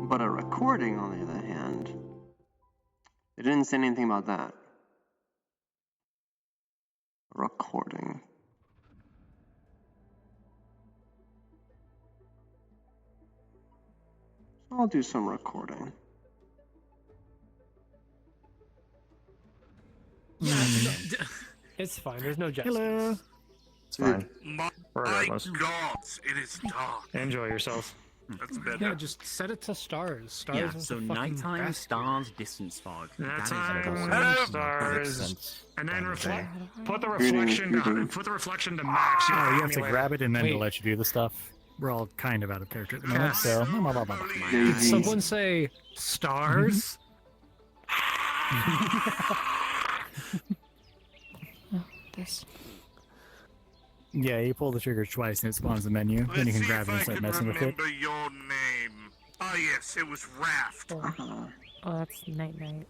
But a recording, on the other hand, they didn't say anything about that. A recording. So I'll do some recording. It's fine. There's no justice. Hello. It's fine. My Regardless. gods, it is dark. Enjoy yourself. That's better. Yeah, just set it to stars. Stars Yeah, is so the fucking nighttime, best stars, distance fog. Nighttime, stars, and then put the reflection to max. Oh, you have to emulator. grab it and then Wait. to let you do the stuff. We're all kind of out of character at the moment, so blah, blah, blah, blah. Did someone say stars? This. Yeah, you pull the trigger twice and it spawns the menu. Then Let's you can see grab if it and I start can messing with it. remember your name. Ah, yes, it was Raft. Oh, that's night night.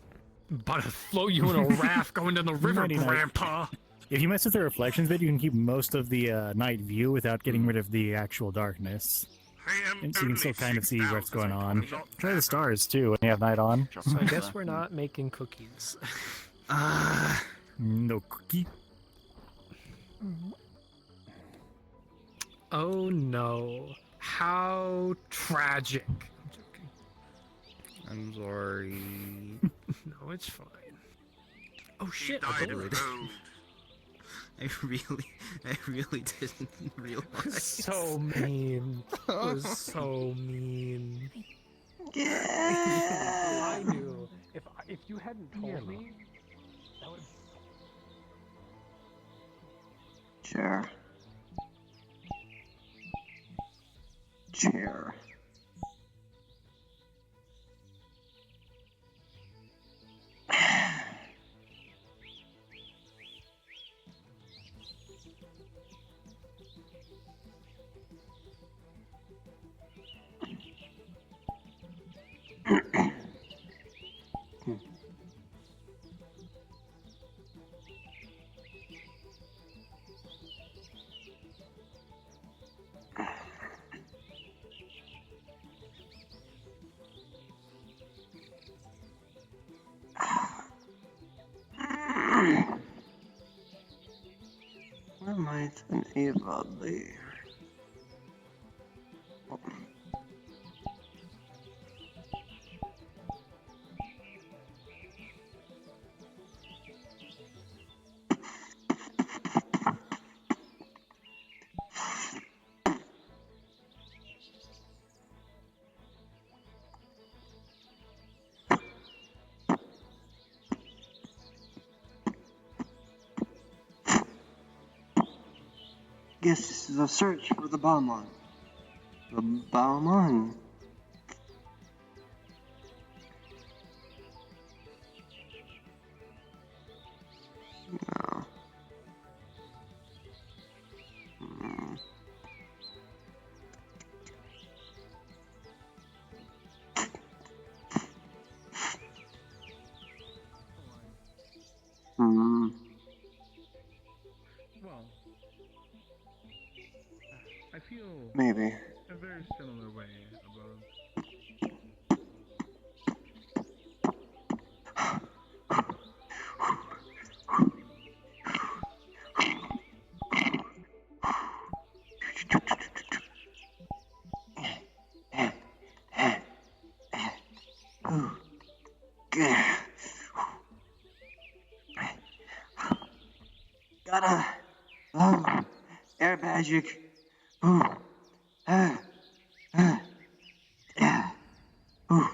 About to float you in a raft going down the river, Nighty-night. Grandpa. If you mess with the reflections bit, you can keep most of the night view without getting rid of the actual darkness. I am And so you can still only kind of see what's 6,000. going on. I'm not Try the that stars too when you have night on. So I guess we're not making cookies. No cookie. Oh no. How tragic. I'm joking. I'm sorry. No, it's fine. Oh He shit, I died believe of cold. I really didn't realize. So mean. It was so mean. Yeah. I knew. If you hadn't told me, that would. Chair. Chair. Where might an Ava be? Oh. Guess this is a search for the Balmon. The Balmon. No. Hmm. Well, I feel Maybe. a very similar way about. Ooh. Good. Gotta love air magic. Ooh. Yeah. Ooh.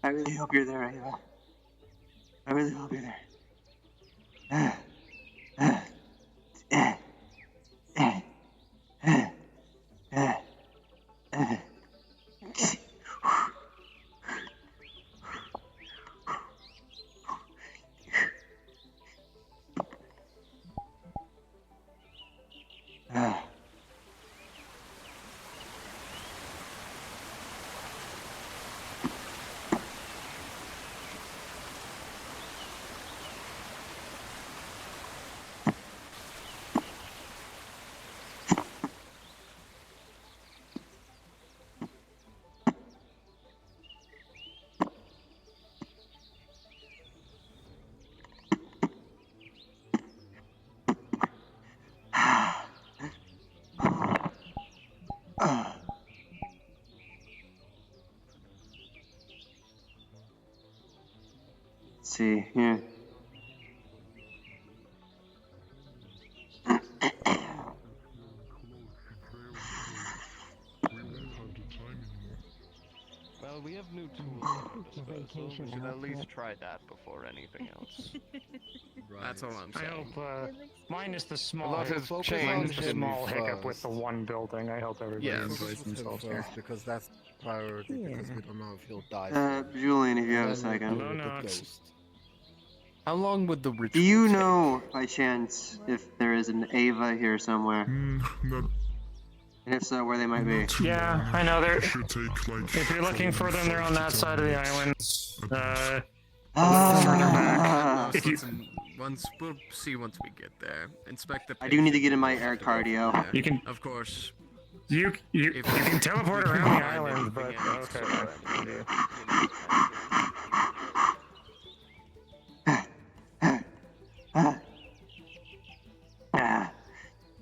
I really hope you're there, Ava. I really hope you're there. see. Yeah. Well, we have new tools at our disposal. We should at least try that before anything else. That's all I'm I saying. hope, minus the A small, lot has minus changed the in small the hiccup with the first. one building. I hope everybody Yes. enjoys themselves here. Because that's priority, because we don't know if he'll die. Julian, if you have a And then second. we'll deal with the No, ghost. How long would the ritual Do you take? know, by chance, if there is an Ava here somewhere? And if so, where they might be? Yeah, I know. They're. If you're looking for them, they're on that side of the island. Ah, If you- We'll see once we get there. Inspect the. I do need to patient get in my and we'll air have to go from cardio. there. You can. Of course. You can teleport if we around the find island, but anything else, okay.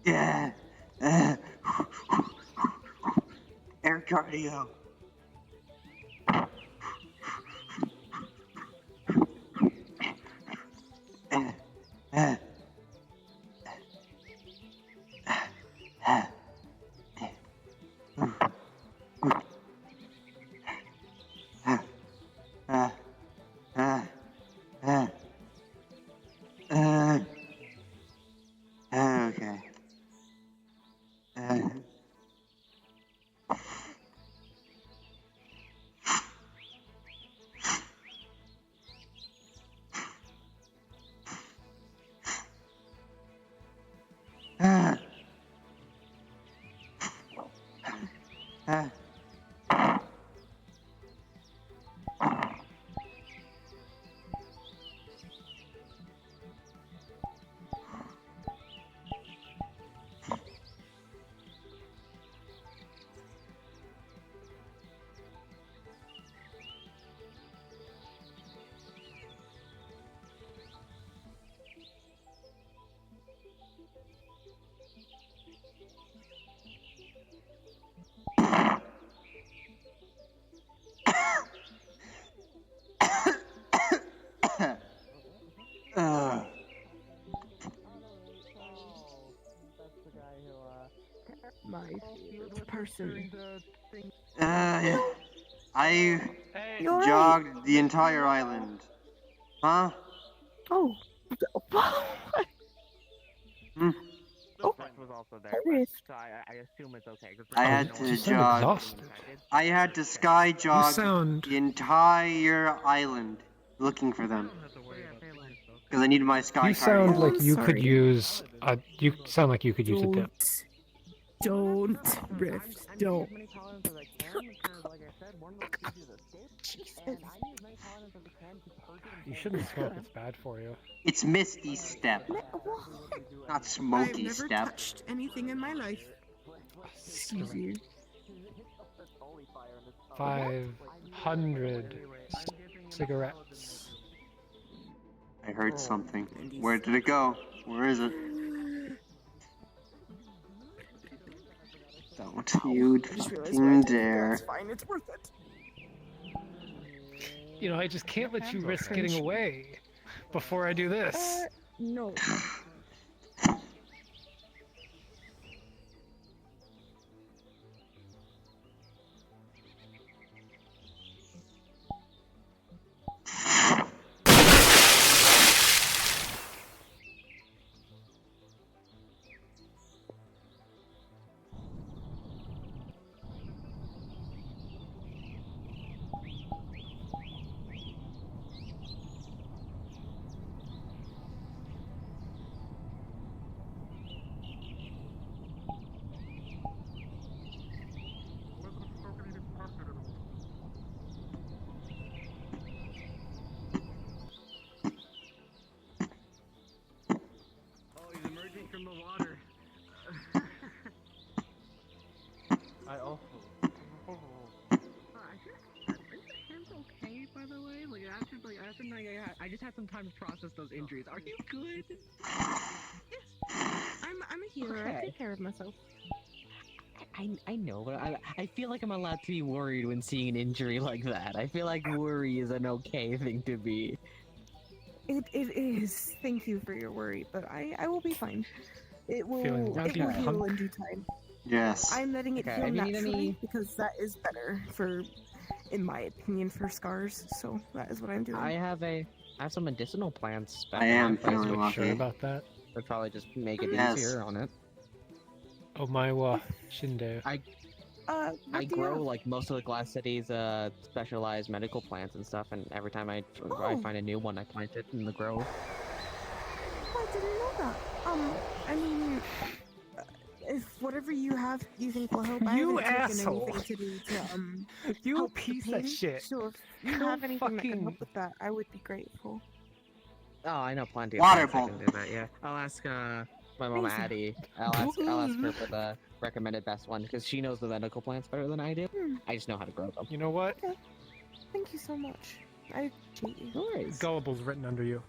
Yeah. Air cardio. Okay. My favorite person. I You're right. jogged the entire island. Huh? Oh. Hmm. Oh. was also there, Serious. so I assume it's okay. 'Cause I had no to one's jog. exhausted. I had to sky jog sound- the entire island looking for them. Because I needed my sky You sound cardio. like you sorry. could use a. You sound like you could use a dip. Don't, Rift, don't. You shouldn't smoke. It's bad for you. It's Misty Step, not Smoky I've never Step. touched anything in my life. Excuse you. 500 cigarettes. I heard something. Where did it go? Where is it? Don't you fucking dare. It's fine, it's worth it. You know, I just can't let you risk getting away before I do this. No. he's emerging from the water. I also. Hands okay, by the way. After I just had some time to process those injuries. Are you good? I'm a healer. I take care of myself. I know, but I feel like I'm allowed to be worried when seeing an injury like that. I feel like worry is an okay thing to be. It is. Thank you for your worry, but I will be fine. It will lucky, heal punk? in due time. Yes. I'm letting it Okay, heal if you need naturally any- because that is better for, in my opinion, for scars. So that is what I'm doing. I have some medicinal plants back I in am my place. feeling Like, sure lucky. about that. Would probably just make it Yes. easier on it. Oh my wa Shindo. I What do you grow have? like most of the Glass City's specialized medical plants and stuff, and every time I Oh. find a new one, I plant it in the grove. Oh, I didn't know that. I mean, if whatever you have you think will help, I You haven't asshole. taken anything to do to You help the piece of pain, shit. So if you Go have anything that can fucking- help with that, I would be grateful. Oh, I know plenty of Water plants that bowl. can do that. Yeah, I'll ask my mom Amazing. Addie. I'll ask her for the recommended best one because she knows the medical plants better than I do. I just know how to grow them. You know what? Thank you so much. I appreciate you. No worries. Gullible's written under you.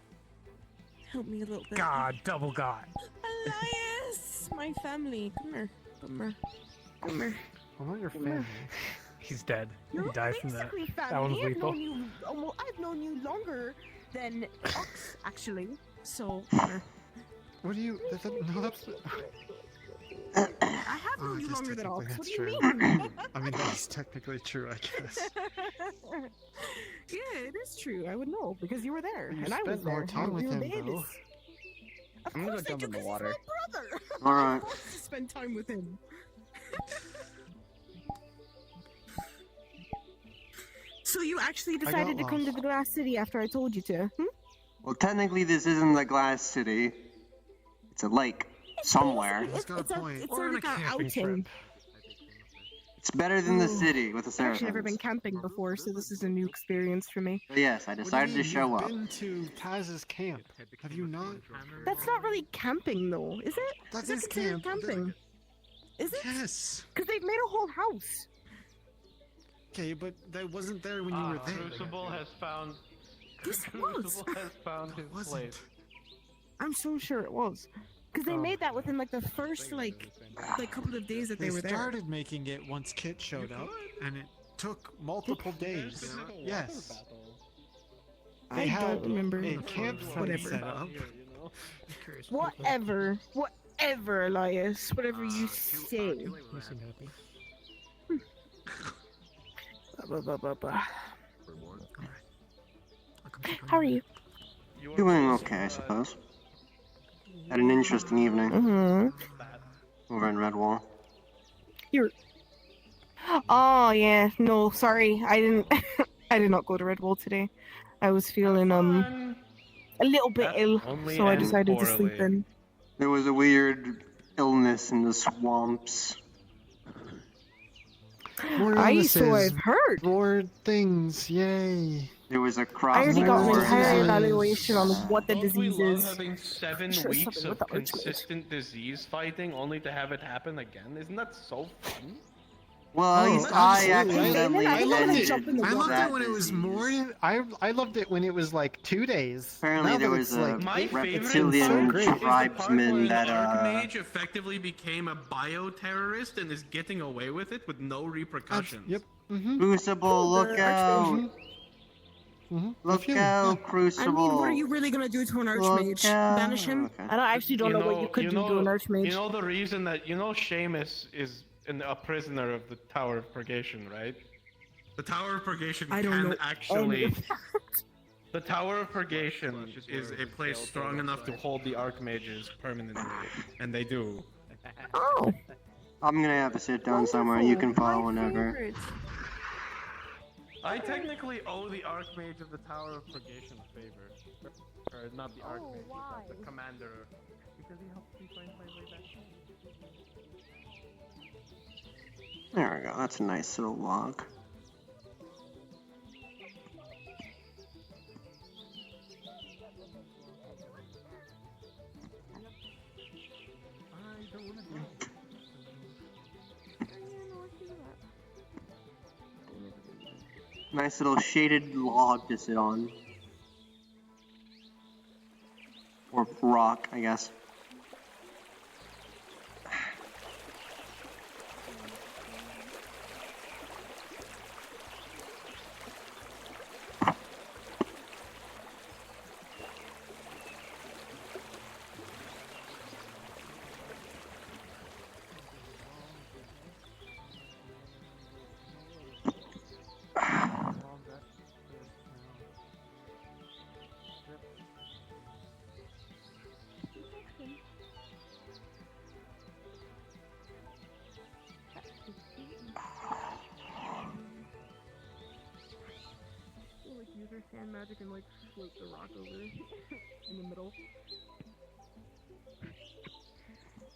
Help me a little bit. God, double God. Elias! My family. Come here. Come here. Come here. Well, not your family. He's dead. He You're died from that. basically That family. one's I've lethal. known you. I've known you longer than Ox, actually. So. come here. What do you? No, that's. I have known you guess longer than technically Ox. What that's do you true. mean? I mean, that's technically true, I guess. Yeah, it is true. I would know because you were there You and I was spent more there. time with We were him, babies. though. Of I'm gonna course go jump I do, in the 'cause water. He's my brother. Alright. Of course to spend time with him. So you actually decided to come to the Glass City after I told you to? Hmm? Well, technically, this isn't the Glass City. It's a lake somewhere. He's got a point. It's Or on a like our camping outing. trip. It's better than the Ooh. city with the I've actually never been Seraphins. camping before, so this is a new experience for me. But yes, I decided to show You've up. been to Taz's camp. Have you not? That's not really camping, though, is it? That Is that is considered camp. camping? Is it? Yes. Because they've made a whole house. Okay, but that wasn't there when you were there. Crucible has found. This was. Crucible has found his Wasn't. place. I'm so sure it was. Because they Oh. made that within like the first like couple of days that they were there. started making it once Kit showed up, and it took multiple days. Yes. They I had don't remember. a campsite Whatever. set up. Whatever. Whatever, Elias. Whatever you say. You seem happy. How are you? Doing okay, I suppose. Had an interesting evening Mm-hmm. over in Redwall. Oh yeah, no, sorry, I didn't. I did not go to Redwall today. I was feeling a little bit ill, so I decided to sleep in. There was a weird illness in the swamps. More Aye, illnesses, so I've heard. more things, yay. There was a I cross already got an More entire diseases. evaluation on what the Don't we disease love is. having 7 Sure, weeks something of with the Archmage. consistent disease fighting only to have it happen again? Isn't that so fun? Well, at Oh, least I absolutely. accidentally I loved ended it. Jump in the I loved that it when it was disease. more. I loved it when it was like 2 days. Apparently Now there that was it's a like My favorite reptilian so part great. is the part tribesman where that the Archmage effectively became a bioterrorist and is getting away with it with no repercussions. Yep. Mm-hmm. Crucible, The look out! Mm-hmm. Look out, I Crucible! mean, what are you really gonna do to an Archmage? out. Banish him? Okay. I actually don't know what you could do to an Archmage. You know the reason that Seamus is a prisoner of the Tower of Purgation, right? The Tower of Purgation I don't can know actually. any of The Tower of Purgation is a place strong enough to hold the Archmages permanently, and they do. Oh, I'm gonna have to sit down somewhere. You can follow my whenever. favorite. I technically owe the Archmage of the Tower of Purgation a favor. Or not the Archmage, why? but the Commander. Because he helped me find my way back home. There we go. That's a nice little log. Nice little shaded log to sit on. Or rock, I guess. arcane magic and like float the rock over in the middle.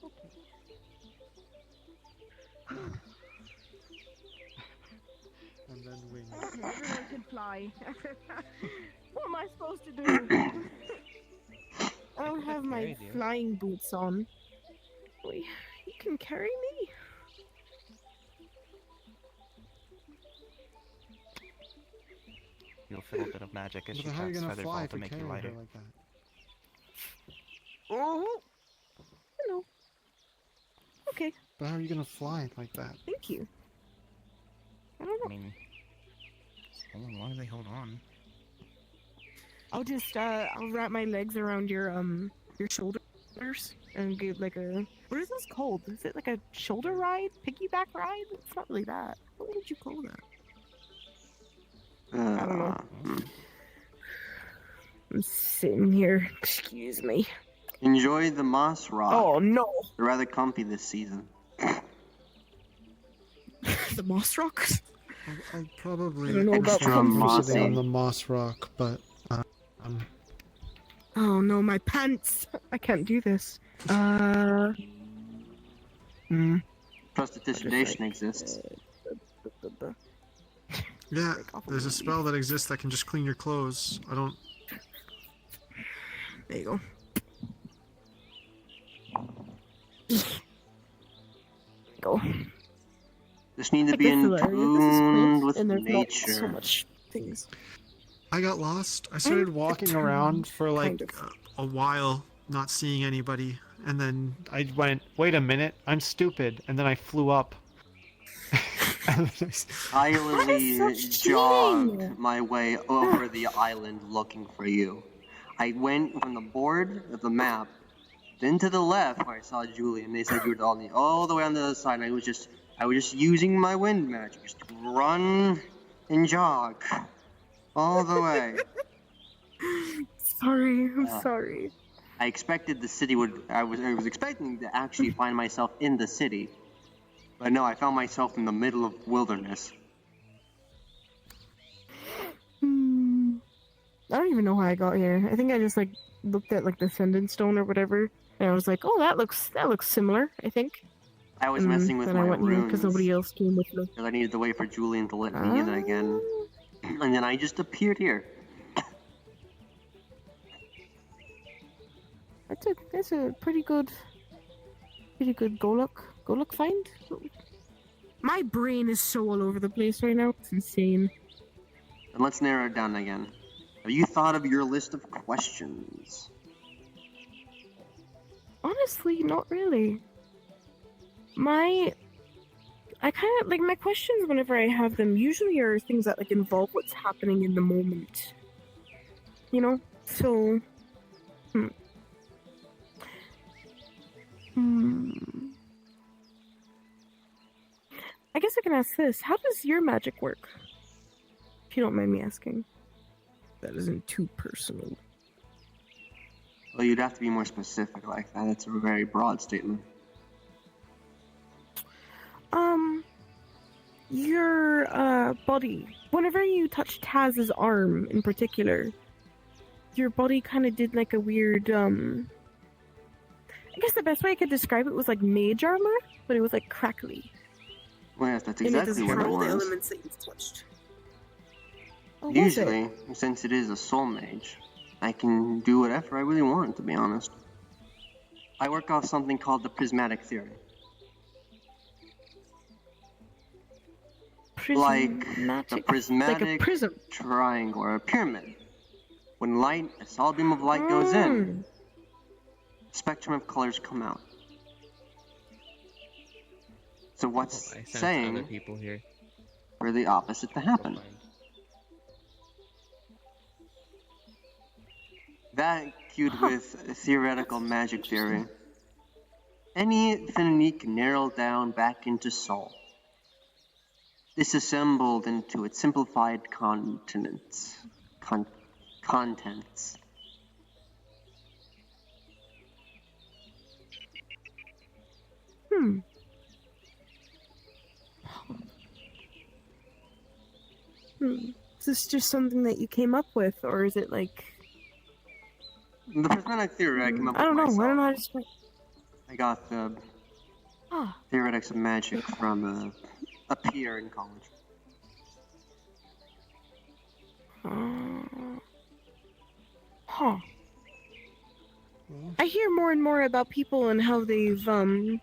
Okay. And then wings. Okay, everyone can fly. What am I supposed to do? I don't have my flying boots on. Wait, you can carry me? You'll feel a bit of magic as But she then how are you casts gonna Feather fly Fall if to you're make you carrying her lighter. like that? Oh, hello. Okay, But how are you gonna fly like that? thank you. I don't know. I mean, as long as they hold on. I'll just I'll wrap my legs around your shoulders and give like a, what is this called? Is it like a shoulder ride? Piggyback ride? It's not really that. What would you call that? I don't know. I'm sitting here. Excuse me. Enjoy the moss rock. Oh no! They're rather comfy this season. The moss rocks? I'll probably I don't know about extra comfy. sit on the moss rock, but Oh no, my pants! I can't do this. Prestidigitation exists. yeah, there's a spell that exists that can just clean your clothes. I don't. There you go. Go. Just need to Like be this in is hilarious. This is tune quaint, with and there's not nature. so much things. I got lost. I started walking around for like kind of. a while, not seeing anybody, and then I went, "Wait a minute, I'm stupid," and then I flew up. Silently That is such jogged cheating. my way over the island looking for you. I went from the board of the map, then to the left where I saw Julie, and they said you were all the way on the other side. And I was just using my wind magic, just run and jog all the way. Sorry, I'm sorry. I expected the city would. I was expecting to actually find myself in the city, but no, I found myself in the middle of wilderness. I don't even know how I got here. I think I just like looked at like the Ascendant Stone or whatever, and I was like, "Oh, that looks similar." I think. I was messing with then my I went here because runes. nobody else came with me. Because I needed to wait for Julian to let me in again. And then I just appeared here. That's a pretty good Golok find. My brain is so all over the place right now. It's insane. And let's narrow it down again. Have you thought of your list of questions? Honestly, not really. I kind of like my questions whenever I have them usually are things that like involve what's happening in the moment. You know? So I guess I can ask this. How does your magic work? If you don't mind me asking. That isn't too personal. Well, you'd have to be more specific like that. That's a very broad statement. Your body. Whenever you touched Taz's arm in particular, your body kind of did like a weird I guess the best way I could describe it was like mage armor, but it was like crackly. Well, yes, that's And exactly it what doesn't it have the was. elements that you've touched. Oh, was Usually, it? since it is a soul mage, I can do whatever I really want, to be honest. I work off something called the prismatic theory. Like the prismatic like a prism. triangle or a pyramid. When light, a solid beam of light goes in, a spectrum of colors come out. So what's I sense other saying people here. for the opposite to happen? That cued with theoretical magic theory. Any affinity can narrow down back into soul, disassembled into its simplified contents. Is this just something that you came up with, or is it like... The prismatic theory I came up I don't with know. myself. I don't know how to explain. I got the Ah. theoretics of magic from a peer in college. Huh. I hear more and more about people and how they've, I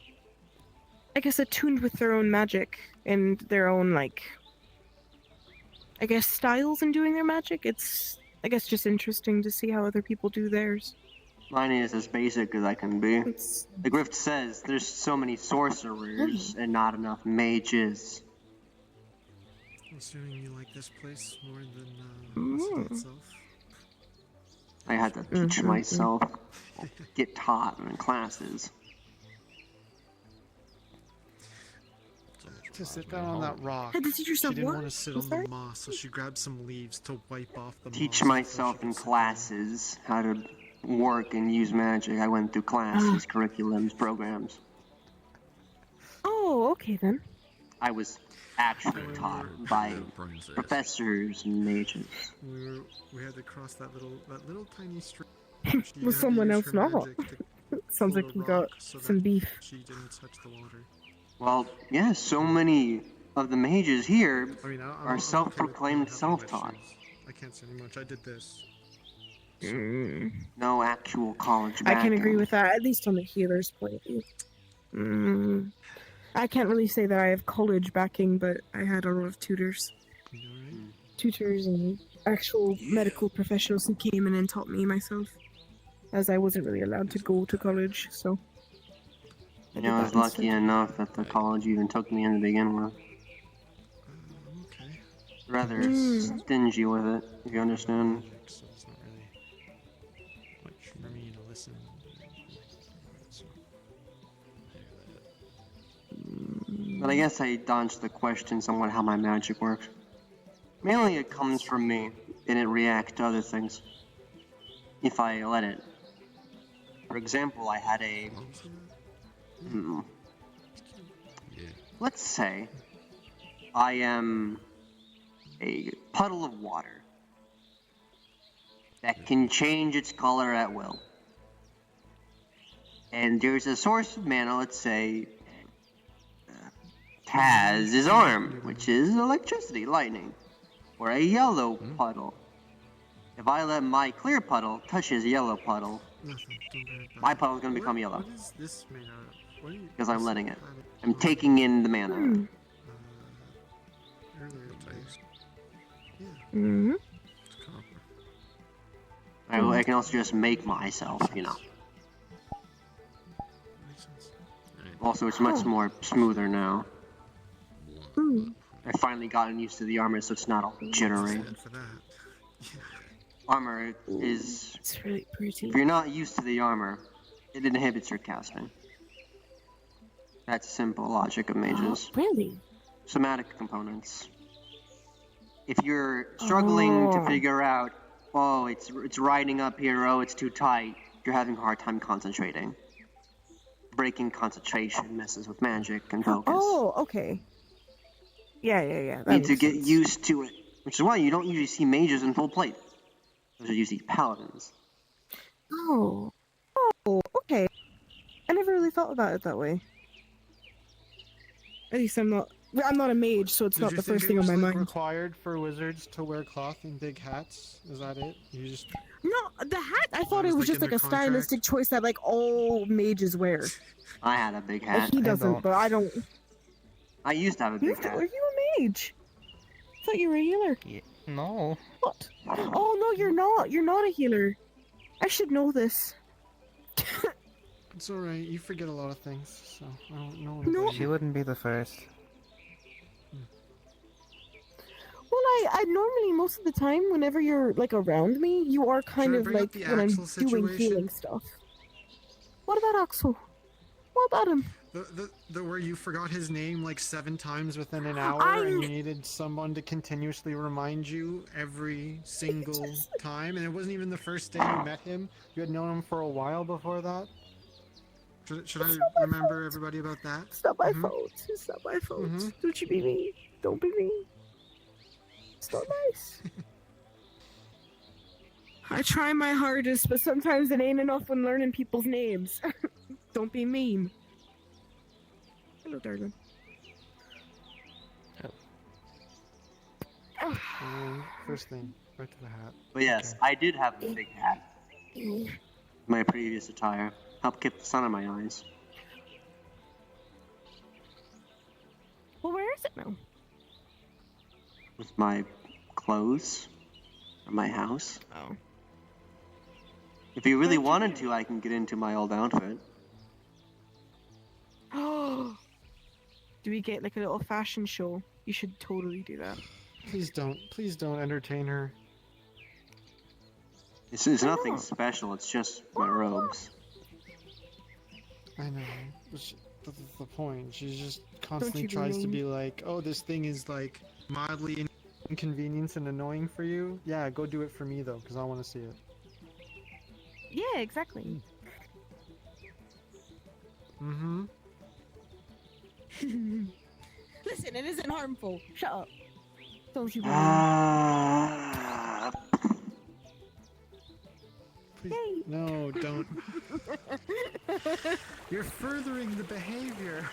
guess, attuned with their own magic and their own, like, I guess, styles in doing their magic. It's, I guess, just interesting to see how other people do theirs. Mine is as basic as I can be. The Grift says there's so many sorcerers and not enough mages. I'm assuming you like this place more than the city itself. I had to teach myself, get taught in classes. To sit down on that rock. Had to teach yourself She didn't what? want to sit on the moss, so she grabbed some leaves to wipe off the moss. Teach myself in classes how to work and use magic. I went through classes, curriculums, programs. Oh, okay then. I was actually taught by professors and mages. We had to cross that little tiny stream. Well, someone else not. Sounds like you got some beef. She didn't touch the water. Well, yeah, so many of the mages here I mean, are self-proclaimed self-taught. I can't say much. I did this. No actual college I can backing. agree with that, at least on the healer's point of view. I can't really say that I have college backing, but I had a lot of tutors. Tutors and actual medical professionals who came in and taught me myself, as I wasn't really allowed to go to college, so... I was lucky enough that the college even took me in to begin with. Okay. Rather stingy with it, if you understand. So it's not really much for me to listen. But I guess I dodged the question somewhat how my magic works. Mainly it comes from me, and it reacts to other things. If I let it. For example, I had a... Let's say I am a puddle of water that can change its color at will. And there's a source of mana, let's say, has his arm, which is electricity, lightning, or a yellow puddle. If I let my clear puddle touch his yellow puddle, my puddle is going to become yellow. What is this made out of? Because I'm letting it. I'm taking in the mana. I can also just make myself, you know. Also, it's much more smoother now. I've finally gotten used to the armor, so it's not all jittery. Armor is... It's really pretty. If you're not used to the armor, it inhibits your casting. That's simple logic of mages. Really? Somatic components. If you're struggling to figure out, oh, it's riding up here, oh, it's too tight, you're having a hard time concentrating. Breaking concentration messes with magic and focus. Oh, okay. Yeah. You need to get used to it, which is why you don't usually see mages in full plate. Those are usually paladins. Oh, okay. I never really thought about it that way. At least I'm not a mage, so it's not the first thing on my mind. Required for wizards to wear cloth and big hats? Is that it? You just... No, the hat. I thought it was just like a stylistic choice that like all mages wear. I had a big hat. He doesn't, but I don't. I used to have a big hat. Are you a mage? I thought you were a healer. Yeah. No. What? Oh no, you're not. You're not a healer. I should know this. It's alright, you forget a lot of things, so I don't know. No. She wouldn't be the first. Well, I normally, most of the time, whenever you're, like, around me, you are kind of, like, when I'm doing healing stuff. What about Axel? What about him? The where you forgot his name, like, 7 times within an hour, and you needed someone to continuously remind you every single time, and it wasn't even the first day you met him. You had known him for a while before that. Should I remember everybody about that? It's not my fault. It's not my fault. Don't you be mean. Don't be mean. It's not nice. I try my hardest, but sometimes it ain't enough when learning people's names. Don't be mean. Hello, darling. First thing, right to the hat. But yes, I did have a big hat. My previous attire helped keep the sun in my eyes. Well, where is it now? With my clothes at my house. Oh. If you really wanted to, I can get into my old outfit. Oh. Do we get like a little fashion show? You should totally do that. Please don't entertain her. It's nothing special, it's just my robes. I know. That's the point. She just constantly tries to be like, oh, this thing is like mildly inconvenience and annoying for you. Yeah, go do it for me though, because I want to see it. Yeah, exactly. Mm-hmm. Listen, it isn't harmful. Shut up. Don't you Please, no, don't. You're furthering the behavior.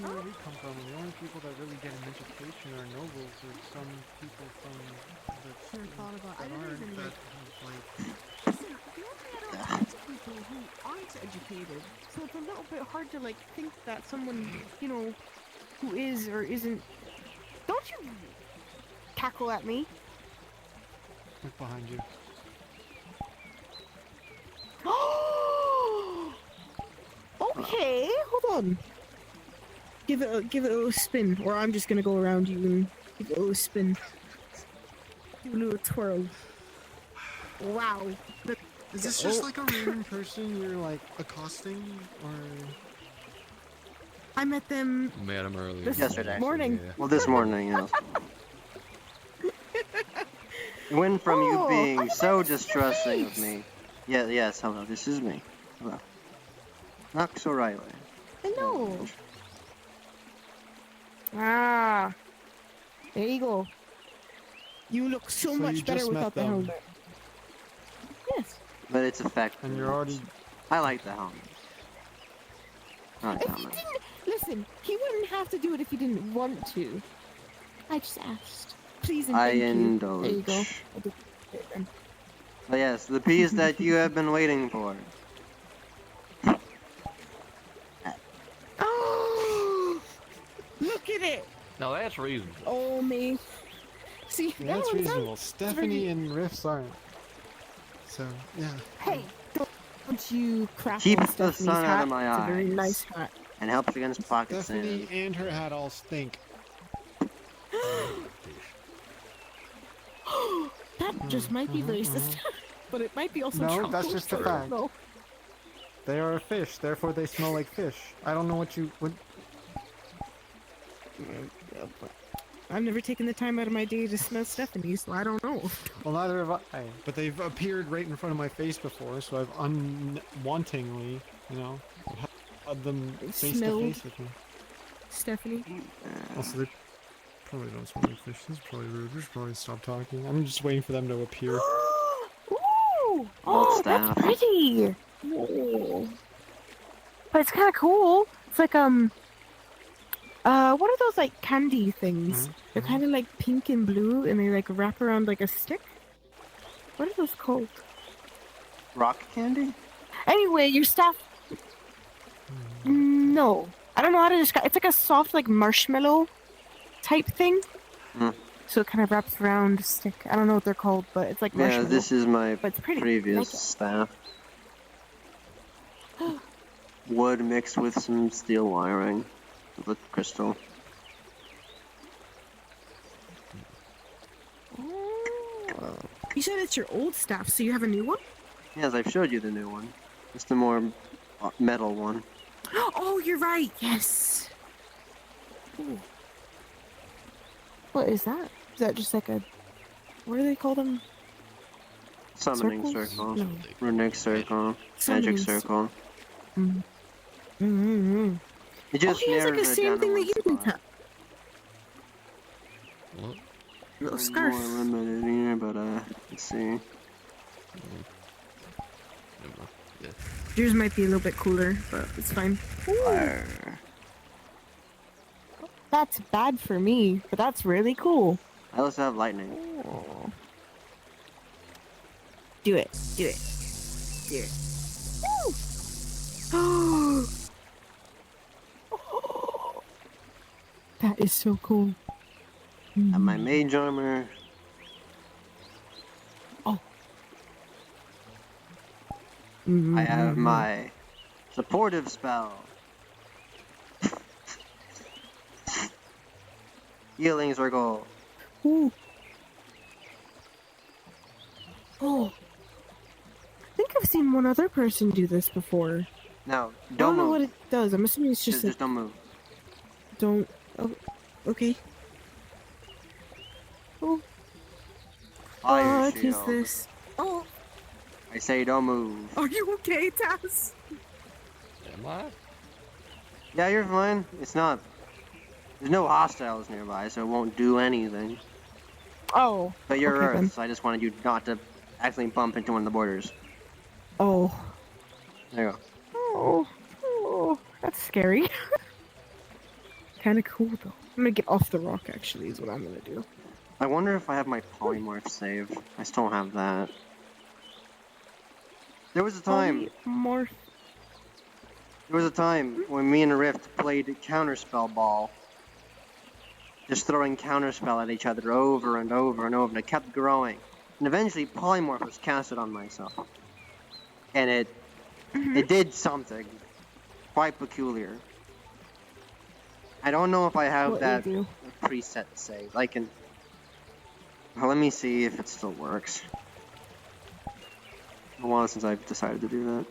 Where we come from, the only people that really get an education are nobles or some people from that aren't that like. Listen, the only other types of people who aren't educated, so it's a little bit hard to like think that someone, you know, who is or isn't. Don't you cackle at me? Look behind you. Okay, hold on. Give it a little spin, or I'm just gonna go around you and give it a little spin. Do a little twirl. Wow. Is this just like a random person you're like accosting, or? I met them Met him earlier. this Yesterday. morning. Yeah. Well, this morning, yes. It went from you being so distrusting of me. Yeah, yes, hello, this is me. Hello. Knox O'Reilly. Hello. Ah. There you go. You look so So much you better just met without the them. helmet. Yes. But it's effective. And you're already. I like the helmet. I like the If he helmet. didn't listen, he wouldn't have to do it if he didn't want to. I just asked. Please and I thank you. indulge. There you go. I did it then. But yes, the piece that you have been waiting for. Oh, look at it. No, that's reasonable. Oh me. See, Yeah, that that's one's reasonable. on- Stephanie and Riffs aren't. So yeah. Hey, don't you crap Keep on the Stephanie's sun out hat. of my It's a very eyes. nice hat. And helps against pocket Stephanie sand. and her hat all stink. That just might be racist, but it might be also No, true. that's just a fact. No. They are a fish, therefore they smell like fish. I don't know what you would. I've never taken the time out of my day to smell Stephanie, so I don't know. Well, neither have I. But they've appeared right in front of my face before, so I've unwantingly, had them face to Smelled. face with me. Stephanie? Also, they probably don't smell like fish. This is probably rude. We should probably stop talking. I'm just waiting for them to appear. Ooh! Old Oh, that's staff. pretty! Ooh. But it's kind of cool. It's like, what are those, like, candy things? They're kind of like pink and blue, and they, like, wrap around like a stick. What are those called? Rock candy? Anyway, your staff... No. I don't know how to describe... It's like a soft, like, marshmallow type thing. Hmm. So it kind of wraps around a stick. I don't know what they're called, but it's like Yeah, marshmallow. this is my But it's pretty. I previous like it. staff. Wood mixed with some steel wiring. With crystal. Oh. You said it's your old staff, so you have a new one? Yes, I've showed you the new one. It's the more metal one. Oh, you're right. Yes. Ooh. What is that? Is that just like a... What do they call them? Summoning Circles? circle. No. Runic circle. Summoning Magic circle. Mm-hmm. It just Oh, he has like narrows the it same down to thing one that you can spot. tap. What? Little It's scarf. more limited here, but let's see. Never mind. Yeah. Yours might be a little bit cooler, but it's fine. Fire. That's bad for me, but that's really cool. I also have lightning. Oh. Do it. Do it. Do it. Woo! That is so cool. And my mage armor. Oh. I have my supportive spell. Healing circle. Ooh. Oh. I think I've seen one other person do this before. Now, I don't don't know move. what it does. I'm assuming it's just Just like, don't move. don't. Oh, okay. Oh. Fire What is shield. this? Oh, I say don't move. are you okay, Taz? Am I? Yeah, you're fine. It's not. There's no hostiles nearby, so it won't do anything. Oh. But you're okay, Earth, then. so I just wanted you not to accidentally bump into one of the borders. Oh. There you go. Oh, that's scary. Kind of cool though. I'm gonna get off the rock. Actually, is what I'm gonna do. I wonder if I have my polymorph saved. I still don't have that. There was a time. More. There was a time when me and Rift played Counterspell Ball. Just throwing Counterspell at each other over and over and over, and it kept growing. And eventually polymorph was casted on myself. And it did something quite peculiar. I don't know if I have What that did you preset saved. I can... Well, let me see if it still works. It's been a while since I've decided to do that.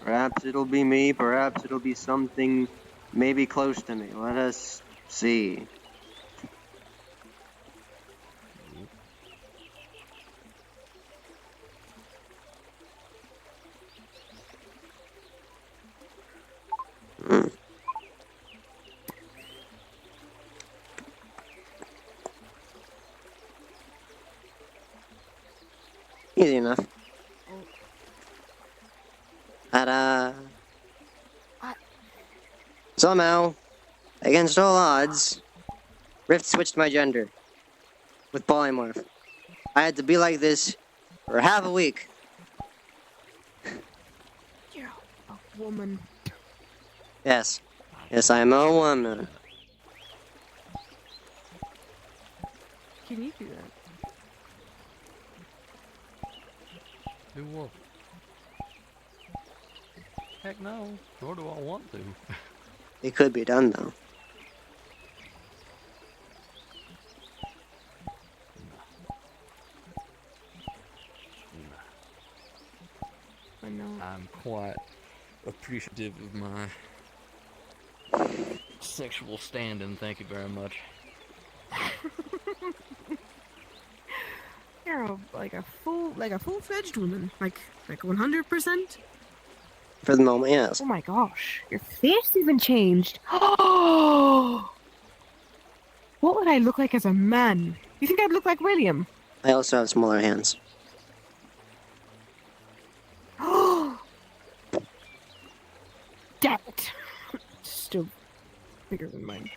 Perhaps it'll be me, perhaps it'll be something maybe close to me. Let us see. Easy enough. Ta-da! Somehow, against all odds, Rift switched my gender with polymorph. I had to be like this for half a week. You're a woman. Yes. Yes, I'm a woman. Can you do that? Do what? Heck no. Nor do I want to. It could be done, though. I'm quite appreciative of my sexual standing, thank you very much. You're like a full-fledged woman, like 100%. For the moment, yes. Oh my gosh, your face even changed. Oh, what would I look like as a man? You think I'd look like William? I also have smaller hands. Damn it! Still bigger than mine.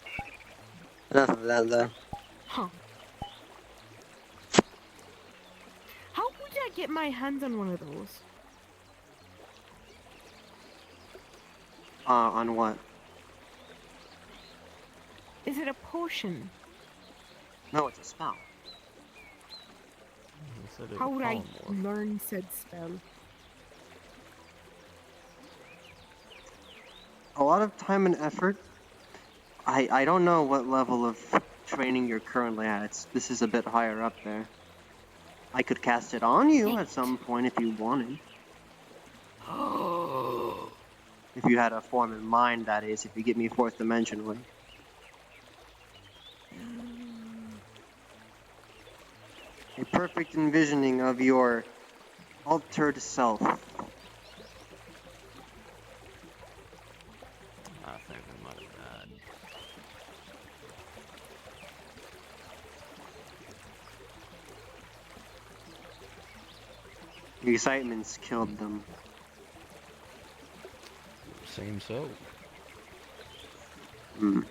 Enough of that, though. Huh. How would I get my hands on one of those? On what? Is it a potion? No, it's a spell. How would I learn said spell? A lot of time and effort. I don't know what level of training you're currently at. This is a bit higher up there. I could cast it on you at some point if you wanted. If you had a form in mind, that is, if you get me fourth dimensionally. A perfect envisioning of your altered self. I think we might have died. The excitement's killed them. Seems so. Hmm.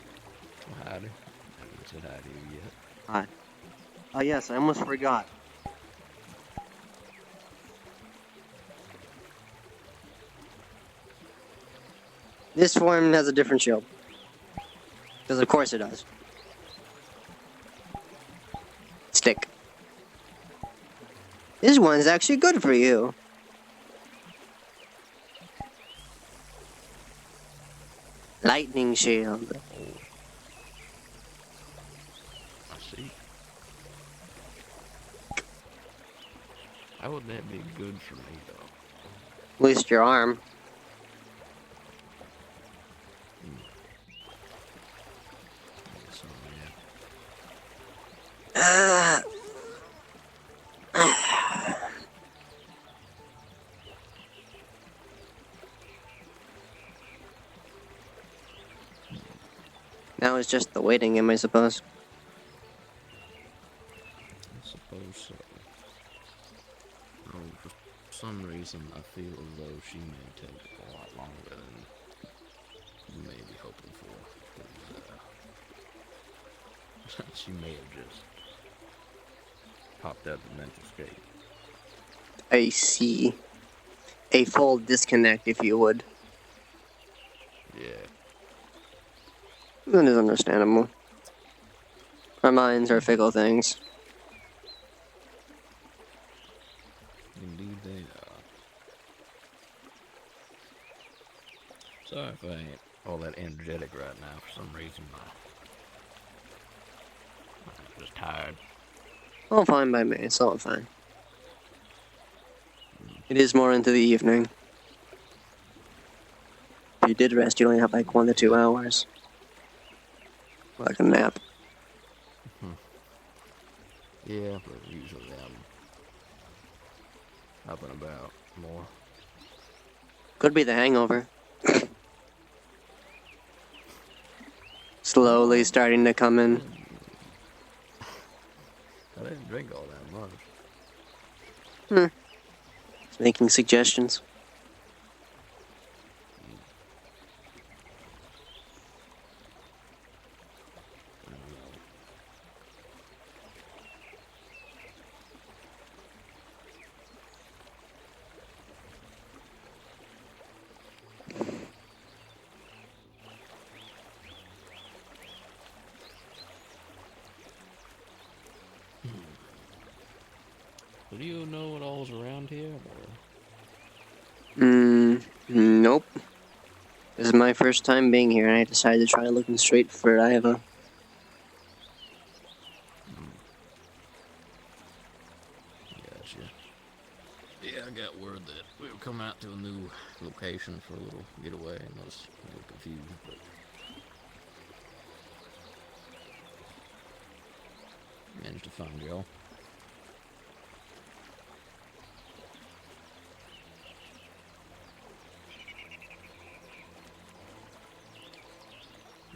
Howdy. I haven't said hi to you yet. Hi. Oh yes, I almost forgot. This form has a different shield. Because of course it does. Stick. This one's actually good for you. Lightning shield. I see. How would that be good for me, though? At least your arm. So, Now it's just the waiting game, I suppose. I suppose so. Oh, for some reason, I feel as though she may take a lot longer than you may be hoping for. 'Cause, she may have just popped out the mental state. I see. A full disconnect, if you would. Yeah. That is understandable. Our minds are fickle things. Indeed they are. Sorry if I ain't all that energetic right now. For some reason, I'm just tired. All fine by me. It's all fine. It is more into the evening. If you did rest, you only have like 1 to 2 hours. Like a nap. Yeah, but usually I'm up and about more. Could be the hangover. Slowly starting to come in. I didn't drink all that much. Just making suggestions. Do you know what all's around here? Nope. This is my first time being here, and I decided to try looking straight for Iva. Gotcha. Yeah, I got word that we were coming out to a new location for a little getaway, and I was a little confused, but managed to find y'all.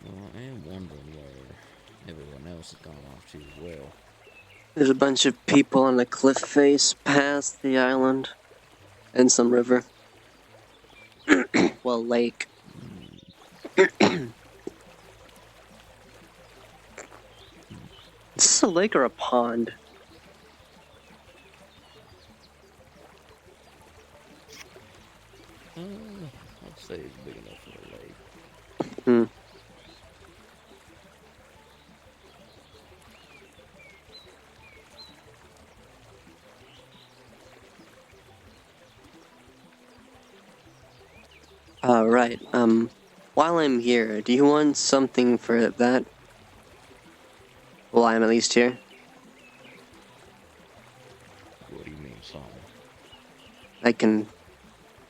Well, I am wondering where everyone else has gone off to as well. There's a bunch of people on a cliff face past the island. And some river. Well, lake. Is this a lake or a pond? I'd say it's big enough for a lake. Right. While I'm here, do you want something for that? Well, I'm at least here. What do you mean, something? I can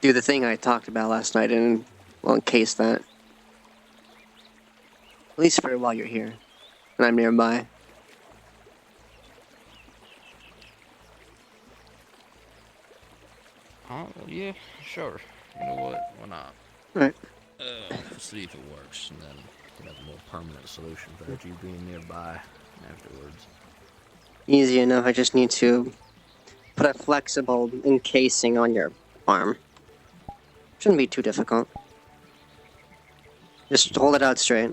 do the thing I talked about last night and, well, encase that. At least for while you're here. And I'm nearby. Yeah, sure. You know what? Why not? Alright. See if it works, and then we'll have a more permanent solution for you being nearby afterwards. Easy enough, I just need to put a flexible encasing on your arm. Shouldn't be too difficult. Just hold it out straight.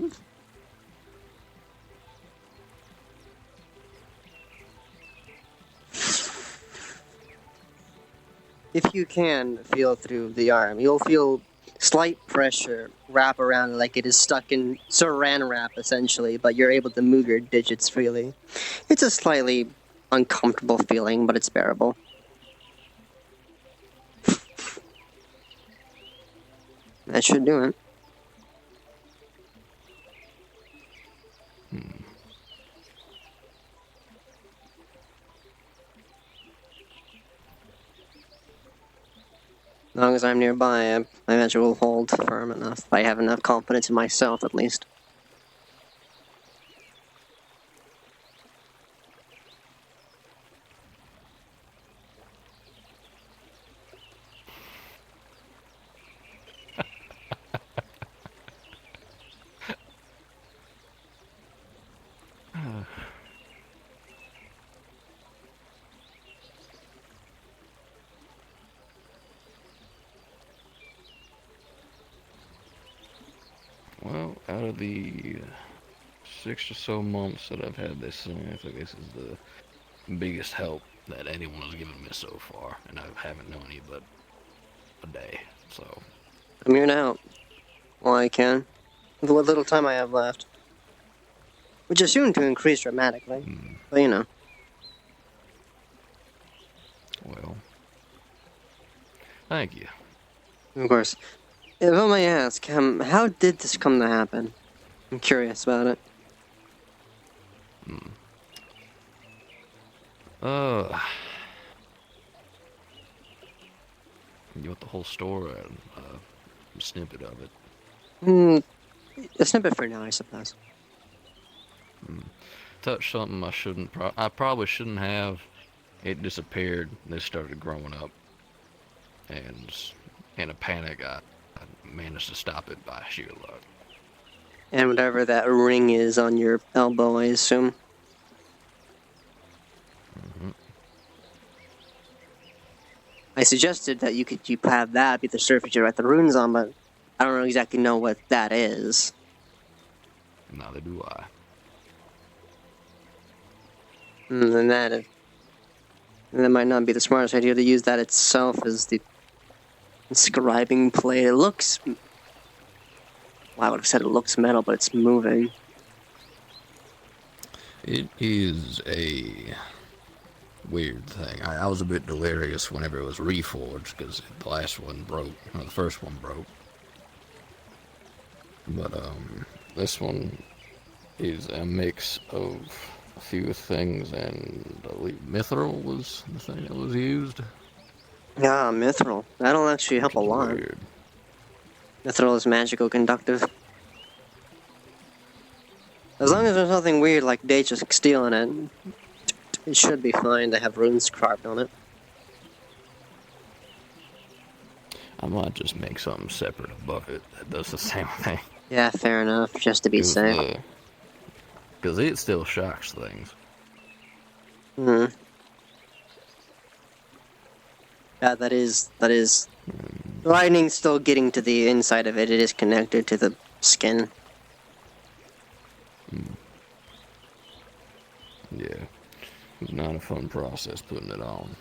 If you can feel through the arm, you'll feel slight pressure wrap around like it is stuck in saran wrap, essentially, but you're able to move your digits freely. It's a slightly uncomfortable feeling, but it's bearable. That should do it. As long as I'm nearby, I imagine we'll hold firm enough. I have enough confidence in myself, at least. Well, out of the 6 or so months that I've had this thing, I think this is the biggest help that anyone has given me so far, and I haven't known you but a day, so... I'm here to help. Well, I can. With what little time I have left. which is soon to increase dramatically. But you know. Well, thank you. Of course. If I may ask, how did this come to happen? I'm curious about it. You want the whole story? A snippet of it. A snippet for now, I suppose. Touched something I shouldn't. I probably shouldn't have. It disappeared. They started growing up, and in a panic, I managed to stop it by sheer luck. And whatever that ring is on your elbow, I assume. I suggested that you have that be the surface you write the runes on, but I don't exactly know what that is. Neither do I. And that might not be the smartest idea to use that itself as the inscribing plate. It looks... Well, I would have said it looks metal, but it's moving. It is a weird thing. I was a bit delirious whenever it was reforged because the last one broke. Well, the first one broke. But this one is a mix of a few things, and I believe mithril was the thing that was used. Yeah, mithril. That'll actually help a lot. Weird. Mithril is magical conductive. As long as there's nothing weird like Dacious steel in it, it should be fine to have runes carved on it. I might just make something separate above it that does the same thing. Yeah, fair enough, just to be safe. Because it still shocks things. Yeah, that is. Lightning still getting to the inside of it. It is connected to the skin. Yeah. It's not a fun process putting it on.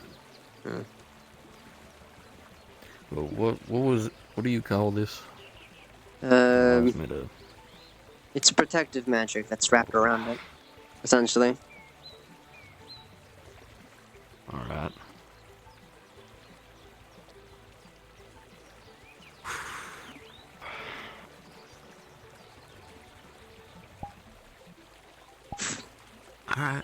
But what do you call this? It's protective magic that's wrapped around it, essentially. Alright. Alright.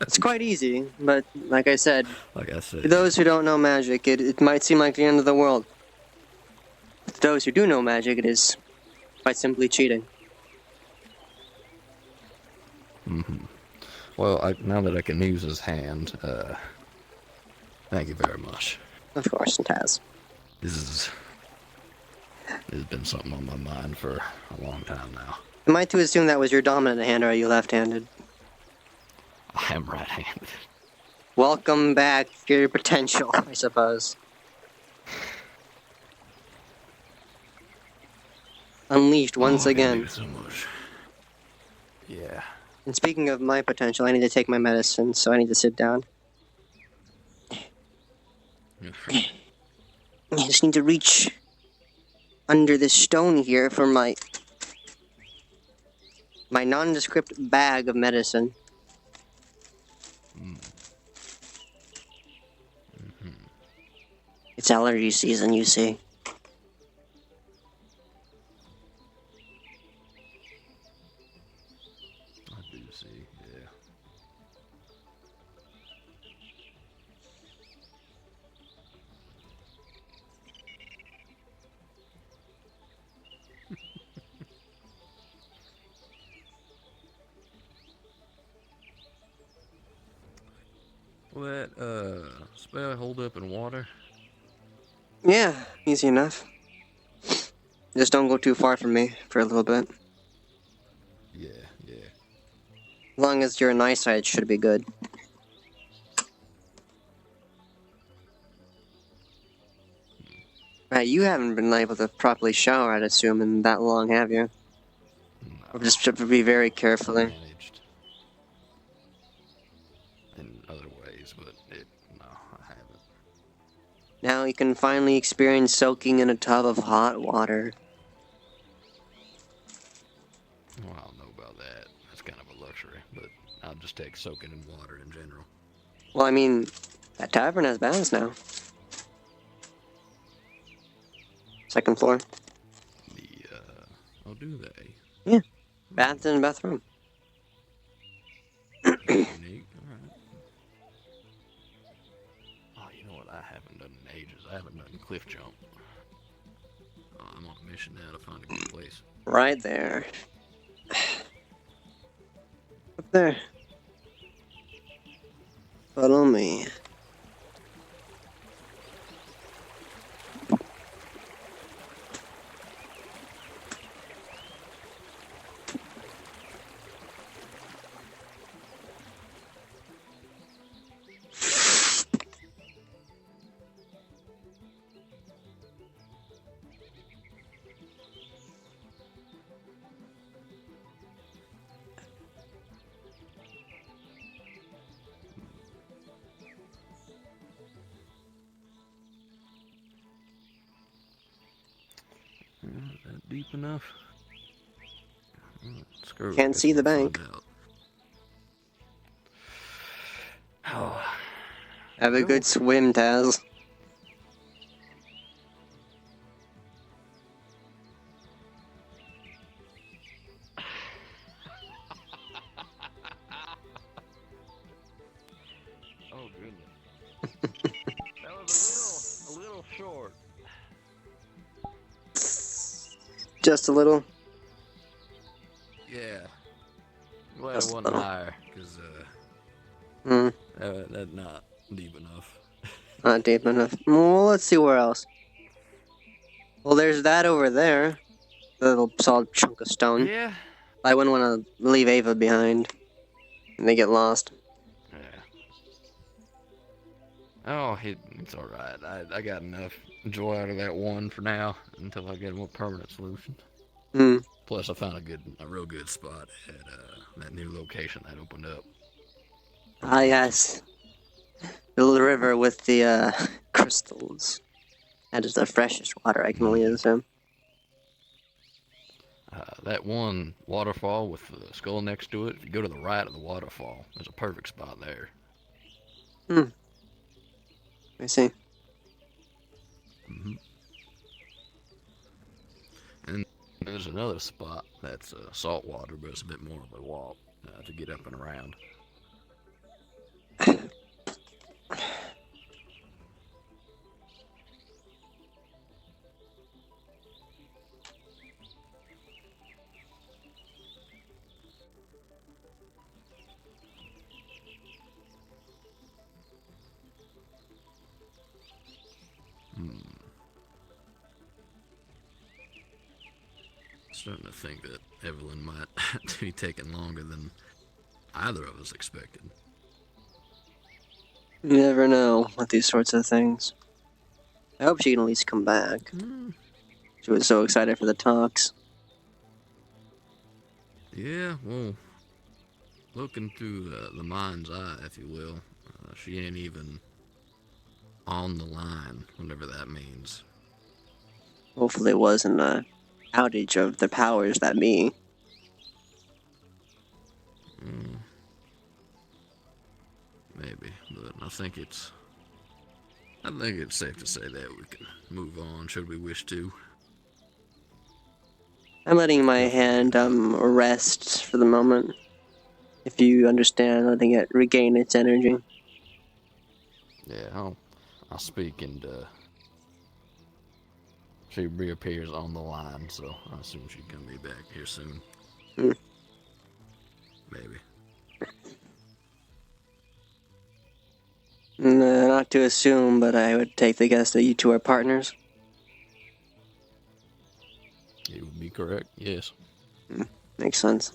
It's quite easy, but like I said, to those who don't know magic, it might seem like the end of the world. But to those who do know magic, it is quite simply cheating. Well, now that I can use his hand, thank you very much. Of course, it has. This has been something on my mind for a long time now. Am I to assume that was your dominant hand, or are you left-handed? I am right-handed. Welcome back to your potential, I suppose. Unleashed once again. So much. Yeah. And speaking of my potential, I need to take my medicine, so I need to sit down. I just need to reach under this stone here for my nondescript bag of medicine. It's allergy season, you see. I do see, yeah. Will that spell hold up in water? Yeah, easy enough. Just don't go too far from me for a little bit. Yeah. As long as you're in eyesight, it should be good. Right, you haven't been able to properly shower, I'd assume, in that long, have you? No. Or just to be very carefully. Managed in other ways, but no, I haven't. Now you can finally experience soaking in a tub of hot water. Well, I don't know about that. that's kind of a luxury, but I'll just take soaking in water in general. Well, I mean, that tavern has baths now. Second floor. Oh, do they? Yeah. Baths in the bathroom. Unique. Alright. Oh, you know what I haven't done in ages? I haven't done cliff jump. Oh, I'm on a mission now to find a good place. Right there. Up there. Follow me. Is that deep enough? Screw it, Can't guess see the we'll find bank. out. Oh. Have a good swim, Taz. Oh goodness. That was a little short. Just a little. Yeah. Glad Just it a wasn't little. higher, because that's not deep enough. Not deep enough. Well, let's see where else. Well, there's that over there. The little solid chunk of stone. Yeah. I wouldn't want to leave Ava behind. And they get lost. Yeah. Oh, it's alright. I got enough joy out of that one for now, until I get a more permanent solution. Hmm. Plus, I found a real good spot at that new location that opened up. Ah, yes. The little river with the crystals. That is the freshest water I can only assume. That one waterfall with the skull next to it, if you go to the right of the waterfall, there's a perfect spot there. Hmm. I see. Mm-hmm. And there's another spot that's salt water, but it's a bit more of a walk to get up and around. Starting to think that Evelyn might be taking longer than either of us expected. You never know with these sorts of things. I hope she can at least come back. She was so excited for the talks. Yeah, well, looking through the mind's eye, if you will, she ain't even on the line, whatever that means. Hopefully it wasn't a outage of the powers that be. Maybe, but I think it's safe to say that we can move on should we wish to. I'm letting my hand rest for the moment. If you understand, letting it regain its energy. Yeah, I'll speak and she reappears on the line, so I assume she's gonna be back here soon. Maybe. Not to assume, but I would take the guess that you two are partners. You would be correct, yes. Makes sense.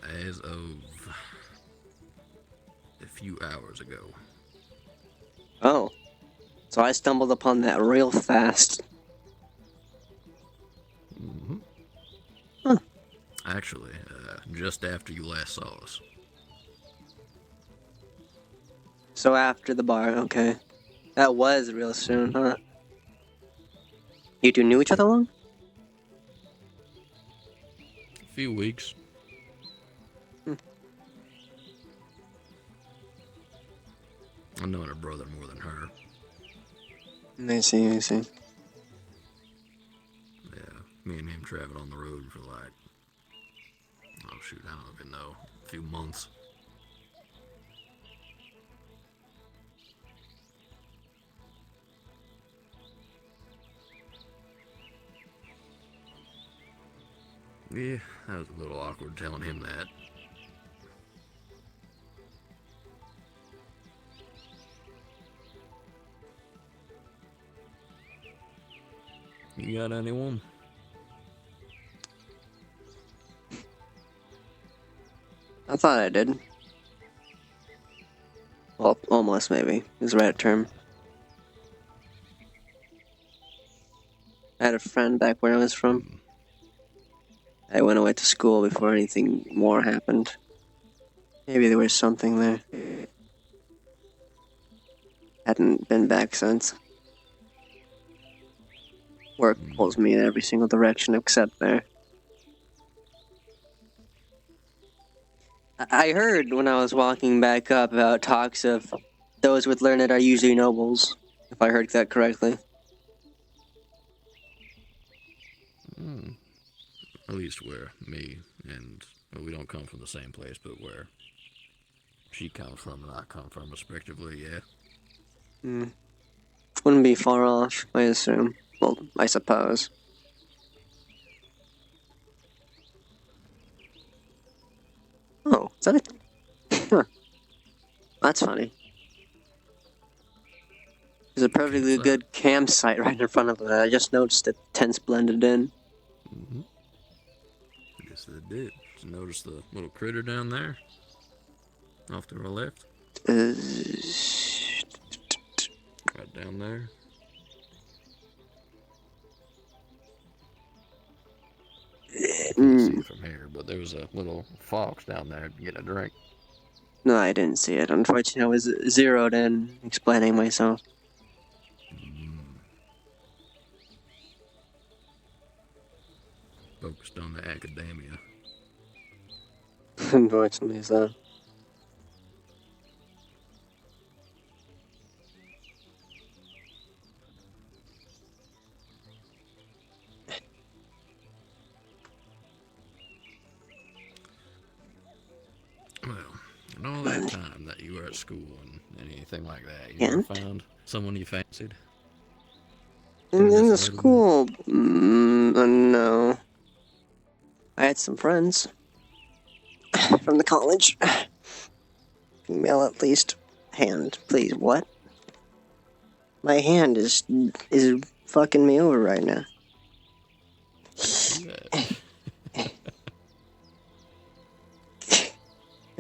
As of a few hours ago. Oh. So I stumbled upon that real fast. Mm-hmm. Huh. Actually, just after you last saw us. So after the bar, okay. That was real soon, huh? You two knew each other long? few weeks. I know her brother more than her. I see, I see. Yeah, me and him traveled on the road for like, oh shoot, I don't even know, a few months. Yeah, that was a little awkward telling him that. You got anyone? I thought I did. Well, almost maybe is the right term. I had a friend back where I was from. I went away to school before anything more happened. Maybe there was something there. Hadn't been back since. Work pulls me in every single direction except there. I heard when I was walking back up about talks of those with learned are usually nobles, if I heard that correctly. At least where me and, well, we don't come from the same place, but where she comes from and I come from, respectively, yeah. Wouldn't be far off, I assume. Well, I suppose. Oh, is that a... Huh. That's funny. There's a perfectly good campsite right in front of it. I just noticed the tents blended in. Yes, they did. Did you notice the little critter down there? Off to our left? Right down there. Can't see it from here, but there was a little fox down there getting a drink. No, I didn't see it. Unfortunately, I was zeroed in explaining myself. Focused on the academia. Unfortunately, so. Well, in all that time that you were at school and anything like that, you ever found someone you fancied? In the school? No. I had some friends. From the college. Female, at least. Hand, please. What? My hand is fucking me over right now.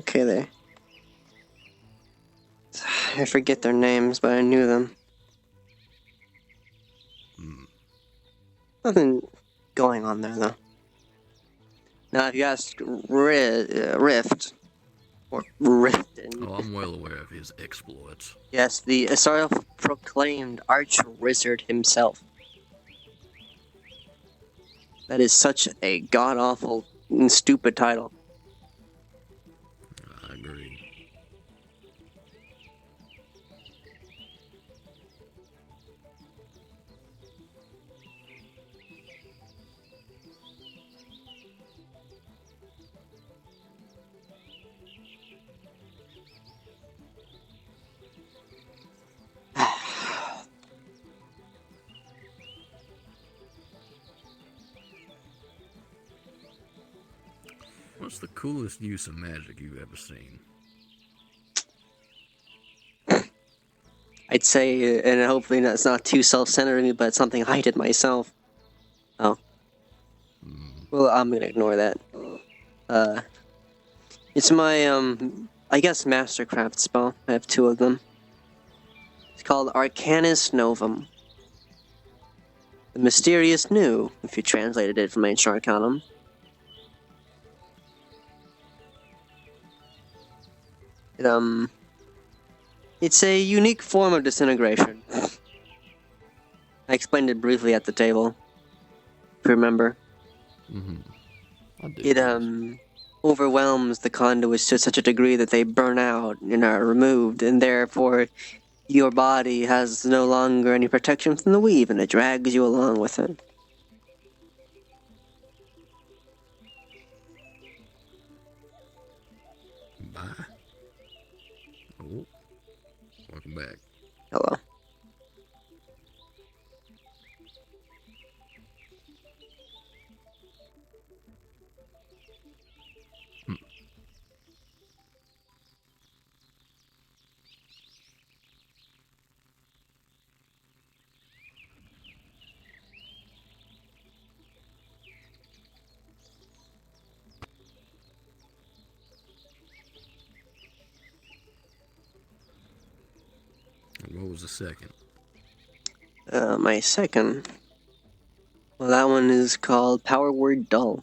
Okay, there. I forget their names, but I knew them. Nothing going on there, though. Now, if you ask Rift, or Riften... Oh, I'm well aware of his exploits. Yes, the self-proclaimed arch-wizard himself. That is such a god-awful and stupid title. I agree. What's the coolest use of magic you've ever seen? I'd say, and hopefully that's not too self-centered, but it's something I did myself. Oh. Well, I'm gonna ignore that. It's my, I guess Mastercraft spell. I have two of them. It's called Arcanus Novum. The Mysterious New, if you translated it from Ancient Arcanum. It's a unique form of disintegration. I explained it briefly at the table, if you remember. It overwhelms the conduits to such a degree that they burn out and are removed, and therefore your body has no longer any protection from the weave, and it drags you along with it. Bye. Oh, welcome back. Hello. And what was the second? My second. Well, that one is called Power Word Dull.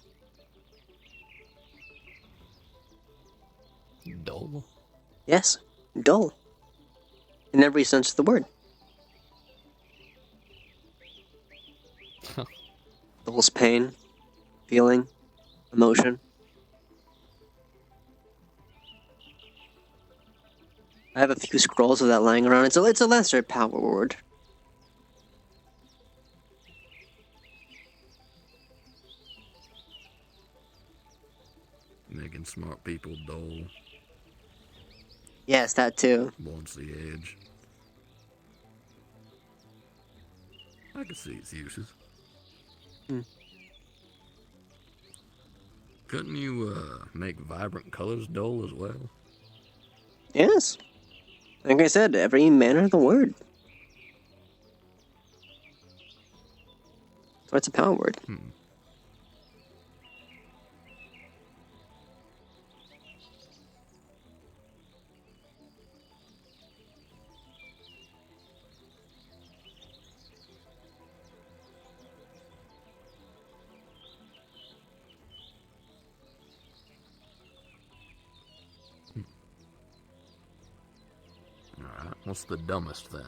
Dull? Yes, dull. In every sense of the word. Dull's pain, feeling, emotion. I have a few scrolls of that lying around. It's a lesser power word. Making smart people dull. Yes, that too. Wants the edge. I can see its uses. Couldn't you make vibrant colors dull as well? Yes. Like I said, every manner of the word. So it's a power word. Alright, what's the dumbest then?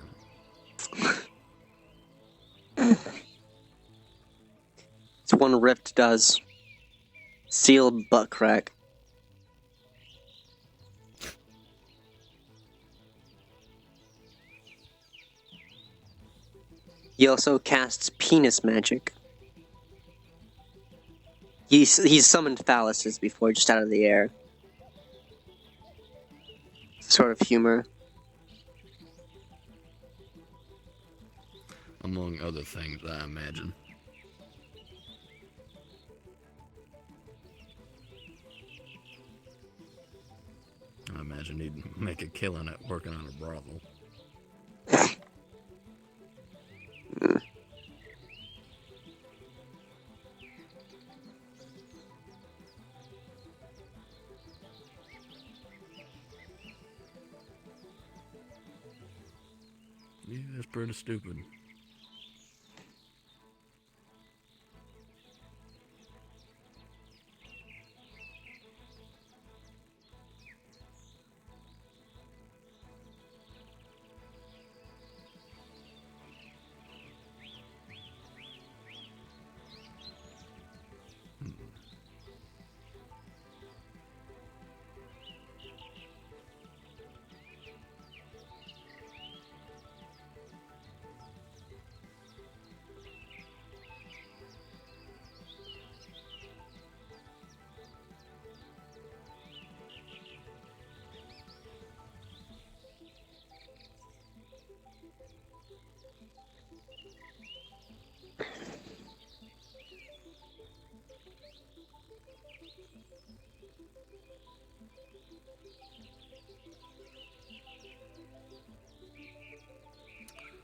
It's one Rift does. Sealed butt crack. He also casts penis magic. He's summoned phalluses before, just out of the air. Sort of humor. Among other things, I imagine. I imagine he'd make a killing at working on a brothel. Yeah, that's pretty stupid.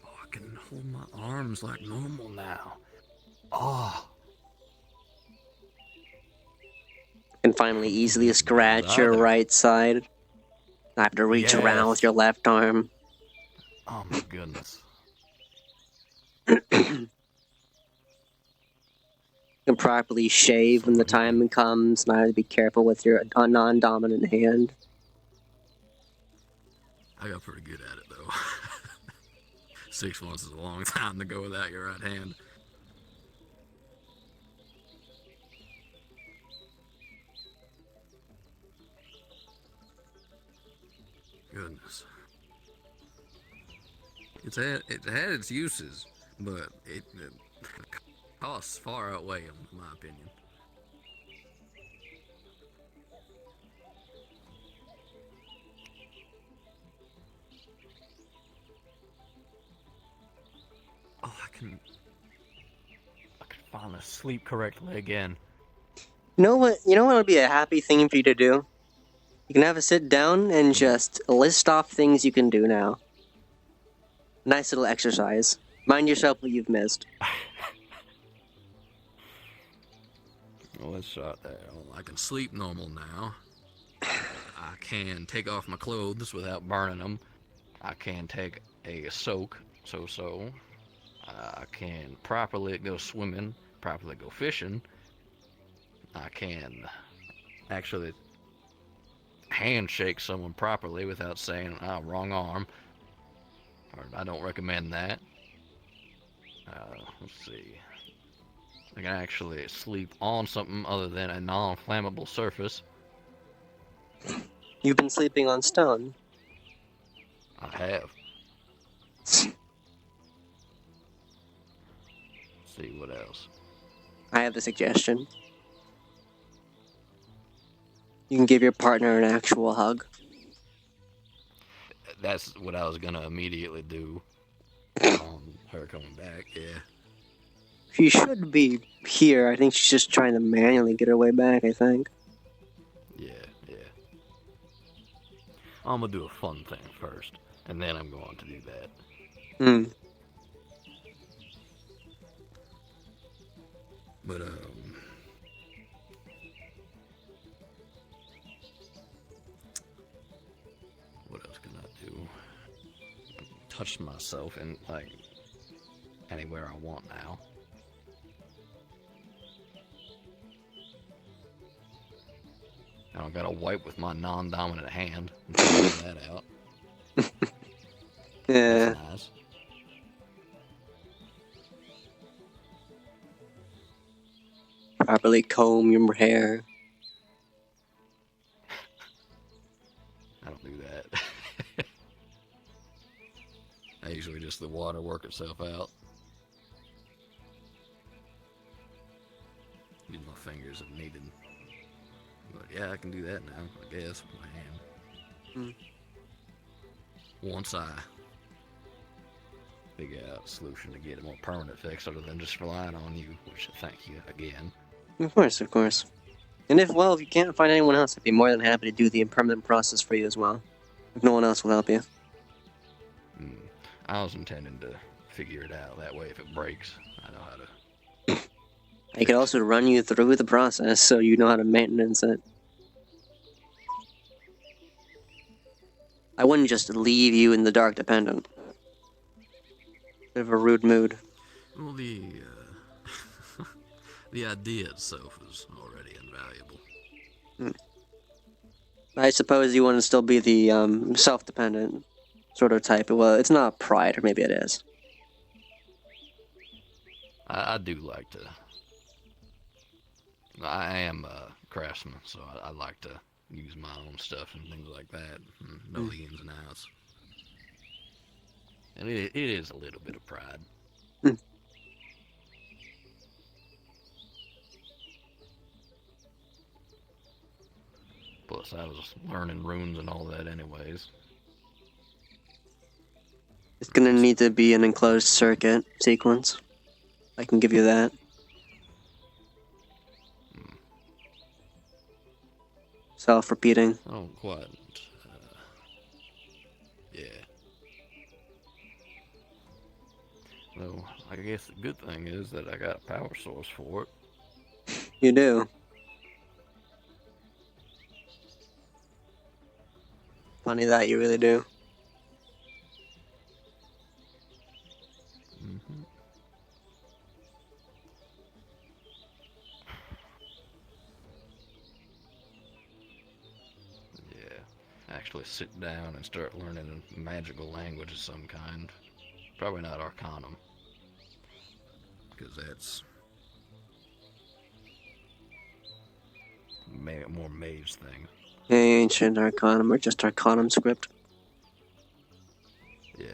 Oh, I can hold my arms like normal now. Oh. Can finally easily scratch your right side. I have to reach around with your left arm. Oh my goodness. You can properly shave when the time comes, and I have to be careful with your non-dominant hand. I got pretty good at it though. 6 months is a long time to go without your right hand. It had its uses, but the costs far outweigh them, in my opinion. Oh, I can finally sleep correctly again. You know what? You know what would be a happy thing for you to do? You can have a sit down and just list off things you can do now. Nice little exercise. Mind yourself what you've missed. Well, let's start there. Well, I can sleep normal now. I can take off my clothes without burning them. I can take a soak, so. I can properly go swimming, properly go fishing. I can actually handshake someone properly without saying, wrong arm. Or I don't recommend that. Let's see. I can actually sleep on something other than a non-flammable surface. You've been sleeping on stone. I have. Let's see what else. I have a suggestion. You can give your partner an actual hug. That's what I was gonna immediately do on her coming back, yeah. She should be here. I think she's just trying to manually get her way back, I think. Yeah. I'm gonna do a fun thing first, and then I'm going to do that. But, what else can I do? Touch myself in, like, anywhere I want now. I don't gotta wipe with my non-dominant hand and figure that out. Yeah. That's nice. Properly comb your hair. I don't do that. I usually just the water work itself out. Use my fingers if needed. But yeah, I can do that now, I guess, with my hand. Once I figure out a solution to get a more permanent fix other than just relying on you, which I thank you again. Of course. And if you can't find anyone else, I'd be more than happy to do the impermanent process for you as well. If no one else will help you. I was intending to figure it out. That way, if it breaks, I know how to. I could also run you through the process so you know how to maintenance it. I wouldn't just leave you in the dark dependent. Bit of a rude mood. Well, the idea itself is already invaluable. I suppose you want to still be the self-dependent sort of type. Well, it's not pride, or maybe it is. I do like to. I am a craftsman, so I like to use my own stuff and things like that. Know the ins and outs. And it is a little bit of pride. Plus, I was learning runes and all that anyways. It's gonna need to be an enclosed circuit sequence. I can give you that. Self-repeating. Oh, quite. Yeah. So, I guess the good thing is that I got a power source for it. You do. Funny that you really do. Actually sit down and start learning a magical language of some kind. Probably not Arcanum, because that's more mage thing. Ancient Arcanum, or just Arcanum script. Yeah.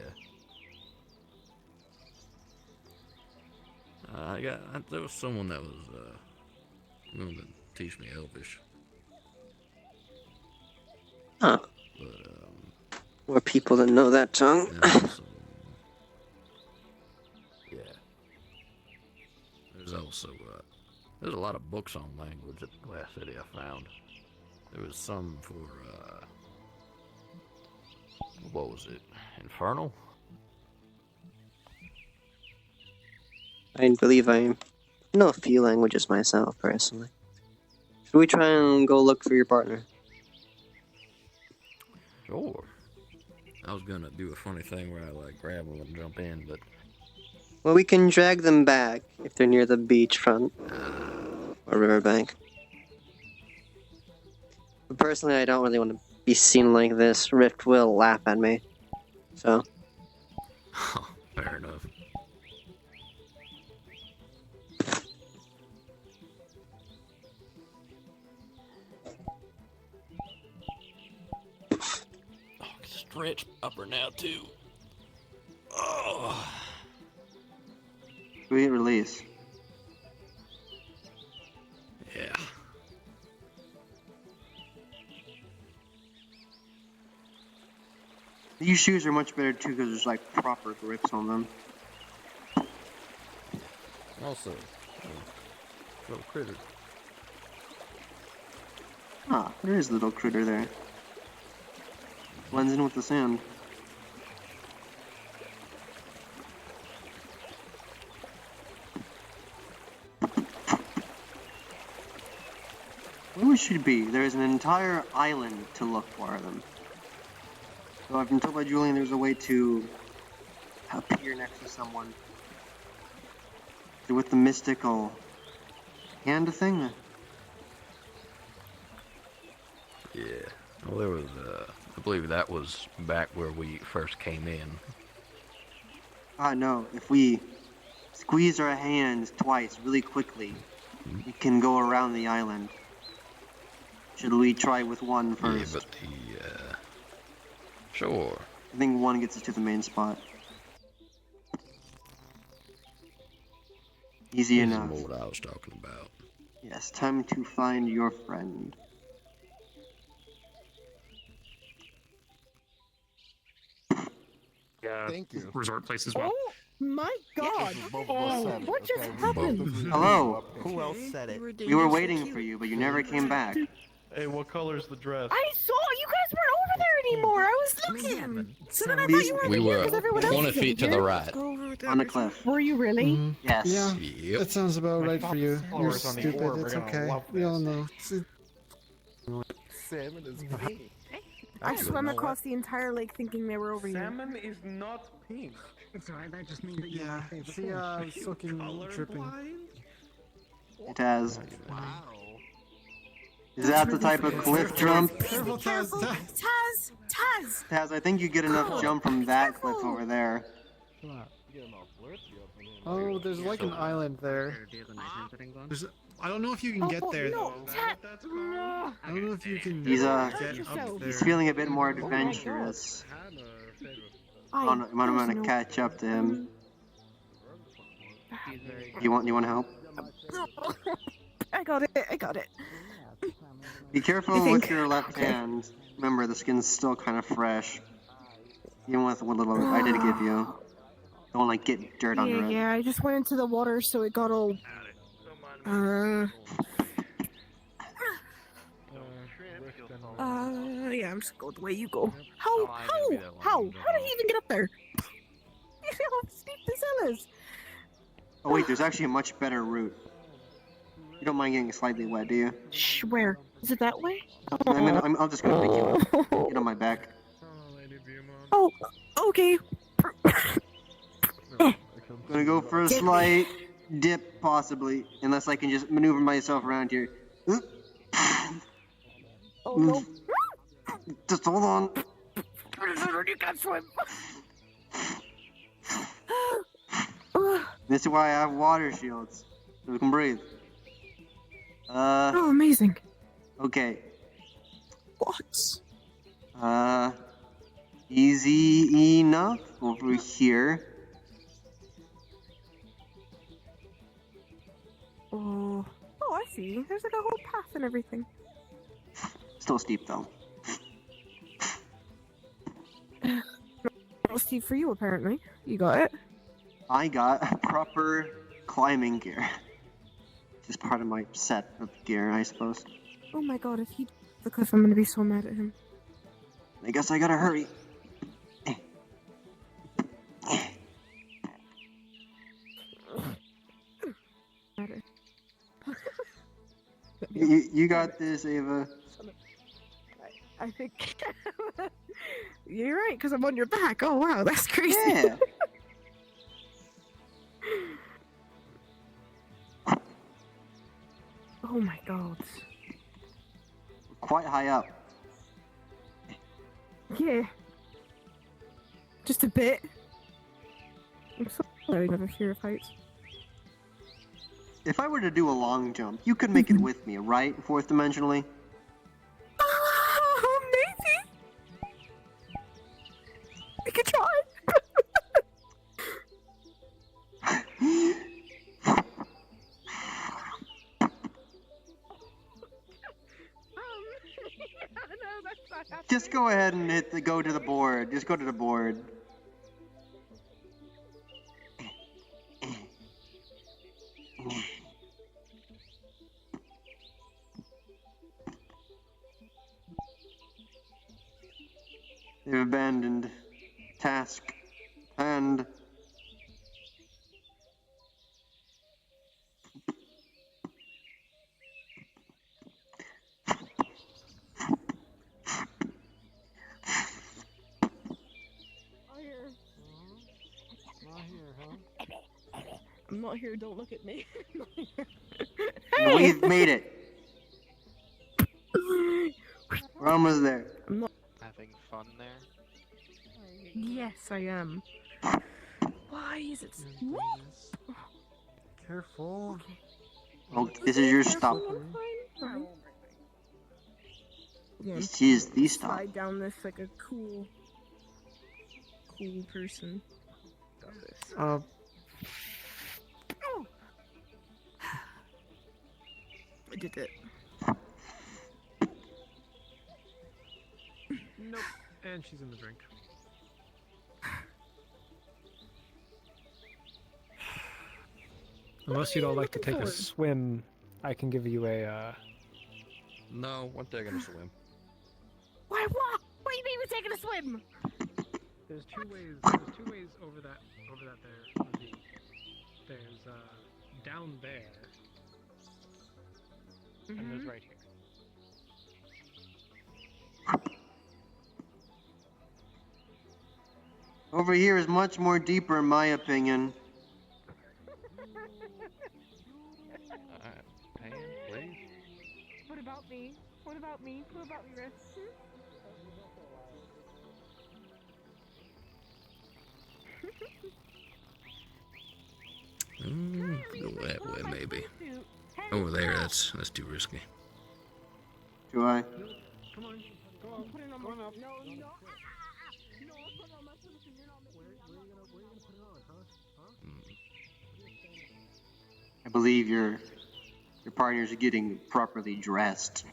There was someone that was willing to teach me Elvish. Huh. But More people that know that tongue. yeah. There's also there's a lot of books on language at the last city I found. There was some for what was it? Infernal? I believe I know a few languages myself, personally. Should we try and go look for your partner? Sure. I was gonna do a funny thing where I like grab them and jump in, but Well, we can drag them back if they're near the beachfront or riverbank. But personally, I don't really want to be seen like this. Rift will laugh at me. So. fair enough. Oh, I can stretch upper now too. Oh. Sweet release. Yeah. These shoes are much better too because there's like proper grips on them. Also, little critter. Ah, there is a little critter there. Blends in with the sand. Where we should be, there is an entire island to look for them. So I've been told by Julian there's a way to appear next to someone. With the mystical hand thing. Yeah. Well, there was, I believe that was back where we first came in. No, if we squeeze our hands twice really quickly, we can go around the island. Should we try with one first? Yeah, but the, sure. I think one gets us to the main spot. Easy This is enough. more what I was talking about. Yes, time to find your friend. Yeah. Thank you. Resort place as well. Oh my god! Both of us said it, What just okay? happened? Both of you Hello. Who else said it? We were waiting for you, but you never came back. Hey, what color's the dress? I saw you guys weren't over there anymore. I was looking. So then I thought you were We over here were because everyone else 20 was feet to over the here. right. On the cliff. Were you really? Yes. Yeah, Yep. that sounds about right for you. You're followers on the stupid. orb are It's gonna okay. love We all this. know. Salmon is pink. I swam across the entire lake thinking they were over here. Salmon is not pink. It's alright, that just means that you Yeah, have a favorite she fish. was fucking tripping. It has. Wow. Is that the type of cliff jump? Careful, Taz. Taz! Taz! Taz, I think you get enough jump from that cliff over there. Oh, there's like an island there. There's, I don't know if you can get there no, though. Taz! I don't know if you can He's, get yourself. up there. He's feeling a bit more adventurous. I'm gonna catch up to him. You want help? I got it. Be careful with your left hand. Remember, the skin's still kind of fresh. Even with what little I did give you. Don't like get dirt under it. Yeah, I just went into the water so it got all... yeah, I'm just going the way you go. How did he even get up there? You know how steep this hill is. Oh wait, there's actually a much better route. You don't mind getting slightly wet, do you? Shh, where? Is it that way? I'm just gonna pick you up. Get on my back. Oh, okay. Gonna go for a slight dip, possibly, unless I can just maneuver myself around here. Oh no. Just hold on. You can't swim. This is why I have water shields, so we can breathe. Oh, amazing. Okay. What? Easy enough over here. Oh, I see. There's like a whole path and everything. Still steep though. Well, Steve, for you apparently. You got it. I got proper climbing gear. Just part of my set of gear, I suppose. Oh my god, if he the cliff, I'm gonna be so mad at him. I guess I gotta hurry. You got this, Ava. I think you're right because I'm on your back. Oh wow, that's crazy. Yeah. Oh my god. Quite high up. Yeah. Just a bit. I'm so sorry, I never fear of heights. If I were to do a long jump, you could make it with me, right? Fourth dimensionally? Oh, maybe. We could try. No, that's not happening. Just go ahead and go to the board. Just go to the board. They've abandoned task and Not here, huh? I'm not here, don't look at me. we've made it. We're almost there. I'm not. Having fun there? Yes, I am. Why is it? Careful. Oh, this is your stop. This is the stop. Slide down this like a cool person. Got this. Uh, I did it. nope. And she's in the drink. Unless you'd all like to take a swim, I can give you a. No, one day I'm gonna swim. Why? What? What do you mean we're taking a swim? There's two ways. There's two ways over that there. There's down there. And there's right here. Over here is much more deeper, in my opinion. Pan, please. What about me? What about me? What about me, Riff? Go that way, maybe. Over there, that's too risky. Do I? Come on. Go on. Put it on Go my... on up. No, no. No, I'll put it on my solution. You're not making Where are you gonna put it on, huh? I believe your partners are getting properly dressed.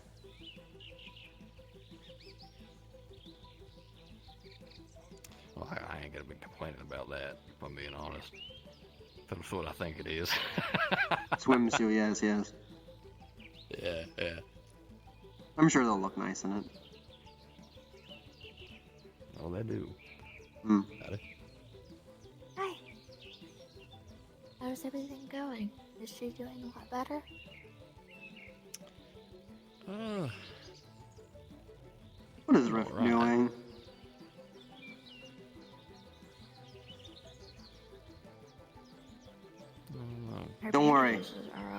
Well, I ain't gonna be complaining about that, if I'm being honest. That's what I think it is. Swimsuit, yes. Yeah. I'm sure they'll look nice in it. Oh, they do. Got it. Hi. How's everything going? Is she doing a lot better? What is Riff doing? Don't worry.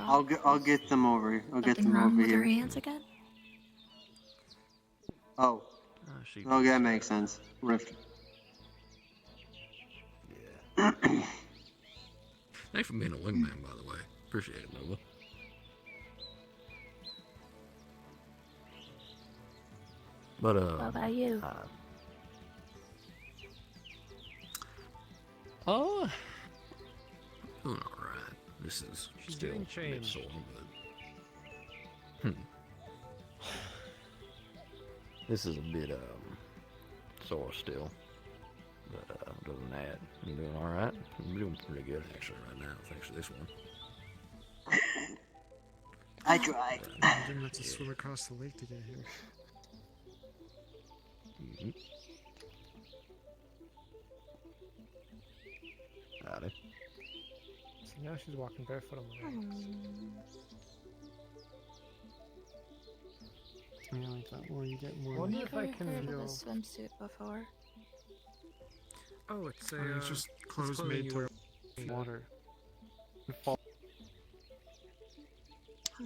I'll get them over. I'll get them wrong over with here. her hands again? Oh. Okay, that makes sense. Rift. Yeah. Thanks for being a wingman, by the way. Appreciate it, Nova. But What about you? Doing alright. this is She's still getting a bit changed. sore, but this is a bit sore still. But other than that, you doing all right? I'm doing pretty good actually right now, thanks to this one. I try. I didn't have to swim across the lake to get here. Howdy. So now she's walking barefoot on the rocks. Yeah, like that more you get more. I wonder Never if I can heard of a feel... swimsuit before. Oh, it's a... It's just clothes clothing made you to wear water. Hello.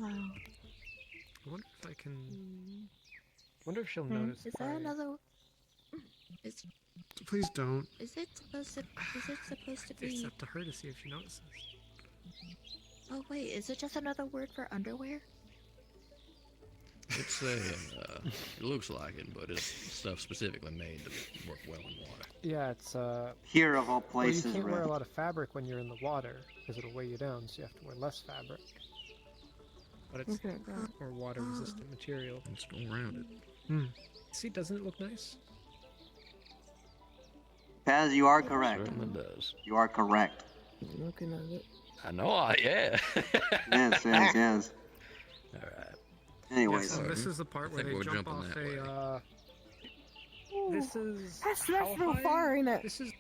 I wonder if I can... wonder if she'll notice. Is if there I- another? Is Please don't. is it supposed to? Is it supposed to It's be? up to her to see if she notices. Oh wait, is it just another word for underwear? It's a, it looks like it, but it's stuff specifically made to work well in water. Yeah, it's Here of all well, you places, can't wear a Rift. lot of fabric when you're in the water because it'll weigh you down, so you have to wear less fabric. But it's Okay, got it. more water-resistant material. Let's go around it. See, doesn't it look nice? Paz, you are correct. Certainly does. You are correct. Looking at it. I know, yeah. Yes, yes, yes. Alright. Anyways. So this is the part I where think they we're jump jumping off that way. This is... That's how no high? far, ain't it? This is...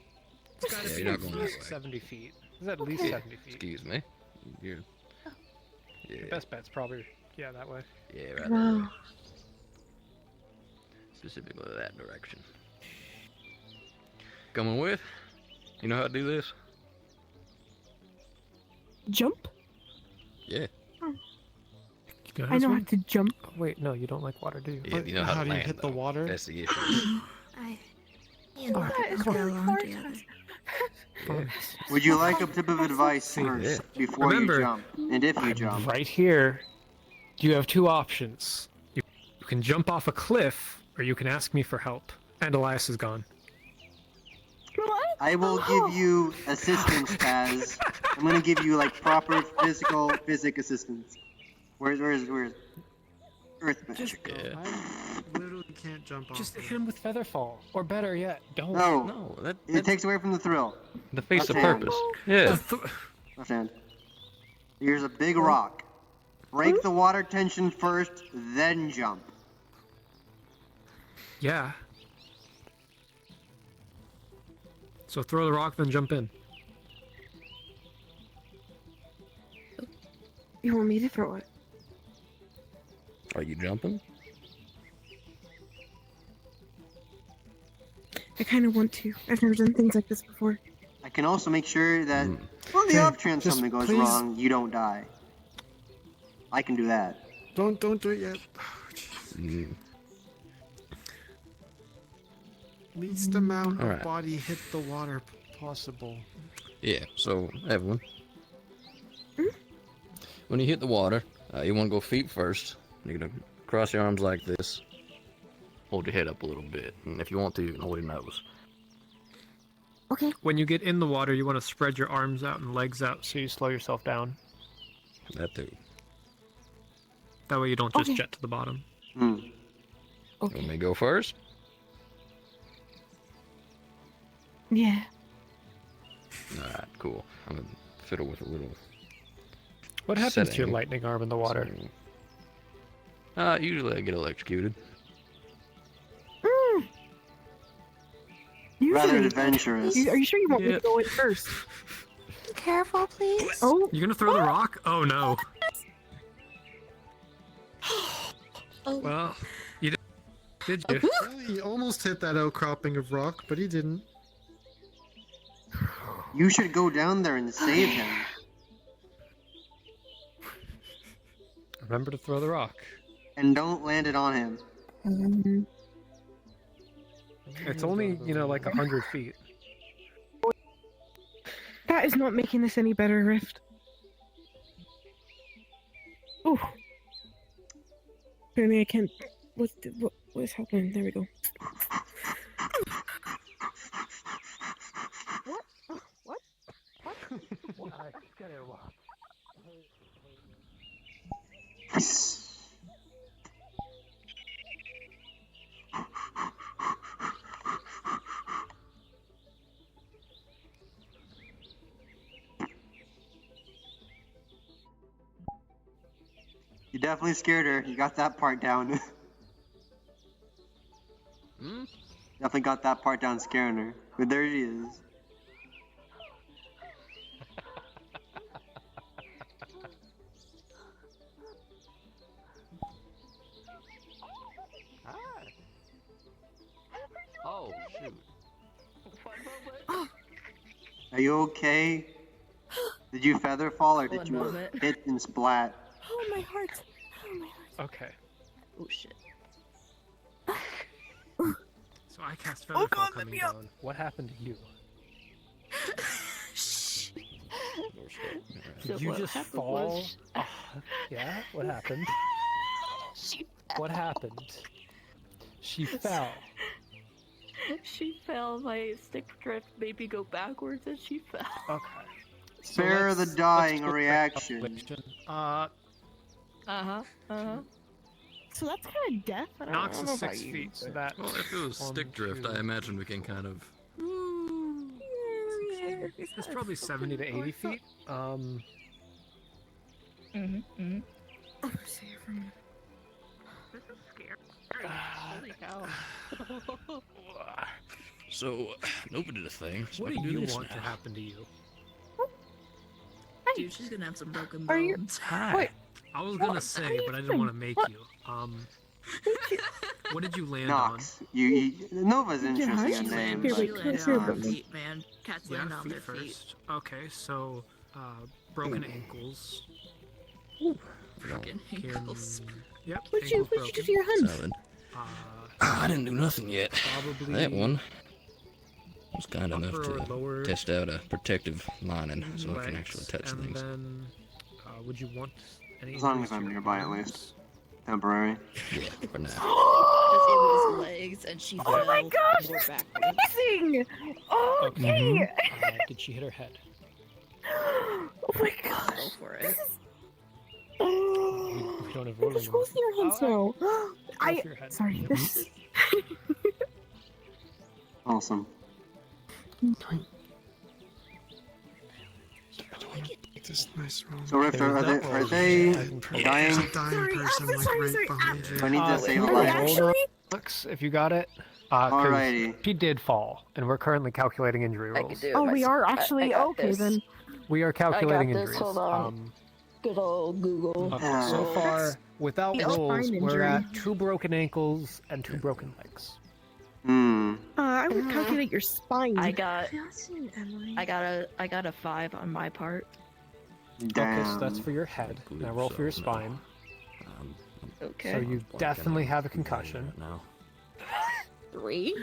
It's gotta Yeah, be you're not at going that least way. 70 feet. This is at least Okay. 70 feet. Excuse me. You're... Yeah. The best bet's probably, yeah, that way. Yeah, right Wow. there. Specifically that direction. Coming with? You know how to do this? Jump? Yeah. I know how to jump. Oh, wait, no, you don't like water, do you? Yeah, you know how, How to do you land, hit the though. water? That's the issue. I. You know, That is go really along hard. together. Yeah. Would you like a tip of advice See first this. before Remember, you jump? And if you I'm jump. right here. You have two options. You can jump off a cliff, or you can ask me for help. And Elias is gone. What? I will give you assistance, Paz. I'm gonna give you like proper physic assistance. Where's Earth Magic? Yeah. I literally can't jump off. Just there. hit him with Featherfall. Or better yet, don't. No, No, that it takes away from the thrill. defeats the Left hand. purpose. Yeah. Left hand. Here's a big rock. Break the water tension first, then jump. Yeah. So throw the rock, then jump in. You want me to throw it? Are you jumping? I kind of want to. I've never done things like this before. I can also make sure that, Mm. well, the Okay, off chance just something goes please- wrong, you don't die. I can do that. Don't do it yet. Oh, jeez. Mm. Least amount of Alright. body hit the water possible. Yeah, so, Evelyn. When you hit the water, you want to go feet first. You're going to cross your arms like this. Hold your head up a little bit. And if you want to, you can hold your nose. Okay. When you get in the water, you want to spread your arms out and legs out so you slow yourself down. That too. That way you don't just Okay. jet to the bottom. Hmm. You want me to go first? Yeah. Alright, cool. I'm going to fiddle with a little... What happens to your setting. lightning arm in the water? Usually I get electrocuted. Rather Usually. adventurous. Are you sure you want me Yeah. to go in first? Careful, please. Oh. You gonna throw the rock? Oh no. Oh. Well, you did you? Well, he almost hit that outcropping of rock, but he didn't. You should go down there and save him. Remember to throw the rock. And don't land it on him. It's only, like 100 feet. That is not making this any better, Rift. Oh. Apparently I can't... What is happening? There we go. What? You definitely scared her. You got that part down. Definitely got that part down scaring her. But there she is. Oh, shoot. Are you okay? Did you feather fall or did you hit and splat? Oh, my heart. Oh, my heart. Okay. Oh shit. So I cast Featherfall coming down. What happened to you? Did you just fall? Yeah? What happened? What happened? She fell. She fell. My stick drift made me go backwards, and she fell. Okay. Spare the dying a reaction. So that's kind of death. I don't Nox know is about 6 you, feet, so but- that. Well, if it was stick drift, I imagine we can kind of. It's probably 70 to 80 feet. This is scary. Holy cow. So, nobody did a thing. So What I do can you this want to now. happen to you? Dude, she's gonna have some broken bones. Are you? Hi. I was gonna say, but I didn't want to make you. What did you land Nox, Nova's interesting a name. Here, but, wait, can I see on them? feet, man. Cats on? land Yeah, on feet their feet. first. Okay, so broken ankles. Broken Can- ankles. Yep. What'd you ankles do to your hands? Solid. broken. I didn't do nothing yet. Probably That one was kind enough upper or to lower test out a protective lining so I can legs, actually touch and things. then would you want any? As long injuries as I'm to your nearby, at arms? least. Temporary. Yeah, for now. Because it was legs, and she fell. Oh my gosh, more that's backwards. amazing! Okay. Did she hit her head? Oh my gosh. Go for it. We don't have rolling. Go through your hands now. Go for your head. Sorry. Yep. This is... Awesome. This nice room. So, Rift, are they dying? There's a dying person like right behind you. Do I need to save a Are they life? actually? Looks, if you got it. 'Cause Alrighty. she did fall, and we're currently calculating injury I rolls. could do it Oh, we myself. are actually? I got Okay, this. then. We are calculating this, injuries. hold on. Good old Google. Okay, so far, without Yeah, rolls, spine we're injury. at 2 broken ankles and 2 broken legs. I would calculate your spine. I got a 5 on my part. Damn. Okay, so that's for your head. Now roll for your so, no. spine. Okay. So you definitely have a concussion. Now. 3.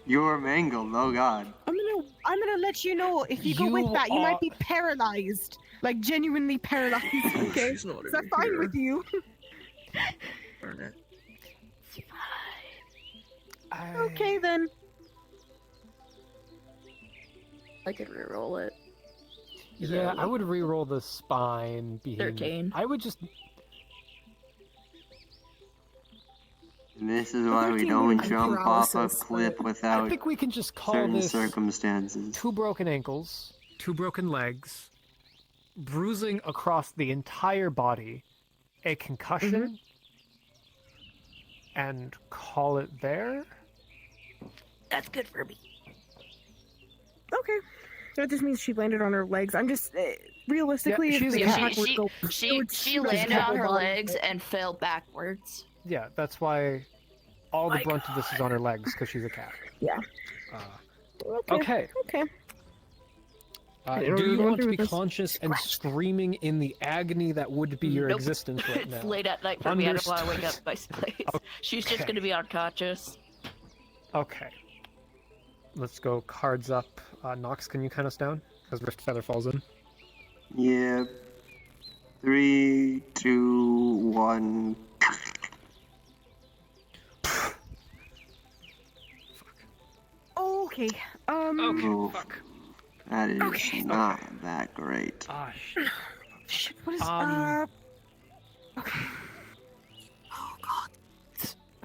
You're mangled, oh god. I'm gonna let you know if you go You with that, you are- might be paralyzed, like genuinely paralyzed. Okay, is that fine with you? Burn it. Okay then. I could reroll it. Yeah, I would re-roll the spine. Being, 13. I would just. And this is why we 13 don't would be jump off a paralysis, cliff I without think we can just call certain this circumstances. 2 broken ankles, 2 broken legs, bruising across the entire body, a concussion, and call it there. That's good for me. Okay. That just means she landed on her legs. I'm just realistically, Yeah, if she's the a attack cat. would go, it She would smash landed on her body. legs and fell backwards. Yeah, that's why all the brunt of this is on her legs, because she's a cat. Yeah. Okay. Okay. Do you want to be conscious and screaming in the agony that would be your Nope. existence right now? It's late at night for me. I don't want to wake up my place. She's just Okay. gonna be unconscious. Okay. Let's go cards up. Nox, can you count us down? As Rift Feather falls in. Yeah. 3, 2, 1. Okay. Oof. Fuck. That is Okay. not that great. Ah, shit. Shit, what is Okay. Oh god.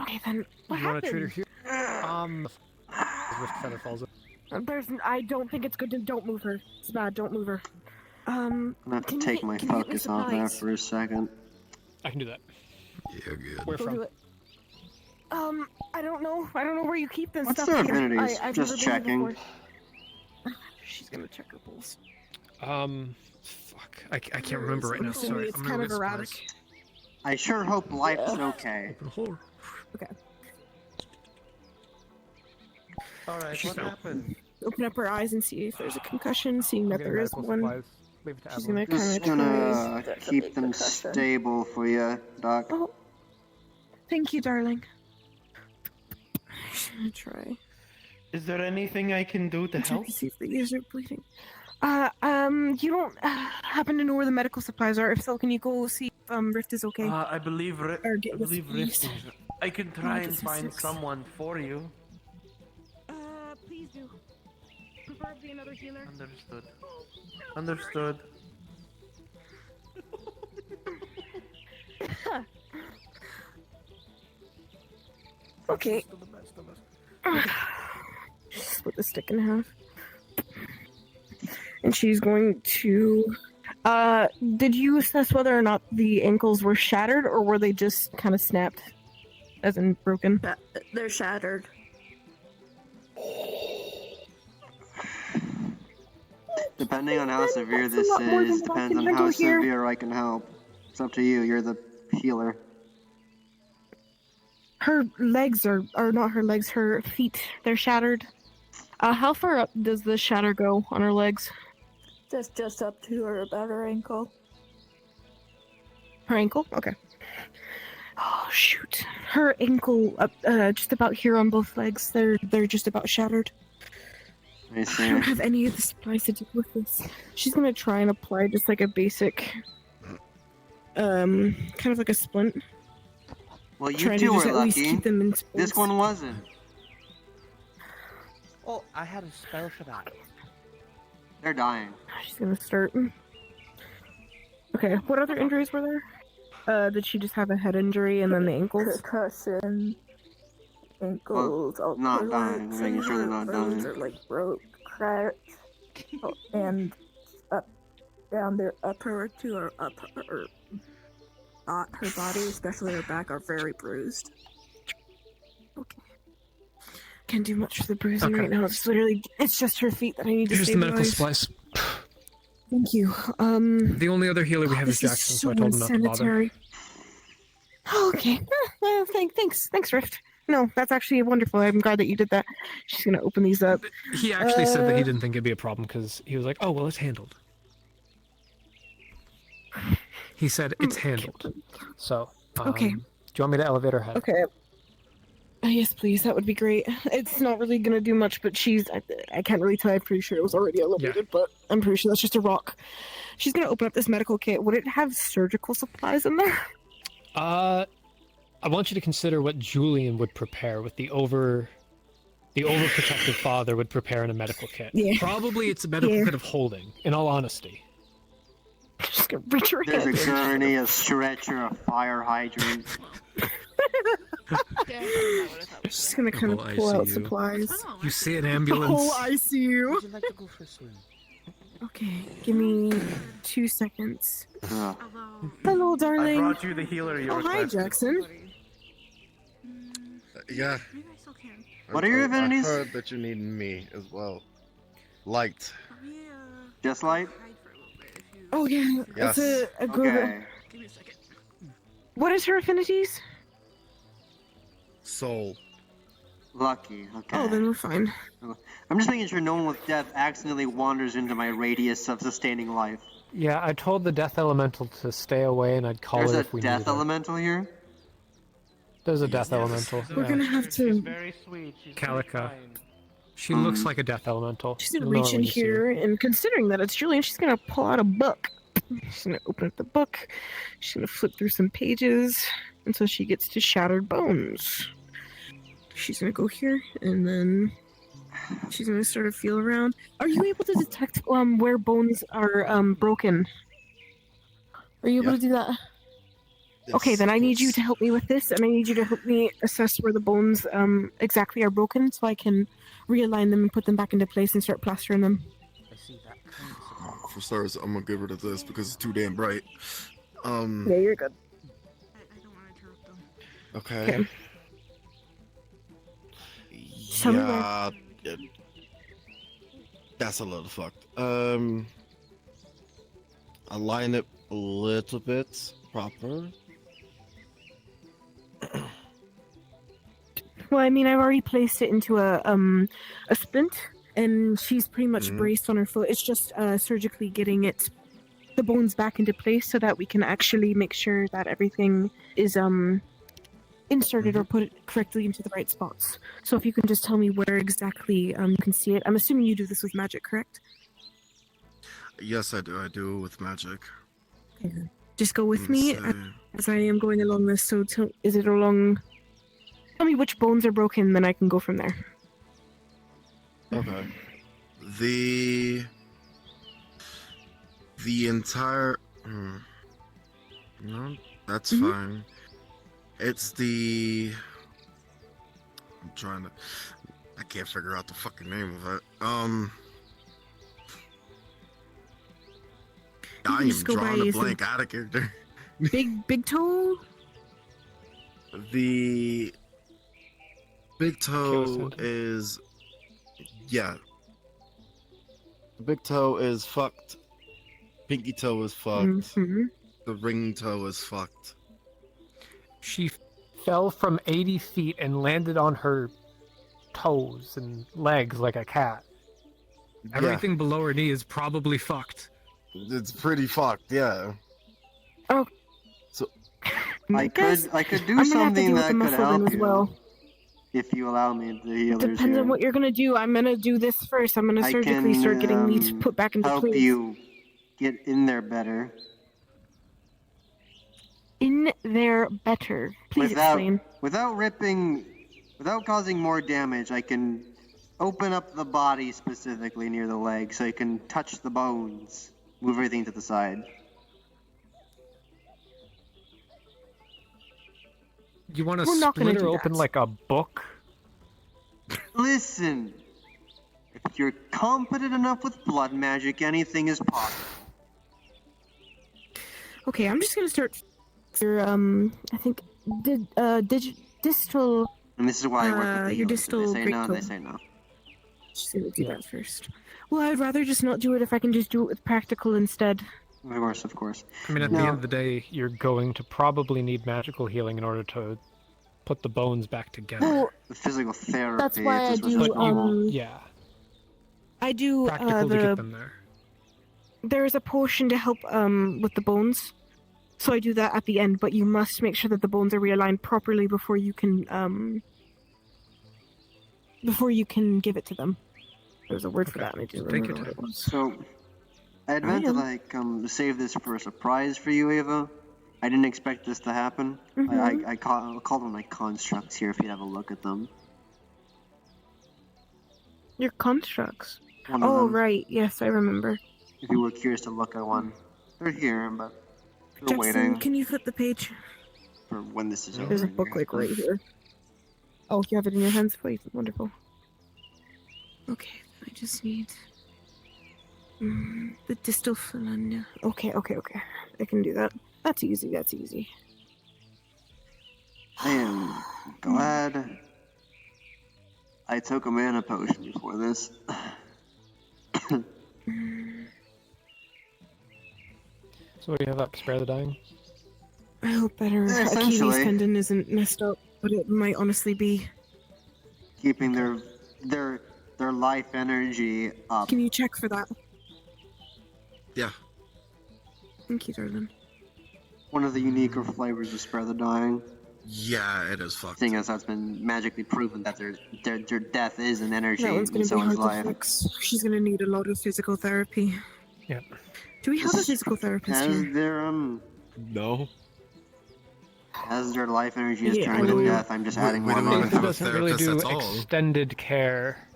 Okay then. What you want to treat her happened? here? Rift feather falls up. I don't think it's good to. Don't move her. It's bad. Don't move her. I'm gonna have to take my focus off that for a second. I can do that. Yeah, good. Where from? Do it. I don't know. I don't know where you keep this What's stuff their here. affinities? I've Just never been here checking. before. She's gonna check her pulse. Fuck. I can't remember right now. Assuming Sorry. it's I'm kind gonna of erratic. I sure hope life's okay. Okay. Alright, what happened? Open up her eyes and see if there's a concussion. Seeing that there is one. She's gonna kind Just of gonna try. keep them stable for you, Doc. Oh, thank you, darling. She's gonna try. Is there anything I can do to help? To see if the ears are bleeding. You don't happen to know where the medical supplies are? If so, can you go see if Rift is okay? I believe Rift please. is. I can try Get and some find six. someone for you. Please do. Preferably another healer. Understood. Understood. Okay. Split the stick in half. And she's going to... did you assess whether or not the ankles were shattered, or were they just kind of snapped? As in broken? They're shattered. Depending on how severe That's a lot more this is, than depends on walking how gentle here. severe I can help. It's up to you, you're the healer. Her legs are not her legs, her feet. They're shattered. How far up does the shatter go on her legs? Just up to or about her ankle. Her ankle? Okay. Oh shoot. Her ankle up just about here on both legs. They're just about shattered. I I see. don't have any of the supplies to deal with this. She's gonna try and apply just like a basic kind of like a splint. Well, you Trying to two just were at least lucky. keep them in This place. one wasn't. Oh, I had a spell for that. They're dying. She's gonna start. Okay, what other injuries were there? Did she just have a head injury and then the ankles? Concussion. Ankles. all not her dying, legs making and sure they're her not bones dying. are like broke, cracked, and up down their upper to her upper. Her body, especially her back, are very bruised. Okay. Can't do much for the bruising Okay. right now. It's just her feet that I need to Here's the medical stabilize. supplies. Thank you. The only other healer we have is this Jackson, is so I told him not to bother. unsanitary. Okay. Well, thanks, Rift. No, that's actually wonderful. I'm glad that you did that. She's gonna open these up. He actually said that he didn't think it'd be a problem because he was like, "Oh well, it's handled." He said it's handled. So, Okay. Do you want me to elevate her head? Okay. Yes, please. That would be great. It's not really gonna do much, but I can't really tell. I'm pretty sure it was already elevated, but I'm pretty sure that's just a rock. She's gonna open up this medical kit. Would it have surgical supplies in there? I want you to consider what Julian would prepare with the overprotective father would prepare in a medical kit. Yeah. Probably it's a medical Yeah. kit of holding, in all honesty. Just gonna reach her There's a hand. gurney, a stretcher, a fire hydrant. She's gonna kind of Whole pull out ICU. supplies. You see an The ambulance. whole ICU. Would you like to go for a swim? Okay, give me 2 seconds. Ugh. Hello, I darling. brought you the healer you Oh, hi, requested. Jackson. Yeah. What are your affinities? I heard that you need me as well. Light. Just light? Oh yeah, Yes. it's a good. Okay. What is her affinities? Soul. Lucky. Okay. Oh, then we're fine. I'm just making sure no one with death accidentally wanders into my radius of sustaining life. Yeah, I told the death elemental to stay away, and I'd call There's her a if we death needed her. elemental here? There's a death elemental. We're yeah. gonna have to. Very sweet. She's Calica. very kind. She looks like a death elemental. She's gonna You'll know reach it in when you see her. here, and considering that it's Julian, she's gonna pull out a book. She's gonna open up the book. She's gonna flip through some pages until she gets to shattered bones. She's gonna go here, and then she's gonna sort of feel around. Are you able to detect where bones are broken? Are you able to do that? Okay, then I need you to help me with this, and I need you to help me assess where the bones exactly are broken, so I can realign them and put them back into place and start plastering them. I see that. For starters, I'm gonna get rid of this because it's too damn bright. Yeah, you're good. Okay. Tell me Yeah. That's a little fucked. Align it a little bit proper. Well, I mean, I've already placed it into a splint, and she's pretty much braced on her foot. It's just surgically getting the bones back into place so that we can actually make sure that everything is inserted or put it correctly into the right spots. So if you can just tell me where exactly you can see it. I'm assuming you do this with magic, correct? Yes, I do. I do with magic. Okay, good. Just go with Let me me see. as I am going along this. So is it along... Tell me which bones are broken, then I can go from there. Okay. The entire. No, that's fine. It's the. I'm trying to. I can't figure out the fucking name of it. I am just go drawing by a some blank out of character. Big toe? The big toe is. Yeah. Big toe is fucked. Pinky toe is fucked. The ring toe is fucked. She fell from 80 feet and landed on her toes and legs like a cat. Everything below her knee is probably fucked. It's pretty fucked, yeah. Oh. So I could do something that could help you. If you allow me, the healers Depends here. on what you're gonna do. I'm gonna do this first. I'm gonna surgically start getting these put back into help place. you get in there better. In there better. Please explain. Without causing more damage, I can open up the body specifically near the leg so you can touch the bones, move everything to the side. You want to split her open like a book? Listen, if you're competent enough with blood magic, anything is possible. Okay, I'm just gonna start your I think distal. And this is why I work with the your healers. If distal they say no, great they say no. Just gonna do that first. Well, I'd rather just not do it if I can just do it with practical instead. Of course. I mean, at the end of the day, you're going to probably need magical healing in order to put the bones back together. Well, the physical therapy. That's why I do. Yeah. I do Practical to get them there. There's a potion to help with the bones, so I do that at the end. But you must make sure that the bones are realigned properly before you can give it to them. There's a word for that, and I just remember what it was. So, I had meant to save this for a surprise for you, Ava. I didn't expect this to happen. I'll call them like constructs here if you have a look at them. Your constructs? One of Oh, them. right. Yes, I remember. If you were curious to look at one, they're here, but they're Jackson, waiting can you flip the page? for when this is over. There's a book like right here. Oh, you have it in your hands? Wait, wonderful. Okay, I just need the distal phalange. Okay. I can do that. That's easy. I am glad I took a mana potion before this. So what do you have up? Spare the dying? I hope better. Achilles tendon isn't messed up, but it might honestly be. Keeping their life energy up. Can you check for that? Yeah. Thank you, darling. One of the uniquer flavors of Spare the Dying. Yeah, it is fucked. Seeing as that's been magically proven that their death is an energy That one's in gonna be someone's hard life. to fix. She's gonna need a lot of physical therapy. Yep. Do we have a physical therapist As here? their No. As their life energy is Yeah, turning I to know. death, I'm just adding more don't life. even have a Doesn't really therapist do at all. extended care.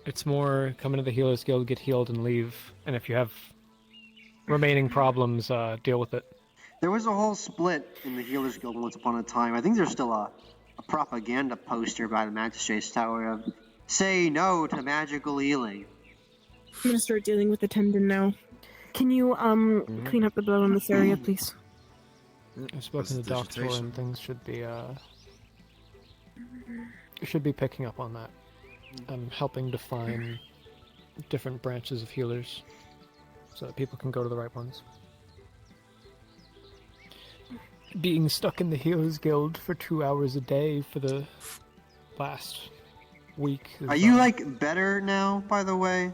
It's more come into the Healers Guild, get healed, and leave. And if you have remaining problems, deal with it. There was a whole split in the Healers Guild once upon a time. I think there's still a propaganda poster by the Magistrate's Tower of "Say no to magical healing." I'm gonna start dealing with the tendon now. Can you clean up the blood on this area, please? I've spoken to Doctor and things should be picking up on that. I'm helping define different branches of healers so that people can go to the right ones. Being stuck in the Healers Guild for 2 hours a day for the last week. Are you like better now, by the way?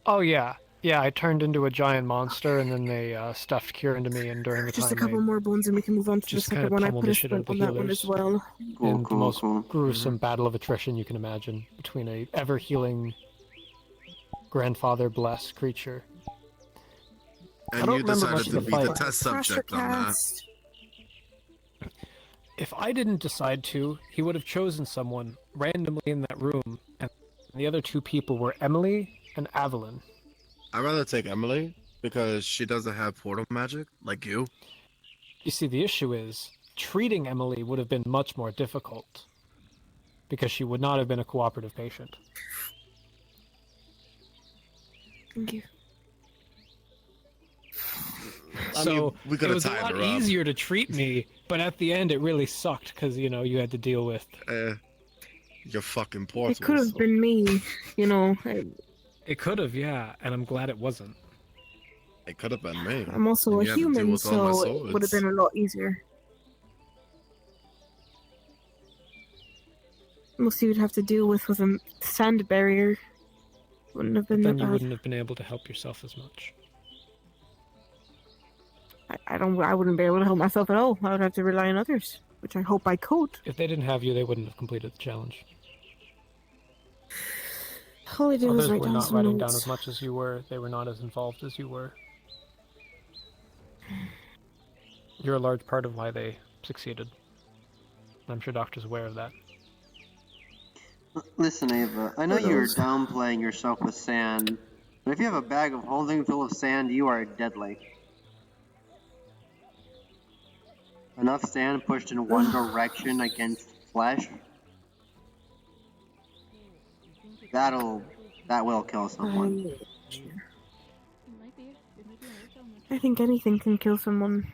Oh yeah. Yeah, I turned into a giant monster and then they stuffed Cure into me, and during the Just a time couple more bones and we can move on to the just kind second of one. I pummeled put the a shit out splint of the on that one as healers. well. And the most gruesome battle of attrition you can imagine between a ever-healing grandfather blessed creature. I And don't you remember decided much to of be the the fight. test subject on that. If I didn't decide to, he would have chosen someone randomly in that room, and the other two people were Emily and Evelyn. I'd rather take Emily because she doesn't have portal magic like you. You see, the issue is, treating Emily would have been much more difficult, because she would not have been a cooperative patient. Thank you. So we it could've was a tied lot her up. easier to treat me, but at the end it really sucked because, you know, you had to deal with... Your fucking portals. It could have been me, you know. It could have, yeah, and I'm glad it wasn't. It could have been me. I'm also And a you had to deal human, with all my so it would have swords. been a lot easier. Most you would have to deal with was a sand barrier. Wouldn't have been Then that you bad. wouldn't have been able to help yourself as much. I wouldn't be able to help myself at all. I would have to rely on others, which I hope I could. If they didn't have you, they wouldn't have completed the challenge. All I did was Others write were down not some writing down notes. as much as you were. They were not as involved as you were. You're a large part of why they succeeded. I'm sure Doctor's aware of that. Listen, Ava, I know you're downplaying yourself with sand, but if you have a bag of holding full of sand, you are deadly. Enough sand pushed in one direction against flesh, that will kill someone. I think anything can kill someone.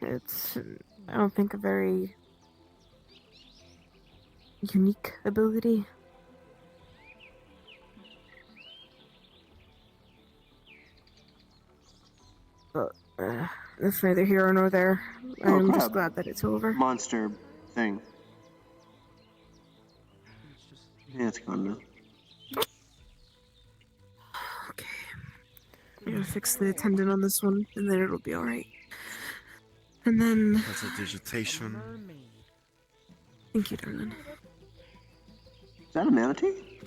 I don't think, a very unique ability. But, that's neither here nor there. I'm just glad that it's over. Monster thing. Yeah, it's gone now. I'm gonna fix the tendon on this one, and then it'll be alright. And then... That's a digitation. Thank you, darling. Is that a manatee?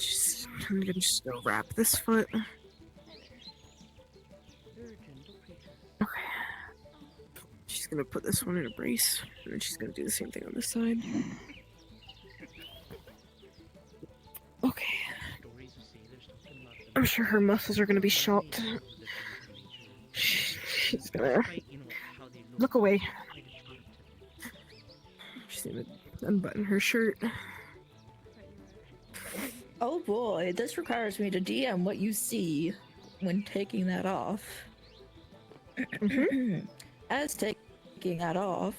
I'm gonna just go wrap this foot. Okay. She's gonna put this one in a brace, and then she's gonna do the same thing on this side. Okay. I'm sure her muscles are gonna be shocked. She's gonna look away. She's gonna unbutton her shirt. Oh boy, this requires me to DM what you see when taking that off. As taking that off,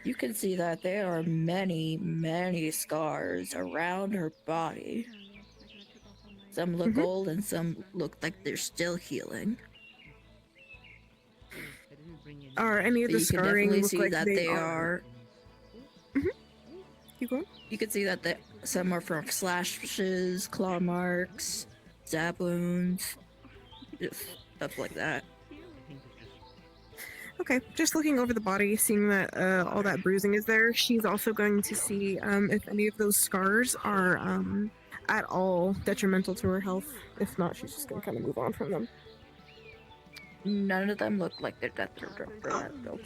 you can see that there are many, many scars around her body. Some look old and some look like they're still healing. Are any of But the you can scarring definitely look see like that they they are? are. Keep going. You can see that some are from slashes, claw marks, stab wounds, just stuff like that. Okay, just looking over the body, seeing that all that bruising is there, she's also going to see if any of those scars are at all detrimental to her health. If not, she's just going to kind of move on from them. None of them look like they're detrimental.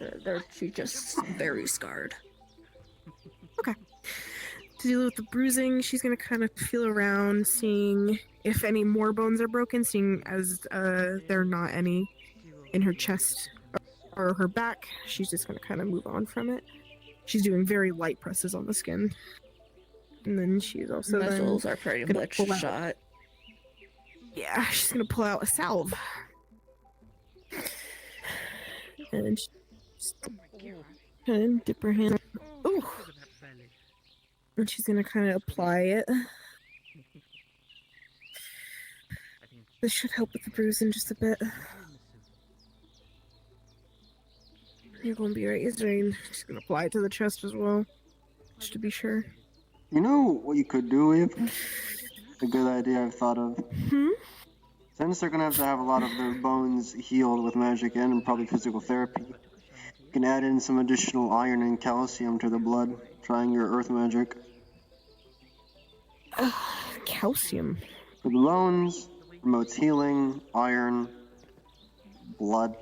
She's just very scarred. Okay. To deal with the bruising, she's going to kind of feel around, seeing if any more bones are broken, seeing as there are not any in her chest or her back. She's just gonna kind of move on from it. She's doing very light presses on the skin. And then she's also Muscles are pretty gonna much pull out- shot. Yeah, she's gonna pull out a salve. And just kind of dip her hand. Ooh. And she's gonna kind of apply it. This should help with the bruising just a bit. You're gonna be right as rain. She's gonna apply it to the chest as well, just to be sure. You know what you could do, Eve? A good idea I've thought of. Since they're gonna have to have a lot of their bones healed with magic and probably physical therapy, you can add in some additional iron and calcium to the blood, trying your earth magic. Calcium. For the bones, promotes healing, iron, blood.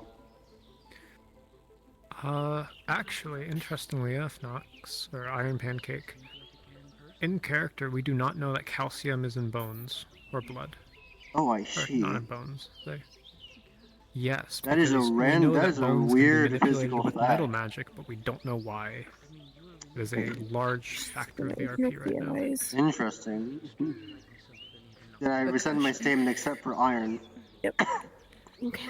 Actually, interestingly enough, Nox, or Iron Pancake, in character, we do not know that calcium is in bones or blood. Oh, I Or see. not in bones. Yes. That is a because we random- know that is a bones can be weird manipulated physical with fact. metal magic, but we don't know why. It is a large factor of the RP right now. Interesting. Did I rescind my statement except for iron? Yep. Okay.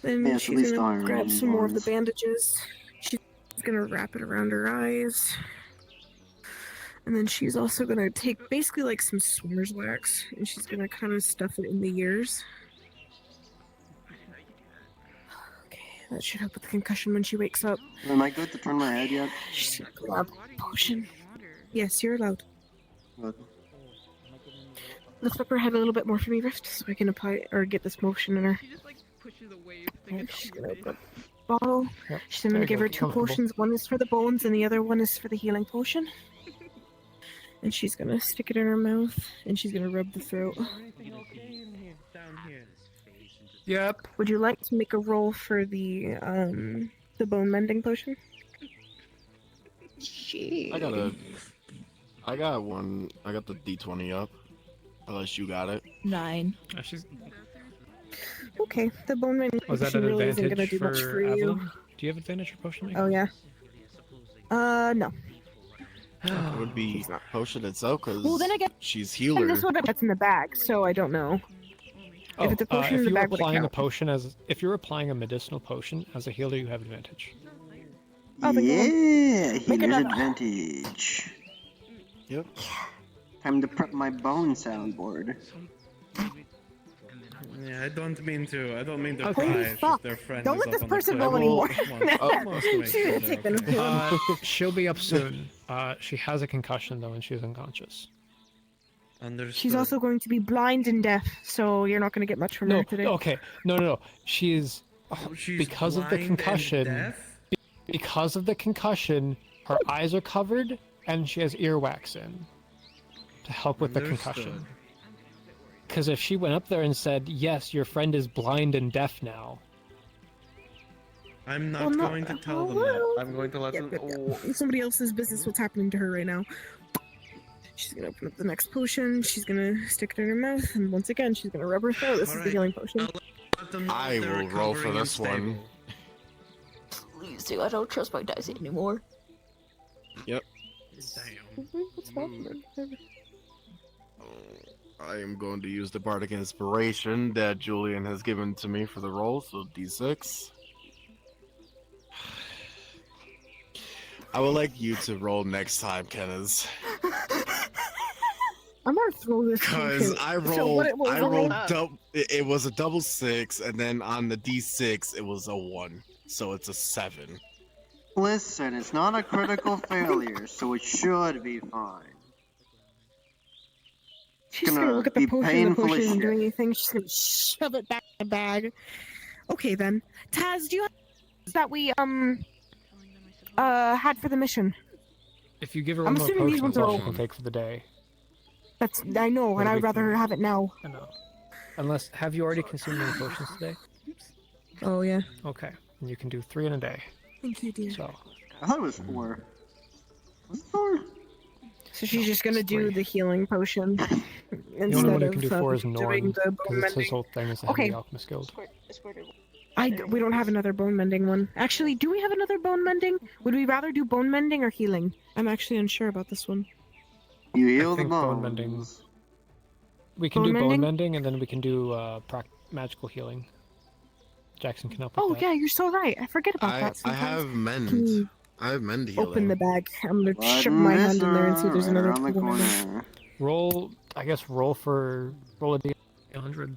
Then Yes, at she's least gonna iron grab and some more of the bones. bandages. She's gonna wrap it around her eyes. And then she's also gonna take basically like some swimmer's wax and she's gonna kind of stuff it in the ears. Okay, that should help with the concussion when she wakes up. Am I good to turn my head yet? She's gonna grab a potion. Yes, you're allowed. Good. Lift up her head a little bit more for me, Rift, so I can apply or get this motion in her. And she's gonna open up the bottle. Yep. She's gonna There you give go, her get two comfortable. potions. One is for the bones, and the other one is for the healing potion. And she's gonna stick it in her mouth, and she's gonna rub the throat. Yep. Would you like to make a roll for the bone mending potion? I got one. I got the D20 up. Unless you got it. 9. Okay, the bone mending Was that potion an really isn't gonna advantage do much for for you. Evelyn? Do you have advantage for potion making? Oh yeah. No. It would be potion itself because Well, then again, she's and healer. this one that's in the bag, so I don't know. Oh, If it's a potion in if the you're bag, would it applying a count? potion if you're applying a medicinal potion as a healer, you have advantage. Oh, then go on. Yeah, Make healer's another. advantage. Yep. Time to prep my bone soundboard. Yeah, I don't mean to Holy pry fuck. if their friend Don't is let up this on the person cliff. go anymore. Wants to make She sure didn't they're take them. okay. She'll be up soon. She has a concussion though, and she's unconscious. Understood. She's also going to be blind and deaf, so you're not going to get much from No, her today. okay, no. She's because of the blind and concussion. deaf? Because of the concussion, her eyes are covered, and she has earwax in to help with the concussion. Understood. Because if she went up there and said, "Yes, your friend is blind and deaf now," I'm not Well, no- going to tell them Hello? that. I'm going to let them. Oh. It's somebody else's business what's happening to her right now. She's going to open up the next potion, she's going to stick it in her mouth, and once again, she's going to rub her throat. This is the Alright. healing potion. Let them know I they're will roll for recovering and this one. stable. Please do. I don't trust my dice anymore. Yep. Damn. What's happening? I am going to use the bardic inspiration that Julian has given to me for the roll, so D6. I would like you to roll next time, Kenneth. I'm going to throw this Because potion. I So rolled, what it was, I I rolled rolled- it was a double 6, and then on the D6 it was a 1, so it's a 7. Listen, it's not a critical failure, so it should be fine. She's gonna gonna look at the be potion, the painful potion as isn't shit. doing anything. She's gonna shove it back in the bag. Okay then, Taz, do you have that we had for the mission? if you give her I'm one more assuming these potion, ones that's are all she all- can take for the day. That's I know, and That'll I'd be rather clear. have it now. I know. Unless, have you already consumed any potions today? Oh yeah. Okay, and you can do 3 in a day. Thank you, dear. So, I thought it was 4. Was it 4? So she's just gonna do the healing potion The only instead one who of can do 4 is doing Norn, the bone because it's his mending. whole thing is the Okay. Heavy Alchemist Guild. We don't have another bone mending one. Actually, do we have another bone mending? Would we rather do bone mending or healing? I'm actually unsure about this one. You heal the think bone bones. mending. We can Bone do bone mending? mending, and then we can do magical healing. Jackson can help with Oh that. yeah, you're so right. I forget about I that. I Sometimes. have Can mend. you I have mend healing. open the bag? I'm gonna Blood shove and my hand in there and see viscera if there's right another around the tool in there. corner. Roll a D100.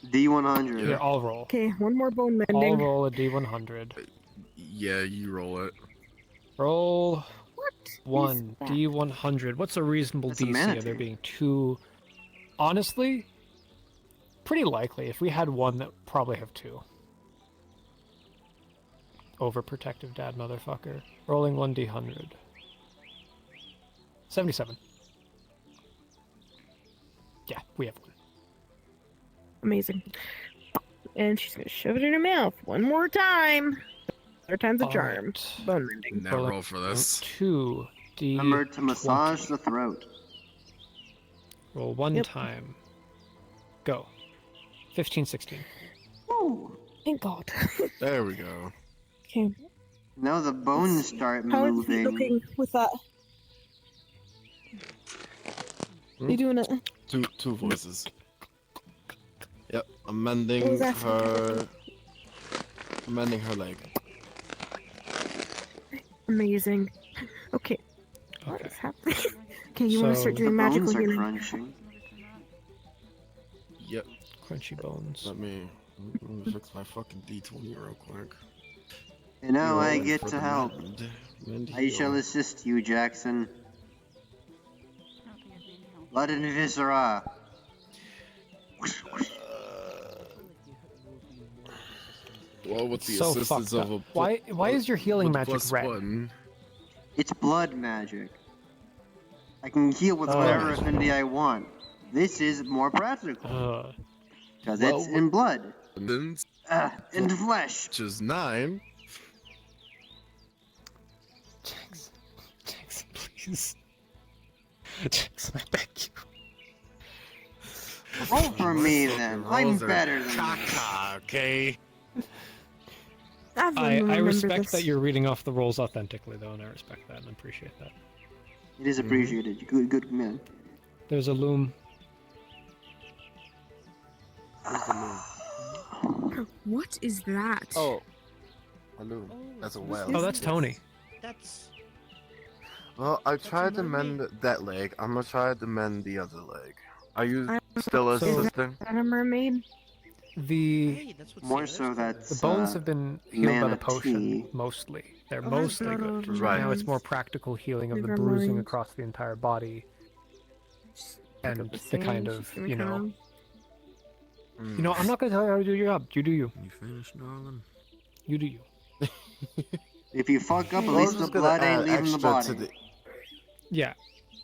D100. Yeah, I'll roll. Okay, one more bone I'll mending. roll a D100. Yeah, you roll it. Roll What? 1 D100. What's a reasonable That's a DC? manatee. There being 2. Honestly, pretty likely. If we had 1, that would probably have 2. Overprotective dad motherfucker. Rolling 1 D100. 77. Yeah, we have 1. Amazing. And she's gonna shove it in her mouth one more time. Third time's a charm. Alright. Bone mending. Now roll for this. 2 D. Remember to massage the throat. Roll 1 Yep. time. Go. 15, 16. Ooh. Thank God. There we go. Okay. Now the bones start How is he moving. looking with that? You doing it? Two voices. Yep, I'm mending What was that? her. I'm mending her leg. Amazing. Okay. What Okay. is happening? Okay, you want to So- start The doing magical bones are healing. crunching. Yep. Crunchy bones. Let me fix my fucking D20 real quick. And now I Rolling get for to the help. mend I shall heal. assist you, Jackson. Blood and viscera. Well, with the So assistance fucked of a up. Why is your healing with magic plus red? 1. It's blood magic. I can heal with Oh. whatever affinity I want. This is more practical. Because Well, it's in blood. Then, In flesh. which is 9. Jackson, please. Jackson, I beg you. Roll for me then. I'm Rolls are better than you. caca, okay? I respect that you're reading off the rolls authentically, though, and I respect that and appreciate that. It is appreciated. Good man. There's a loom. What is that? Oh. Hello. That's a whale. Oh, that's Tony. That's Well, I tried to mend that leg. I'm gonna try to mend the other leg. Are you still So- assisting? Is that a mermaid? The More so that the bones have been healed by the potion, manatee. mostly. They're Oh, mostly blood good. all Right. Now it's more practical healing of the Never bruising mind. across the entire body, and Pick up the sand, kind she's of, gonna you know, come. you know, I'm not gonna tell you how to do your job. You do you. You finished, darling? You do you. If you fuck up, at Well, least I'm the just gonna blood add ain't leaving the extra body. to the- Yeah.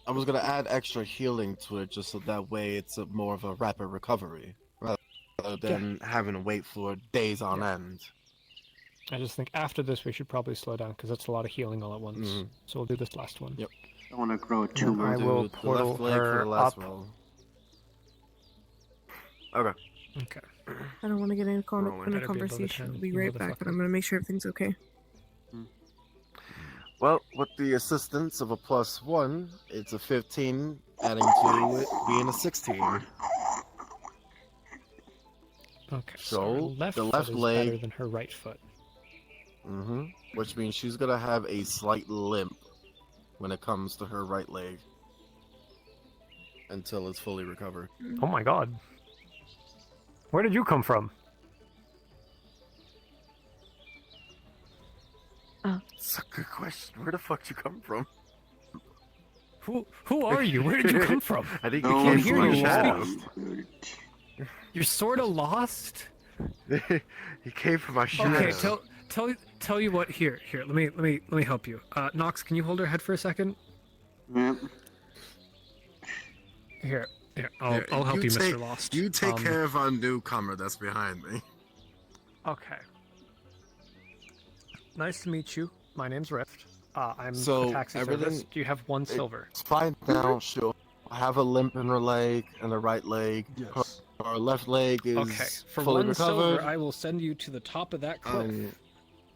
I was gonna add extra healing to it just so that way it's more of a rapid recovery rather than having to wait for days on end. I just think after this we should probably slow down because that's a lot of healing all at once. Mhm. So we'll do this last one. Yep. I want to grow a And tumor. I will Do the portal left leg for her the last up. roll. Okay. Okay. I don't want to get in a, Rolling. in a Better be above a conversation. 10. I'll be You right back, but motherfucker. I'm gonna make sure everything's okay. Well, with the assistance of a +1, it's a 15, adding to it being a 16. Okay. So, her left the foot left is leg- better than her right foot. Which means she's gonna have a slight limp when it comes to her right leg until it's fully recovered. Oh my god. Where did you come from? That's a good question. Where the fuck did you come from? Who are you? Where did you come from? I think No you came one's from my you shadow. You're sort of lost. He came from my shadow. Okay, tell you what. Here. Let me help you. Nox, can you hold her head for a second? Yep. Here. I'll help you, take, Mr. Lost. You take care of our newcomer that's behind me. Okay. Nice to meet you. My name's Rift. I'm So, a taxi everything- service. Do you have one silver? It's fine now. She'll have a limp in her leg and her right leg. Yes. Her left leg is Okay, for fully one recovered. silver, I will send you to the top of that cliff,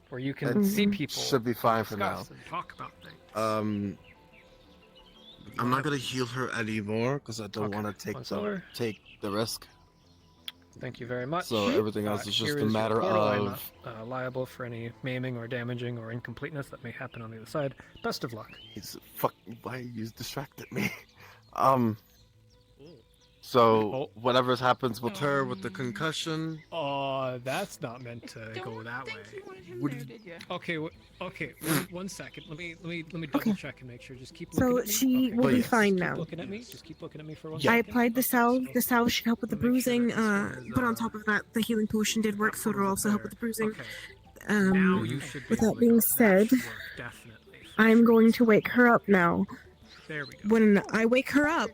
where you can It see people. Should be fine for now. discuss and talk about things. I'm not gonna heal her anymore because I don't want to One silver. take the risk. Thank you very much. So everything else is just here a your matter portal. I'm of- not, liable for any maiming or damaging or incompleteness that may happen on the other side. Best of luck. He's fucking. Why you distracted me? So whatever happens with her with the concussion. That's not meant to go that way. Okay, okay. One second. Let me double check and make sure. Just keep looking So at me. she will be fine now. Keep looking at me. Just keep looking at me for one I second. applied the salve. The salve should help with the bruising. But on top of that, the healing potion did work, so it'll also help with the bruising. With that being said, I'm going to wake her up now. There we go. When I wake her up,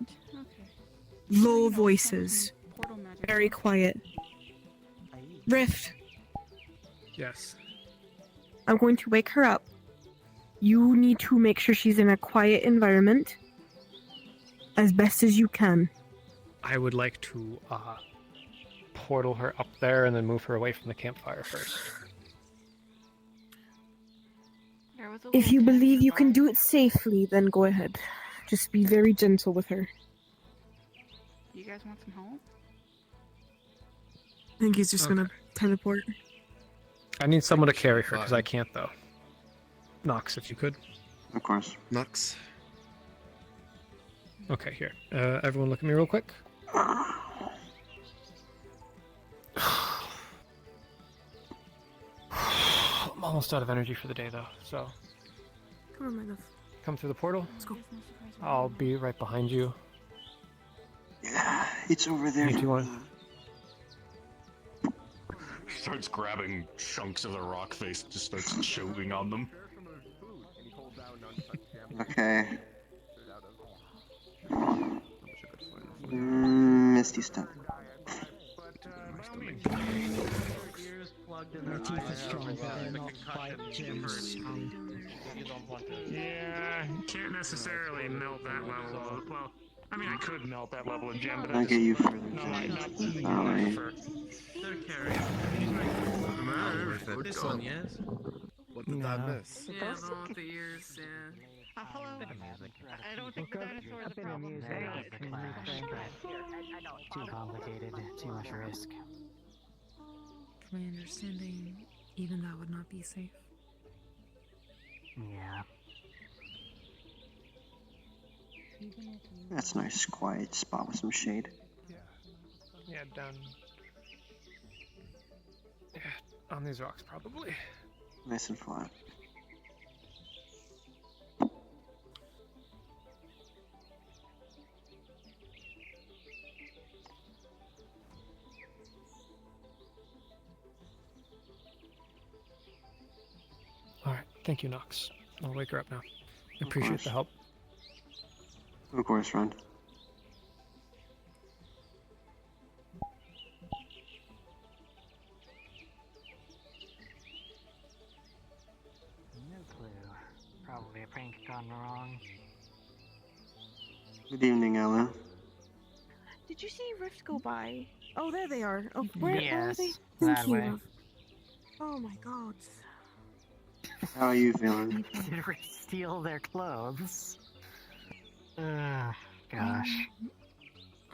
low voices, very quiet. Rift, Yes. I'm going to wake her up. You need to make sure she's in a quiet environment as best as you can. I would like to portal her up there and then move her away from the campfire first. If you believe you can do it safely, then go ahead. Just be very gentle with her. You guys want some help? I think he's just gonna teleport. I need someone to carry her because I can't though. Nox, if you could. Of course. Nox. Okay, here. Everyone look at me real quick. I'm almost out of energy for the day though, so Come on, my love. come through the portal. Let's go. I'll be right behind you. Yeah, it's over there. Do you want? He starts grabbing chunks of the rock face, just starts chewing on them. Okay. Misty step. Their teeth are strong, but they're not quite gems. Yeah, can't necessarily melt that level. Well, I mean, I could melt that level of gem, but I'll get you further. Alright. This one, yes? What did I miss? Yeah, the one with the ears, yeah. I don't think the dinosaur is a problem. Too complicated, too much risk. From my understanding, even that would not be safe. Yeah. That's a nice quiet spot with some shade. Yeah, down. Yeah, on these rocks probably. Nice and flat. Alright, thank you, Nox. I'll wake her up now. Appreciate the help. Of course, friend. No clue. Probably a prank gone wrong. Good evening, Ella. Did you see Rift go by? Oh, there they are. Oh, where are Yes, they? that Thank you. way. Love. Oh my god. How are you feeling? Did we steal their clothes? Gosh.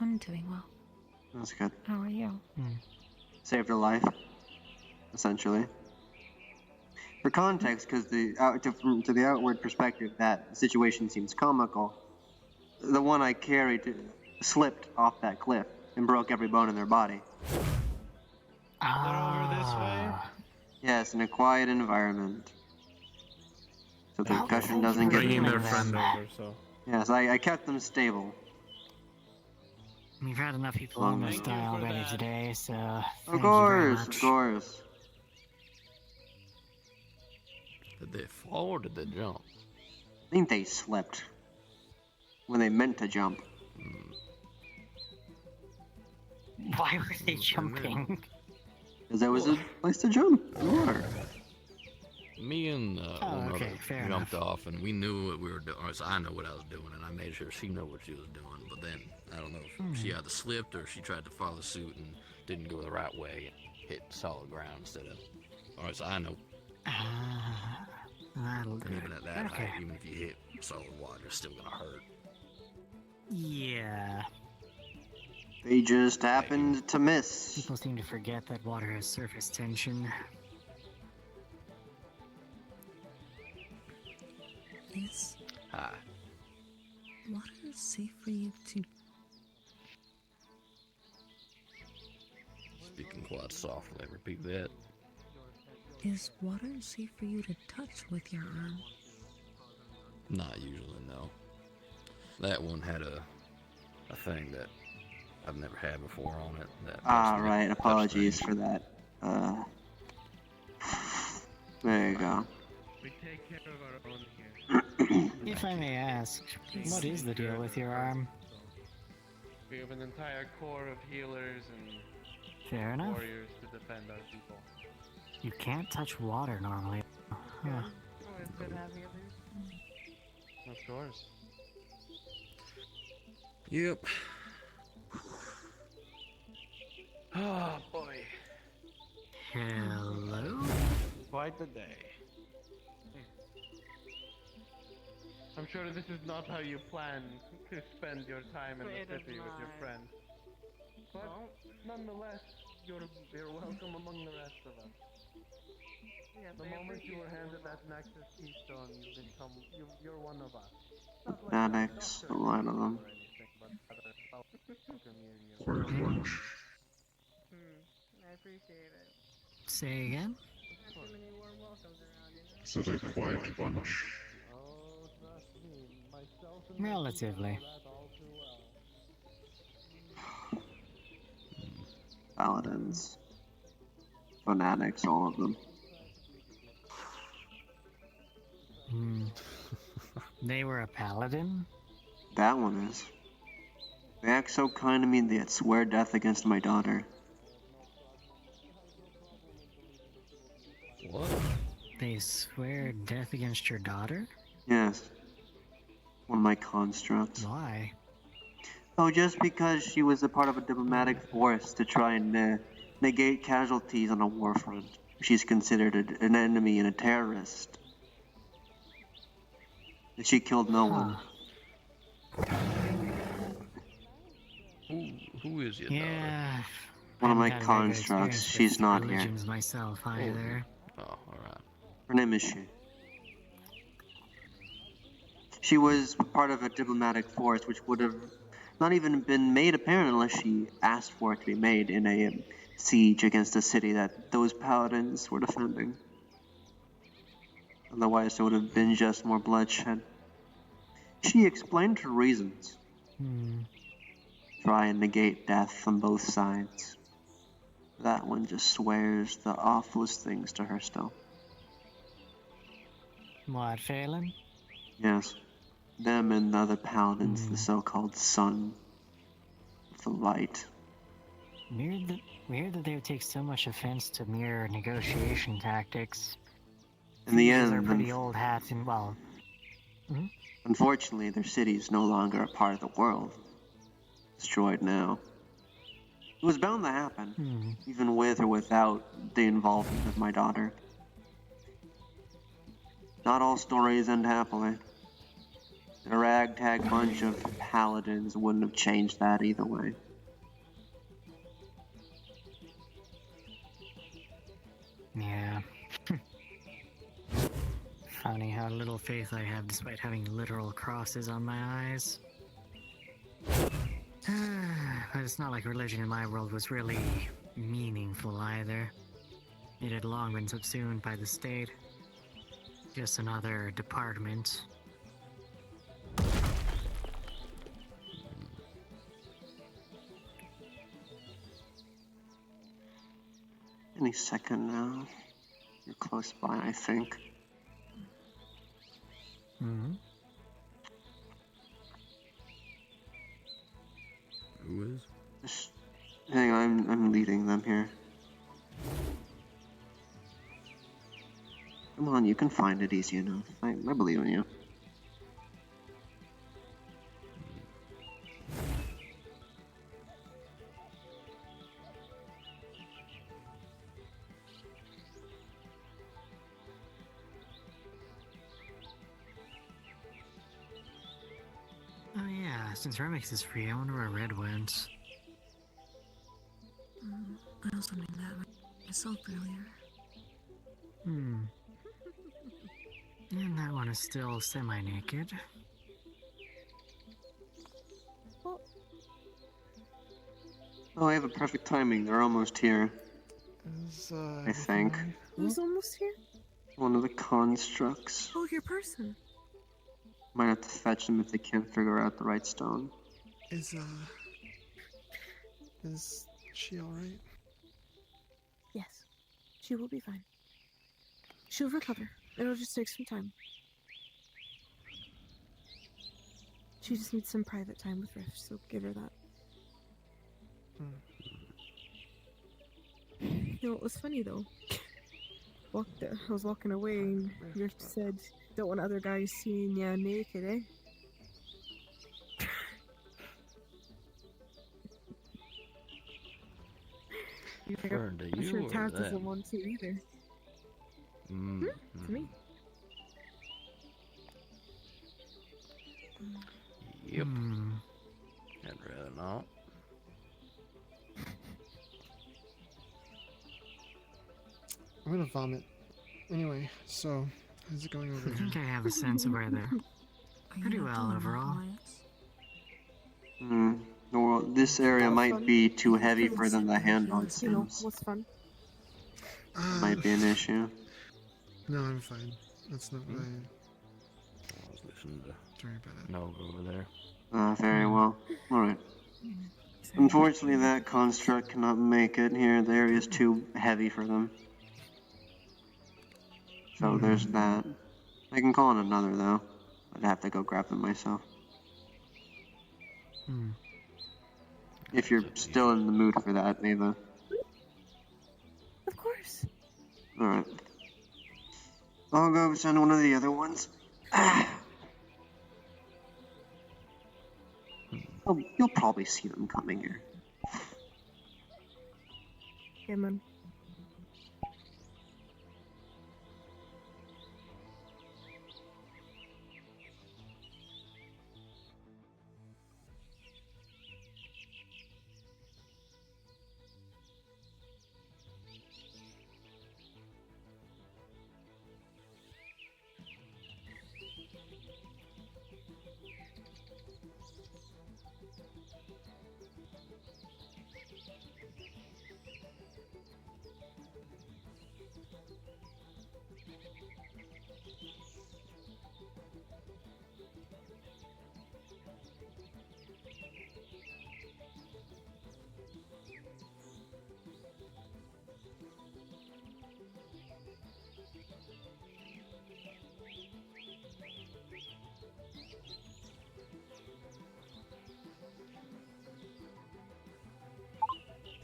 I'm doing well. That's good. How are you? Saved her life, essentially. For context, because to the outward perspective, that situation seems comical. The one I carried slipped off that cliff and broke every bone in their body. Over this way? Yes, in a quiet environment. So the concussion doesn't get Bringing their friend over, so. Yes, I kept them stable. We've had enough people on this style already today, so. Of course, of course. Did they fall or did they jump? I think they slipped when they meant to jump. Why were they jumping? Because there was a place to jump in the water. Me and one okay, other fair jumped enough. off, and we knew what we were doing. Or so I know what I was doing, and I made sure she knew what she was doing. But then I don't know if she either slipped or she tried to follow suit and didn't go the right way and hit solid ground instead of. Or so I know. That'll And do even it. at that Okay. height, even if you hit solid water, it's still gonna hurt. Yeah. They just happened to miss. People seem to forget that water has surface tension. Is Hi. water safe for you to? Speaking quite softly, repeat that. Is water safe for you to touch with your arm? Not usually, no. That one had a thing that I've never had before on it. That Right. Apologies for that. There you go. We take care of our own here. If I may ask, what is the deal with your arm? We have an entire corps of healers and Fair enough. warriors to defend our people. You can't touch water normally. Huh. Always good to have healers. Of course. Yep. Oh boy. Hello? Quite the day. I'm sure this is not how you plan to spend your time in the It is city with your not. friends. But nonetheless, you're welcome among the rest of us. Yes, The I moment you were appreciate handed it. that Nexus keystone, you're one of us. Fanatics, a lot of them. I appreciate it. Say again? Not too many warm welcomes around, you know? Such a quiet bunch. Oh, trust me, myself and Relatively. that all too well. Paladins. Fanatics, all of them. They were a paladin? That one is. They act so kind to me they'd swear death against my daughter. What? They swear death against your daughter? Yes. One of my constructs. Why? Oh, just because she was a part of a diplomatic force to try and negate casualties on a war front. She's considered an enemy and a terrorist. And she killed no one. Who is your Yeah. One of I my haven't had a very good constructs. experience She's with not here. religions myself either. Oh, alright. Her name is She. She was part of a diplomatic force which would have not even been made apparent unless she asked for it to be made in a siege against a city that those paladins were defending. Otherwise, there would have been just more bloodshed. She explained her reasons. Try and negate death on both sides. That one just swears the awfulest things to her still. What, Phelan? Yes. Them and the other paladins, the so-called Sun. The Light. Weird that they would take so much offense to mere negotiation tactics. In the These are end, pretty old hats and, well... unfortunately, their city is no longer a part of the world. Destroyed now. It was bound to happen, even with or without the involvement of my daughter. Not all stories end happily. A ragtag bunch of paladins wouldn't have changed that either way. Yeah. Funny how little faith I have despite having literal crosses on my eyes. But it's not like religion in my world was really meaningful either. It had long been subsumed by the state. Just another department. Any second now. You're close by, I think. Who is? Just hang on, I'm leading them here. Come on, you can find it easy enough. I believe in you. Oh yeah, since Remix is free, I wonder where Red went. I also named that myself earlier. Hmm. And that one is still semi-naked. Oh, I have a perfect timing. They're almost here. I think. Who's almost here? One of the constructs. Oh, your person. Might have to fetch them if they can't figure out the right stone. Is she alright? Yes. She will be fine. She'll recover. It'll just take some time. She just needs some private time with Riff, so give her that. You know, it was funny though. I was walking away and you said, don't want other guys seeing ya naked, eh? Referring to I'm you sure or Taz doesn't them? want to either. To me. Yep. I'd rather not. I'm gonna vomit. Anyway, so how's it going over I think I there? have a sense of where they're pretty well overall. Well, this area might be too heavy for them to handle, it You know, seems. what's fun? Might be an issue. No, I'm fine. That's not what I. I was listening to Sorry about that. Nog over there. Very well. Alright. Unfortunately, that construct cannot make it here. The area is too heavy for them. So there's that. I can call in another, though. I'd have to go grab them myself. If you're still in the mood for that, Ava. Of course. Alright. I'll go send one of the other ones. Oh, you'll probably see them coming here. Yeah, man.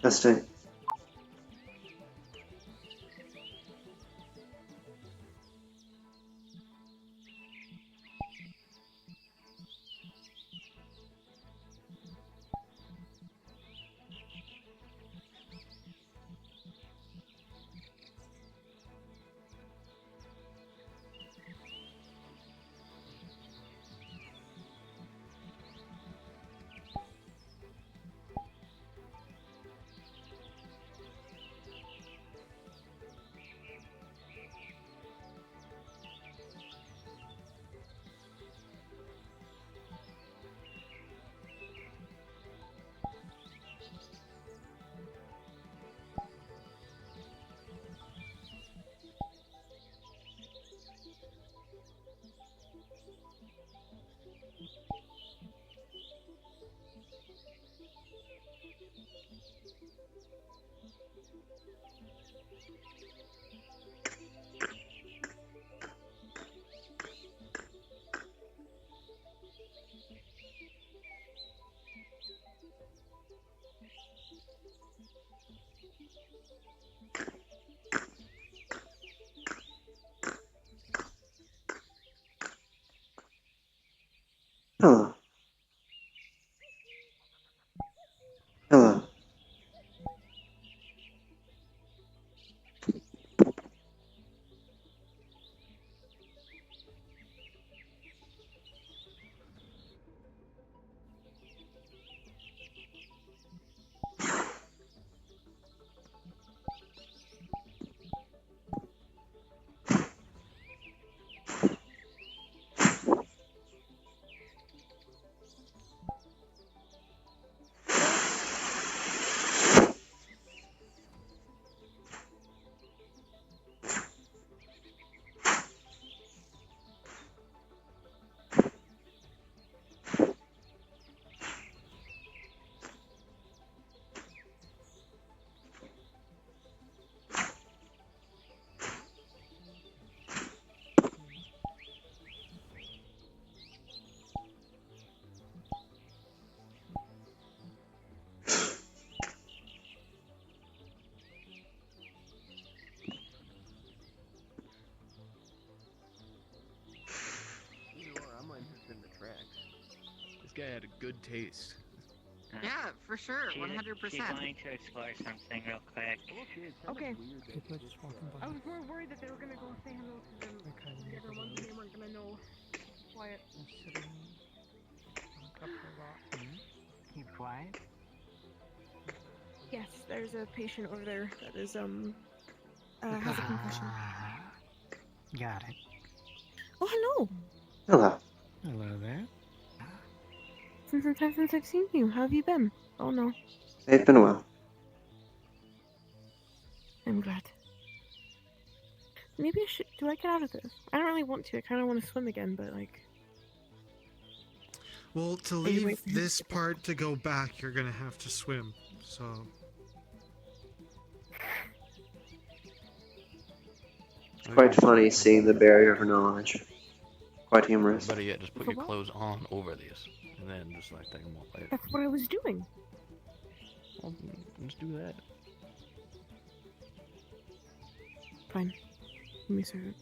Testing. had good taste. Yeah, for sure, 100%. She's going to explore something real quick. Okay. People just walking by. I was more worried that they were gonna go say hello to them. The other ones and they weren't gonna know. Quiet. Sitting on a couple of rocks. Keep quiet. Yes, there's a patient over there that is has a concussion. Got it. Oh, hello. Hello. Hello there. Since the time since I've seen you, how have you been? Oh no, They've been well. I'm glad. Maybe I should. Do I get out of this? I don't really want to. I kind of want to swim again, but like. Well, to leave this part to go back, you're gonna have to swim. So. It's quite funny seeing the barrier of knowledge. Quite humorous. Better yet, just put your clothes on over this, and then just like take them off later. That's what I was doing. Well, just do that. Fine. Give me a second.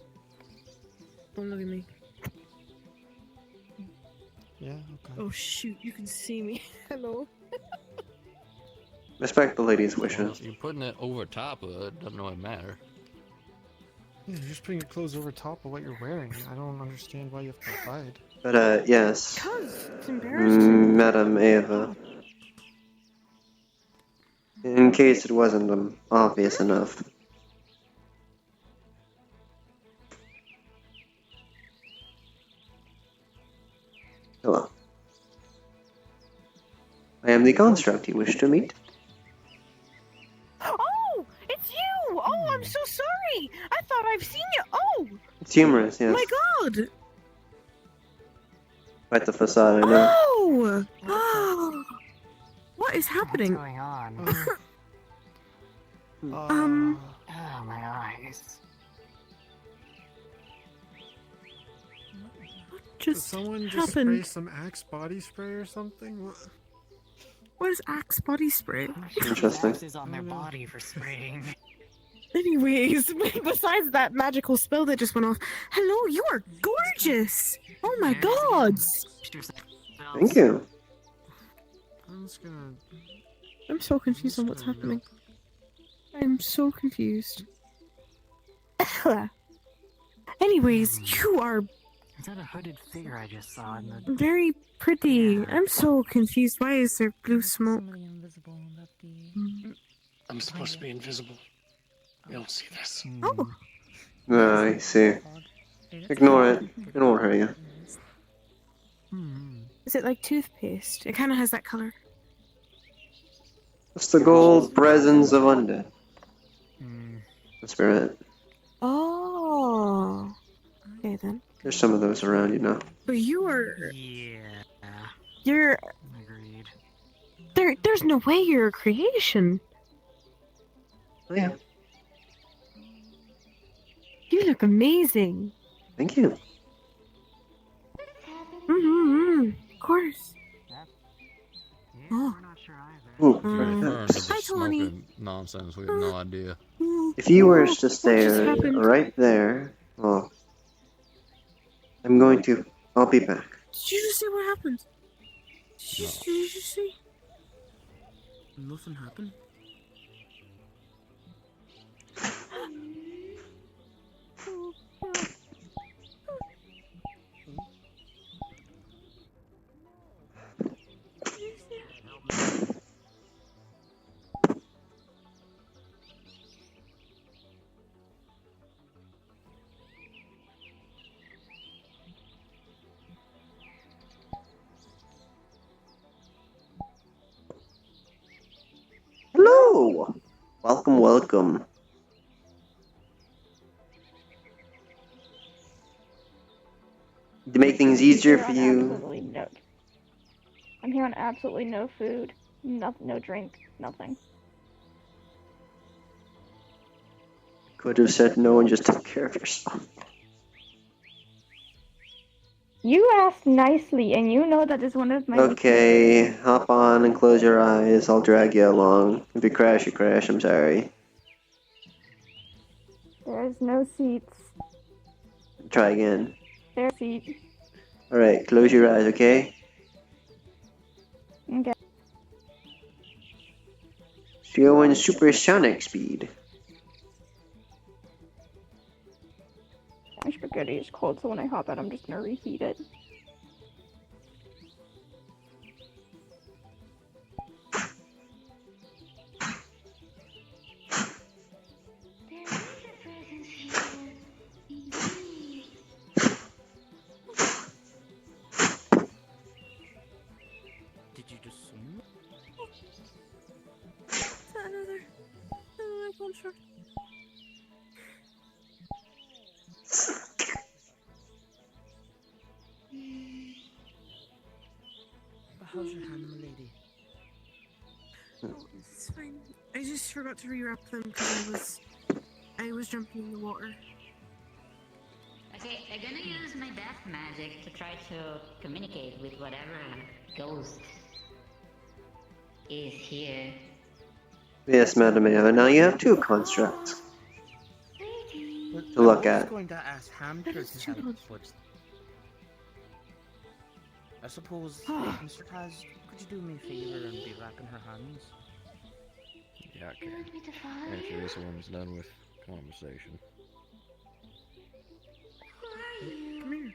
Don't look at me. Yeah, okay. Oh shoot, you can see me. Hello. Respect the lady's Well, wishes. you're putting it over top of it, doesn't really matter. Yeah, you're just putting your clothes over top of what you're wearing. I don't understand why you have to hide. But, yes. Because it's embarrassing. Madam Ava. In case it wasn't obvious enough. Hello. I am the construct you wish to meet. Oh, it's you! Oh, I'm so sorry. I thought I've seen you. Oh, It's humorous, yes. my God. Quite the facade, I know. Oh, what is happening? What's going on? Oh, my eyes. Did Just someone just spray happened. some Axe body spray or something? What is Axe body spray? Interesting. Axe is on their body for spraying. Anyways, besides that magical spell that just went off, hello, you are gorgeous. Oh my God. Thank you. I'm just gonna. I'm so confused on what's happening. I'm so confused. Anyways, you are Is that a hooded figure I just saw in the... very pretty. I'm so confused. Why is there blue smoke? I'm supposed to be invisible. You don't see this. Oh, Ah, I see. Ignore it. It won't hurt you. is it like toothpaste? It kind of has that color. It's the gold presence of undead. The spirit. Oh. Okay then. There's some of those around, you know. But you are. Yeah. You're. Agreed. There's no way you're a creation. Oh, yeah. You look amazing. Thank you. Of course. Oh. Ooh, Confirmed that Hi, the Tony. smoking nonsense, we have no idea. if you were to just stay happened? right there, well, I'll be back. Did you just see what happened? Did you just see? Nothing happened. Hello! Welcome, welcome. To make things easier for you, Absolutely no. I'm here on absolutely no food, no drink, nothing. could have said no and just took care of yourself. You asked nicely, and you know that is one of my. Okay, hop on and close your eyes. I'll drag you along. If you crash, you crash. I'm sorry. There's no seats. Try again. There's seats. Alright, close your eyes, okay? to go in supersonic speed. My spaghetti is cold, so when I hop out, I'm just gonna reheat it. Did you just swim? Another construct. But how's your hand, my lady? Oh, it's fine. I just forgot to rewrap them because I was jumping in the water. Okay, I'm gonna use my death magic to try to communicate with whatever ghost is here. Yes, Madam Eva. Now you have 2 constructs to look I was at. going to ask Hamter to help, but I suppose, Mr. Taz, could you do me a favor and be wrapping her hands? Yeah, I can. After this one's done with conversation. Come here.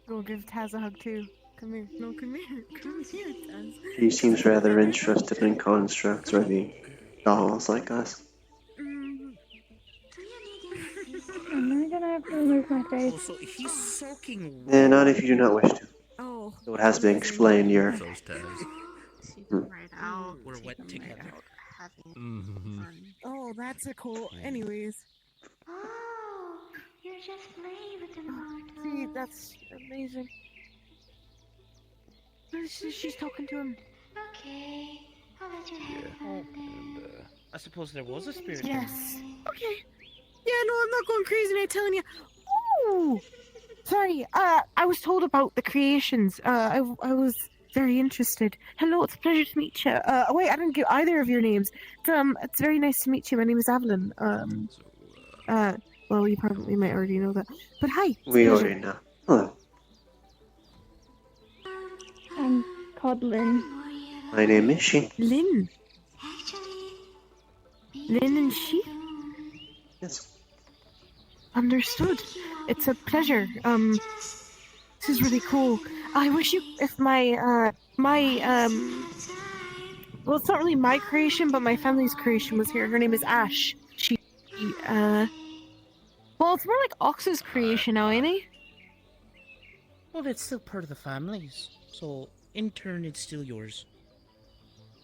Go give Taz a hug too. Come here. No, come here. Come here, Taz. She seems rather interested in constructs or the dolls like us. I'm gonna have to remove my face. Oh, so he's soaking Eh, not if you do not wish to. Oh. So it has been explained here. So's Taz. Right out. We're wet together. Oh, that's a cool. Anyways. Oh, you're just playing with the mortal. See, that's amazing. She's talking to him. Okay, I'll let you have fun then. I suppose there was a spirit. Yes. Okay. Yeah, no, I'm not going crazy. I'm telling you. Ooh. Sorry. I was told about the creations. I was very interested. Hello, it's a pleasure to meet you. Wait, I didn't give either of your names. It's very nice to meet you. My name is Evelyn. Well, you probably might already know that. But hi. We already know. Hello. I'm called Lynn. My name is she. Lynn. Lynn and she? Yes. Understood. It's a pleasure. This is really cool. I wish you, if well, it's not really my creation, but my family's creation was here. Her name is Ash. Well, it's more like Ox's creation now, ain't he? Well, it's still part of the family's, so in turn, it's still yours.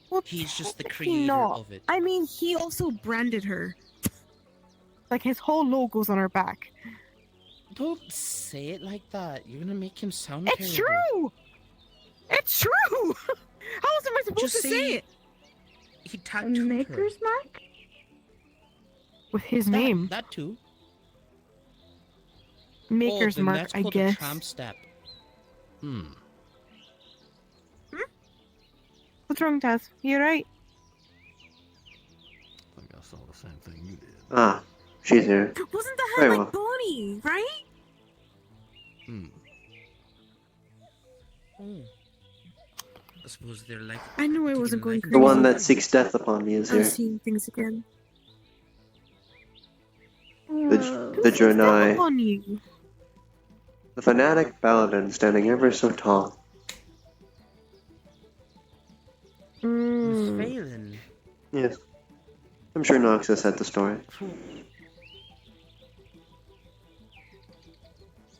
Well, he's just the technically creator not. of it. I mean, he also branded her. Like, his whole logo's on her back. Don't say it like that. You're gonna make him sound It's terrible. true! It's true! How else am I supposed Just to say it? He tattooed Maker's her. Mark? With his name. That too. Maker's then Mark, that's I called guess. a tramp stamp. What's wrong, Taz? You alright? I think I saw the same thing you did. Ah, she's here. Wasn't the Very head well. like Bonnie, right? Oh. I suppose they're like. I knew I wasn't going crazy. The one that seeks death upon me is I'm here. seeing things again. The Journai. On you. The fanatic paladin standing ever so tall. Miss Phelan. Yes. I'm sure Nox has said the story.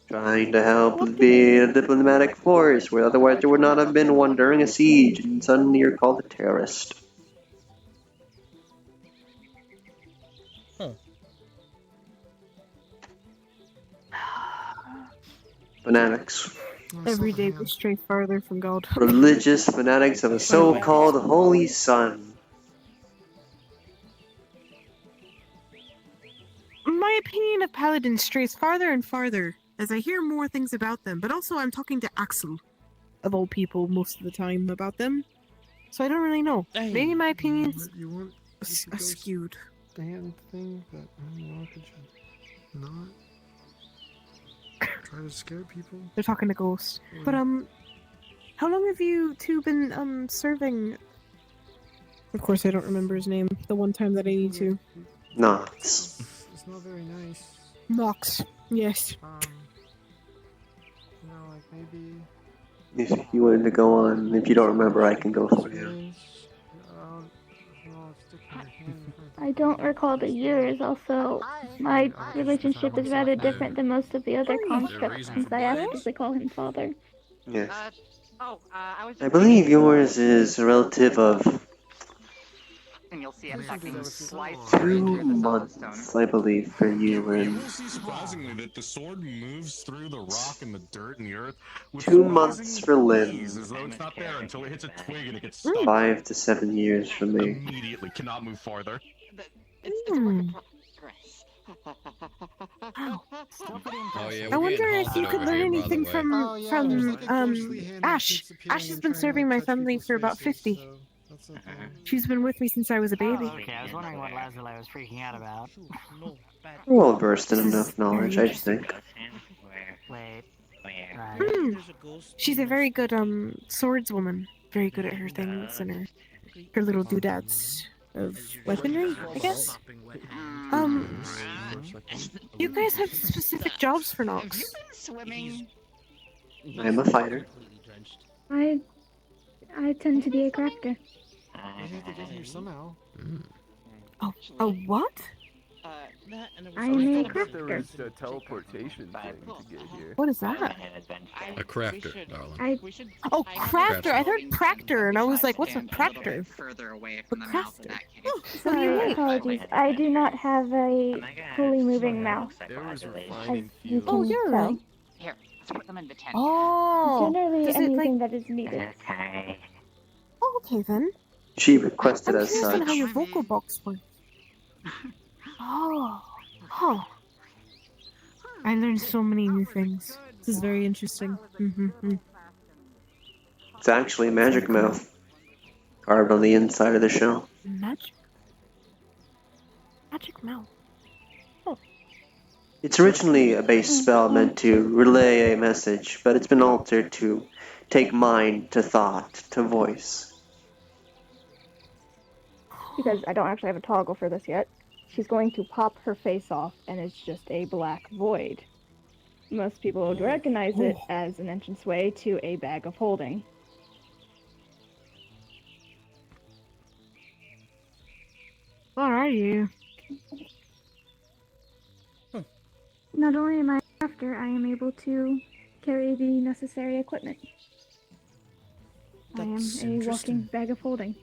Trying to help be a diplomatic force, where otherwise there would not have been one during a siege, and suddenly you're called a terrorist. Huh. Fanatics. Every day we stray farther from God. Religious fanatics of a so-called holy sun. My opinion of paladins strays farther and farther as I hear more things about them, but also I'm talking to Axel, of all people, most of the time about them. So I don't really know. Maybe my opinion's You want skewed. stand thing, but I don't know, could you not try to scare people? They're talking to Ghost. But How long have you two been serving? Of course, I don't remember his name. The one time that I need to. Nox. It's not very nice. Nox. Yes. You know, like maybe. If you wanted to go on, if you don't remember, I can go for you. I don't recall the years. Also, my relationship is rather different than most of the other constructs since I actively call him father. Yes. I I believe yours is a relative of And you'll see it fucking slice 2 months, I believe, for you, You and will see surprisingly that the sword moves through the rock and the dirt and the earth with 2 months surprising for Lynn, ease, as though it's not there until it hits a twig and it gets stuck. 5 to 7 years for me. Immediately cannot move farther. Oh yeah, I we're wonder getting if you haunted could over learn here, by the anything way. from Oh, yeah, there's like a ghostly hand that Ash. keeps appearing Ash has and been trying to, serving like, my touch family people's for about faces, 50. so that's okay. She's been with me since I was a baby. Okay, I was wondering what Lazuli was freaking out about. We're well versed in This is enough knowledge, very I think. Wait. Hmm. She's a very good swordswoman. Very good at her things and her little doodads of weaponry, I guess. You guys have specific jobs for Nox. Swimming. I'm a fighter. I tend to be a crafter. We have to get here somehow. Oh, a what? I am a There crafter. was a teleportation thing to get here. What is that? A crafter, darling. Oh, crafter! I heard practor, and I was like, what's a practor? Further away from the mouth of that cave. Sorry, apologies. I do not have a fully moving mouth. There was As refining you fuel. can you're tell. right. Here, let's put them in the tent. Oh, Generally, does it, anything like... that is needed. Okay. Oh, okay then. She requested I'm as curious on such. how your vocal box works. Oh, huh. I learned so many new things. This is very interesting. It's actually a magic mouth carved on the inside of the shell. Magic? Magic mouth. It's originally a base spell meant to relay a message, but it's been altered to take mind to thought to voice. Because I don't actually have a toggle for this yet. She's going to pop her face off, and it's just a black void. Most people would recognize it as an entranceway to a bag of holding. What are you? Not only am I a crafter, I am able to carry the necessary equipment. I am a walking bag of holding.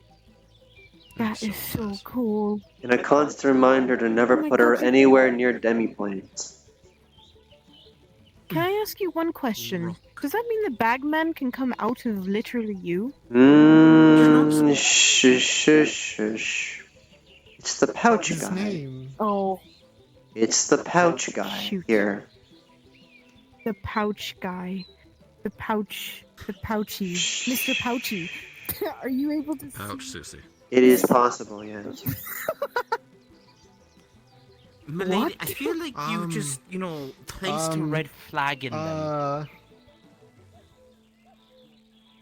That is so cool. And a constant reminder to never Oh my put her God. anywhere near demi-planes. Can I ask you one question? Does that mean the bagman can come out of literally you? Shush. It's the pouch His guy. name. Oh, It's the pouch guy Shoot. here. the pouch guy. The pouchy. Mr. Pouchy. Are you able to Ouch, see? sissy. It is possible, yes. Milady, I feel like you just, placed a red flag in them.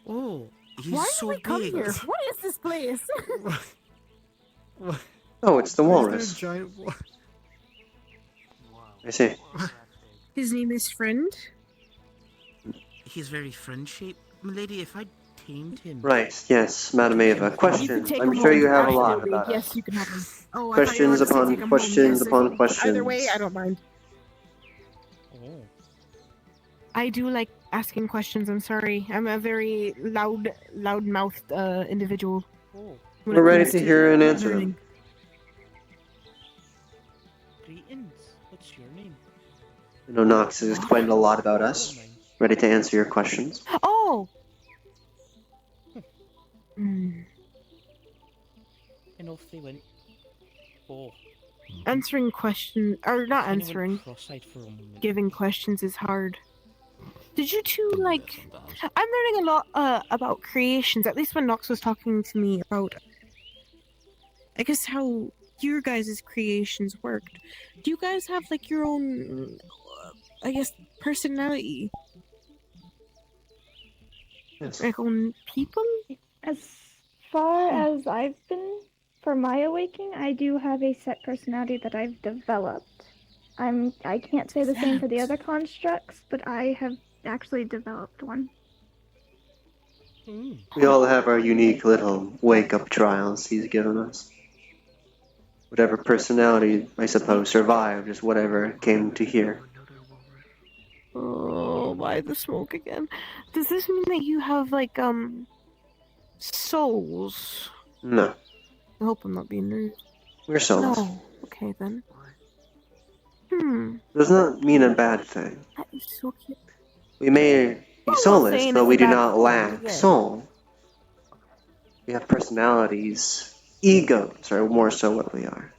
Oh, he's Why so did we come big. here? What is this place? Oh, it's the Why is there a walrus. giant I see. His name is Friend. He's very friend-shaped. Milady, if I tamed him... Right, yes, Madam Ava. You can Questions. take I'm him sure home. you have a lot Absolutely. about Yes, us. you can have him. Oh, Questions I thought you wanted to say upon take him questions home. upon Yes, questions. Either way, I don't mind. Oh. I do like asking questions. I'm sorry. I'm a very loud-mouthed individual. Oh. when We're it ready comes to hear and answer learning. them. Greetings. What's your name? I know Nox has explained a lot about us. Ready to answer your questions. Oh! Hmm. And off they went. Oh. Answering questions, or not Kinda went answering, cross-eyed for a moment. giving questions is hard. Did you two, like... I'm learning a lot about creations, at least when Nox was talking to me about... I guess how your guys' creations worked. Do you guys have, like, your own, I guess, personality? Yes. Like on people? As far as I've been, for my awakening, I do have a set personality that I've developed. I can't say the same for the other constructs, but I have actually developed one. We all have our unique little wake-up trials he's given us. Whatever personality, I suppose, survived is whatever came to here. Oh, why the smoke again? Does this mean that you have, like, souls? No, I hope I'm not being rude. we're soulless. No. Okay, then. Hmm. Does not mean a bad thing. That is so cute. We may be I'm not soulless, saying but it's we a do bad not thing, lack yeah. soul. We have personalities. Egos are more so what we are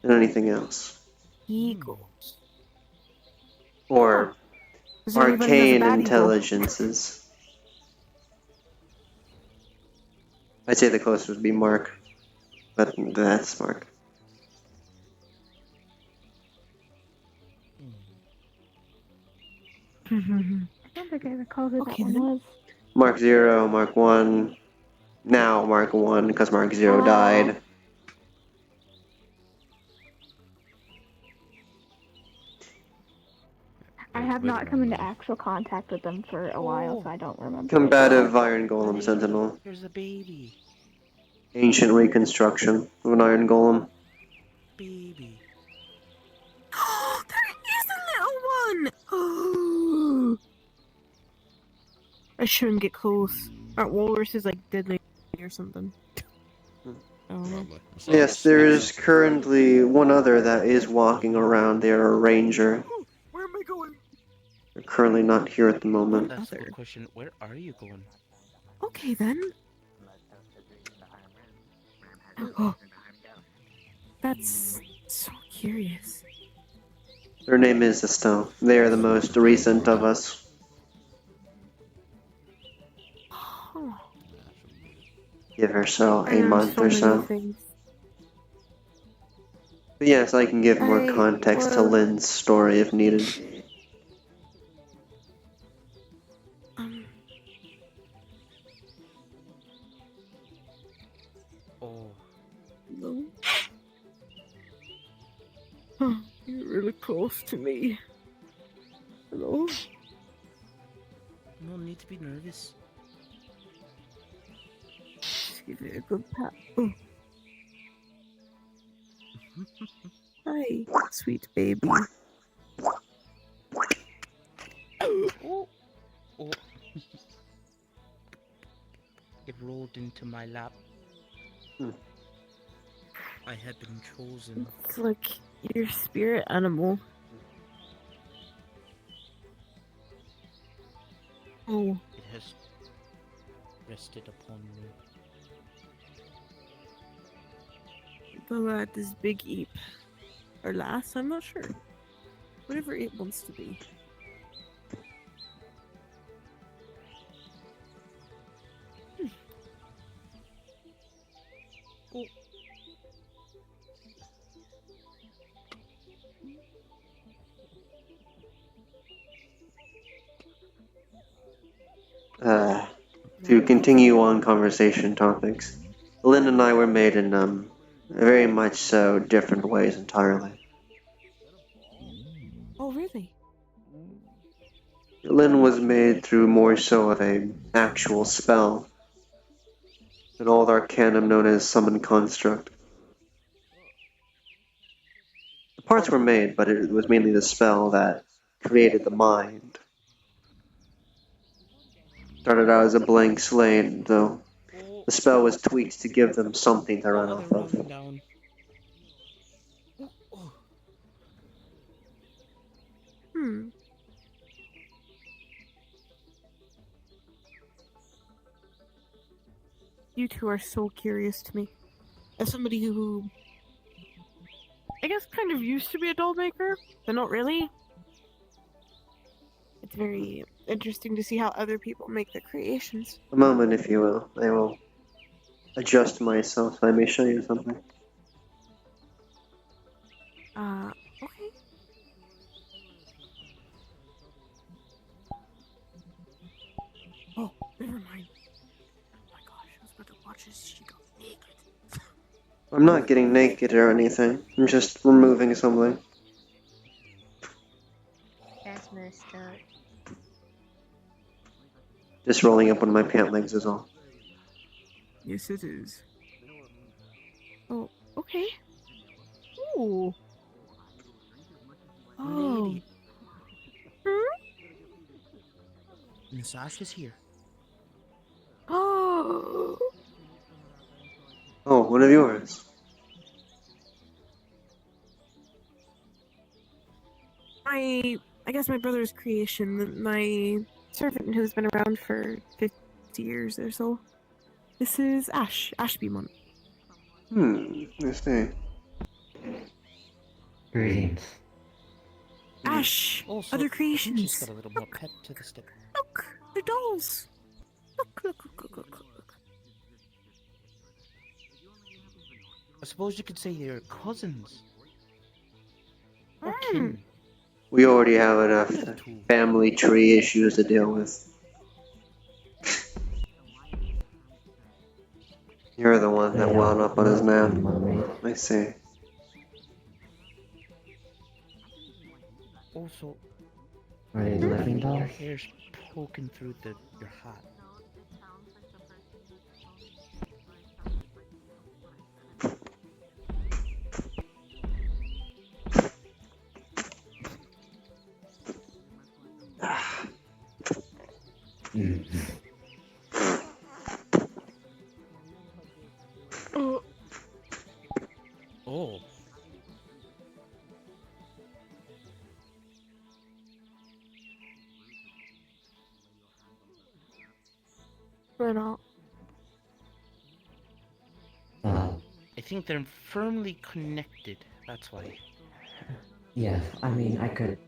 than anything else. Egos. Or Is anybody who has a arcane bad ego? intelligences. I'd say the closest would be Mark, but that's Mark. I don't think I recall who that one was. Mark 0, Mark 1, now Mark 1 because Mark 0 died. I have not come into actual contact with them for a while, so I don't remember. Combative Iron Golem Sentinel. There's a baby. Ancient reconstruction of an Iron Golem. Baby. Oh, there is a little one! I shouldn't get close. Aren't walruses like deadly or something? I don't know. Yes, there is currently one other that is walking around. They are a ranger. Where am I going? They're currently not here at the moment. That's a good question. Where are you going? Okay then. Oh, that's so curious. Their name is Estelle. They are the most recent of us. Oh. Give her so I a know month so or many so. things. But yes, I can give more I context to was- Lynn's story if needed. Oh. No. Oh, you're really close to me. Hello? No need to be nervous. Just give it a good pat. Oh. Hi, sweet baby. Oh. Oh. It rolled into my lap. I had been chosen. It's like your spirit animal. Oh. It has rested upon me. Though at this big Eep. Or last, I'm not sure. Whatever it wants to be. Oh. To continue on conversation topics, Lynn and I were made in very much so different ways entirely. Oh, really? Lynn was made through more so of a actual spell, an old arcanum known as Summon Construct. The parts were made, but it was mainly the spell that created the mind. Started out as a blank slate, though the spell was tweaked to give them something to run off of. Down. Hmm. You two are so curious to me. As somebody who, I guess, kind of used to be a doll maker, but not really. It's very interesting to see how other people make their creations. A moment, if you will. I will adjust myself so I may show you something. Okay. Oh. Never mind. Oh my gosh, I was about to watch as she got naked. I'm not getting naked or anything. I'm just removing something. That's messed up. Just rolling up one of my pant legs is all. Yes, it is. Oh, okay. Ooh. Oh. Lady. Miss Ash is here. Oh. Oh, one of yours. I guess my brother's creation. My servant who's been around for 50 years or so. This is Ash. Ashbymont. I see. Greetings. Ash. Also, Other I think creations. she's got a little more pep to the step. Look, they're dolls. Look. I suppose you could say they're cousins. Or Mm. kin. We already have enough family tree issues to deal with. You're the one that wound up on his map. I see. Also, Are they living your dolls? hair's poking through your hat. Oh. We're not. I think they're firmly connected. That's why. Yes, I mean, I could.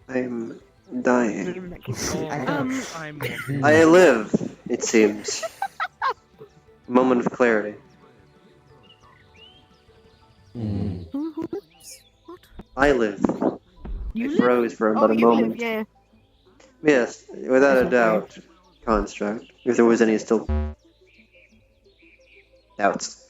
I'm dying. I'm. I live, it seems. Moment of clarity. Who lives? What? I live. You I live? froze for about Oh, a you moment. live, yeah. Yes, without a doubt. Construct. If there was any still doubts.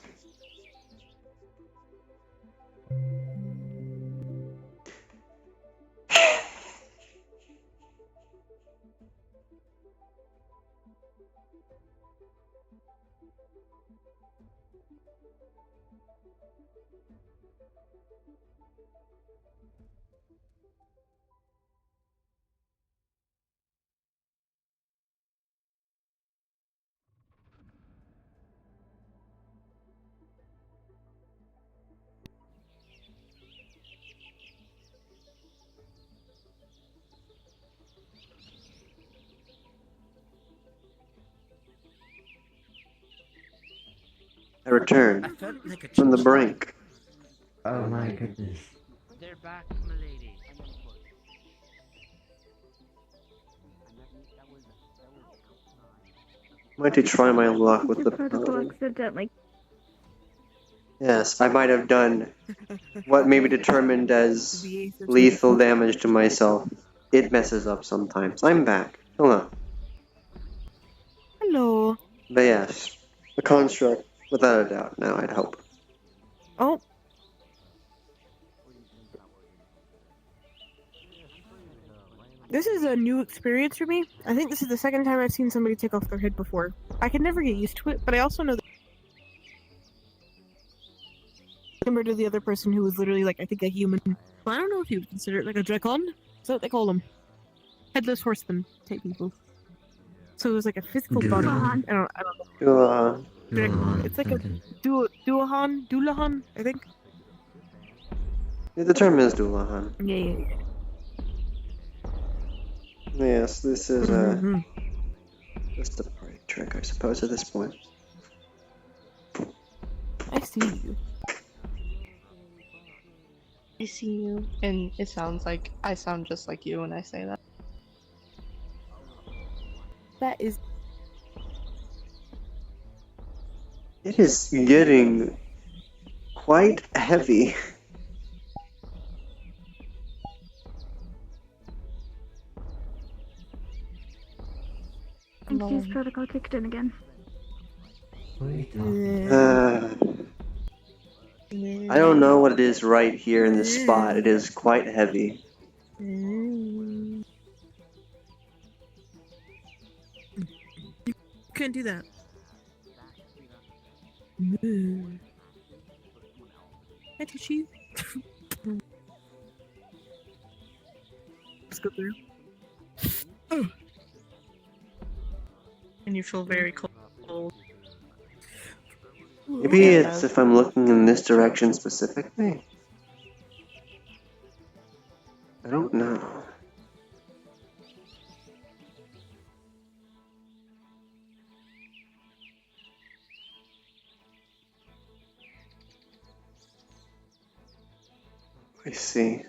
I returned I felt like a from the chicken. brink. Oh my goodness. They're back, milady. Might to try my luck with the Protocol paladin. accidentally. Yes, I might have done what may be determined as lethal damage to myself. It messes up sometimes. I'm back. Hello. Hello. But yes, the construct, without a doubt, now I'd hope. Oh. This is a new experience for me. I think this is the second time I've seen somebody take off their head before. I can never get used to it, but I also know that similar to the other person who was literally like, I think a human. Well, I don't know if you would consider it like a Drakon. Is that what they call them? Headless horseman type people. So it was like a physical body. I don't know. It's like a Dualahan, I think. Yeah, the term is Dualahan. Yeah. Yes, this is just a party trick, I suppose, at this point. I see you. I see you, and it sounds like I sound just like you when I say that. That is. It is getting quite heavy. Infused protocol kicked in again. I don't know what it is right here in this spot. It is quite heavy. You can't do that. Hi, Tishy. Let's go through. And you feel very cold. Maybe it's if I'm looking in this direction specifically. I don't know. I see.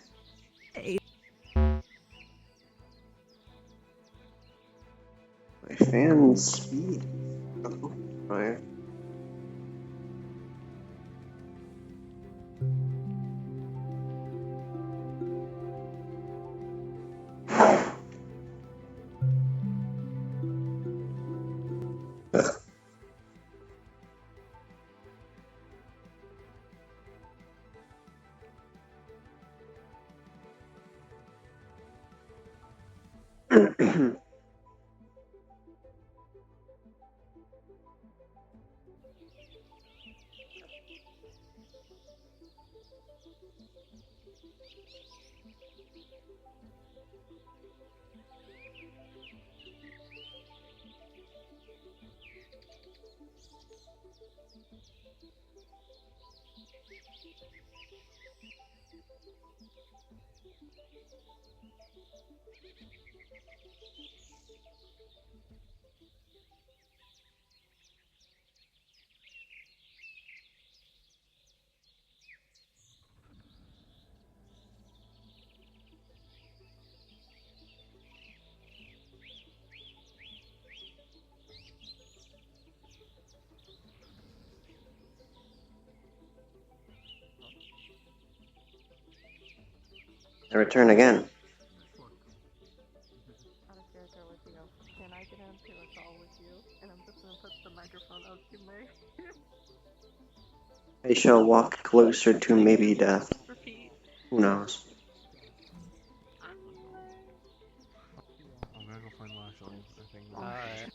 My fan speed. Oh, right. I return again. Can I get into a call with you? And I'm just gonna put the microphone up to my. I shall walk closer to maybe death. Who knows? I'm gonna go find Marshall. I think. Alright.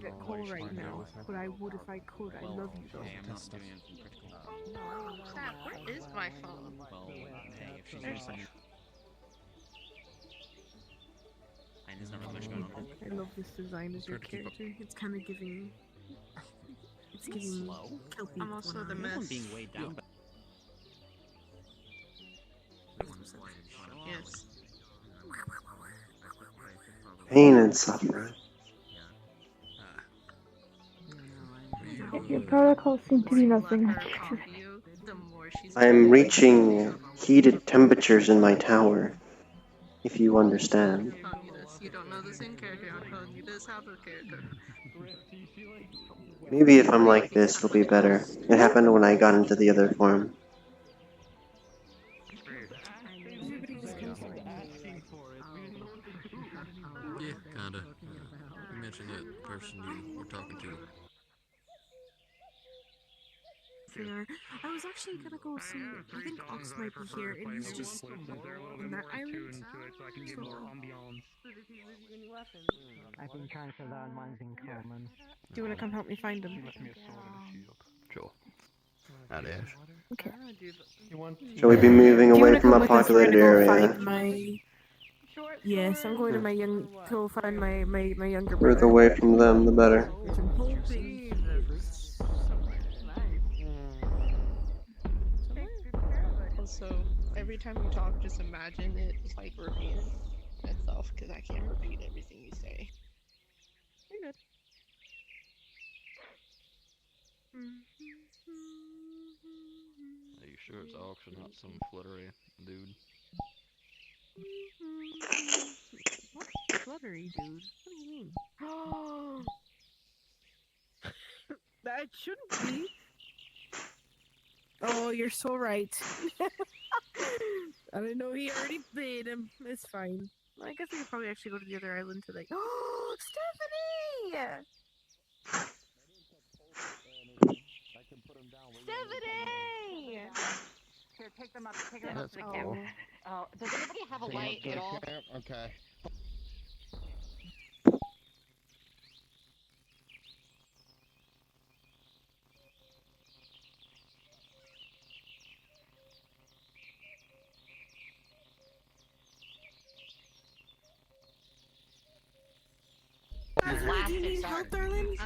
Get cold right now, but I would if I could. I love you though. I'm not doing anything critical. Oh, crap, where is my phone? Well, hey, if she's There's- using it. And there's not really much going on. I love this design as your character. It's kind of giving. It's giving. Slow. Kelpie I'm also the one. mess. I'm being weighed down, but Yes. Pain and suffering. Your protocols seem to be nothing. I'm reaching heated temperatures in my tower, if you understand. You don't know this in character, I'm telling you this out of character. Maybe if I'm like this, it'll be better. It happened when I got into the other form. Yeah, kinda. You mentioned that person you were talking to. I was actually gonna go see. I think Ox might be here, and he's just on that island. I've been trying to learn mine's in common. Do you wanna come help me find him? Sure. Not Ash. Okay. Shall we be moving Do you away wanna from come a with us? We're populated gonna go area? find my. Yes, I'm going to my young. Go find my younger The brother. further away from them, the better. Also, every time you talk, just imagine it just like repeating itself, because I can't repeat everything you say. You're good. Are you sure it's Ox and not some fluttery dude? fluttery, dude. What do you mean? That shouldn't be. Oh, you're so right. I didn't know he already paid him. It's fine. I guess we could probably actually go to the other island today. Oh, Stephanie! Stephanie! Here, take them up. Take them up to the camp. Oh, does anybody have a light at all? Okay. Do you need help, darling?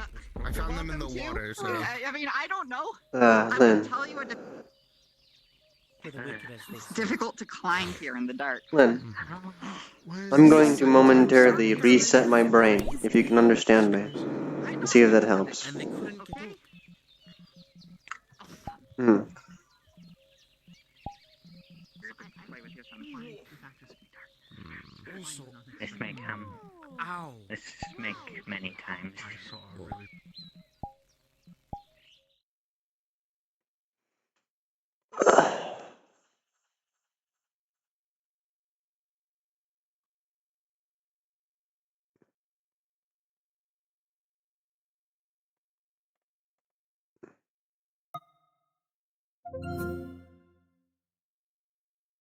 I found them in the water, so. I mean, I don't know. I Lynn. would tell you it's difficult to climb here in the dark. Lynn. I'm going to momentarily reset my brain, if you can understand me. And see if that helps. This may come. Ow. This make many times.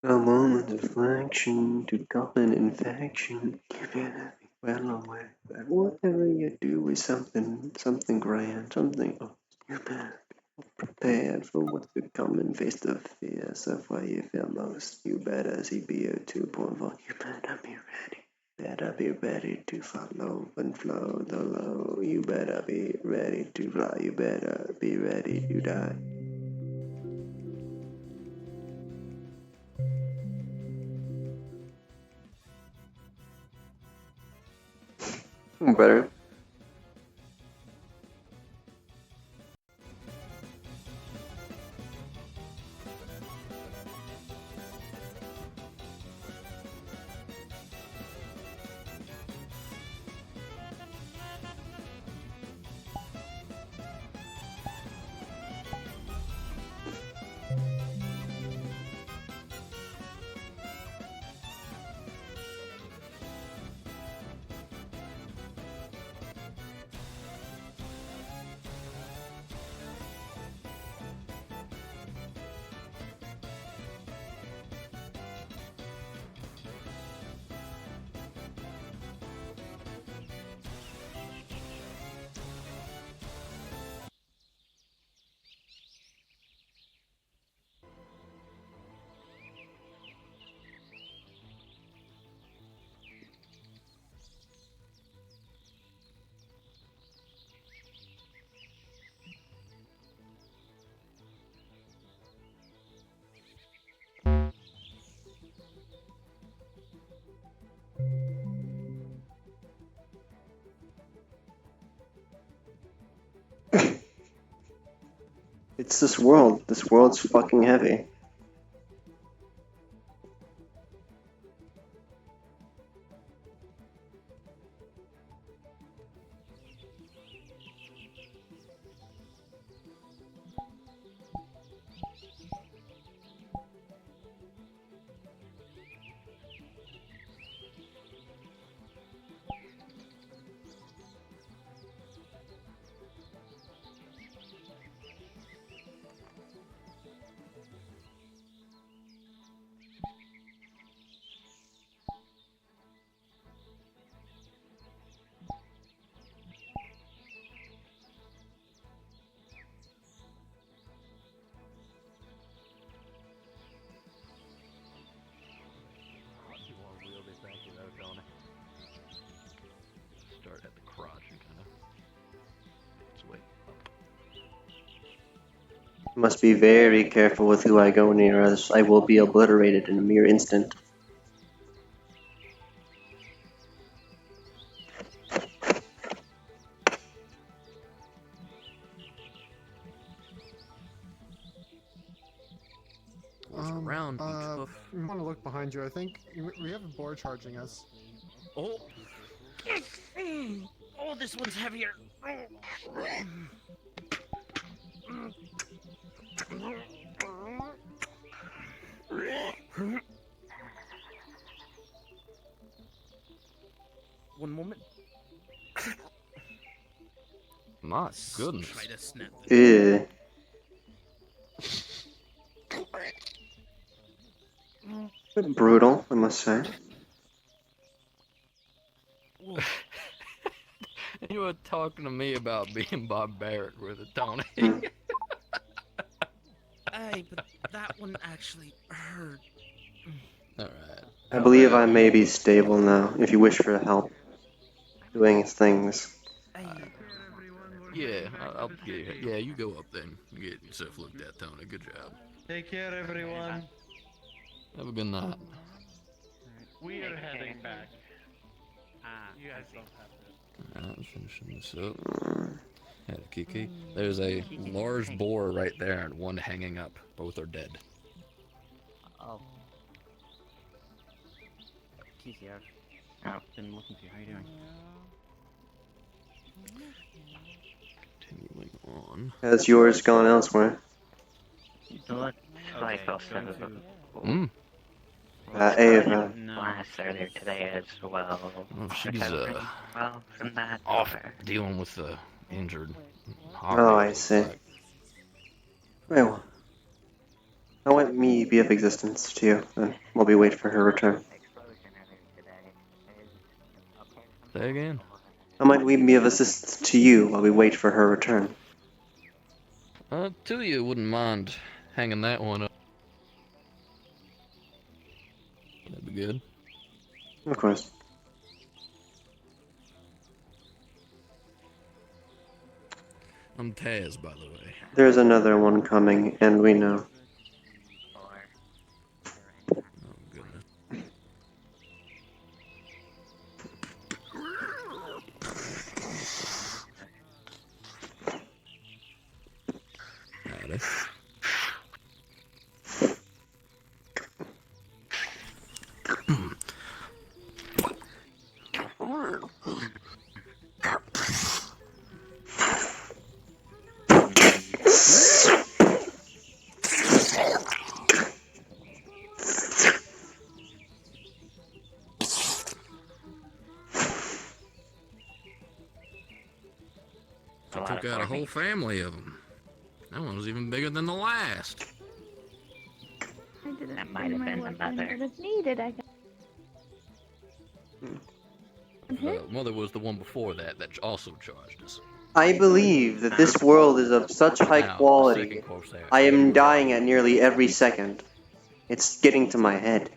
A moment of reflection to common infection. You better be well aware that whatever you do is something grand, something. You better be prepared for what's to come and face the fears of where you feel most. You better see BO 2.4. You better be ready. Better be ready to follow and flow the low. You better be ready to fly. You better be ready to die. Better. It's this world. This world's fucking heavy. Start at the crotch and kind of its way up. Must be very careful with who I go near, as I will be obliterated in a mere instant. Around, you want to look behind you. I think we have a board charging us. Oh, Oh, this one's heavier. One moment. My goodness. Try to snap. Ew. Bit brutal, I must say. You were talking to me about being barbaric with it, Tony. Hey, but that one actually hurt. Alright. I believe I may be stable now, if you wish for help doing its things. Yeah, I'll get it. Yeah, you go up then. Get yourself looked at, Tony. Good job. Take care, everyone. Have a good night. We are heading back. You guys don't have to. Alright, finishing this up. Had a Kiki. There's a large boar right there and one hanging up. Both are dead. Oh. Kiki, I've been looking for you. How are you doing? Continuing on. Has yours gone elsewhere? Looks like also Ava. class earlier today as well. Oh, she's Well, from that off dealing with the injured. Oh, I see. Well, I'll let me be of existence to you, then while we wait for her return. Say again? How might we be of assistance to you while we wait for her return? Two of you wouldn't mind hanging that one up. That'd be good. Of course. I'm Taz, by the way. There's another one coming, and we know. Oh, goodness. Howdy. I took out a whole family of them. That one was even bigger than the last. I didn't That might have been the mother. but it's needed, I guess. The mother was the one before that also charged us. I believe that this world is of such high Now, quality. second corpse there. I am dying at nearly every second. It's getting to my head.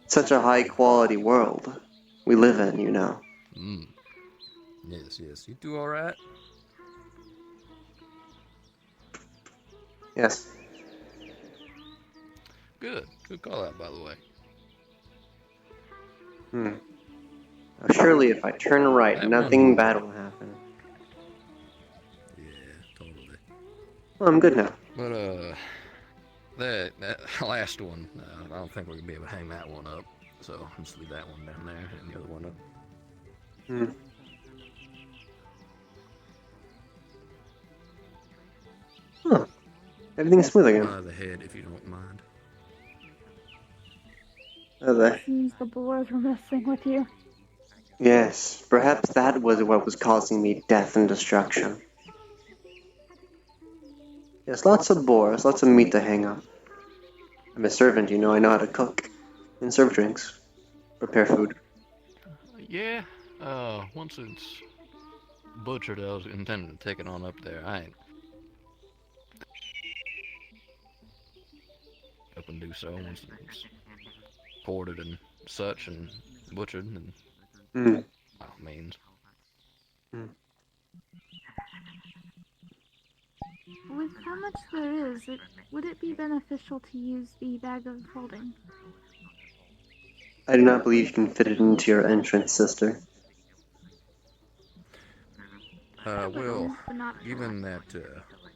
Such a high quality world we live in, you know. Yes, yes. You do alright? Yes. Good. Good call out, by the way. Now, surely if I turn right, That nothing one- bad will happen. Yeah, totally. Well, I'm good now. But, that last one, I don't think we're gonna be able to hang that one up. So, just leave that one down there and the other one up. Huh. Everything's smooth again. By the head, if you don't mind. Seems the boars were messing with you. Yes, perhaps that was what was causing me death and destruction. Yes, lots of boars, lots of meat to hang up. I'm a servant, you know, I know how to cook and serve drinks, prepare food. Yeah, once it's butchered, I was intending to take it on up there. I ain't up and do so once it's ported and such and butchered and by all means. With how much there is, would it be beneficial to use the bag of holding? I do not believe you can fit it into your entrance, sister. Well, given that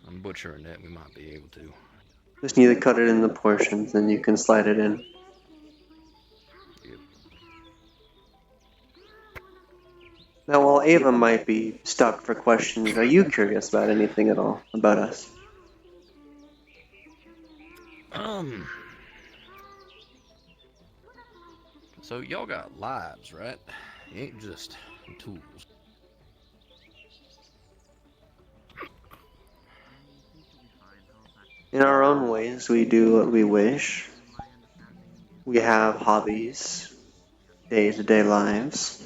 I'm butchering it, we might be able to. Just need to cut it in the portions, and you can slide it in. Now, while Ava might be stuck for questions, are you curious about anything at all about us? So y'all got lives, right? You ain't just tools. In our own ways, we do what we wish. We have hobbies, day-to-day lives.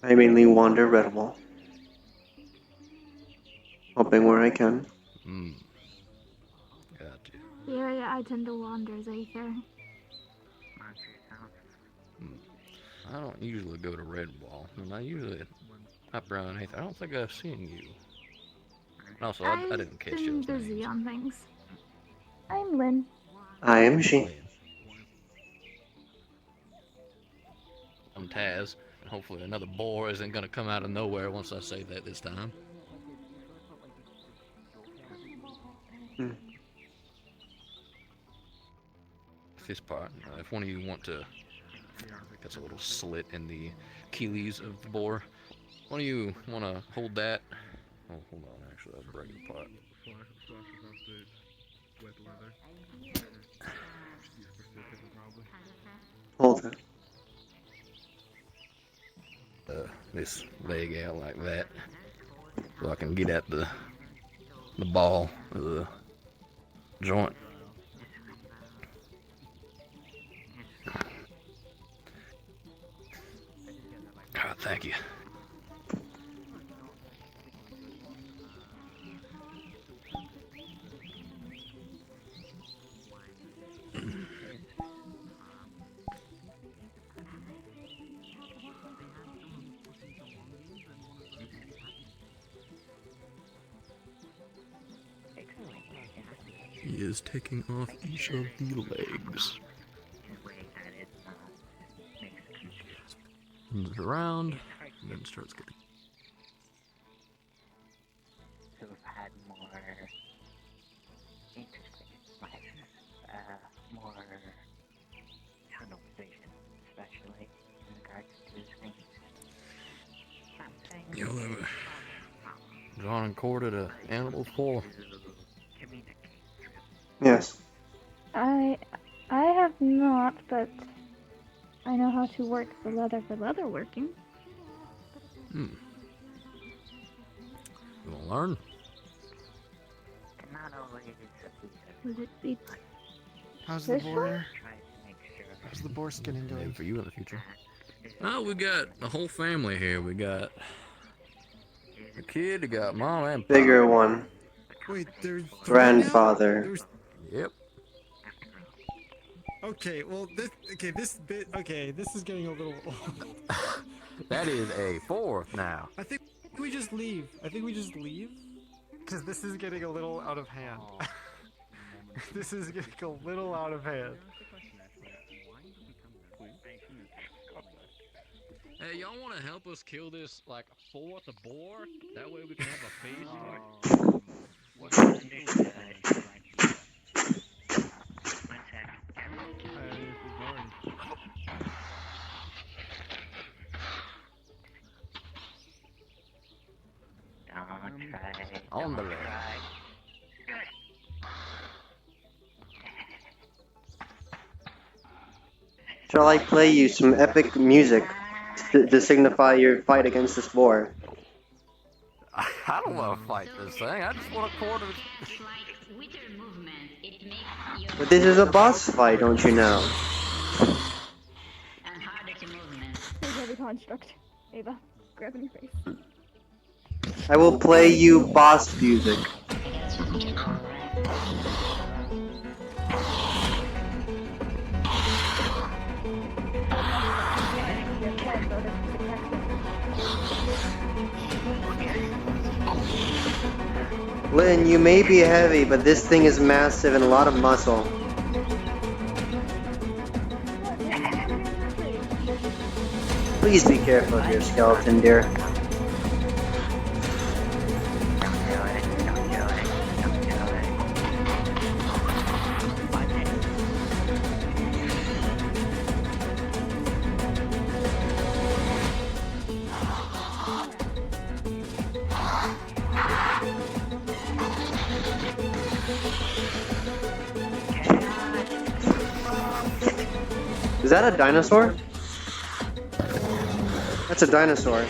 I mainly wander Redwall, hoping where I can. Gotcha. The area I tend to wander is Aether. I don't usually go to Redwall, and I usually hop around Aether. I don't think I've seen you. Also, I didn't catch I've been y'all's busy names. on things. I'm Lynn. I am she. I'm Taz, and hopefully another boar isn't gonna come out of nowhere once I say that this time. This part, if one of you want to, that's a little slit in the Achilles of the boar. One of you want to hold that? Oh, hold on, actually, that's breaking apart. Hold it. This leg out like that, so I can get at the ball of the joint. God, thank you. He is taking off each of the legs. Turns it around, and then starts getting. To have had more interesting life, more tunnel vision, especially in regards to things. Something. Y'all ever drawn and quartered an animal before? Yes. I have not, but I know how to work the leather for leather working. You wanna learn? Not always Would it be How's the this boar? one? How's the boar skinning Maybe doing? for you in the future. Oh, we got the whole family here. We got the kid, we got mom and pop. Bigger one. Wait, there's Grandfather. Yep. Okay, well, this is getting a little old. That is a fourth now. I think we just leave. Because this is getting a little out of hand. This is getting a little out of hand. Hey, y'all want to help us kill this, like, fourth boar? That way we can have a on the leg. Shall I play you some epic music to signify your fight against this boar? I don't want to fight this thing. I just want to quarter. But this is a boss fight, don't you know? Here's every construct. Ava, grab in your face. I will play you boss music. Lynn, you may be heavy, but this thing is massive and a lot of muscle. Please be careful of your skeleton, dear. Is that a dinosaur? That's a dinosaur.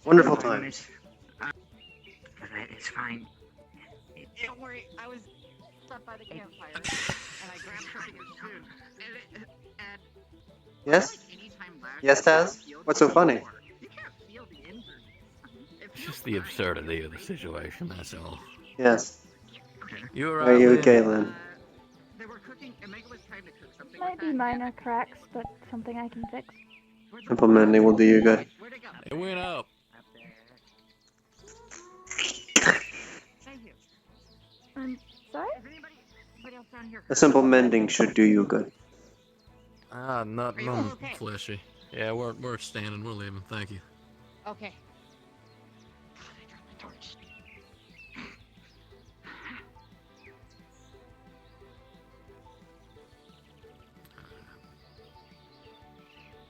Wonderful times. It's fine. Don't worry, I was stuck by the campfire, and I grabbed something as soon. And Yes? Yes, Taz? What's so funny? It's just the absurdity of the situation, that's all. Yes. You're Are right, you Lynn. okay, Lynn? They were cooking, and Megan was trying to cook something. Might be minor cracks, but something I can fix. Simple mending will do you good. It went up. Thank you. I'm sorry? Anybody else down here? A simple mending should do you good. Nothing fleshy. Yeah, we're standing, we're leaving, thank you. Okay.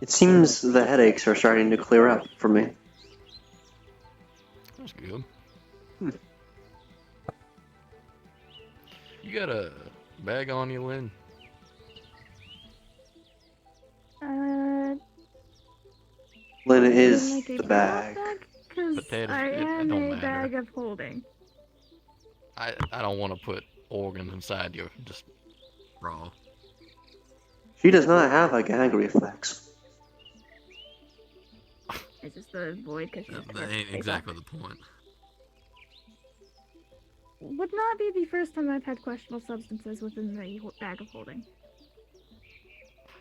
It seems the headaches are starting to clear up for me. That's good. You got a bag on you, Lynn? Lynn is like a the bag. Because Potatoes, I it am don't a matter. bag of holding. I don't want to put organs inside you just raw. She does not have a gag reflex. It's just the void because That ain't exactly the point. Would not be the first time I've had questionable substances within the bag of holding.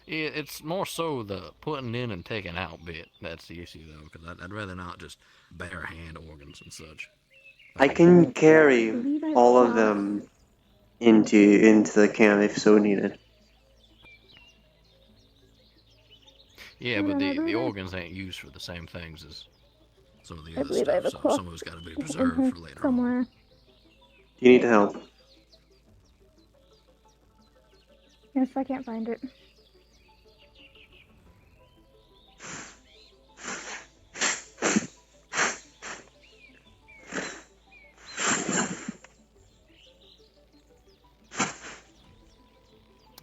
Yeah, it's more so the putting in and taking out bit. That's the issue, though, because I'd rather not just bare hand organs and such. I can carry all of them into the camp if so needed. Yeah, but the organs ain't used for the same things as some of the other believe I have stuff, a so cloth some of it's got to be in preserved here for later on. somewhere. Do you need help? Yes, I can't find it.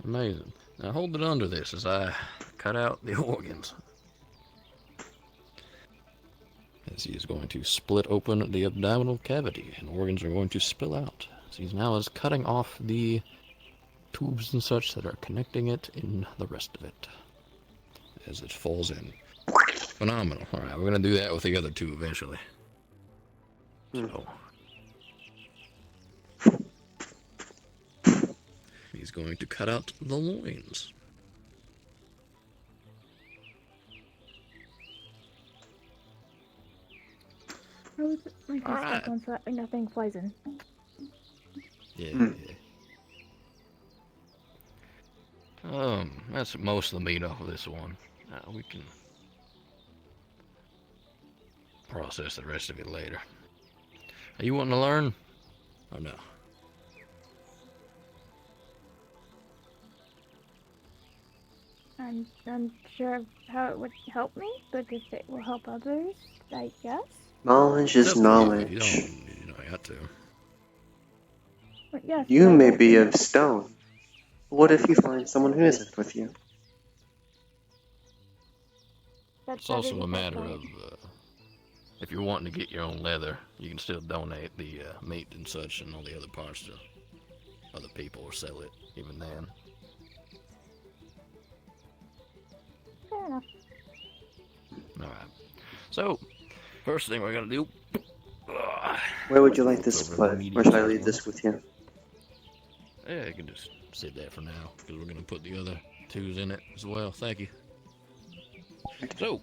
Amazing. Now hold it under this as I cut out the organs. As he is going to split open the abdominal cavity, and organs are going to spill out. As he now is cutting off the tubes and such that are connecting it in the rest of it. As it falls in. Phenomenal. Alright, we're going to do that with the other two eventually. So. He's going to cut out the loins. How is it my face on so that nothing flies in? Yeah. That's most of the meat off of this one. We can process the rest of it later. Are you wanting to learn? Or no? I'm unsure how it would help me, but if it will help others, I guess. Knowledge is knowledge. You don't have to. But yes, You but I may will be see. of stone. What if you find someone who isn't with you? It's also a matter of, if you're wanting to get your own leather, you can still donate the meat and such and all the other parts to other people or sell it, even then. Fair enough. Alright. So, first thing we're gonna do... Where would you like this put? Or should I leave this with you? Yeah, you can just sit there for now, because we're gonna put the other twos in it as well. Thank you. So,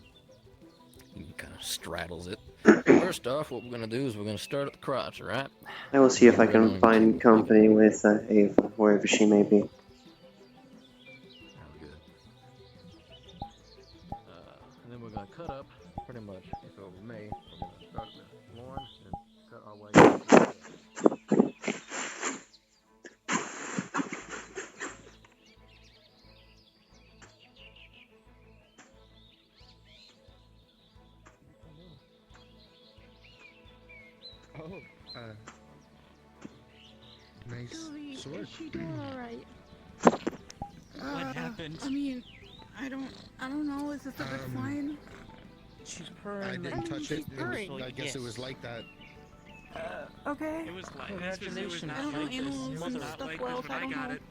he kind of straddles it. First off, what we're gonna do is we're gonna start at the crotch, alright? I will see if I Get rid can of find company with Ava, wherever she may be. Sounds good. And then we're gonna cut up, pretty much, if over me, we're gonna start with Lauren and cut our way up to the Oh, nice sword. Is she doing alright? What happened? I mean, I don't know. Is this a bit fine? She's purring. I didn't touch it. purring. I guess it was like that. Okay. It was like Congratulations. I don't know animals and Not stuff like well, this so I when don't I got know. it.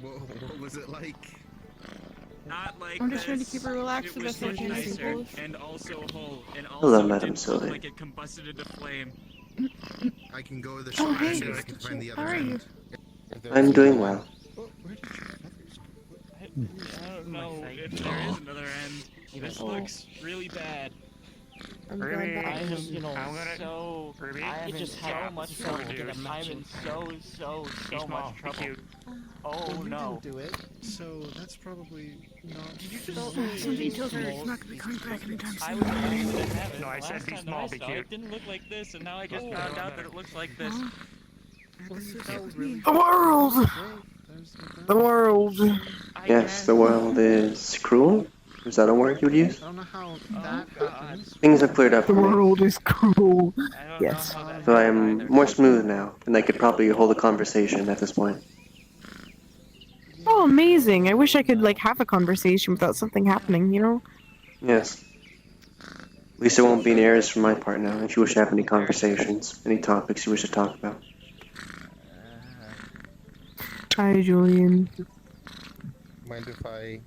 What was it like? Not like I'm just trying to this. keep her relaxed It so was that's much what nicer, simple. and also whole, and Hello, also Madam didn't Sylvie. look like it combusted into flame. I can go to the Oh, shop hey, and see if I can find the how other are you? end. I'm doing well. I don't know if there is another end. This looks really bad. I'm glad that I am, you know, so I just had so much trouble trouble. getting I'm in so much trouble. Well, Oh you no. didn't do it, so that's probably not. Did you something tells me it's not gonna be coming back anytime I soon. was planning to have it. No, I said Last be time small, I be saw cute. it didn't look like this, and now I just found out that it looks like this. The world! The world! Yes, the world is cruel. Is that a word you would use? I don't know how that happens. Things have cleared up The for me, world is cruel. Yes. so I am more smooth now, and I could probably hold a conversation at this point. Oh, amazing. I wish I could, like, have a conversation without something happening, you know? Yes. At least it won't be an errors from my part now, if you wish to have any conversations, any topics you wish to talk about. Hi, Julian. Mind if I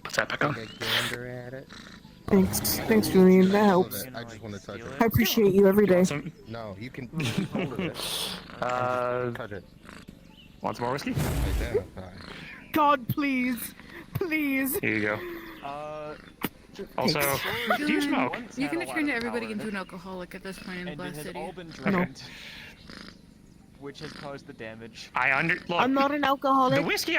What's that, take a gander at it? Thanks, Julian. That helps. I just want to touch it. I appreciate you every day. No, you can hold it. Touch it. Want some more whiskey? Identify. God, please. Please. Here you go. Also, do you smoke? You're gonna turn everybody into an alcoholic at this point in Glass City. All been drained, which has caused the damage. Look, I'm not an alcoholic. the whiskey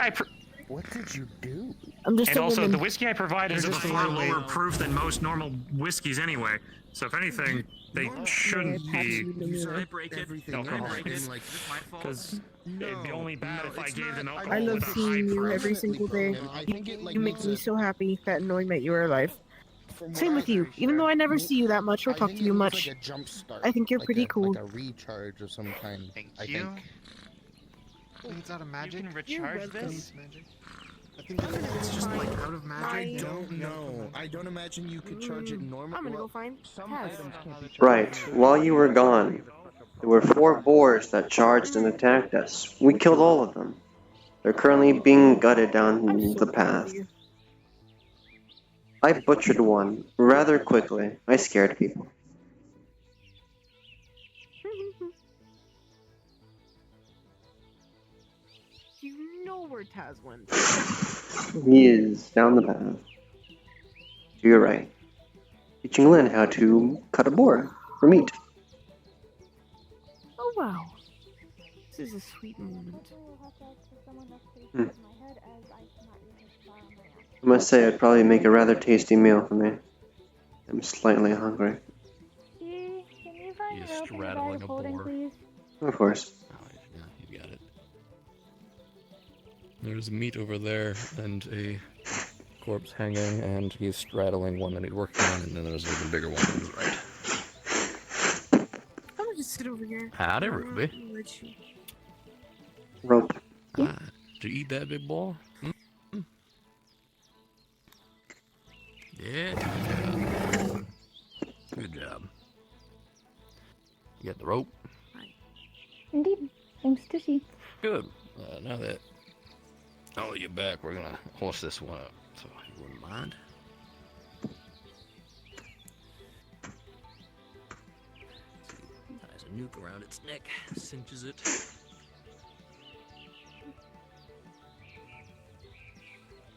What did you do? I'm just and a also woman. the whiskey I provide is of just a far little lower late. proof than most normal whiskeys anyway. So if anything, they shouldn't be. Did I break it? Did I alcohol. break it? Is Like, this my fault? Because it'd be only bad if I it's gave not- them I alcohol I love with a high seeing you proof. every single day. I think it like You make makes me it- so happy that knowing that you are alive. from Same what with you. Even though I never see you that much or I talk think to it you looks much, like a jump start. I think you're Like pretty cool. Like a recharge of some kind. I you. think. It's out of magic. You can recharge this. Magic. I think it's just like out of magic. I don't know. I don't imagine you could charge it normally. I'm gonna go find Some Taz. items can't be charged. Right, while you were gone, there were 4 boars that charged and attacked us. We killed all of them. They're currently being gutted down I'm so the proud of path. you. I butchered one rather quickly. I scared people. You know where Taz went. He is down the path. To your right. Teaching Lynn how to cut a boar for meat. Oh wow. This is a sweet moment. I must say, it'd probably make a rather tasty meal for me. I'm slightly hungry. Can you find You're rope in the bag straddling of a holding, boar. please? Of course. Oh, yeah, you got it. There's meat over there and a corpse hanging, and he's straddling one that he's working on, and then there's an even bigger one on his right. I'm gonna just sit over here. Howdy, Ruby. Rope. Ah, did you eat that, big boy? Mm? Yeah, good job. Good job. You got the rope? Indeed. Thanks, Tushy. Good. Now that all you're back, we're gonna horse this one up, so you wouldn't mind. Ties a nuke around its neck, cinches it.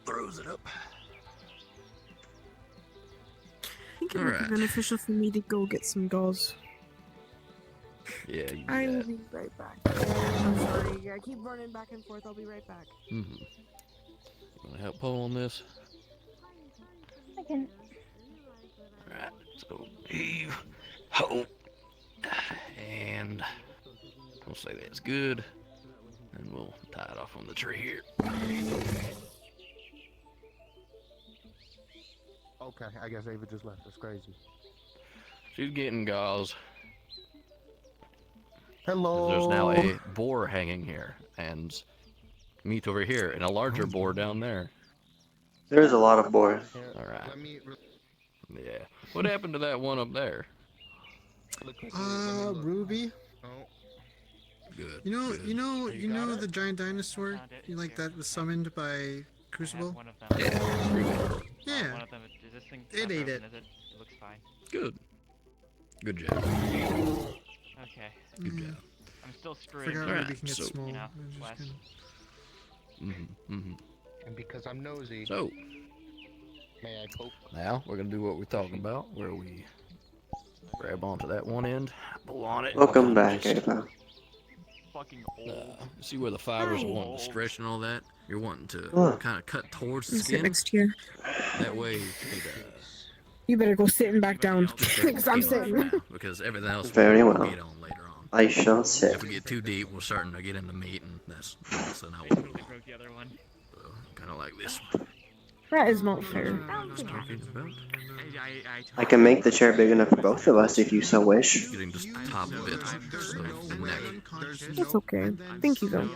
Throws it up. think it would be beneficial for me to go get some gauze. Yeah, you I will bet. be right back. I'm sorry. I keep running back and forth. I'll be right back. Mm-hmm. You wanna help pull on this? I can. Alright, so heave, hold, and we'll say that's good, and we'll tie it off on the tree here. Okay, I guess Ava just left. That's crazy. She's getting gauze. Hello. There's now a boar hanging here, and meat over here, and a larger boar down there. There's a lot of boars. Alright. Yeah. What happened to that one up there? Ruby. Good. You know the giant dinosaur, that was summoned by Crucible. Yeah. Ruby. Yeah. One of them is this thing It ate it. Is it? It looks fine. Good. Good job. Okay. Good job. I'm still screwed. Forgot Ruby can get so- small. You know, I'm just Wes. gonna- And because I'm nosy. So, may I poke? now we're gonna do what we're talking about, where we grab onto that one end, pull on it. Welcome and back, just, Ava. Fucking old. See where the fibers are Hi. wanting to stretch and all that? You're wanting to Huh. kind of cut towards the I'm sit skin. next to you. That way, You better go sitting back down. Because I'm peel off sitting. now, because everything else Very we'll well. get on later on. I shall sit. If we get too deep, we're starting to get into meat, and that's not I what totally broke the other one. kind of like this. That is not fair. Talking about I can make the chair big enough for both of us if you so wish. getting just the top bit of the neck. It's okay. Thank you, though.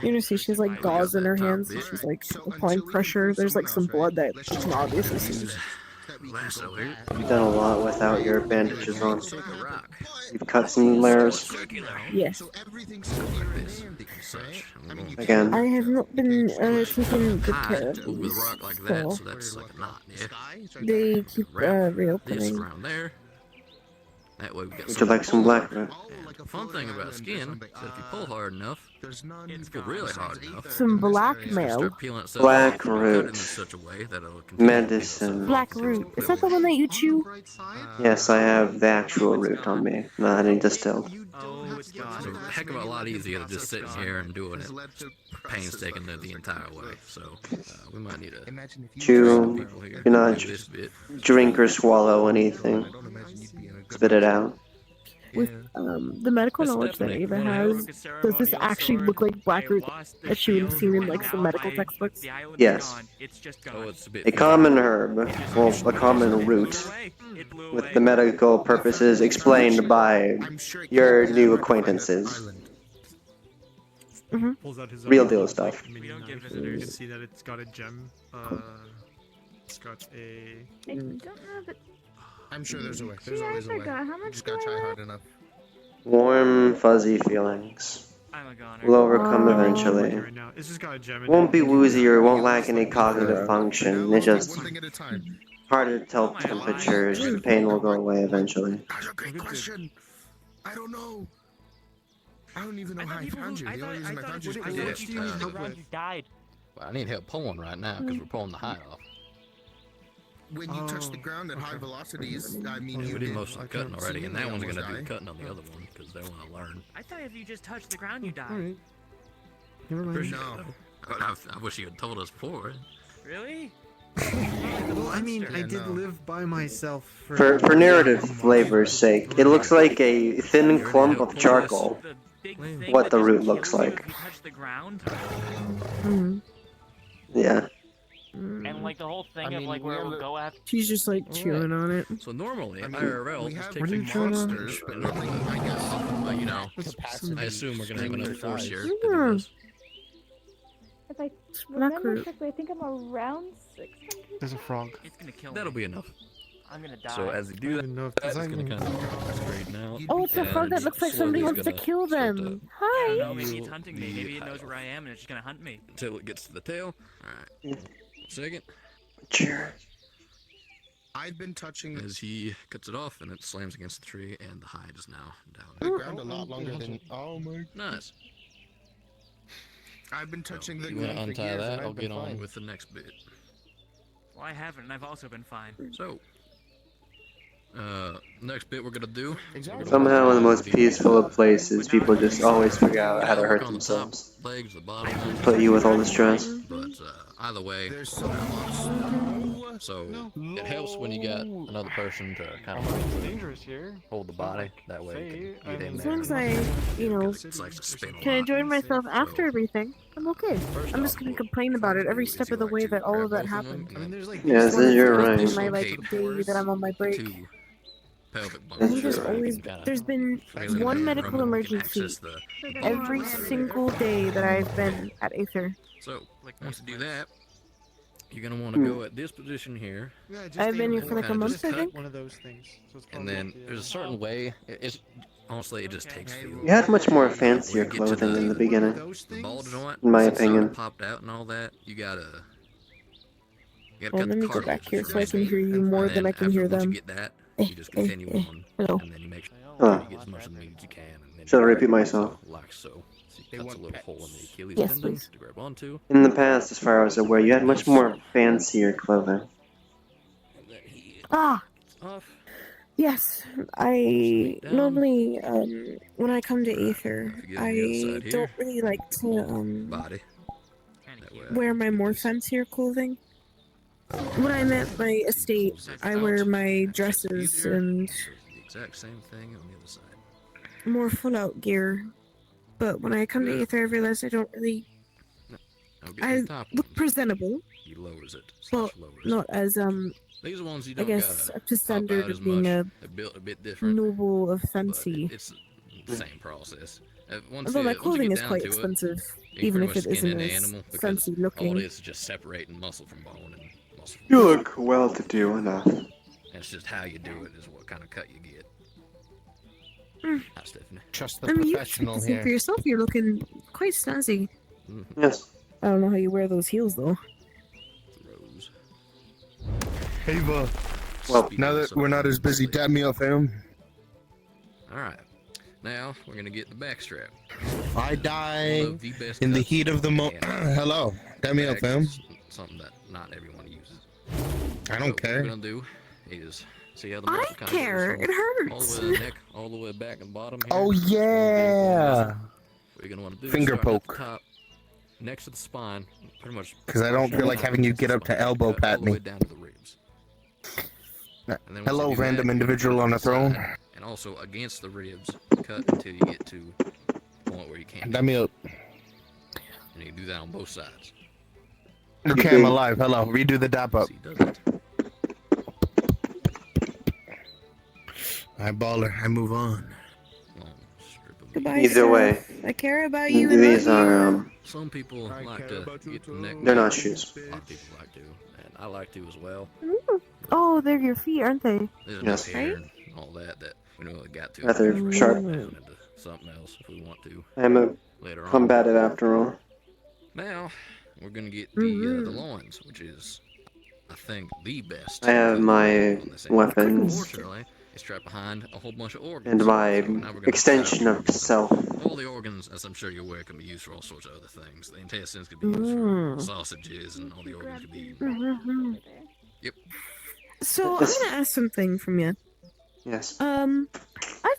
You know, see, she's like gauze in her hands. And she's like applying pressure. There's like some blood that you can obviously see. Lasso here. You've done a lot without your bandages on. You've cut some layers. Yes. Such. Again. I have not been taking good care of With a these. rock like that, So so that's like a knot, yeah. they keep This reopening. around there. That way we got Would you like some black root? The fun thing about skin is that if you pull hard enough, it's really hard enough. Some blackmail. Start peeling itself Black off, cut it root. in such a way that it'll continue to peel Medicine. itself Black off. root. Is that the one that you chew? Yes, I have the actual root on me, not any distilled. Oh, it's gone. It's a heck of a lot easier than just sitting here and doing it painstakingly the entire way. So we might need a Chew. people here. Do not Do this bit. drink or swallow anything. Spit it out. With the medical knowledge that Ava has, does this actually look like black root that she would have seen in like some medical textbooks? Yes. Oh, it's a bit. A common herb, well, a common root, with the medical purposes explained by your new acquaintances. Pulls out his Real deal stuff. We don't get visitors. You can see that it's got a gem. It's got a. I don't know that. I'm sure there's a way. There's Gee, I always a way. forgot. How You much just do gotta I try weigh? hard enough. Warm, fuzzy feelings. I'm a goner. Will overcome eventually. Right now, it's just got a gem. In Won't it. be woozy or won't lack any cognitive function. It's just One thing at a time. hard to tell temperatures. The pain will go away eventually. That's a great question. I don't know. I don't even know how I found you. The only reason I found you is What because do you need help with? You died. Well, I need help pulling right now because we're pulling the hide off. when you touch the ground at high velocities, I mean, Yeah, you we did did most of the cutting already, and that one's gonna do the cutting on the Oh. other one because they want to learn. I thought if you just touched the ground, you died. Alright. Never mind. Appreciate it, though. I wish you had told us before. Really? Well, I mean, I did live by myself For narrative flavor's sake, it looks like a thin clump of charcoal. What the root looks like. Touch the ground. Yeah. And like the whole thing of like where it would go after. She's just like chewing on it. So normally, I mean, IRL we just have takes a monsters, but nothing, I guess. Well, you know, Capacity I assume we're gonna have enough force here. Yeah. If I Black remember root. correctly, I think I'm around 600. There's a frog. It's gonna kill That'll me. be enough. I'm gonna die. So as you do that, enough. it's gonna kind of straighten out. Oh, it's a frog that looks like somebody wants to kill them. I don't know, Hi. maybe it's hunting me. Maybe it knows where I am and it's just gonna hunt me. Until it gets to the tail. Alright. Second. Sure. I've been touching As he cuts it off and it slams against the tree and the hide is now down. the ground a lot longer than. Oh my. Nice. I've been touching the You wanna ground for untie years, that? and I'll I've been get on fine. with the next bit. Well, I haven't, and I've also been fine. So, next bit we're gonna do. Somehow in the most peaceful of places, people just always figure out how to hurt on the top themselves. legs, the bottom ones. Put you with all the stress. But either way, so it helps when you got another person to kind of dangerous here. hold the body. That way you can get in As there. long as I, you know, It's like to spin a can lot. enjoy myself after everything, I'm okay. I'm just gonna complain about it every step of the way that all of that happened. Yes, you're right. My like day that I'm on my break. I think there's been one medical emergency every single day that I've been at Aether. So, once you do that, you're gonna want to go at this position here. I've been here for like a month, I think. One of those things. So it's And then there's a certain way. It's honestly, it just takes feel. You had much more fancier clothing in the beginning, The ball joint, in my since it's opinion. popped out and all that. You gotta Well, cut let the me go cartilage. back here so I can hear you more than I can hear Once them. you get that, you just continue on, Hello. and then you make sure you get as much of the meat as you can. And then Shall I you repeat myself? like so. So he cuts a little hole in the Achilles Yes, tendon please. to grab onto. In the past, as far as I was aware, you had much more fancier clothing. Ah, Off. yes. I normally, when I come to Aether, If you get on the other I side here, don't really like to, body. wear my more fancier clothing. When I'm at my estate, I wear my dresses and The exact same thing on the other side. more full-out gear. But when I come to Aether, I realize I don't really. Now get I the top look one. presentable, He lowers it. but not as These are ones you I don't guess gotta up to pop standard out as of being much. a They're built a bit different. noble of But fancy. it's the same process. Once Although you, my once you clothing get is down quite to it, expensive, you can even pretty if it much skin isn't any as animal because fancy all looking. it is just separating muscle from bone and muscle from You look well-to-do enough. And it's just how you do it is what kind of cut you get. Not Stephanie. Trust the I mean, you professional can say here. for yourself, you're looking quite snazzy. Yes. I don't know how you wear those heels though. Rose. Ava. Well, now that we're not as busy, dab me up, fam. Alright. Now we're gonna get the back strap. I die One of the best in the cuts heat of the Hello. Dab me up, back fam. is something that not everyone uses. I don't So what care. we're gonna do is see how the I muscle kind of care. goes It from all hurts. the way to the neck, all the way back and bottom here. Oh, yeah. What you're gonna want to do Finger is start at the poke. top, next to the spine, pretty much. Because I don't feel like having you get up to elbow cut all pat the way me. down to the ribs. And then once Hello, you do random that, individual you on go a to the throne. side, and also against the ribs, cut until you get to the point where you can't. Dab me up. And you can do that on both sides. Okay, I'm alive. Hello. Redo the dab up. See, does it? I baller. I move on. Goodbye, Either sir. way, I care about you and these love are you. Some people like to get the neck. They're not shoes. A lot of people like to, and I like to as well. Oh, they're your feet, aren't they? There's Yes. enough hair and all that we don't really got to. Rather We're sharp. down into something else if we want to I'm a later on. combative after all. Now we're gonna get the loins, which is, I think, the best. I have my on this end. weapons Unfortunately, it's trapped behind a whole bunch of organs. and my So now we're gonna extension chop of self. all the organs, as I'm sure you're aware, can be used for all sorts of other things. The intestines could be used for sausages, and all the organs could be. Yep. So I'm gonna ask something from you. Yes. I've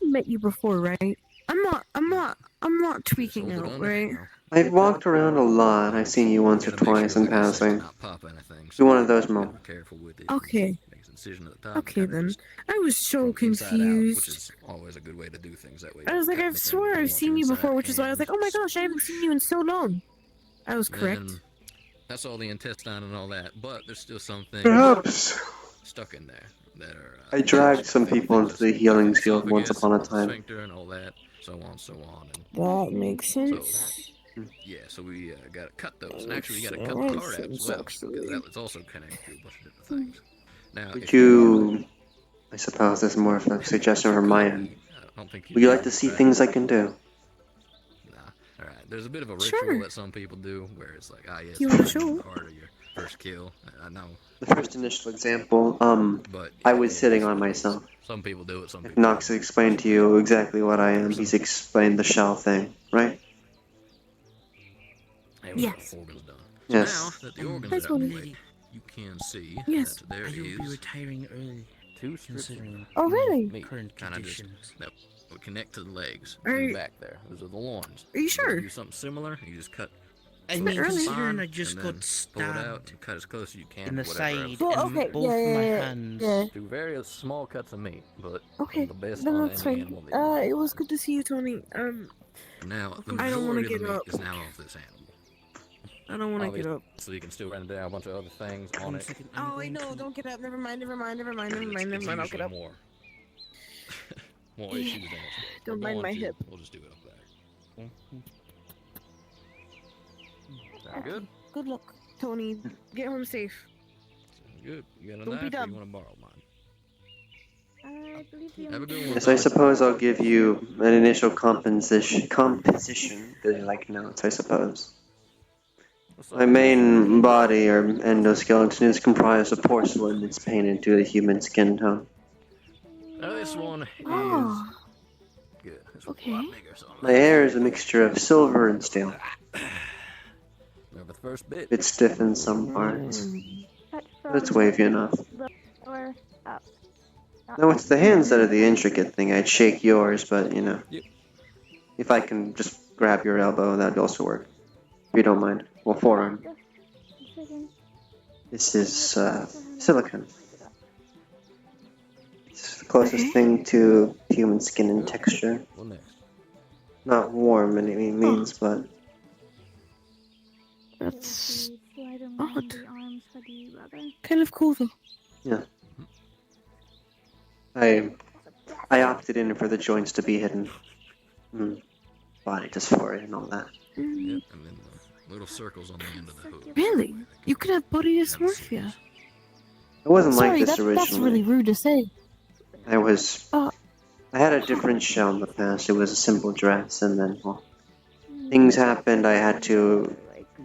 met you before, right? I'm not tweaking out, right? I've walked around a lot. I've seen you once or twice in passing. Be one of those moments. Okay. Incision at the top. Okay then. I was so Inside out, which confused. is always a good way to do things that way. I was like, I swear I've seen you before, which is why I was like, oh my gosh, I haven't seen you in so long. I was correct. And that's all the intestine and all that, but there's still some things Perhaps. stuck in there that are. I dragged some people into the healing field once upon a time. Sphincter and all that, so on, so on. And That makes sense. yeah, so we gotta cut those, and actually you gotta cut the card out as well, because that's also connected to a bunch of different things. Now, Would you... I suppose this is more of a suggestion from my end. Would you like to see things I can do? Alright, there's a bit of a ritual that some people do, where it's like, yes, You wanna show? part of your first kill. I know. The first initial example, I was sitting on myself. Some people do it, some If people Nox explained to you exactly what I am, he's explained the shell thing, right? don't. Yes. Organs done. Yes. Now that the organs That's are out of what the we way, you can see Yes. that there You'll be is retiring early, two strips considering Oh, really? meat, current kind of just conditions. that would connect to the legs Are in you- the back there. Those are the loins. Are you sure? Do something similar. You just cut. I bit mean, early. considering I and just then got pull it out stabbed and cut as close as you can. in the whatever else. side Well, and okay, both yeah, my yeah, hands. yeah. Do various small cuts of meat, but Okay, the best then on that's any fine. animal that you It was good to see you, Tony. Now, the I don't want majority to of the get meat up. is now off this animal. I don't want to get up. So you can still run down a bunch of other things on One it. second, I'm Oh, I going know. to- Don't get up. Never mind. Never mind. Never mind. Never It's mind. Never mind. I'll get usually up. more, more issues than it's. Don't we're mind going my to. hip. We'll just do it up there. Sound good? Good luck, Tony. Get home safe. Sounds good. You got a Don't be knife or dumb. you want to borrow mine? I believe the Have a good one. Yes, I suppose I'll give you an initial composition, because you like notes, I suppose. My main body, or endoskeleton, is comprised of porcelain that's painted to the human skin tone. Now this one is Oh, good. This one's a okay. lot bigger, so My hair is a mixture of silver and steel. remember the first bit. It's stiff in some parts, Touch but it's from wavy enough. lower up. Not No, it's the hands that are the intricate thing. I'd shake yours, but, you know. Yep. If I can just grab your elbow, that'd also work. If you don't mind. Well, forearm. This is, silicone. It's the closest thing to human skin in texture. What next? Not warm in any means, but that's Slide around odd. the arms for the leather. Kind of cool, though. yeah. I opted in for the joints to be hidden. Body dysphoria and all that. Yep, and then the little circles on the end of the hood. Really? You could have body dysmorphia. It wasn't Sorry, like this that's originally. really rude to say. I had a different shell in the past. It was a simple dress, and then, well, things happened. I had to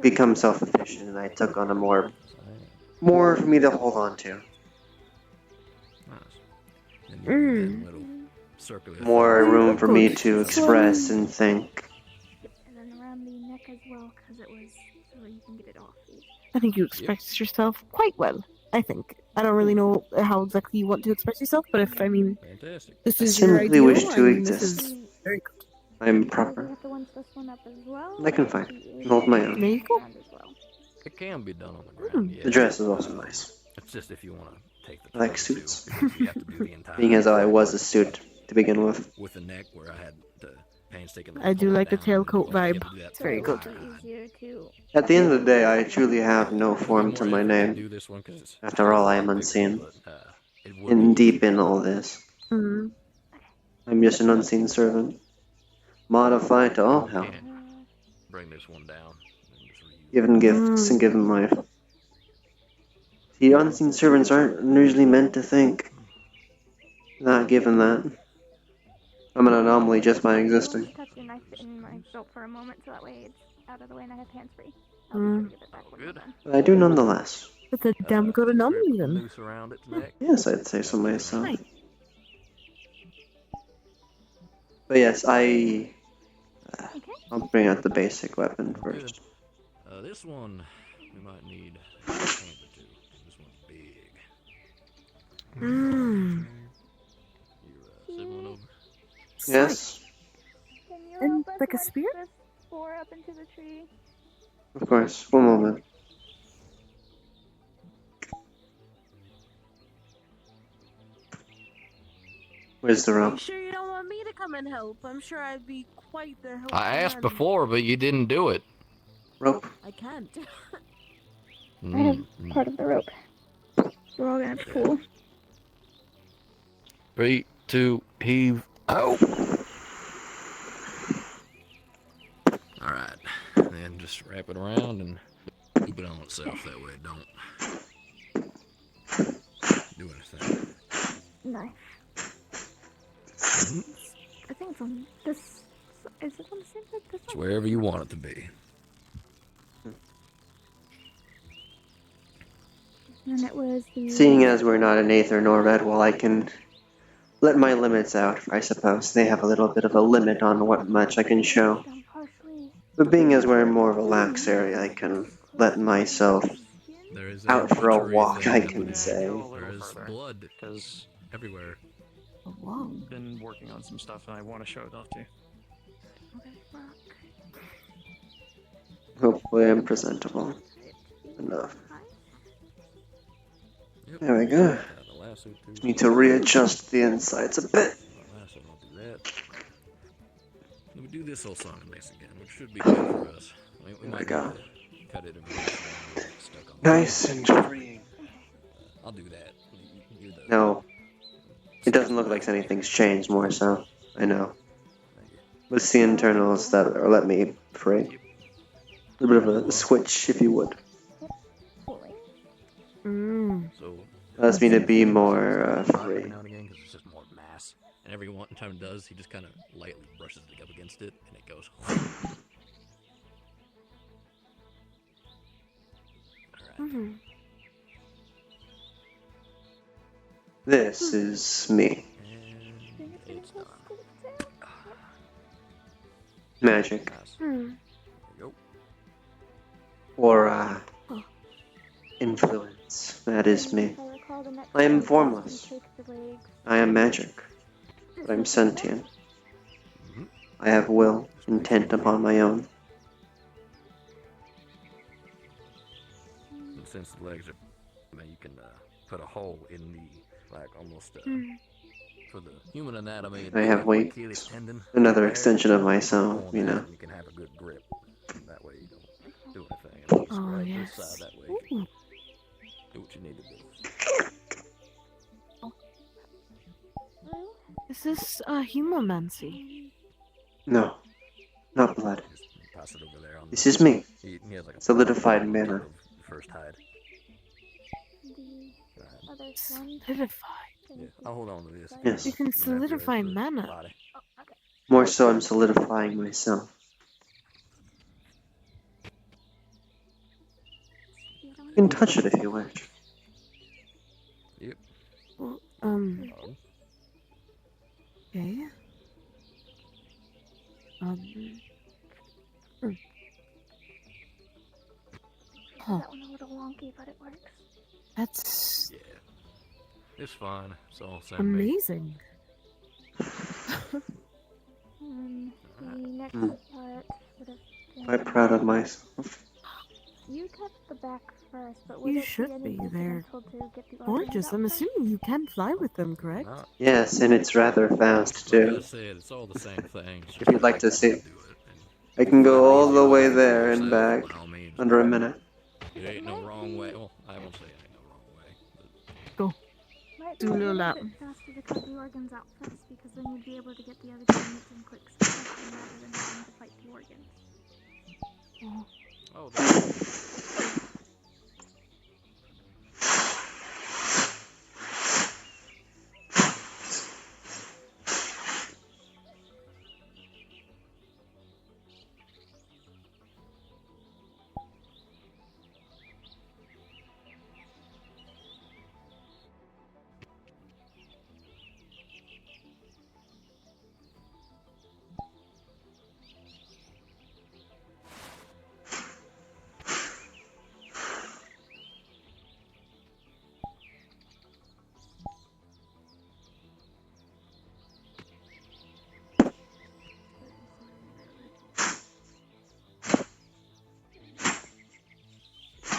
become self-sufficient, and I took on a more for me to hold on to. More room for me to express and think. And then around the neck as well, because it was so you can get it off. I think you express yourself quite well. I think. I don't really know how exactly you want to express yourself, but if, I mean, Fantastic. this I is your simply ideal, wish I to mean, this exist. is very good. I'm We proper. have to once this one up as well. I can find it. Hold my own. There you go. It can be done on the ground, yeah. The dress is also nice. It's just if you want to take the I like time suits. to, because you have to do the entire Being as though I was a suit to begin with. with the neck where I had to painstakingly I do pull it like the down, tailcoat and you have vibe. to do that It's very good. Easier to. At the end of the day, I truly have no form to my do name. this one 'cause it's After all, I am unseen. it would In be deep in all this. Mm. I'm just an unseen servant. Modified to all hell. bring this one down. And just Given gifts and given life. See, unseen servants aren't usually meant to think. Not given that. I'm an anomaly just by existing. Touch your knife in my belt for a moment, so that way it's out of the way and I have hands free. Mm. Good. But I do nonetheless. That's a damn good anomaly then. Noose around its neck. Yes, I'd say so myself. Right. But yes, I'll bring out the basic weapon first. This one we might need a hand or two. This one's big. Mm. Send one over. Yes, Can you And help us like a launch spear? this boar up into the tree? of course. One moment. Where's the rope? Sure you don't want me to come and help? I'm sure I'd be quite the help. I asked before, but you didn't do it. Rope. I can't. I have part of the rope. We're all gonna pull. 3, 2, heave. Oh! Alright. Then just wrap it around and loop it on itself. That way it don't do anything. Knife. I think it's on this. Is it on the same side? This It's one? wherever you want it to be. And it was the. Seeing as we're not an Aether nor Redwall, I can let my limits out, I suppose. They have a little bit of a limit on what much I can show. But being as we're in more of a lax area, I can let myself There is out for a butchery walk, thing I happening. can say. There is blood because everywhere. Whoa. been working on some stuff and I want to show it off to you. Hopefully I'm presentable enough. There we go. Need to readjust the insides a bit. Let me do this whole song and bass again, which should be good for us. We There we might go. need to cut it and release it when we get stuck on Nice and freeing. I'll do that. You're the No, it doesn't look like anything's changed more so. I know. It's the internals that are let me free. A little bit of a switch, if you would. So Allows me to be more free. every now and again, because it's just more mass. And every one time it does, he just kind of lightly brushes it up against it, and it goes. Mm-hmm. This is me. It's done. Magic. Hmm. Or, influence. That is me. I am formless. I am magic. But I'm sentient. I have will, intent upon my own. And since the legs are, you can put a hole in the, like, almost, for the human anatomy. I have weight. Achilles tendon. Another extension of myself, you know. You can have a good grip. That way you don't do anything. And just Oh, grab yes. this side, that way you can do what you need to do. Is this hemomancy? No. Not blood. Pass it over there on This is me. He has like a Solidified mirror. First hide. Solidified. Yeah, I'll hold on to this. Yes. You can solidify mana. More so, I'm solidifying myself. You can touch it if you wish. Yep. Well, okay. Huh. That one a little wonky, but it works. That's Yeah. It's fine. It's all the same. amazing. The next Hmm. part would have been... Quite proud of myself. You kept the back first, but You should be. They're gorgeous. I'm assuming you can fly with them, correct? Yes, and it's rather fast Like I too. said, it's all the same thing. It's If just you'd like to see. do it. I can go all the way there and back under a minute. There ain't no wrong way. Well, I won't say it ain't no wrong way. Go. Might Do a be little a lap. bit faster to cut the organs out first, because then you'd be able to get the other two units in quick succession rather than having to fight the organs. Oh,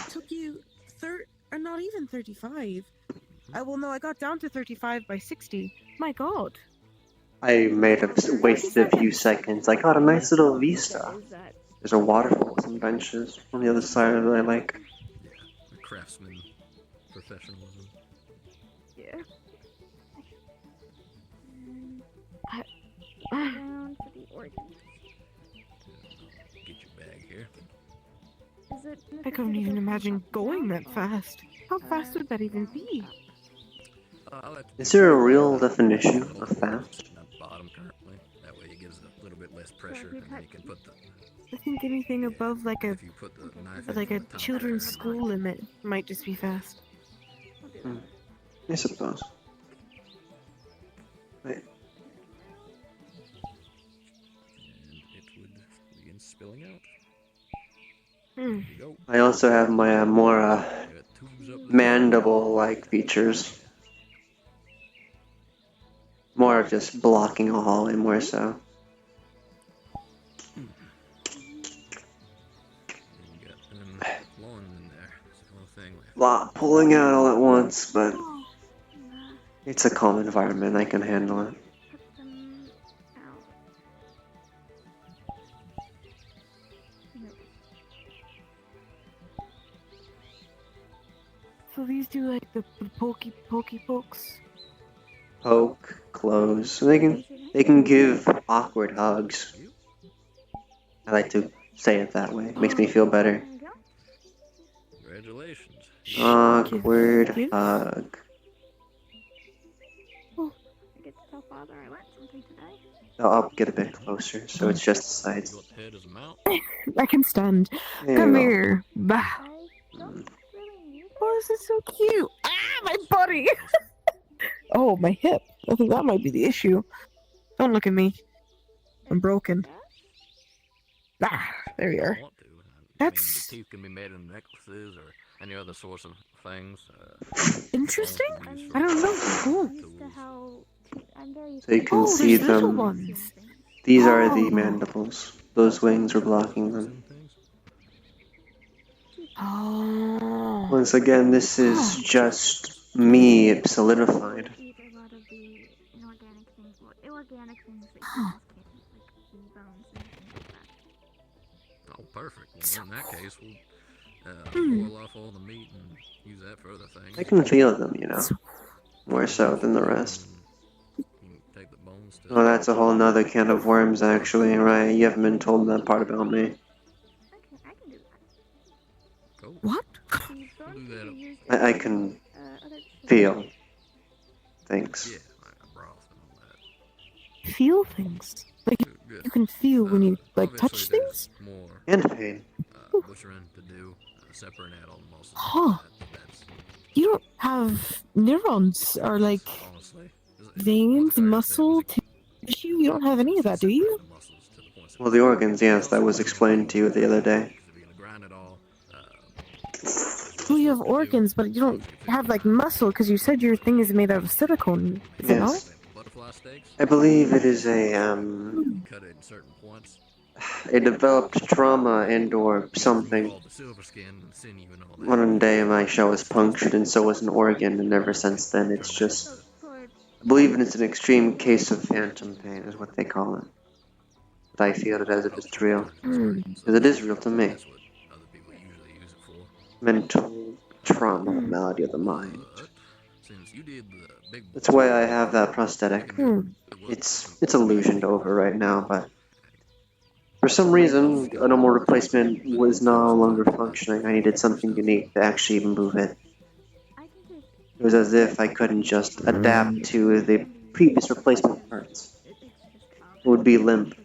Took you or not even 35. Well, no, I got down to 35 by 60. My God. I may have wasted a few seconds. I got a nice little vista. There's a waterfall, some benches on the other side that I like. yeah, the craftsman professionalism. Yeah. Down for the organs. Get your bag here. Is it I couldn't even imagine going that fast. How fast would that even be? Is there a real definition of fast? Not bottom currently. That way it gives a little bit less pressure, and then you can put the. I think anything above like a If you put the knife like a on the top children's there, school limit might just be fast. I suppose. Wait. and it would begin spilling out. Hmm. There you go. I also have my more mandible-like features. More of just blocking a hallway, more so. Lot pulling out all at once, but it's a calm environment. I can handle it. So these do like the pokey pokes. Poke, close. They can give awkward hugs. I like to say it that way. It makes me feel better. Congratulations. Awkward hug. Oh, I get to tell Father I learned something today. I'll get a bit closer, so it's just the sides. I can stand. There Come you go. here. Bah. Oh, this is so cute. Ah, my body. Oh, my hip. I think that might be the issue. Don't look at me. I'm broken. Ah, there we are. That's teeth can be made in necklaces or any other sorts of things. interesting. I don't know. Cool. So you can see there's little them. ones. These are the mandibles. Those wings are blocking them. Oh. Once again, this is just me solidified. Oh, perfect. Well, in that case, we'll boil off all the meat and use that for other things. I can feel them, you know, more so than the rest. Oh, that's a whole nother can of worms, actually, right? You haven't been told that part about me. What? I can feel things. Feel things? Like you can feel when you like touch things? And pain. Huh. You don't have neurons or like veins, muscle, tissue? You don't have any of that, do you? Well, the organs, yes, that was explained to you the other day. Well, you have organs, but you don't have like muscle because you said your thing is made out of silicone. Is it not? Yes. I believe it is a developed trauma and or something. One day my shell was punctured and so was an organ, and ever since then it's just... I believe it's an extreme case of phantom pain is what they call it. But I feel it as if it's real. Because it is real to me. Mental trauma, malady of the mind. That's why I have that prosthetic. It's illusioned over right now, but for some reason, a normal replacement was no longer functioning. I needed something unique to actually even move it. It was as if I couldn't just adapt to the previous replacement parts. It would be limp,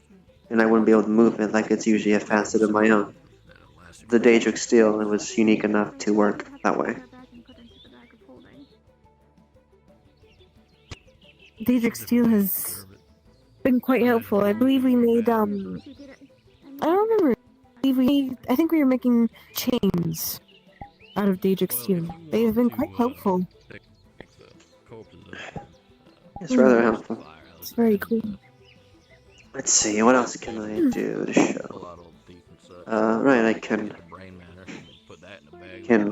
and I wouldn't be able to move it like it's usually a facet of my own. The Daedric Steel, it was unique enough to work that way. Daedric Steel has been quite helpful. I believe we made I don't remember. I think we were making chains out of Daedric Steel. They have been quite helpful. It's rather helpful. It's very cool. Let's see, what else can I do to show? Right, I can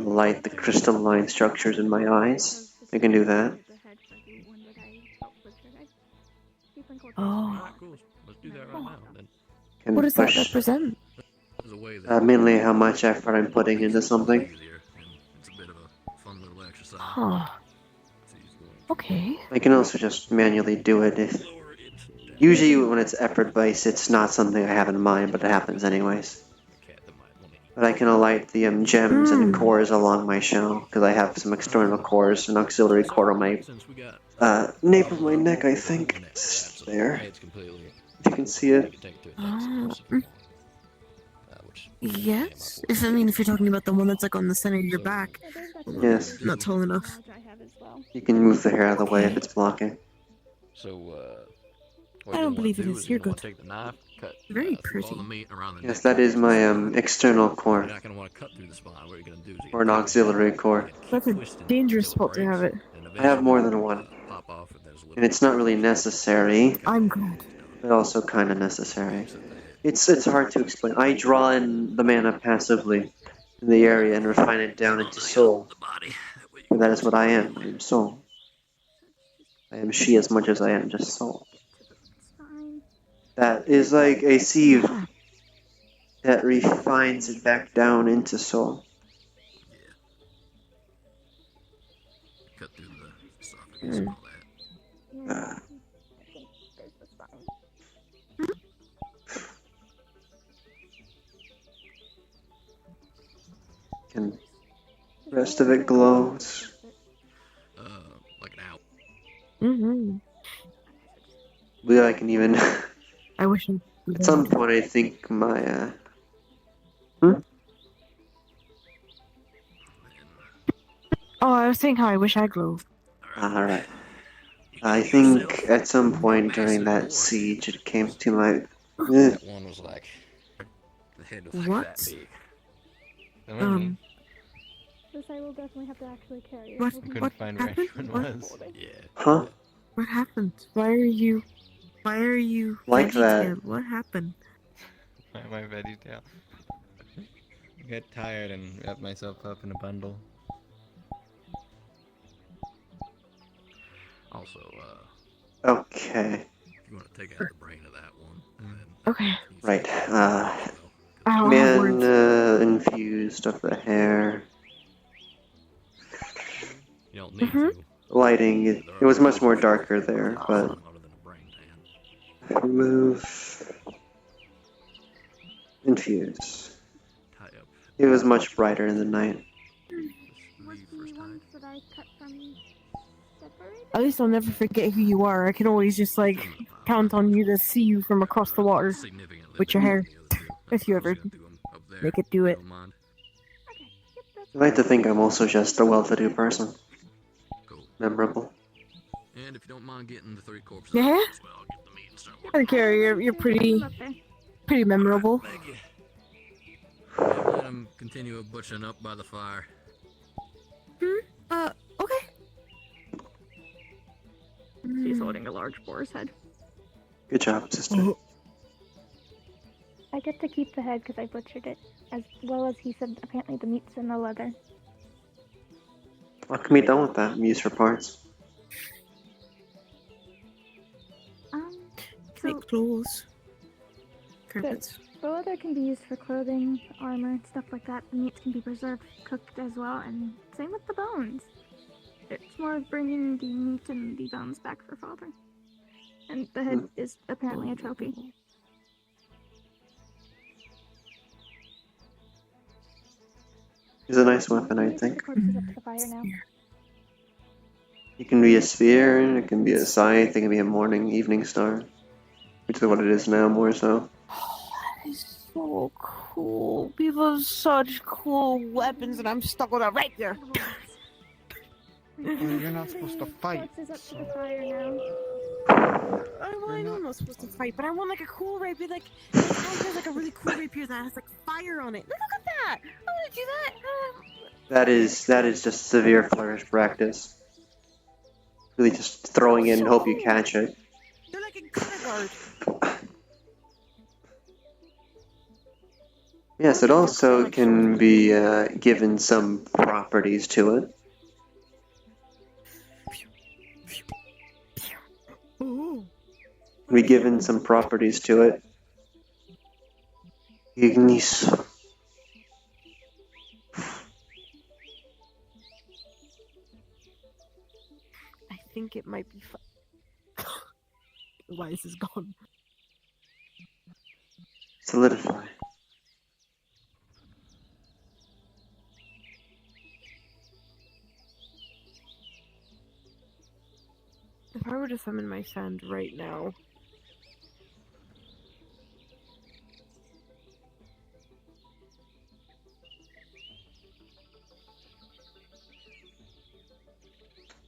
light the crystalline structures in my eyes. I can do that. Oh. Can What does that push, represent? mainly how much effort I'm putting into something. Huh. Okay. I can also just manually do it if... Usually when it's effort-based, it's not something I have in mind, but it happens anyways. But I can alight the gems and cores along my shell, because I have some external cores, an auxiliary core on my nape of my neck, I think. It's there. If you can see it. Yes. If you're talking about the one that's like on the center of your back. Yes. Not tall enough. You can move the hair out of the way if it's blocking. I don't believe it is. You're good. Very pretty. Yes, that is my external core. the spine. What you're gonna do is Or an auxiliary core. That's a dangerous spot to have it. I have more than one. Pop off if there's a little. And it's not really necessary, I'm glad. but also kind of necessary. It's hard to explain. I draw in the mana passively in the area and refine it down into soul. And that is what I am. I am soul. I am she as much as I am just soul. That is like a sieve that refines it back down into soul. Cut through the esophagus and all that. And the rest of it glows. Like an owl. Mm-hmm. We I can even. I wish I. At some point, I think my. Oh, I was saying how I wish I grew. Alright. I think at some point during that siege, it came to my. That one was like. The head was like What? that big. This I will definitely have to actually carry. What? What What where happened? everyone was. Yeah. Huh? What happened? Why are you Like veggie that. tail? What happened? My veggie tail. I got tired and wrapped myself up in a bundle. Also, Okay. if you want to take out the brain of that one, and then Okay. Right. I don't have Man words. infused of the hair. you don't need to. Lighting, it was much more darker there, but. Remove. Infuse. Tie up. It was much brighter in the night. Was the ones that I cut from separated? At least I'll never forget who you are. I can always just like count on you to see you from across the water with your hair. If you ever make it do it. I like to think I'm also just a well-to-do person. Memorable. And if you don't mind getting the 3 corpses, Yeah? as well, I'll get the meat and start I don't care. You're pretty memorable. Thank you. Yeah, let him continue butchering up by the fire. Okay. She's holding a large boar's head. Good job, sister. I get to keep the head because I butchered it, as well as he said apparently the meat's in the leather. What can be done with that? Used for parts. So Clothes. the, Carpets. the leather can be used for clothing, armor, stuff like that. The meats can be preserved, cooked as well, and same with the bones. It's more of bringing the meat and the bones back for father. And the head is apparently a trophy. It's a nice weapon, I think. The corpse is up to the fire now. It can be a sphere, it can be a scythe, it can be a morning, evening star. Which is what it is now, more so. That is so cool. People have such cool weapons, and I'm stuck with a rapier. Well, you're not supposed to fight. Corpse is up to the fire now. I know I'm not supposed to fight, but I want like a cool rapier, like has like a really cool rapier that has like fire on it. Look at that! I want to do that. That is just severe flourish practice. Really just throwing it and hope you catch it. They're like a guard. Yes, it also can be given some properties to it. Be given some properties to it. Ignis. I think it might be Why is this gone? Solidify. If I were to summon my sand right now.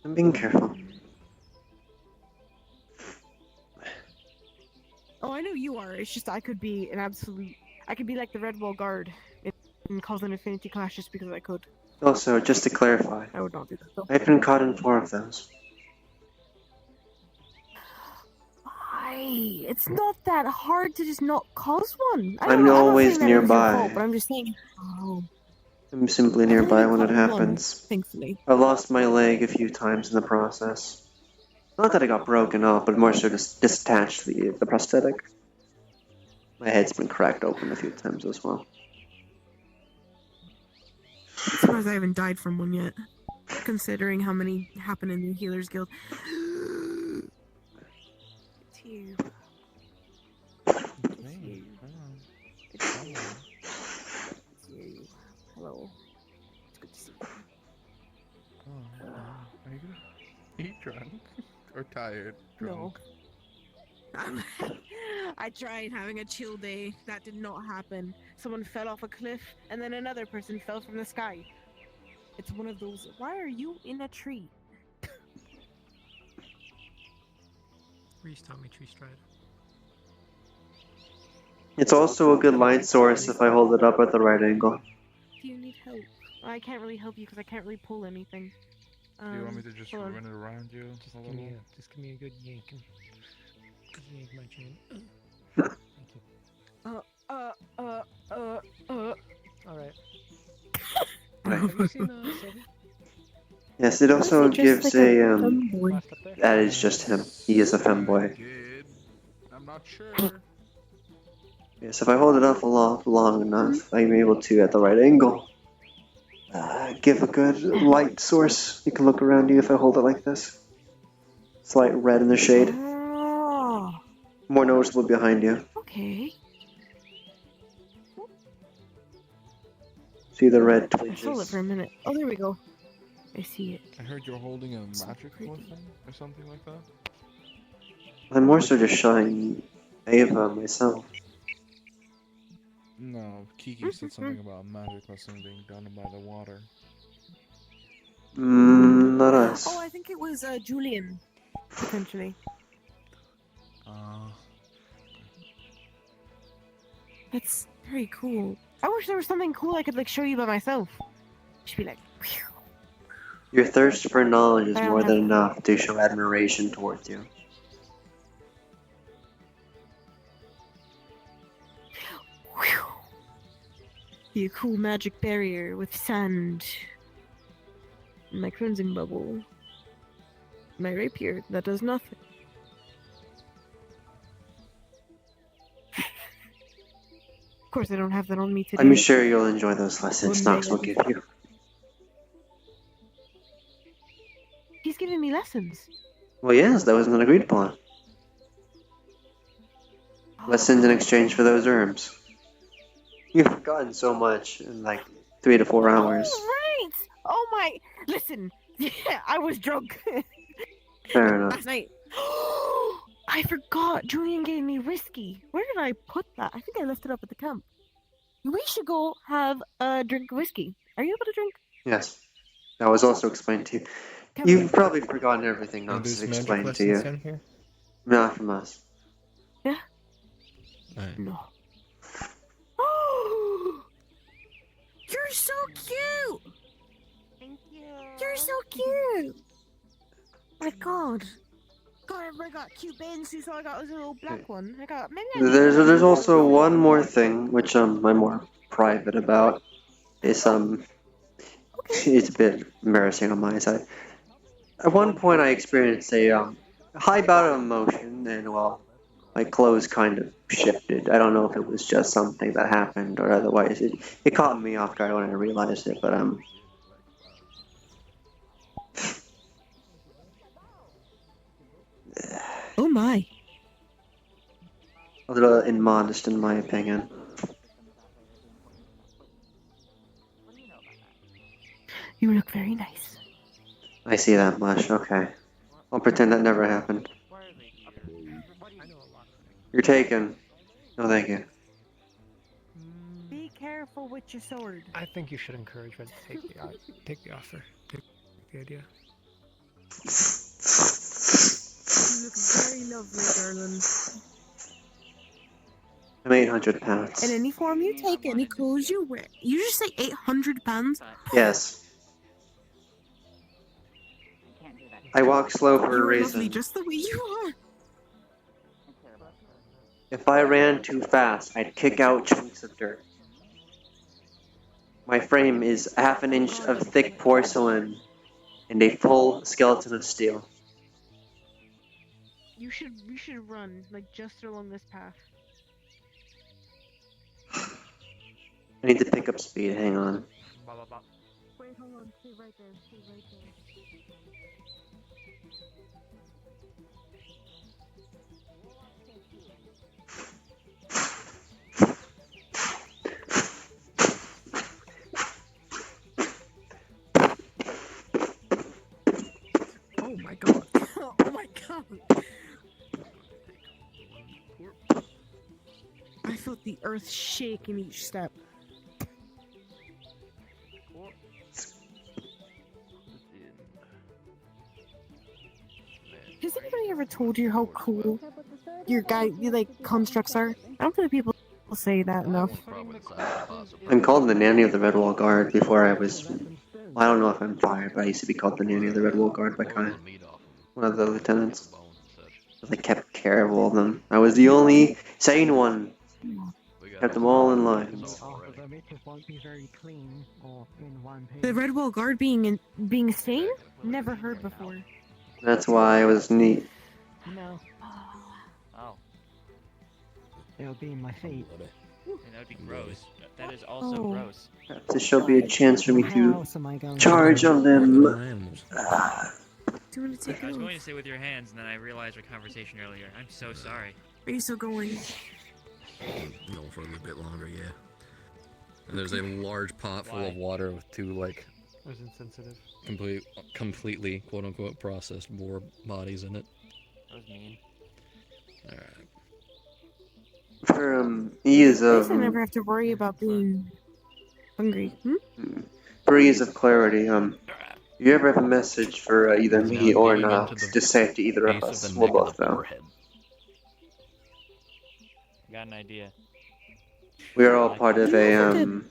I'm being careful. Oh, I know you are. It's just I could be an absolute. I could be like the Red Wall Guard. and cause an affinity clash just because I could. Also, just to clarify, I would not do that though. I've been caught in 4 of those. Why? It's not that hard to just not cause one. I'm I'm not always saying that it was your nearby. fault, but I'm just saying. Oh. I'm simply I've only nearby been when it caught in one, happens. thankfully. I've lost my leg a few times in the process. Not that it got broken off, but more so just disattached the prosthetic. My head's been cracked open a few times as well. I'm surprised I haven't died from one yet, considering how many happen in the Healers Guild. It's you. It's you. It's you. It's you. Hello. It's good to see you. Oh, are you gonna be drunk or tired? Drunk. No. I tried having a chill day. That did not happen. Someone fell off a cliff, and then another person fell from the sky. It's one of those. Why are you in a tree? Reese taught me tree stride. It's also a good light source if I hold it up at the right angle. Do you need help? I can't really help you because I can't really pull anything. Do you want me to just run it around you? Just give me a good yank. Good yank my chain. Alright. Have you seen Sylvie? Yes, it also gives like a femboy? that is just him. He is a femboy. I'm not sure. Yes, if I hold it up long enough, I'm able to, at the right angle, give a good light source. You can look around you if I hold it like this. Slight red in the shade. Oh, More noticeable behind you. okay. See the red I saw it twitches. for a minute. Oh, there we go. I see it. I heard you're holding a magic weapon or something like that. I'm more so just showing Ava myself. No, Kiki said something about a magic lesson being done by the water. Not us. Oh, I think it was Julian, potentially. That's very cool. I wish there was something cool I could like show you by myself. Just be like, phew. Your thirst for knowledge is I don't more have than that. enough to show admiration towards you. Be a cool magic barrier with sand. My cleansing bubble. My rapier that does nothing. Of course, I don't have that on me today. I'm sure you'll enjoy those lessons One Knox day. will give you. He's giving me lessons. Well, yes, that wasn't agreed upon. Lessons in exchange for those herbs. You've forgotten so much in like 3 to 4 hours. Oh, right! Oh my! Listen, yeah, I was drunk Fair enough. last night. I forgot. Julian gave me whiskey. Where did I put that? I think I left it up at the camp. We should go have a drink of whiskey. Are you able to drink? Yes. That was also explained to you. You've probably forgotten everything Knox has explained to you. Here? Not from us. Yeah? Alright. No. You're so cute! Thank you. You're so cute! My god. God, I got cute Bensu, so I got this little black one. I got maybe I There's also one more thing which I'm more private about. It's it's a bit embarrassing on my side. At one point I experienced a high bout of emotion and well my clothes kind of shifted. I don't know if it was just something that happened or otherwise. It caught me off guard when I realized it, but oh my. a little immodest in my opinion. You look very nice. I see that much, okay. I'll pretend that never happened. You're taken. No, thank you. Be careful with your sword. I think you should encourage Red to take the offer. Take the idea. You look very lovely, darling. I'm 800 pounds. In any form you take, any clothes you wear. You just say 800 pounds? Yes. I walk slow for a You're reason. lovely just the way you are. If I ran too fast, I'd kick out chunks of dirt. My frame is half an inch of thick porcelain and a full skeleton of steel. You should run, like, just along this path. I need to pick up speed, hang on. Wait, hold on. Stay right there. Stay right there. Oh my god. Oh my god. I felt the earth shake in each step. Has anybody ever told you how cool your constructs are? I don't think people say that enough. I'm called the nanny of the Red Wall Guard before I was... Well, I don't know if I'm fired, but I used to be called the nanny of the Red Wall Guard by kind of one of the lieutenants. I kept care of all of them. I was the only sane one. Kept them all in lines. The Red Wall Guard being sane? Never heard before. That's why it was neat. No. Oh. It'll be in my feet. And that would be gross. That is also gross. This shall be a chance for me to charge on them. I was going to say with your hands, and then I realized our conversation earlier. I'm so sorry. Are you still going? Going for a little bit longer, yeah. And there's a large pot full of water with two, like... It was insensitive. Completely, quote-unquote, processed boar bodies in it. That was mean. Alright. For, ease At of... least I never have to worry about being hungry. For ease of clarity, you ever have a message for either me or Nox, just say it to either of us. We'll both know. Got an idea. We are all part of a,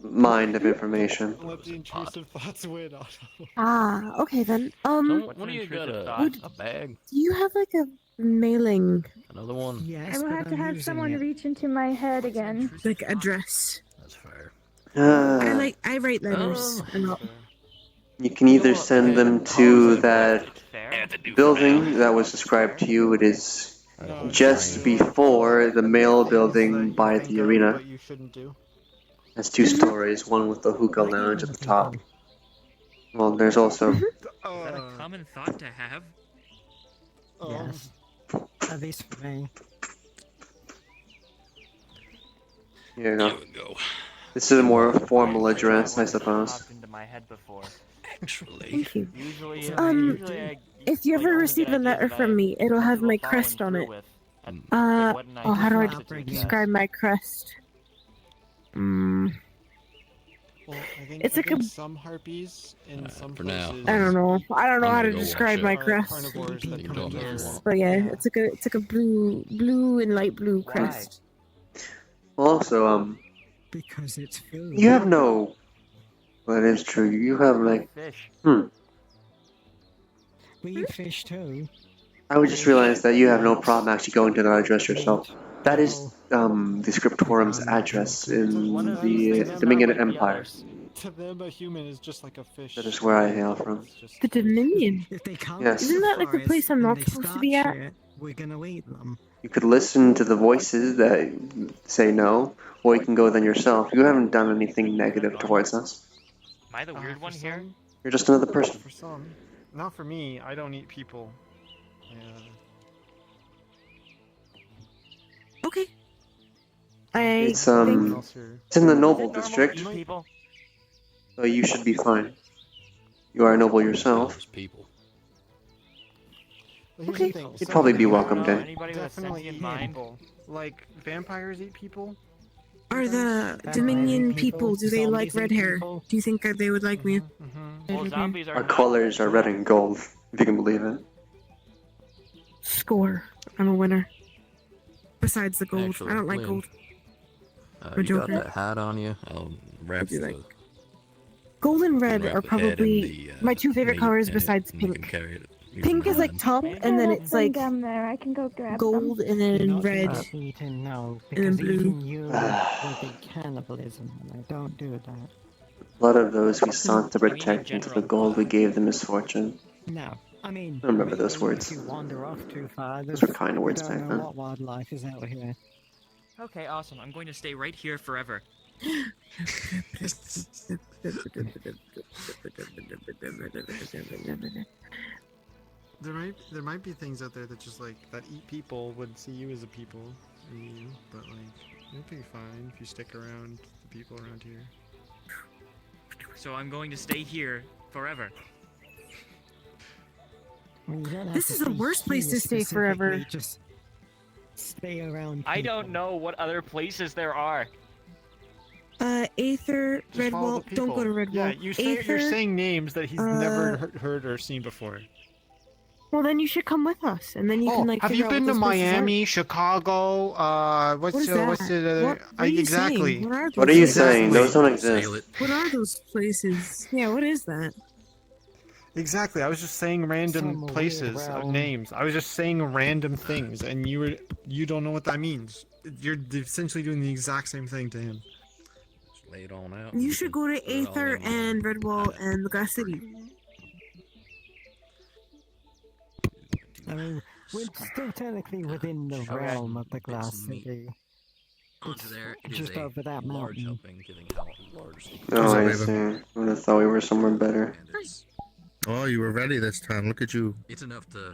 mind of information. Let the intrusive thoughts win, Otto. Ah, okay then. What do you got? A bag? Do you have like a mailing? Another one? I will have to have someone reach into my head again. Like address. That's fair. I write letters a lot. You can either send them to that building that was described to you. It is just before the mail building by the arena. You shouldn't do. Has 2 stories, one with the hookah lounge at the top. Well, there's also... Is that a common thought to have? Yes. At least for me. Here you go. This is a more formal address, I suppose. Popped into my head before. Actually. Thank you. Usually If you ever receive a letter from me, it'll have my crest on it. How do I describe my crest? Well, It's like a... some harpies in some for now. places. I don't know. I don't know how to go describe watch my it. crest. Carnivores that come in Yes. But yeah, it's like a blue and light blue crest. Also, Because it's food. you have no... Well, it is true. You have, like... We eat fish too. I would just realize that you have no problem actually going to that address yourself. That is, the Scriptorum's address in the Dominion Empire. To them, a human is just like a fish. That is where I hail from. The Dominion? If they come Yes. Isn't that like the place I'm not supposed to be at? We're gonna eat them. You could listen to the voices that say no, or you can go then yourself. You haven't done anything negative towards us. Am I the weird one here? You're just another person. For some. Not for me. I don't eat people. Okay. It's in the noble district, so you should be fine. You are a noble yourself. Okay. You'd probably be welcomed in. Definitely eat people. Like vampires eat people. Are the Dominion people, do they like red hair? Do you think that they would like me? Our colors are red and gold, if you can believe it. Score. I'm a winner. Besides the gold. Actually, I don't like Lynn, gold. you got Joker. that hat on you? I'll wrap do the, like- Gold and red wrap are the head in probably the, my two favorite meat colors in it, besides and you can pink. carry it using Pink the is like hand. top, and then it's like gum there. I can go grab gold, some. and then Not red, to eat it, no, and then because blue. even you will be cannibalism, and I don't do that. Blood of those we sought to protect, and to the gold we gave the misfortune. No, I mean, I remember those maybe words. if you wander off too far, Those were kind we words don't back know then. what wildlife is out here. Okay, awesome. I'm going to stay right here forever. There might be things out there that just like that eat people would see you as a people, but like you'll be fine if you stick around the people around here. So I'm going to stay here forever. This is the worst place to stay forever. Just stay around. I don't know what other places there are. Aether, Just follow Redwall. the Don't go people. to Redwall. Yeah, you're Aether, saying names that he's never heard or seen before. Well, then you should come with us, and then you can like. Have figure you out been what to those places are. Miami, Chicago? What is that? What are you exactly? saying? What are What are those you places? saying? Those don't exist. What are those places? Yeah, what is that? Exactly. I was just saying random Some places, weird realm. names. I was just saying random things, and you don't know what that means. You're essentially doing the exact same thing to him. Just lay it on out. You should go to Put it all Aether in. and Redwall and the Glass City. I mean, we're still technically within the realm of the Glass City. Onto there, it is Just a over that large mountain. helping, giving how large. Oh, I see. I would have thought we were somewhere better. Oh, you were ready this time. Look at you. It's enough to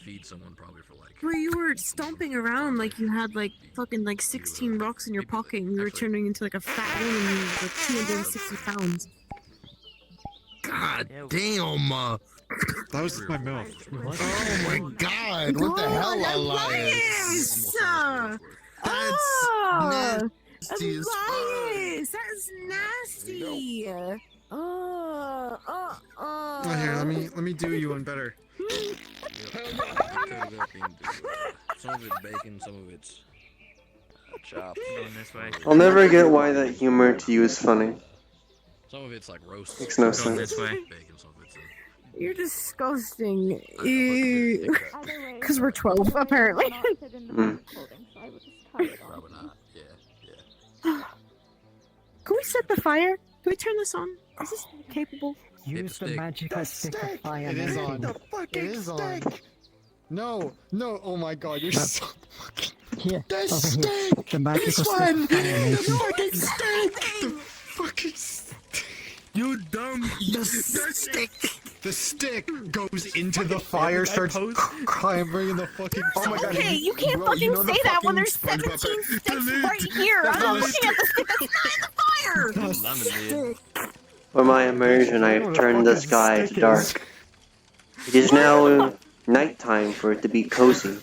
feed someone probably for like. Where you were stomping around like you had like fucking like 16 rocks in your pocket and you were turning into like a fat woman and you were like 260 pounds. God damn. That was my mouth. Oh my God! What the hell, Elias? Nasty as fuck. Elias! That's nasty! Oh, here, let me do you one better. Some of it's bacon, some of it's chopped. Going this way. I'll never get why that humor to you is funny. Some of it's like roast. Makes no Going sense. this way. Bacon, some of it's You're disgusting. Ew. Because we're 12, apparently. Mm. probably not. Yeah. Can we set the fire? Can we turn this on? Is this capable? Use the stick. magical stick of fire. It is making. on. It is on. No, oh my God, you're so fucking. Here, The over here. stick! The magical This stick one! of fire The making. fucking stick! The fucking stick! You dumb. The stick! The stick goes into the fire, starts clambering in the fucking. Oh my God! Okay, you can't fucking say that when there's 17 sticks right here. I'm not looking at the stick that's not in the fire. For my immersion, I have turned the sky to dark. It is now nighttime for it to be cozy.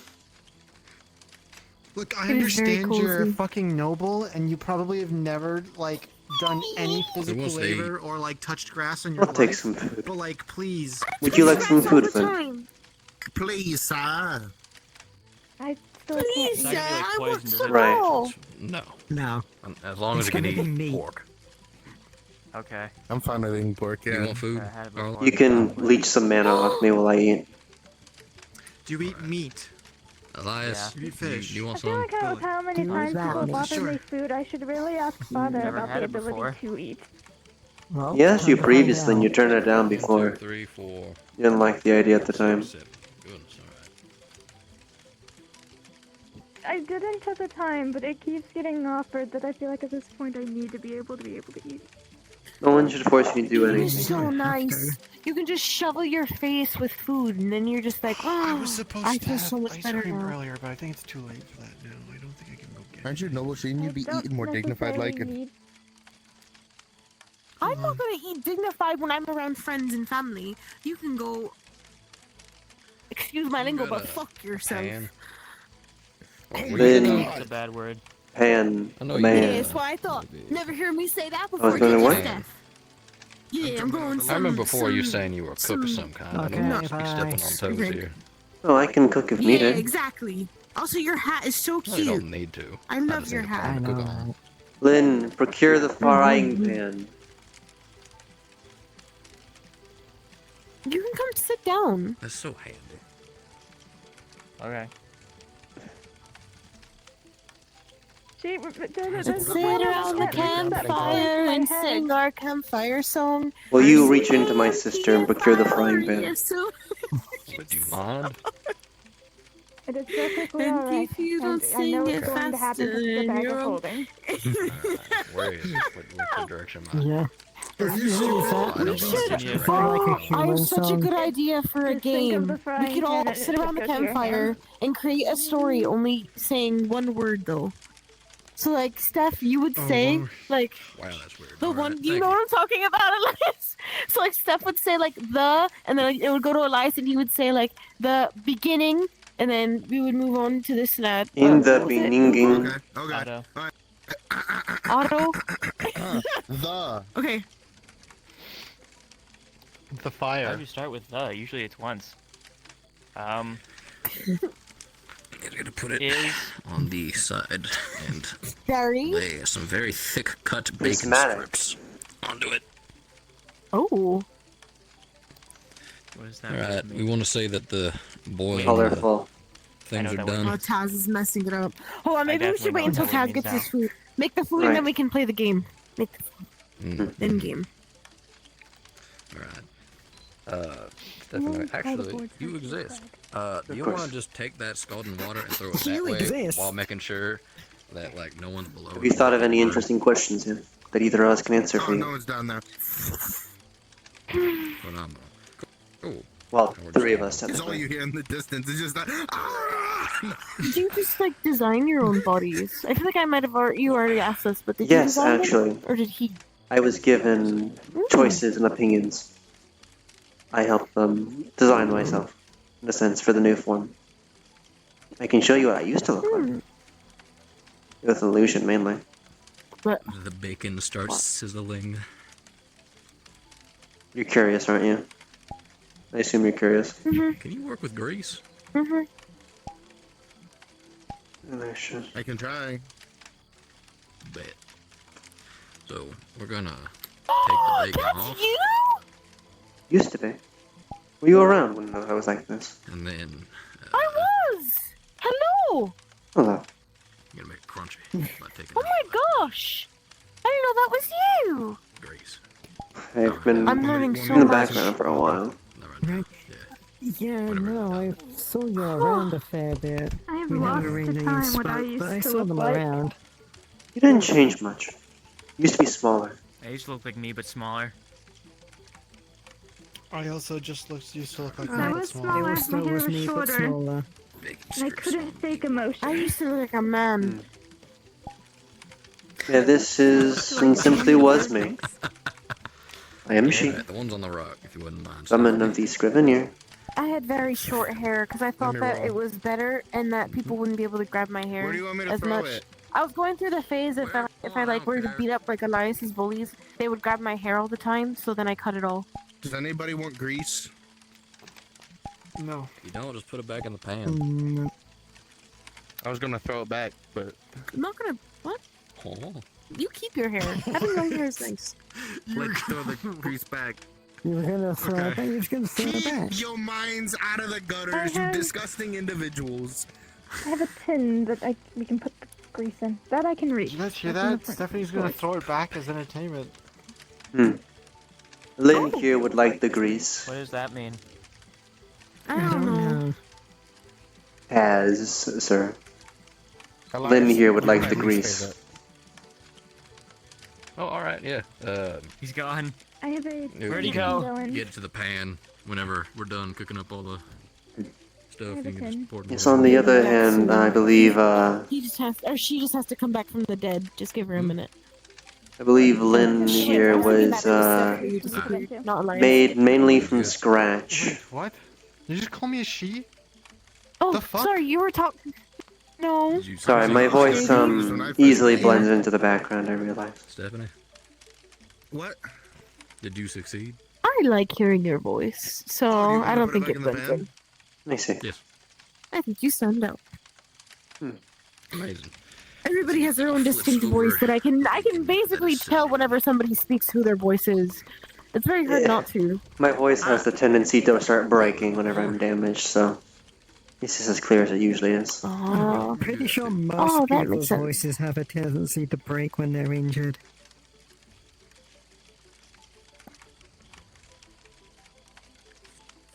Look, I It is very understand you're cozy. fucking noble, and you probably have never like done any physical wants to eat. labor or like touched grass in your I'll take life. some food. But like, please. Would you like some food, All the Flynn? time. Please, sir. I still Please, can't sir, eat. I want poisoned, some Right. more. No. No. As long as It's you can gonna be eat meat. pork. Okay. I'm fine with eating pork, You yeah. want food? I had it Arlen? before. You can leech some mana off me while I eat. Do you eat meat? Elias, You eat fish. you I want feel some? like out of how many Do times that people one. have offered me Sure. food, I should really ask Father Never about had the it before. ability to eat. Well, Yes, you time to find previously, and out. you turned it down 1, 2, before. 3, 4. You didn't like the idea at the time. 7. Goodness, alright. I didn't at the time, but it keeps getting offered that I feel like at this point I need to be able to eat. No one should force you to do It is anything. so nice. You can just shovel your face with food, and then you're just like, I oh, was supposed I to feel have so much ice better cream now. earlier, but I think it's too late for that now. I don't think I can go get it. Aren't you noble? Shouldn't you I be don't eating more dignified like necessarily it? need- I'm not gonna eat dignified when I'm around friends and family. You can go. Excuse my lingo, but got a fuck yourself. Pan? Then It's a bad word. pan I know the you Yeah, man. that's what I thought. Never hear me say that I was before, gonna did you, what? Steph? Yeah, I'm going some. I remember before you some- saying you were a cook of some kind. I Okay, don't want to be bye. stepping on toes Okay. here. Oh, I can cook if Yeah, needed. exactly. Also, your hat is so No, cute. you don't need to. I love your hat. I know. Lynn, procure the frying pan. You can come sit down. That's so handy. Okay. Let's sit around the campfire and sing our campfire song. Will you reach into my sister and procure the frying pan? Would you mind? It is perfectly And alright. if you don't I know sing it's it going to happen. This is a bag you're of a- holding. Where is it? What direction am I? Yeah. I have such a good idea for a Just think of game. the We frying could all pan and sit it around the should go to your campfire hand. and create a story only saying one word though. So like Steph, you would say like Wow, that's weird. the one you know what I'm talking about, Elias. So like Steph would say like the, and then it would go to Elias and he would say like the beginning, and then we would move on to this and that. In the What was it? beginning. Okay. Auto. The. Okay. The fire. Why do you start with the? Usually it's once. You're gonna put it Is on the side and Barry? lay some very thick cut bacon Prismatic. strips onto it. Oh. What is that? Alright, we want to say that the boiling Colorful. things are Oh, done. Taz is messing it up. Hold on, maybe we should wait until Taz gets his food. Make the food and then we can play the game. Make the food. Then game. Alright. Stephanie, actually, you exist. Do you want to just take that scalding water and throw it that You way exist. while making sure that like no one's below? Have you thought of any interesting questions here that either of us can answer for Oh, you? no, it's down there. Phenomenal. Cool. Well, three of us It's all technically. you hear in the distance. It's just that. Did you just like design your own bodies? I feel like I might have you already asked this, but did you Yes, design them? actually. Or did he? I was given choices and opinions. I helped them design myself, in a sense, for the new form. I can show you what I used to look like. With illusion, mainly. But The bacon starts sizzling. You're curious, aren't you? I assume you're curious. Can you work with grease? Delicious. I can try. Bet. So we're gonna take the bacon off, you? Used to be. Were you around when I was like this? and then I was. Hello. Hello. I'm gonna make it crunchy by taking Oh my gosh. I didn't know that was you. grease. I've been I'm learning so in the much. background for a while. Yeah, no, I saw you around a fair bit. I have We lost never really the knew time you what I spoke, used but I to saw look them like. around. You didn't change much. You used to be smaller. I used to look like me, but smaller. I also just used to look like I that, was but smaller, They were my still hair with was me, but shorter, smaller. and I couldn't fake emotion. I used to look like a man. Yeah, this is and simply was me. I am she. Alright, the one's on the rock, if you wouldn't mind. Summon of the Scrivener. I had very short hair because I thought me that roll. it was better and that people wouldn't be able to grab my hair Where do you want me to as throw much. it? I was going through the phase if I like were to beat up like Elias's bullies, they would grab my hair all the time, so then I cut it all. Does anybody want grease? No. If you don't, just put it back in the pan. Mm, I was gonna throw it back, but I'm not gonna what? Oh. You keep your hair. Having long hair is nice. Let's throw the grease back. you were gonna throw it Okay. back. You were just gonna throw it back. Keep your minds out of the gutters, you disgusting individuals. I have a tin that we can put the grease in. That I can reach. Did you guys hear That's in the that? front Stephanie's gonna porch. throw it back as entertainment. Lynn here would like the grease. What does that mean? I don't know. As, sir. Lynn here would like the grease. Oh, alright, yeah. He's gone. I have a. Where'd he go? Get to the pan whenever we're done cooking up all the stuff. You can just pour it in Yes, the on the other hand, I believe, He just has, or she just has to come back from the dead. Just give her a minute. I believe Lynn here was, not Elias. made mainly from scratch. Wait, what? You just call me a she? Oh, The fuck? sorry, you were talking. No. Sorry, my voice, easily blends into the background, I realize. Stephanie, What? did you succeed? I like hearing your voice, so I don't think it blends in. I see. Yes. I think you stand out. Amazing. Everybody has their own distinct voice that I can basically tell whenever somebody speaks who their voice is. It's very hard not to. My voice has the tendency to start breaking whenever I'm damaged, so it's just as clear as it usually is. I'm pretty sure most people's voices have a tendency to break when they're injured.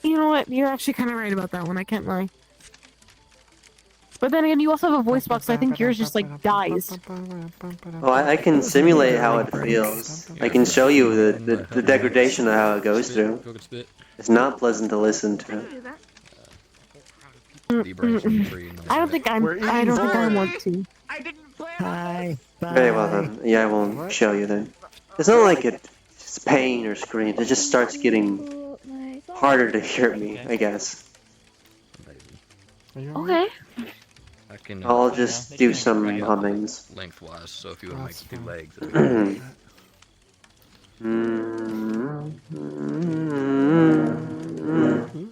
You know what? You're actually kind of right about that one. I can't lie. But then again, you also have a voice box, so I think yours just like dies. Well, I can simulate how it feels. I can show you the degradation of how it goes through. It's not pleasant to listen to. I don't think I want to. Hi. Very well then. Yeah, I won't show you then. It's not like it's pain or screams. It just starts getting harder to hear me, I guess. Okay. I'll just do some hummings. Lengthwise, so if you want to make the 2 legs. that'd be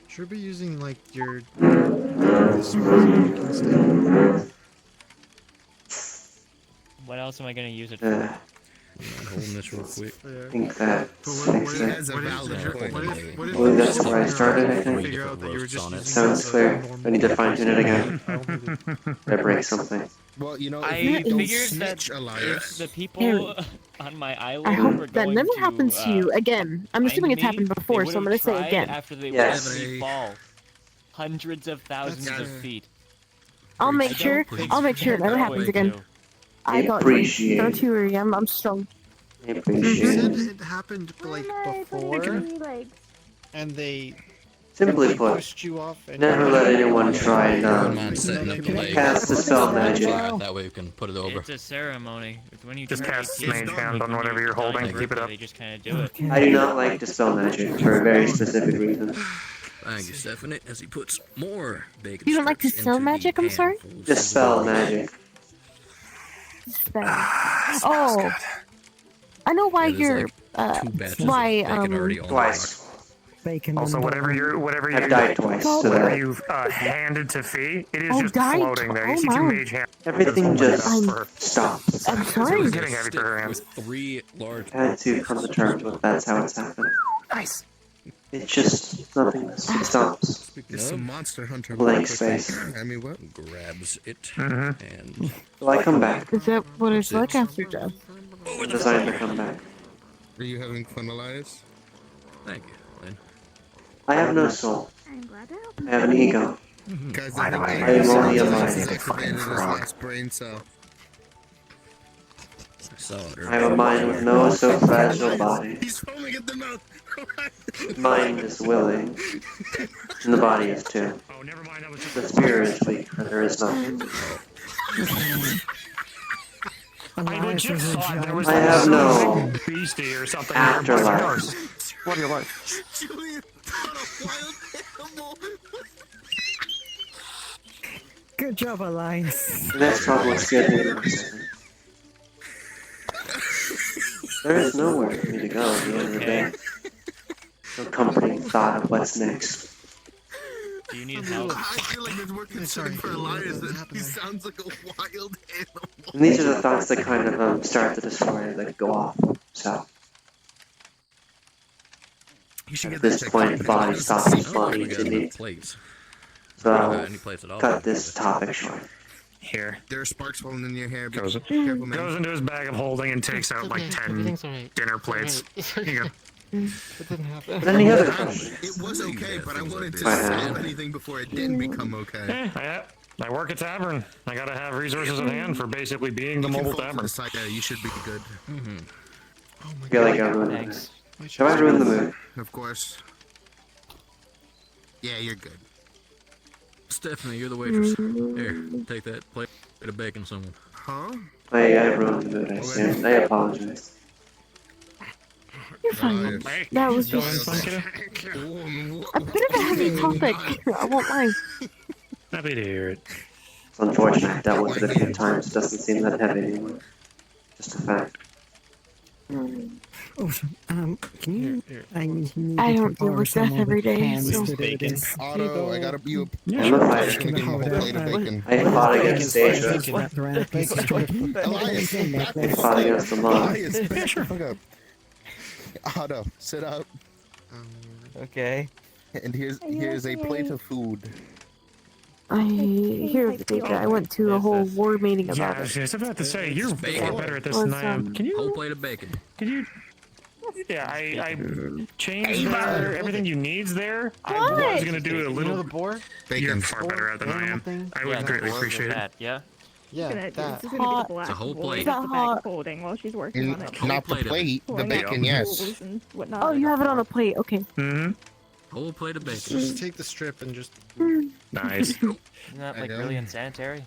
Should be using like your this instead. What else am I gonna use it for? Holding this real quick. I think that fixes it. That's a valid point. Well, that's where I started, I think. Sounds clear. I need to fine-tune it again. I break something. Well, you know, I figured that if the people on my island I hope were that going never to, happens to you again. I'm assuming it's happened before, they so I'm gonna say tried again. After they Yes. watched me fall hundreds of thousands of feet. I'll make sure it never happens again. I got you. Don't you worry, I'm strong. I You appreciate said it. it happened like before, and they Simply put, pushed you off. And never let anyone try and cast a spell magic. That way we can put it over. It's a ceremony. It's when you Just try cast to Mage Hand on whatever you're holding. Keep it up. They just kind of do it. I do not like to spell magic for a very specific reason. Thank you, Stephanie, as he puts more bacon You don't like to strips sell into the magic? I'm sorry. Just spell magic. Oh, I know why Yeah, you're. Why Twice. Bacon. Also, whatever I've died twice, so whatever that you've handed to Fee, it is Oh, just died floating there. You twice? see Oh, two my. Mage Hand. everything just stops. I'm It's sorry. getting heavy for her hands. 3 large. I had to come to terms with that's how it's happened. Nice. It's just nothingness. It stops. It's some monster hunter. Blank space. I mean, what? Grabs it Mm-hmm. and Will I come back? Is that what it's like after death? I'm designed to come back. Are you having fun, Elias? thank you, Lynn. I have no soul. I'm glad to help. I have an ego. Guys, By the way, I am only Elias alive. activated his last brain cell. I saw it I have a mind with no so fragile body. He's foaming at the mouth. Mind is willing, and the body is too. Oh, never mind. That was just The spirit is weak, for there is nothing. I legit thought there was I have some no beastie or something. afterlife. What do you like? Julian caught a wild animal. Good job, Elias. The next problem is getting there is nowhere for me to go at the end of the day. No comforting thought of what's next. Do you need help? I feel like there's more concern for Elias than he sounds like a wild animal. And these are the thoughts that kind of start the destroyer that go off. So at this point, the body stops responding to me. So I'll cut this topic short. Here. There are sparks falling in your hair. Goes Careful, man. into his bag of holding and takes out like 10 dinner plates. Here you go. It didn't happen. But any other questions? It was okay, but I wanted to Fine. say anything before it didn't become okay. I work a tavern. I gotta have resources at hand for basically being the mobile tavern. Yeah, you should be good. I feel like I ruined the mood. Have I ruined the mood? Of course. Yeah, you're good. Stephanie, you're the waitress. Here, take that plate of bacon, someone. Huh? I ruined the mood, I assume. I apologize. You're fine. That was just a bit of a heavy topic. I won't lie. Happy to hear it. It's unfortunate. That was it a few times. It doesn't seem that heavy anymore. Just a fact. Oh, can you? I need I to don't deal borrow with death someone every with day, hands so. to do this. Otto, I got you. I'm a fighter. Can I give him a whole plate of bacon? I fought against Asia. Elias, back the I fuck fought up. against the mob. Elias, back the fuck up. Otto, sit up. Okay. And here's a plate of food. I hear the data. I went to a whole war meeting Yeah, about I it. was about to say, you're far better at this Was, than I am. Can you? Whole plate of bacon. Can you? Yeah, I changed everything you need's there. I was gonna do a little. the boar? You're far better at it than I am. I would greatly appreciate it. Yeah. Yeah, Gonna, that. this is gonna be the It's a black whole void plate. with the bag of holding while she's working on it. Not the plate, the bacon, yes. And whatnot. Oh, you have it on a plate. Okay. Mm-hmm. Whole plate of bacon. Just take the strip and just. Nice. Isn't that like really unsanitary?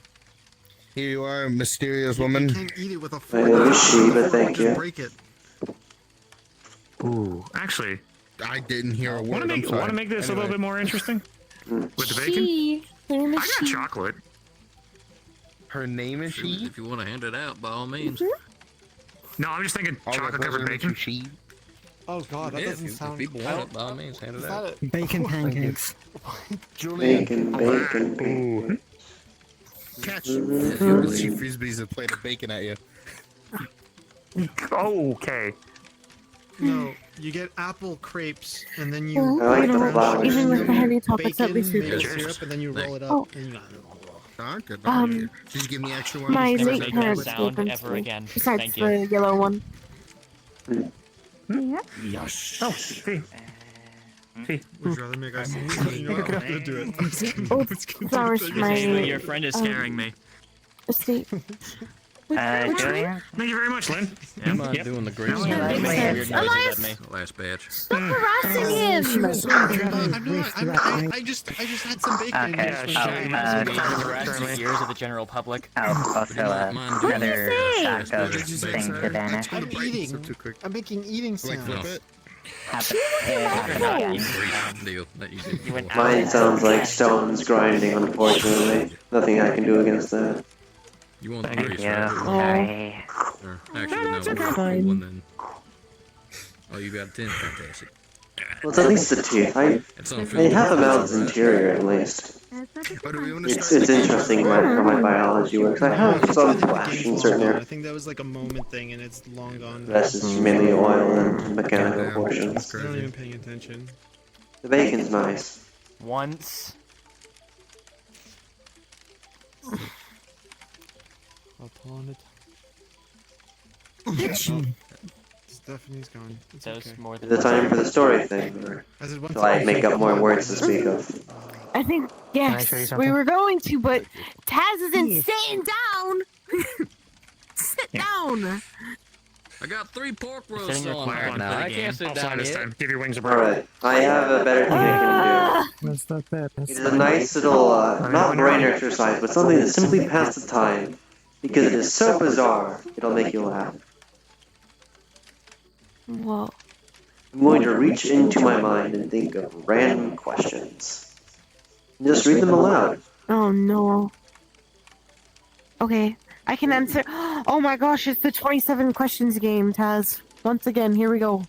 Here you are, mysterious You woman. can't eat it with a My fork. name is Sheba, thank Just you. break it. Ooh, actually, I didn't hear a word. want to make this a little bit more interesting with the bacon? I got chocolate. Her name is she? If you want to hand it out, by all means. No, I'm just thinking chocolate covered bacon. She. Oh god, that Yeah, doesn't if sound. people want it, by all means, hand it out. Bacon pancakes. Julian. Bacon. Catch. She frisbees a plate of bacon at you. Okay. No, you get apple crepes and then you. Oh, I like you the know, flowers. even with the heavy top, it's at Bacon, least maple super. syrup, and then you roll it up. Oh. And you Good. Um, Just give me extra one. My Never late make that parents sound gave them ever to me. again. Besides Thank you. the yellow one. Yeah. Yes. Oh, see. See. Would you rather make us? You know what? I'm gonna do it. I'm just kidding. Oh, I'm just kidding. flowers for my. Your friend is scaring me. Estate. Julia? Thank you very much, Lynn. Am I doing the green? Weird noises at me. Last batch. Stop harassing him! I just had some bacon. Okay. Harassing the ears of the general public. Also, another taco thing to vanish. I'm eating. I'm making eating sounds. Flip it. Deal that you do. Mine sounds like stones grinding, unfortunately. Nothing I can do against that. You want the Thank grease, you. right? Oh. Or, actually, no, we're fine. one then. Oh, you got 10? Fantastic. Well, it's at least the teeth. It's on I have a mouth's interior, at least. Oh, do we want to It's start? interesting how my biology works. I have some flash in certain I areas. think that was like a moment thing, and it's long gone. The rest is mainly oil and mechanical portions. I'm not even paying attention. The bacon's nice. Once. I'll pull on it. Stephanie's gone. It's That was okay. more than Is it time for the story thing, or shall I make up more words to speak of? I think, yes, we were going to, but Taz isn't sitting down! Sit down! I got 3 pork roasts Sitting on right now. I can't sit I'll fly down this yet. time. Give your wings a break. Alright, I have a better thing I can do. That's not bad. It is a nice little, not brain exercise, but something to simply pass the time. Because it is so bizarre, it'll make you laugh. Whoa. I'm going to reach into my mind and think of random questions. And just read them aloud. Oh no. Okay, I can answer. Oh my gosh, it's the 27 questions game, Taz. Once again, here we go.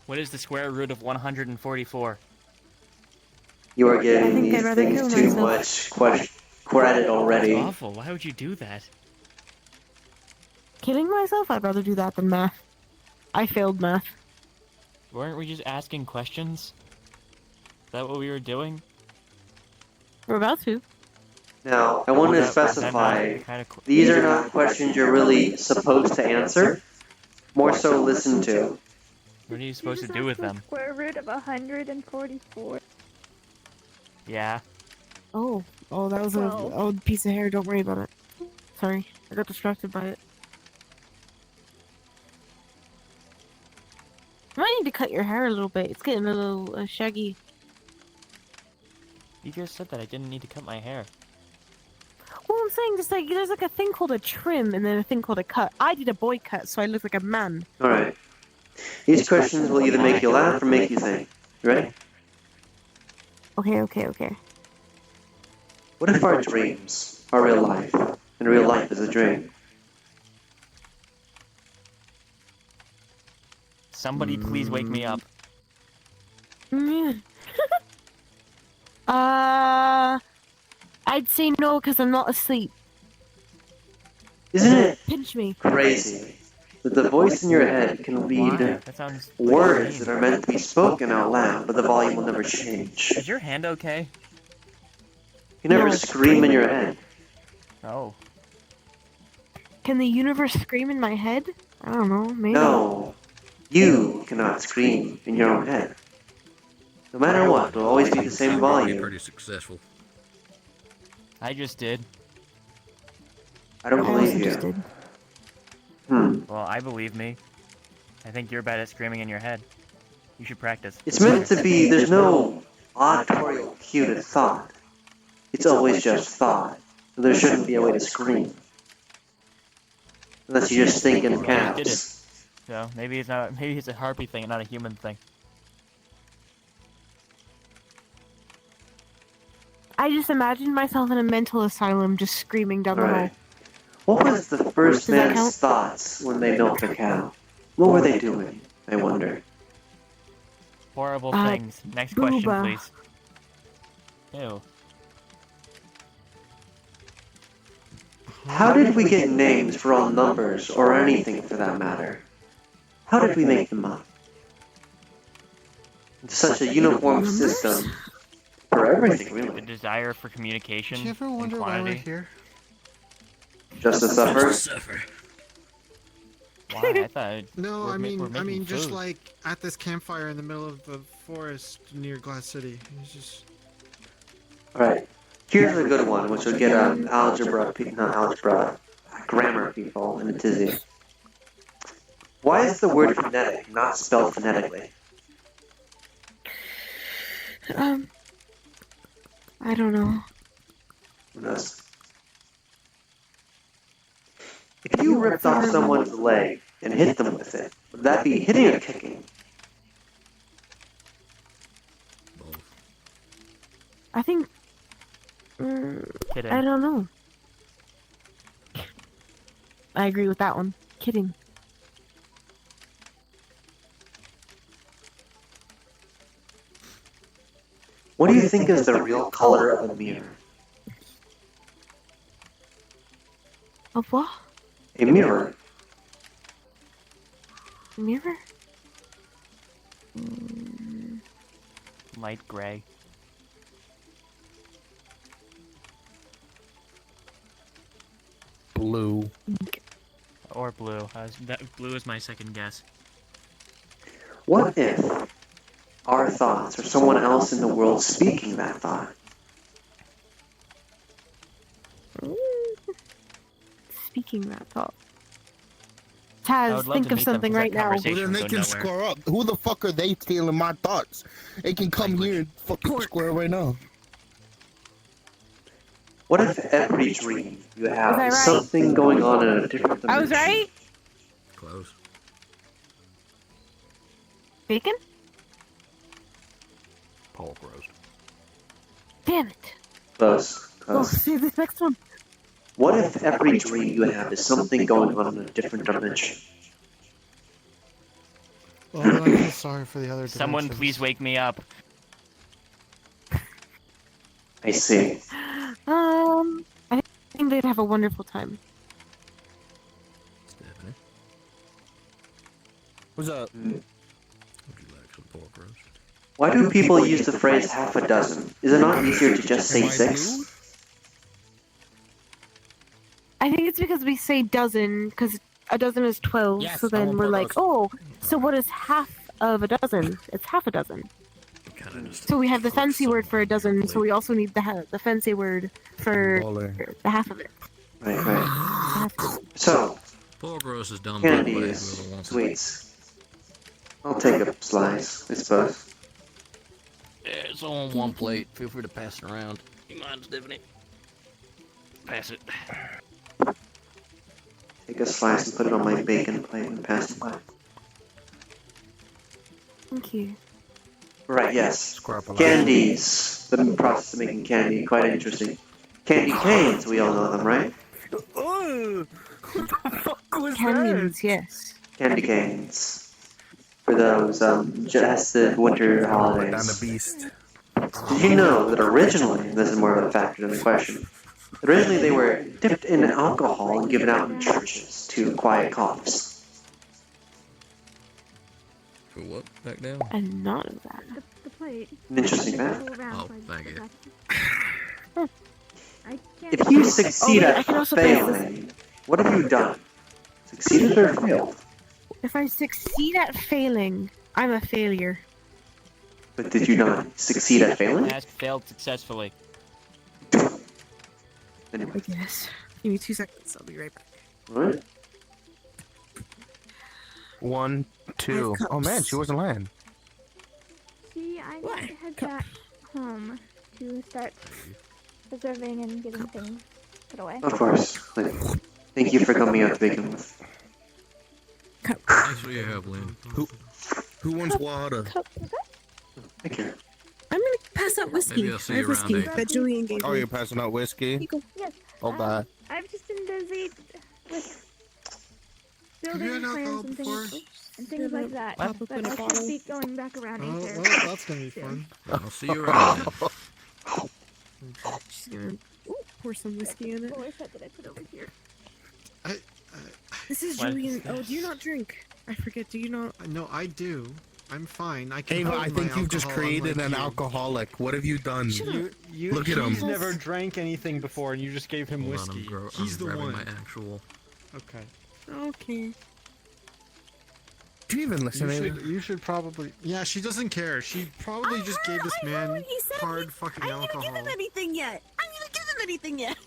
What is the square root of 144? You are I giving think these I'd rather things kill too myself. much credit already. That's awful. Why would you do that? Killing myself? I'd rather do that than math. I failed math. Weren't we just asking questions? Is that what we were doing? We're about to. Now, I want to specify, these are not questions you're really supposed to answer, more so listen to. What are you supposed to do with them? Square root of 144. Yeah. Oh, that was an old piece of hair. Don't worry about it. Sorry, I got distracted by it. You might need to cut your hair a little bit. It's getting a little shaggy. You just said that I didn't need to cut my hair. Well, I'm saying just like there's like a thing called a trim and then a thing called a cut. I did a boy cut, so I look like a man. Alright. These questions will either make you laugh or make you think. You ready? Okay. What if our dreams are real life, and real life is a dream? Somebody please wake me up. I'd say no because I'm not asleep. Isn't it Pinch me. crazy that the voice in your head can read That sounds words that are meant to be spoken out loud, but the volume will never change? Is your hand okay? You never No. scream in your head. Oh. Can the universe scream in my head? I don't know, maybe. No, you cannot scream in your own head. No matter what, it'll always be the same volume. Pretty successful. I just did. I don't believe you. Well, I believe me. I think you're bad at screaming in your head. You should practice. It's meant to be, there's no auditorial cue to thought. It's always just thought. So there shouldn't be a way to scream. Unless you just think in You just did it. caps. So maybe it's not. Maybe it's a harpy thing, and not a human thing. I just imagined myself in a mental asylum just screaming down the hall. Alright. What was the first Does that man's count? thoughts when they milked a cow? What were they doing, I wonder? Horrible things. Next question, booba. please. Ew. How did we get names for all numbers, or anything for that matter? How did we make them up? It's such a uniform system for everything, The really. desire for communication. Did you ever and wonder why we're quantity. here? Just to suffer? Why? I thought. No, we're I ma- mean, we're making just food. like at this campfire in the middle of the forest near Glass City. It's just. Alright. Here's a good one, which will get grammar people in a tizzy. Why is the word phonetic not spelled phonetically? I don't know. Who knows? If you ripped off someone's leg and hit them with it, would that be hitting or kicking? I think. Kidding. I don't know. I agree with that one. Kidding. What do you think is the real color of a mirror? Of what? A mirror. Mirror? Light gray. Blue. Or blue. Blue is my second guess. What if our thoughts are someone else in the world speaking that thought? Speaking that thought. I would Taz, love think to of meet them, something 'cause that right now. conversation Well, then they would can go nowhere. square up. Who the fuck are they stealing my thoughts? They can come here and fucking square right now. What if every dream you have Was I is right? something going on in a different dimension? I was right? Close. Bacon? Pork roast. Damn it. Close. Oh, Close. see this next one. What if every dream you have is something going on in a different dimension? Well, then I feel sorry for the other Someone dimensions. please wake me up. I see. I think they'd have a wonderful time. Stephanie, What's up? would you like some pork roast? Why do people use the phrase half a dozen? Is it not easier to just say 6? I think it's because we say dozen, because a dozen is 12, Yes, so I then want we're pork like, roast. oh, so what is half of a dozen? It's half a dozen. Kinda just So we have the cook fancy word for a dozen, so plate. we also need the fancy word for Baller. the half of it. Right, right. So, Pork roast is done by the way. candies, Whoever wants it. sweets. I'll take a slice, I suppose. Yeah, it's all on one plate. Feel free to pass it around. You mind, Stephanie? Pass it. Take a slice and put it on my bacon plate and pass it by. Thank you. Right, yes. Scrapple. Candies. The process of making candy, quite interesting. Candy canes, we all know them, right? Oh, what the fuck was Canyons, yes. Candy canes. for those jested winter Down the holidays. beast. Did you know that originally, this is more of a factor than the question, originally they were dipped in alcohol and given out in churches to quiet coughs? For what? Back down? And none of that. The plate. An interesting fact. Oh, thank you. I can't If you succeed at failing, what have you done? Succeeded or failed? If I succeed at failing, I'm a failure. But did you not succeed at failing? Task failed successfully. Anyway. I guess. Give me 2 seconds. I'll be right back. What? 1, 2. Oh man, she wasn't lying. See, I need to head back home to start preserving and getting things put away. Of course. Thank you for coming out to begin with. Thanks for your help, Lynn. Who wants water? Thank you. I'm gonna pass out whiskey. Maybe I'll see I have you around, whiskey eh? that Julian gave Oh, me. you're passing out whiskey? Yes. Oh, bye. I've just been busy with Have you building had alcohol plans before? and things like that. Pop But open a I should bottle. be going back around Oh, Aether. well, that's gonna be fun. I'll see you around. She's gonna pour some whiskey in it. What was that I put over here? This is What? Julian. Oh, do you not drink? I forget. Do you not? No, I do. I'm fine. I can. Ava, hold I my think you've just alcohol, created unlike an you. alcoholic. What have you done? Look at him. He's never drank anything before, and you just gave him Hold on, whiskey. I'm He's the grabbing one. my actual. Okay. Okay. Do you even listen, Ava? You should probably. Yeah, she doesn't care. She probably just gave this man hard fucking alcohol. I haven't even given him anything yet.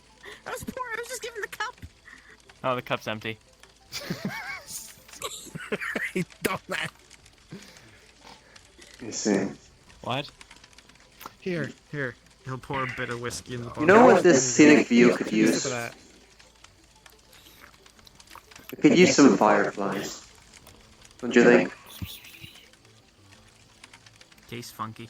I was poor. I was just giving the cup. Oh, the cup's empty. Dumbass. You see. What? Here. He'll pour a bit of whiskey in the bottle. You know what this scenic view could use? For that. It could use some fireflies. Don't you think? Tastes funky.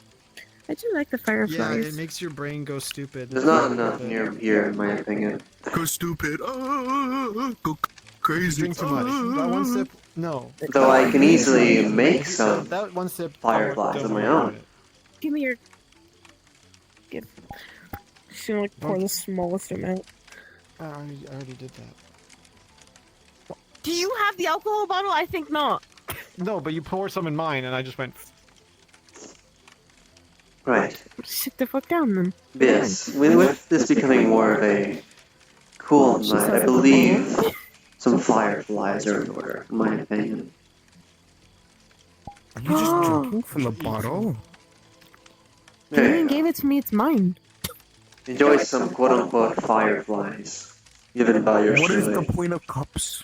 I do like the Yeah, fireflies. it makes your brain go stupid. There's not enough near here, in my opinion. Go stupid. Go crazy. Drink too much. That one sip. No. Though I can easily make some That one sip. fireflies don't on my worry about own. it. Give me your. Give. She's gonna like pour the smallest amount. I already did that. Do you have the alcohol bottle? I think not. No, but you poured some in mine, and I just went. Right. Sit the fuck down then. Yes. With this becoming more of a cool night, I believe some fireflies are in order, in my opinion. Are you just drinking from the bottle? Julian gave it to me. It's mine. Enjoy some quote-unquote fireflies, given by your What is the truly. point of cups?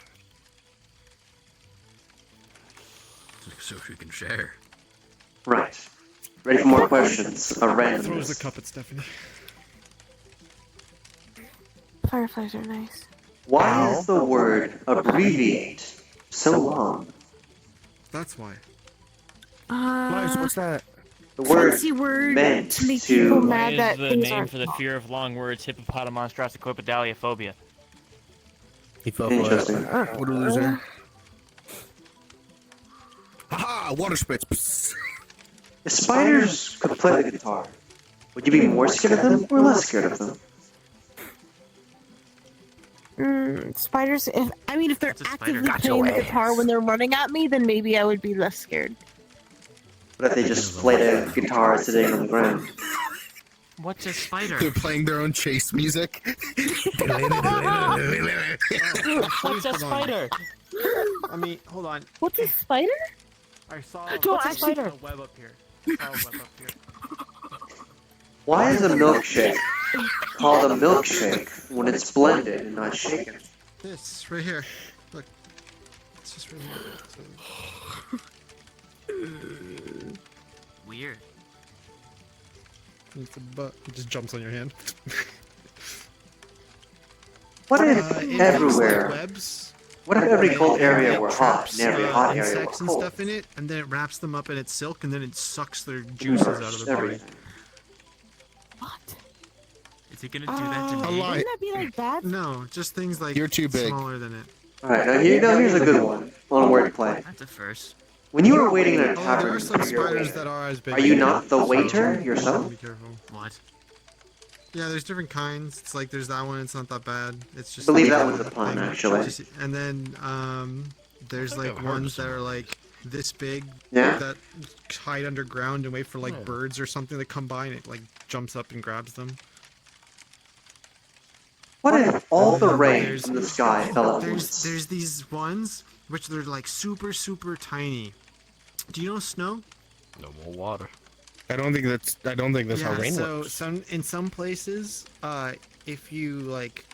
So she can share. Right. Ready for more questions? A random. Throws the cup at Stephanie. Fireflies are nice. Why is the word abbreviate so long? That's why. Lies, what's that? The word Fancy word meant to make to- people Why mad is that the things name aren't. for the fear of long words hippopotamonstroscopidalia He fell for it. Interesting. What a loser. Haha, water spits. Psst. If spiders could play the guitar, would you be more scared of them or less scared of them? Spiders. If they're What's a spider? actively Got playing your the guitar ass. when they're running at me, then maybe I would be less scared. What if they just played a guitar sitting on the ground? What's a spider? They're playing their own chase music. What's a spider? I mean, hold on. What's a spider? I saw. Don't What's a actually- spider? A web up here. I saw a web up here. Why is a milkshake called a milkshake when it's blended and not shaken? This right here. Look. It's just right here. Weird. It's a butt. It just jumps on your hand. What if It everywhere? has, like, webs. What if every cold area It were hot traps, and every hot area were insects and cold? stuff in it, and then it wraps them up in its silk, and then it sucks their juices out of their body. Everything. What? Is he gonna do that to A me? lot. Wouldn't that be like bad? No, just things like You're too big. smaller than it. Alright, now here's a good one on wordplay. That's a first. When you were waiting in a there tavern are some for your spiders waiter, that are as big. are you as not the so waiter yourself? Be careful. What? Yeah, there's different kinds. It's like there's that one. It's not that bad. It's just. I believe that was a pun, actually. And then there's like ones that are like this big. Yeah. That hide underground and wait for like birds or something to come by and it like jumps up and grabs them. What if all the rain from the sky fell at once? There's these ones which they're like super tiny. Do you know snow? No more water. I don't think that's how rain so works. in some places, if you like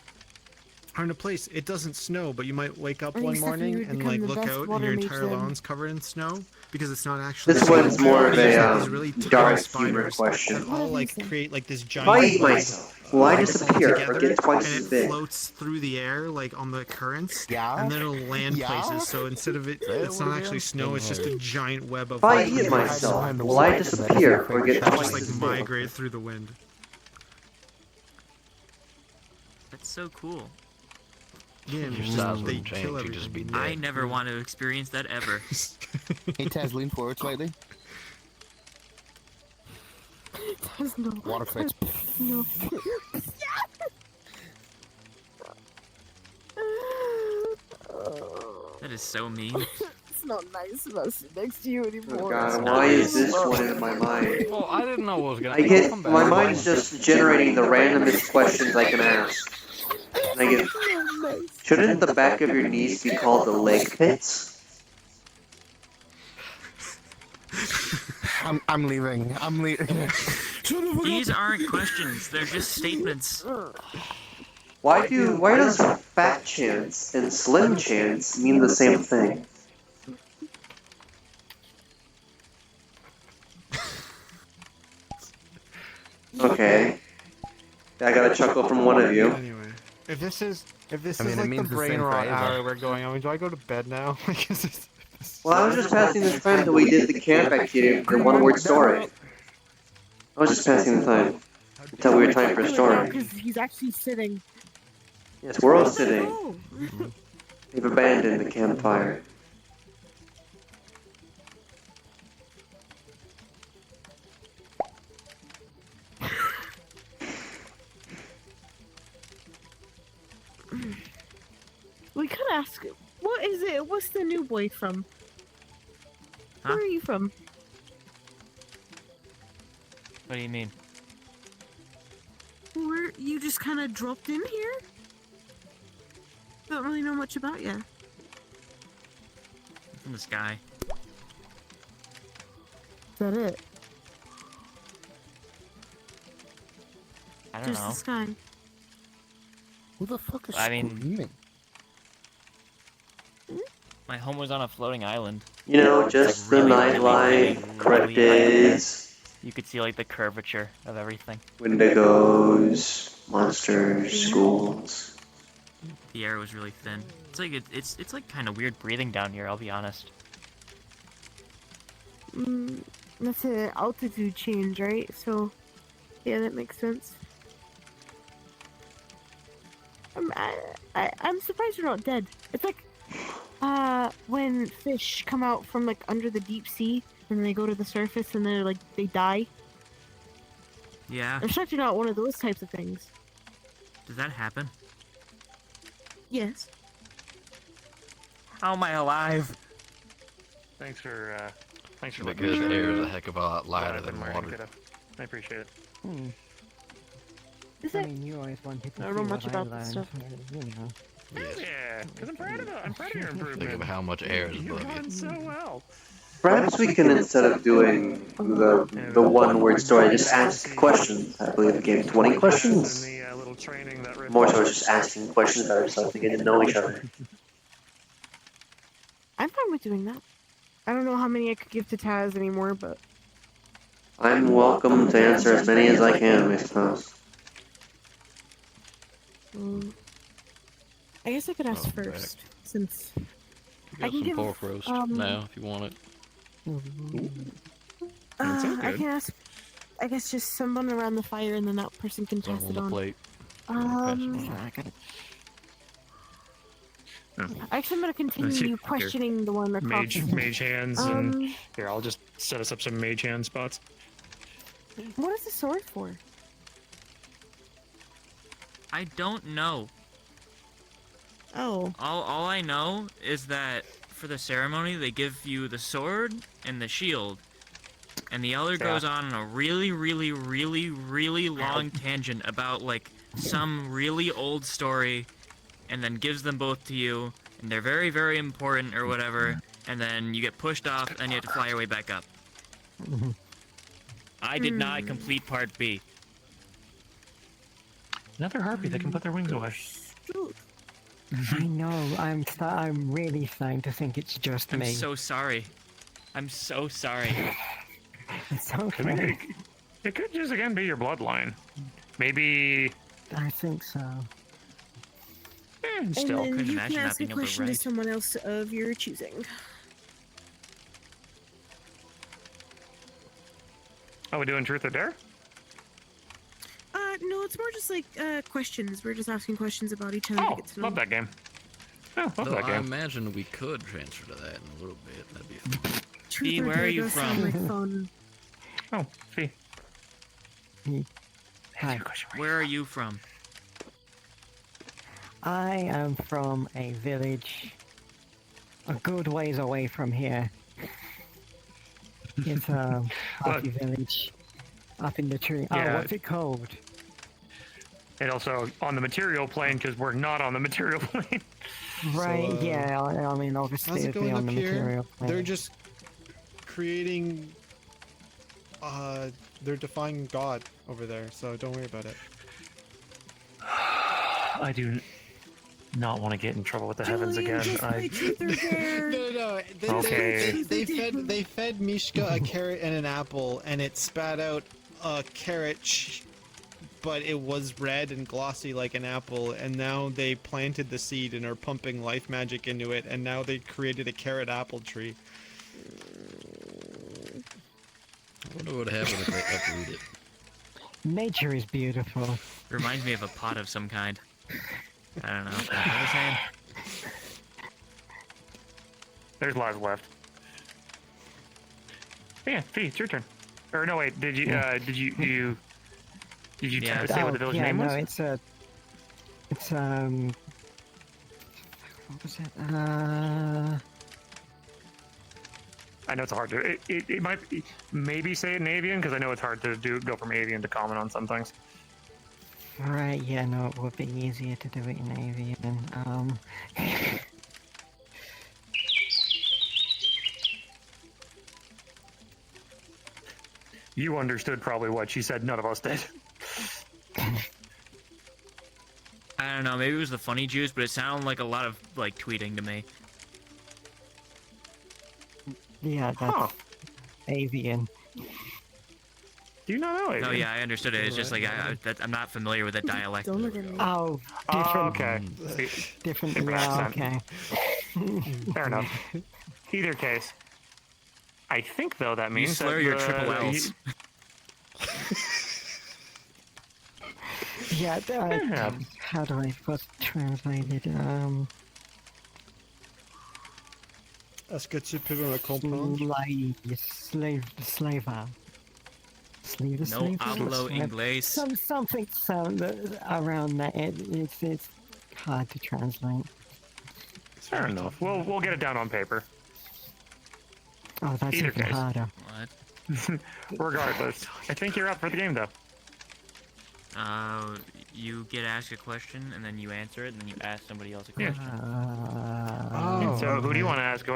are in a place it doesn't snow, but you might wake up one morning and like look out and your entire lawn's covered in snow because it's not actually. This one's more of a really dark humor question. that all like create like this giant. If I eat myself, will I disappear or together, get twice and as it big? floats through the air like on the currents, and then it'll land places. So instead of it's not actually snow, it's just a giant web of. If I eat myself, will I disappear or get just twice like as big? migrate through the wind. That's so cool. Yeah, Your just, size they wouldn't change, kill you'd just be everything. I never want to experience that ever. Hey, Taz, lean forward slightly. There's no Water effects. No. That is so mean. It's not nice about sitting next to you anymore. Oh God, why is this one in my mind? Well, I didn't know what was gonna. I get my mind's just generating the randomest questions I can ask. And I get. Shouldn't the back of your knees be called the leg pits? I'm leaving. I'm leaving. These aren't questions, they're just statements. Why does fat chance and slim chance mean the same thing? Okay. I got a chuckle from one of you. Anyway, if this is it like the means the brain same rot phrase, hour we're going on, do I go to bed now? Well, I was just passing the time till we did the camp activity for one word story. I was just passing the time until we were time for a story. Because he's actually sitting. Yes, we're all sitting. They've abandoned the campfire. We could ask, what is it? What's the new boy from? Huh? Where are you from? What do you mean? Where you just kind of dropped in here? Don't really know much about you. From the sky. Is that it? I don't Just know. the sky. Who the fuck is I mean- screaming? My home was on a floating island. You know, just the nightlife, cryptids, You could see like the curvature of everything. wendigos, monsters, schools. The air was really thin. It's like it's like kind of weird breathing down here. I'll be honest. That's an altitude change, right? So, yeah, that makes sense. I'm surprised you're not dead. It's like, when fish come out from like under the deep sea and they go to the surface and they're like they die. Yeah. I'm shocked you're not one of those types of things. Does that happen? Yes. How am I alive? Thanks for Because letting me air is know. a heck of a lot lighter than Martin water. could've- I appreciate it. Is I it? mean, you always wanted to I don't know see much what about I this learned, stuff. you know. Yes. Yeah, because I'm proud of your improvement. Think of how much air is You've above done you. so well. Perhaps we can, instead of doing the one word story, just ask questions. I believe the game 20 questions. More so just asking questions about ourselves to get to know each other. I'm fine with doing that. I don't know how many I could give to Taz anymore, but I'm welcome to answer as many as I can, I suppose. I guess I could ask Oh, first, since You I got can some give, pork roast now if you want it. That sounds I good. can ask, I guess, just someone around the fire, and then that person can Some pass on it the on. plate. Um, Actually, I'm gonna continue questioning the one across. Mage hands, and here I'll just set us up some mage hand spots. What is the sword for? I don't know. Oh. All I know is that for the ceremony they give you the sword and the shield, and the elder goes on a really long tangent about like some really old story, and then gives them both to you, and they're very important or whatever, and then you get pushed off and you have to fly your way back up. I did not complete part B. Another harpy that can put their wings away. I know. I'm really starting to think it's just me. I'm so sorry. I'm so sorry. It's okay. I mean, it could just again be your bloodline. Maybe. I think so. Still, and then couldn't you imagine can not ask a being able to question to write. someone else of your choosing. Are we doing truth or dare? No, it's more just like questions. We're just asking questions about each other. Oh, to get to know love that game. Oh, love Though that I game. imagine we could transfer to that in a little bit. That'd be fun. Truth Fee, or where dare are you does sound from? like fun. Oh, Fee. Hi. Where are you from? I am from a village a good ways away from here. It's a happy village up in the tree. Yeah. Oh, what's it called? And also on the material plane because we're not on the material plane. Right, So, yeah, I mean, obviously how's it it'd be going on up the here? material plane. They're just creating. They're defying God over there, so don't worry about it. I do not want to get in trouble with the heavens again. No. Okay. They fed Mishka a carrot and an apple, and it spat out a carrot, but it was red and glossy like an apple. And now they planted the seed and are pumping life magic into it, and now they created a carrot apple tree. I wonder what would happen if they uproot it. Nature is beautiful. Reminds me of a pot of some kind. I don't know. What was I saying? There's lives left. Yeah, Fee, it's your turn. Or no, wait. Did you try to say what the village name was? It's what was it? I know it's hard to. It might be, maybe say it in avian because I know it's hard to go from avian to common on some things. Right, yeah, no, it would be easier to do it in avian. You understood probably what she said. None of us did. I don't know. Maybe it was the funny juice, but it sounded like a lot of like tweeting to me. Yeah, that's avian. Do you not know avian? Oh yeah, I understood it. It's just like I'm not familiar with that dialect. Oh, different. Okay. Different. Different Yeah, accent. okay. Fair enough. Either case, I think though that means You slur that your triple L's. Yeah, how do I first translate it? Est-ce que tu peux me comprendre? Slaver. No hablo inglés. Something sound around that. It's hard to translate. Fair enough. We'll get it down on paper. Oh, that's Either even case. harder. What? Regardless, I think you're up for the game though. You get asked a question and then you answer it, and then you ask somebody else a question. So who do you want to ask?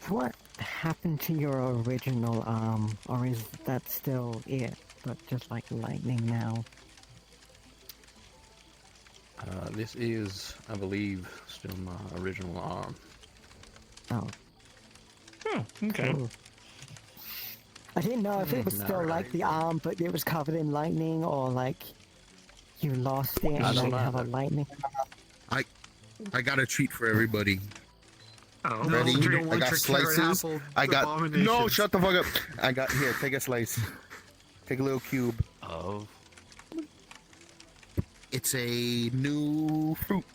What happened to your original arm, or is that still it, but just like lightning now? This is, I believe, still my original arm. Oh. Okay. Cool. I didn't know if it was still like the arm, but it was covered in lightning, or like you lost it and you have a lightning. I got a treat for everybody. Oh, ready? No, I got slices. I got no. Shut the fuck up. I got here. Take a slice. Take a little cube. Oh. It's a new fruit.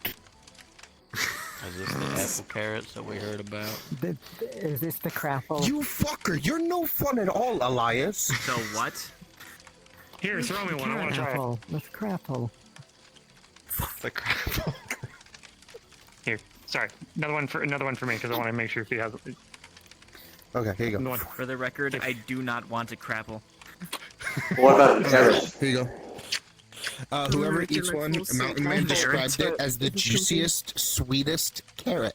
Is this the apple carrots that we heard about? Is this the crapple? You fucker! You're no fun at all, Elias. The what? Here, throw me one. I want to try it. That's crapple. The crapple. Here, sorry. Another one for me because I want to make sure if he has it. Okay, here you go. For the record, I do not want a crapple. What about carrots? Here you go. Whoever eats one, Mountain Man described it as the juiciest, sweetest carrot.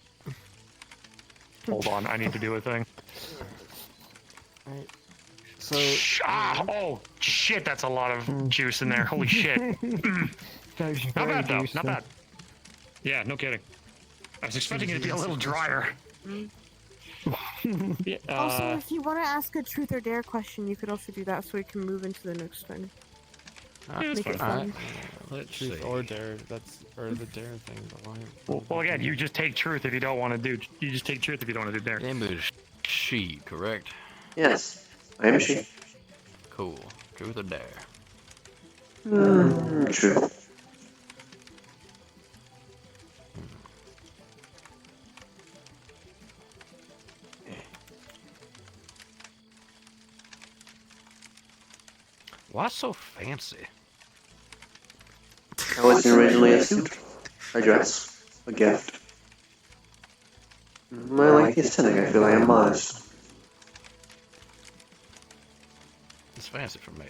Hold on, I need to do a thing. Alright. So. Oh, shit, that's a lot of juice in there. Holy shit. Not bad, though. Not bad. Yeah, no kidding. I was expecting it to be a little drier. Yeah, Also, if you want to ask a truth or dare question, you could also do that so we can move into the next thing. Make it fun. Truth or dare, or the dare thing. But why? Well, again, you just take truth if you don't want to do. You just take truth if you don't want to do dare. Name is she, correct? Yes, I am she. Cool. Truth or dare? Truth. Why so fancy? I wasn't originally a suit, a dress, a gift. I like the aesthetic. I feel I am modest. It's fancy for me.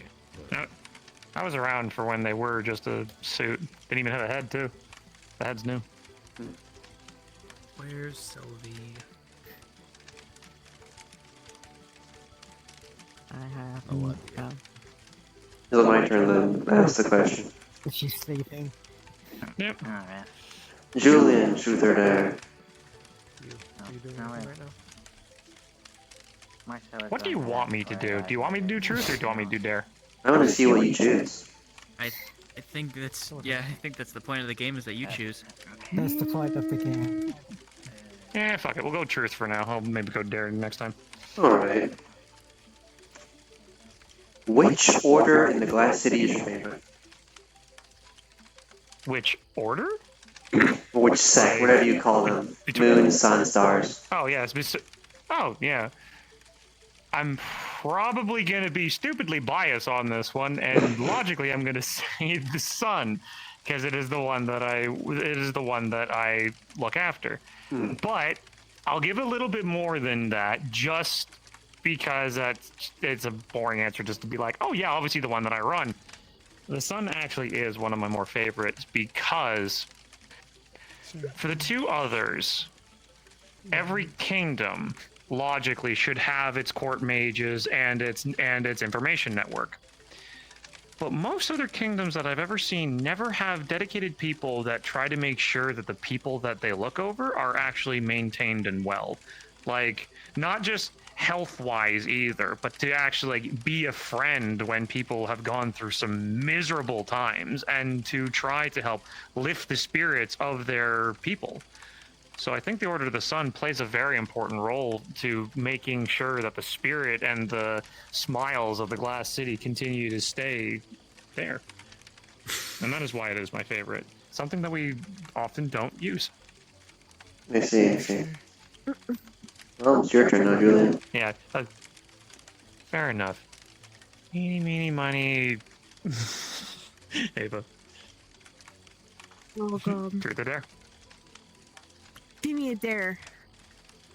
I was around for when they were just a suit. Didn't even have a head, too. The head's new. Where's Sylvie? I have. Is it my turn to ask the question? Is she sleeping? Yep. Alright. Julian, truth or dare? What do you want me to do? Do you want me to do truth or do you want me to do dare? I want to see what you choose. I think that's I think that's the point of the game is that you choose. That's the point of the game. Yeah, fuck it. We'll go truth for now. I'll maybe go dare next time. Alright. Which order in the Glass City is your favorite? Which order? Which sect, whatever you call them. Moon, sun, stars. Oh, yeah. Oh, yeah. I'm probably going to be stupidly biased on this one, and logically I'm going to say the sun, because it is the one that I look after. But I'll give a little bit more than that, just because it's a boring answer just to be like, oh yeah, obviously the one that I run. The sun actually is one of my more favorites because for the two others, every kingdom logically should have its court mages and its information network. But most other kingdoms that I've ever seen never have dedicated people that try to make sure that the people that they look over are actually maintained and well. Like, not just health-wise either, but to actually be a friend when people have gone through some miserable times and to try to help lift the spirits of their people. So I think the Order of the Sun plays a very important role to making sure that the spirit and the smiles of the Glass City continue to stay there. And that is why it is my favorite. Something that we often don't use. I see. Well, it's your turn now, Julian. Yeah, fair enough. Eeny, meeny, miny. Ava. Oh god. Truth or dare? Give me a dare.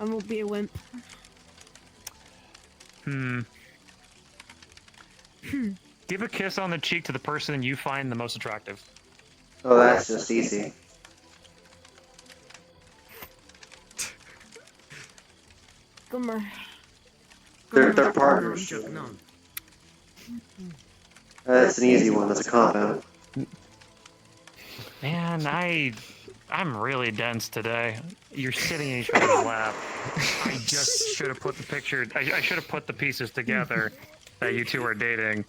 I won't be a wimp. Give a kiss on the cheek to the person you find the most attractive. Oh, that's just easy. Gummer. They're partners. That's an easy one. That's a compound. Man, I'm really dense today. You're sitting in each other's lap. I just should have put the picture. I should have put the pieces together that you two are dating.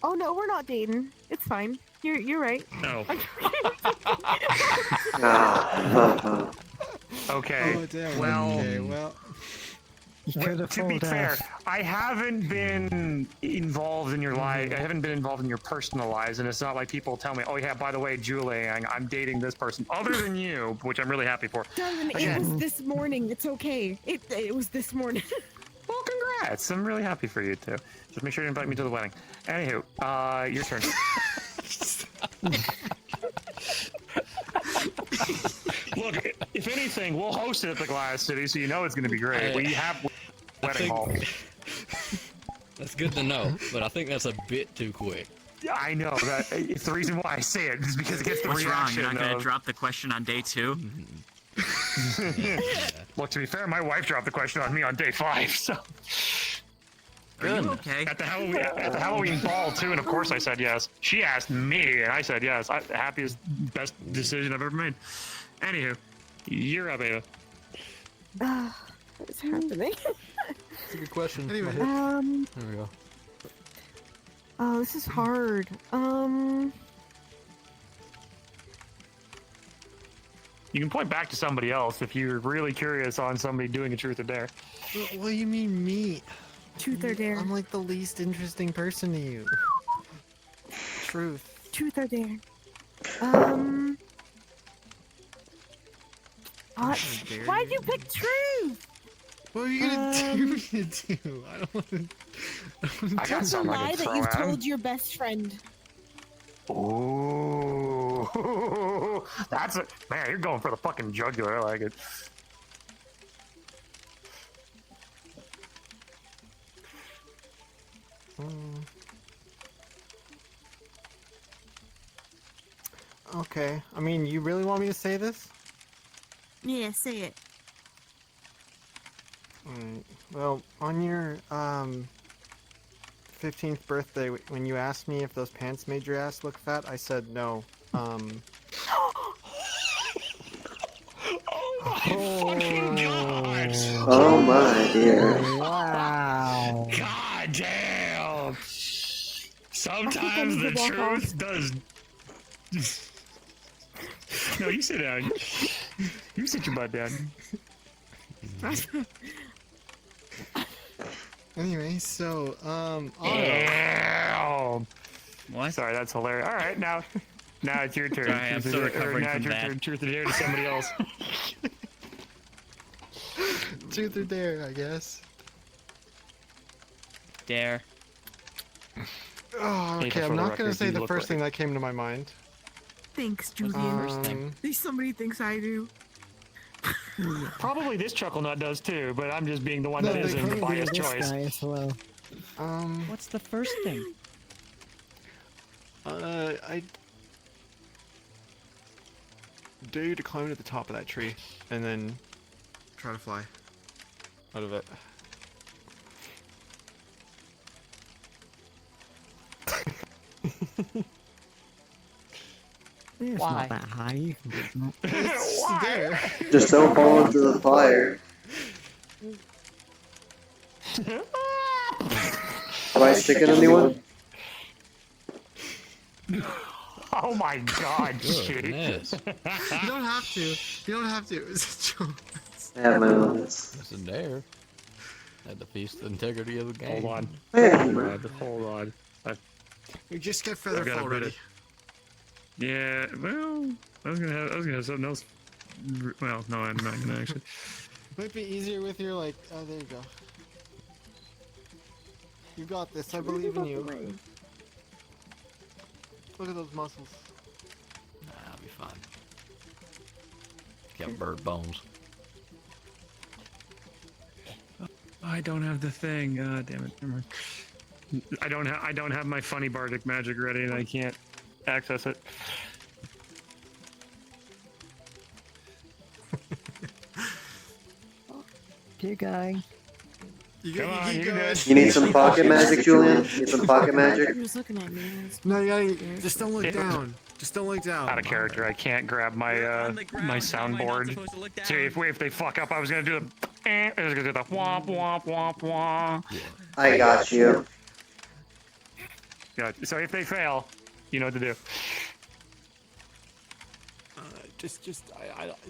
Oh no, we're not dating. It's fine. You're right. No. Ah. Okay. Oh, damn. Well. Okay, well. To be fair, I haven't been involved in your life. I haven't been involved in your personal lives, and it's not like people tell me, "Oh yeah, by the way, Julie, I'm dating this person." Other than you, which I'm really happy for. Darling, it was this morning. It's okay. It was this morning. Well, congrats! I'm really happy for you too. Just make sure to invite me to the wedding. Anywho, your turn. Look, if anything, we'll host it at the Glass City, so you know it's going to be great. We have wedding hall. That's good to know, but I think that's a bit too quick. Yeah, I know. It's the reason why I say it, is because it gets the What's wrong? reaction. You're not going to drop the question on day 2? Look, to be fair, my wife dropped the question on me on day 5, so. Are you okay? At the Halloween ball too, and of course I said yes. She asked me, and I said yes. Happiest, best decision I've ever made. Anywho, you're up, Ava. What's happening? That's a good question. Anyway. There we go. Oh, this is hard. You can point back to somebody else if you're really curious on somebody doing a truth or dare. What do you mean me? Truth or dare? I'm like the least interesting person to you. Truth. Truth or dare? Why'd you pick truth? What are you gonna do me to do? I don't want to. got It's a something I lie can that throw you've at him. told your best friend. Ooh, that's it, man. You're going for the fucking jugular. I like it. Okay. I mean, you really want me to say this? Yeah, say it. Alright. Well, on your 15th birthday, when you asked me if those pants made your ass look fat, I said no. Oh my fucking god! Oh my dear. Wow. God damn! Sometimes the truth does. No, you sit down. You sit your butt down. Anyway, so, Damn. What? Sorry, that's hilarious. All right, now it's your turn. Sorry, I'm still recovering now from it's your that. turn. Truth or dare to somebody else. truth or dare, I guess. Dare. Oh, Hey, okay, for I'm the not gonna record, say you the look first like- thing that came to my mind. Thanks, What's the Julian. first thing? At least somebody thinks I do. Probably this chuckle nut does too, but I'm just being the one No, that they isn't the probably biased this choice. guy as well. What's the first thing? I dare you to climb to the top of that tree and then try to fly out of it. It's Why? not that high. You can get that. It's there. Just don't fall into the fire. Am I sticking anyone? Oh my god, shit. Goodness. You don't have to. You don't have to. It's a joke. I have my moments. That's a dare. That defeats the integrity of the game. Hold on. Yeah. Hold on. We just get I've feather gotta fall put ready. it- Yeah, well, I was gonna have something else. Well, no, I'm not gonna actually. Might be easier with your like. Oh, there you go. You got this. I believe in you. Look at those muscles. Nah, I'll be fine. Got bird bones. I don't have the thing. Damn it. Never mind. I don't have my funny bardic magic ready, and I can't access it. You guy. Come on, you good. You need some pocket magic, Julian? Need some pocket magic? He was looking at me. No, you gotta. Just don't look down. Just don't look down. Out of character, I can't grab my my soundboard. See, if they fuck up, I was gonna do the. I was gonna do the womp womp womp womp. I got you. Yeah, so if they fail, you know what to do.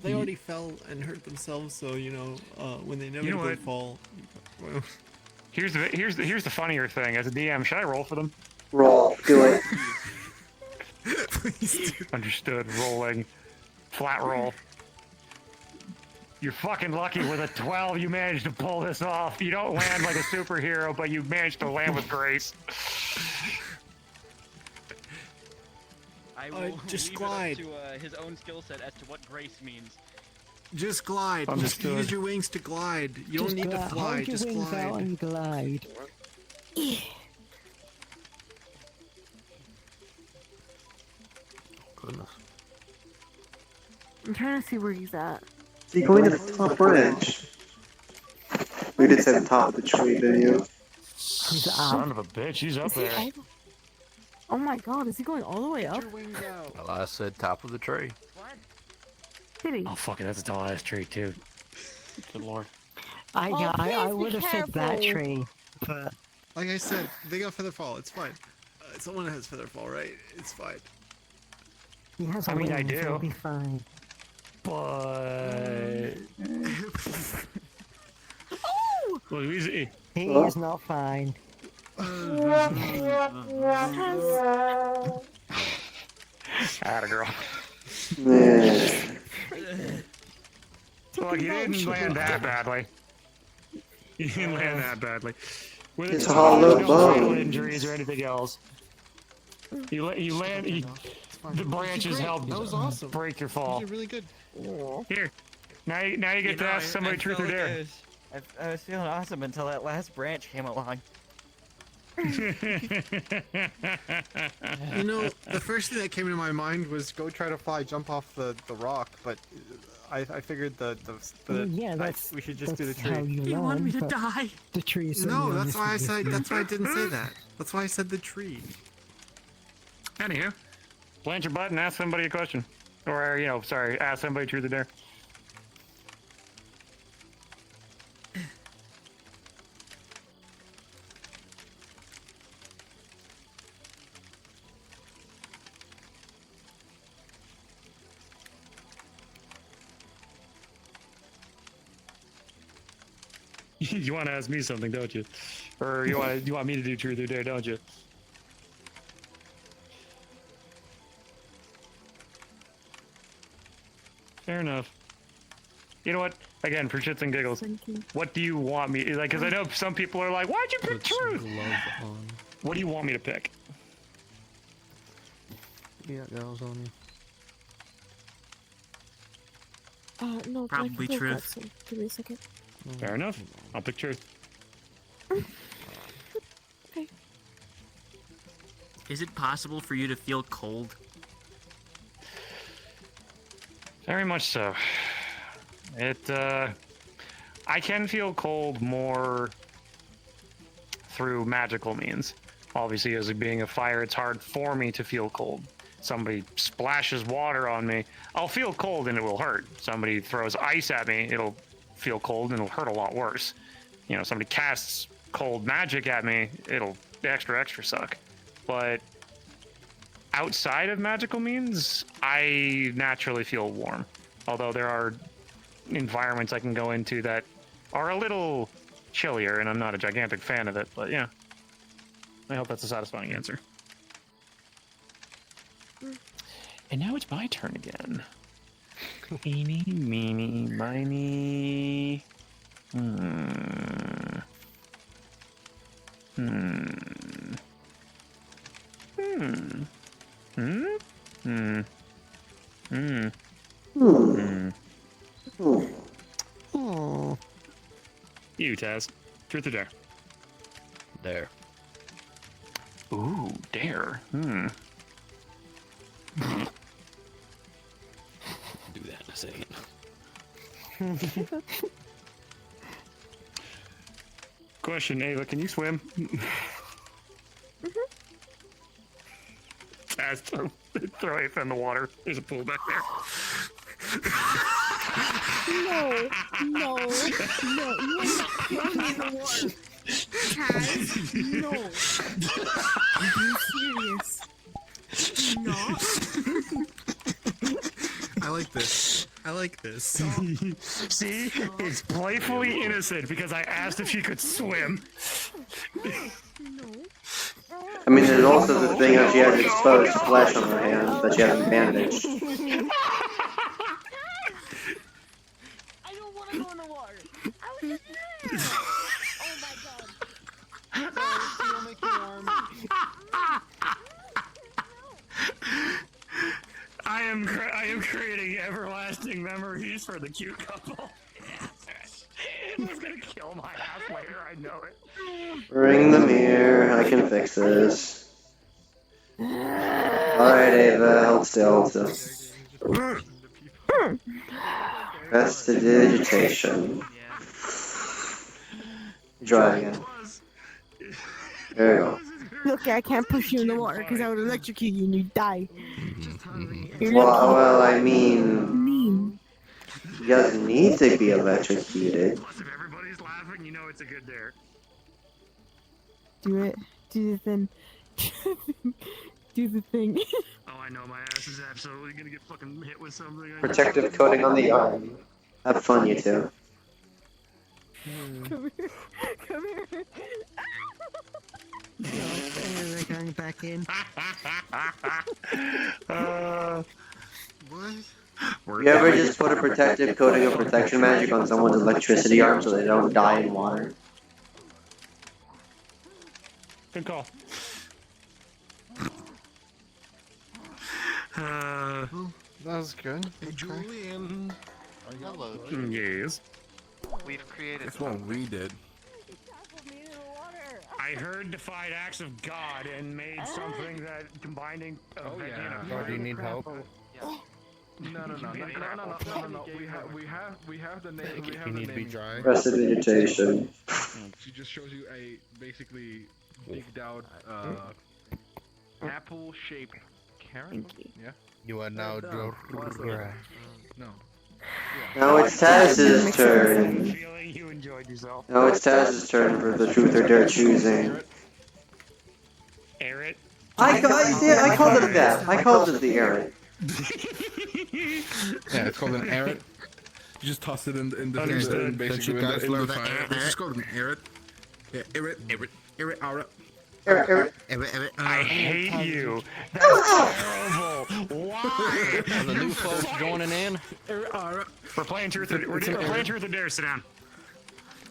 they already fell and hurt themselves, so when they never what? fall. Well, Here's the funnier thing. As a DM, should I roll for them? Roll. Do it. Please do. Understood. Rolling. Flat roll. You're fucking lucky with a 12 you managed to pull this off. You don't land like a superhero, but you managed to land with grace. I will just leave glide. it up to his own skill set as to what grace means. Just glide. Just Understood. use your wings to glide. You don't need to fly. Hold your Just wings out glide. and glide. Goodness. I'm trying to see where he's at. So you're going to the top branch. We did say the top of the tree, didn't you? Son of a bitch, he's up Is he there. all Oh my god, is he going all the way up? Well, I said top of the tree. Did he? Oh fuck it, that's a tall ass tree too. Good lord. I please be would have said that careful. tree, but Like I said, they got feather fall. It's fine. Someone has feather fall, right? It's fine. he has I mean, I wings, do. It'll be fine. But well, easy. He is not fine. Atta girl. Yeah. Look, you didn't land that badly. You didn't land that badly. With It's no hollow fatal bone. injuries or anything else. You land. The branches Great. help That was awesome. break your You fall. did really good. Here. Now you get to ask somebody truth or dare. I was feeling awesome until that last branch came along. The first thing that came to my mind was go try to fly, jump off the rock, but I figured we should just do the How tree. you want me to but die? The tree is No, so that's why I honest said. with That's why I didn't say that. That's why I said the tree. Anywho, plant your butt and ask somebody a question. Or, ask somebody truth or dare. You want to ask me something, don't you? Or you want me to do truth or dare, don't you? Fair enough. You know what? Again, for shits and giggles, what do you want me? Like, because I know some people are like, "Why'd you pick truth?" What do you want me to pick? You got girls on you. No, Probably I can go truth. get some. Give me a second. Fair enough. I'll pick truth. Okay. Is it possible for you to feel cold? Very much so. I can feel cold more through magical means. Obviously, as being a fire, it's hard for me to feel cold. Somebody splashes water on me, I'll feel cold and it will hurt. Somebody throws ice at me, it'll feel cold and it'll hurt a lot worse. Somebody casts cold magic at me, it'll extra suck. But outside of magical means, I naturally feel warm. Although there are environments I can go into that are a little chillier, and I'm not a gigantic fan of it, but yeah. I hope that's a satisfying answer. And now it's my turn again. Eeny, meeny, miny. You, Taz. Truth or dare? Dare. Ooh, dare. Do that in a second. Question, Ava, can you swim? Taz, throw Ava in the water. There's a pool back there. No, you are not throwing me in the water. Taz, no. I'm being serious. Not. I like this. this. I like this. See? It's playfully innocent because I asked if she could swim. I mean, there's also the thing that she has exposed flesh on her hand that she hasn't bandaged. I don't want to go in the water. I was just there. Oh my god. You'll make your arm. I am creating everlasting memories for the cute couple. It's gonna kill my ass later, I know it. Bring the mirror, I can fix this. Alright, Ava, hold still, hold still. Prestidigitation. Try again. There you go. Look, I can't push you in the water because I would electrocute you and you'd die. Well, I mean, he doesn't need to be electrocuted. Plus, if everybody's laughing, you know it's a good dare. Do it. Do the thing. Do the thing. Oh, I know my ass is absolutely gonna get fucking hit with something. Protective coating on the arm. Have fun, you two. Come here. Come here. They're going back in. You ever just put a protective coating of protection magic on someone's electricity arm so they don't die in water? Good call. That was good. Hey, Julian. Hello. Yes. We've created. That's what we did. I heard defied acts of God and made something that combining. Oh yeah. Oh, do you need help? Yeah. No. We have the name. We have You the need to be name. dry. Prestidigitation. She just shows you a basically digged out apple-shaped carrot. Yeah. You are now dry. No. Now it's Taz's turn. Feeling you enjoyed yourself. Now it's Taz's turn for the truth or dare choosing. Air it. I called it that. I called it the air. Yeah, it's called an arrot. You just toss it in the Understood. Don't you guys love that? It's just called an arrot. Yeah, arrot. I hate you. That's terrible. Why? And the new folks joining in. We're playing truth or dare. Sit down.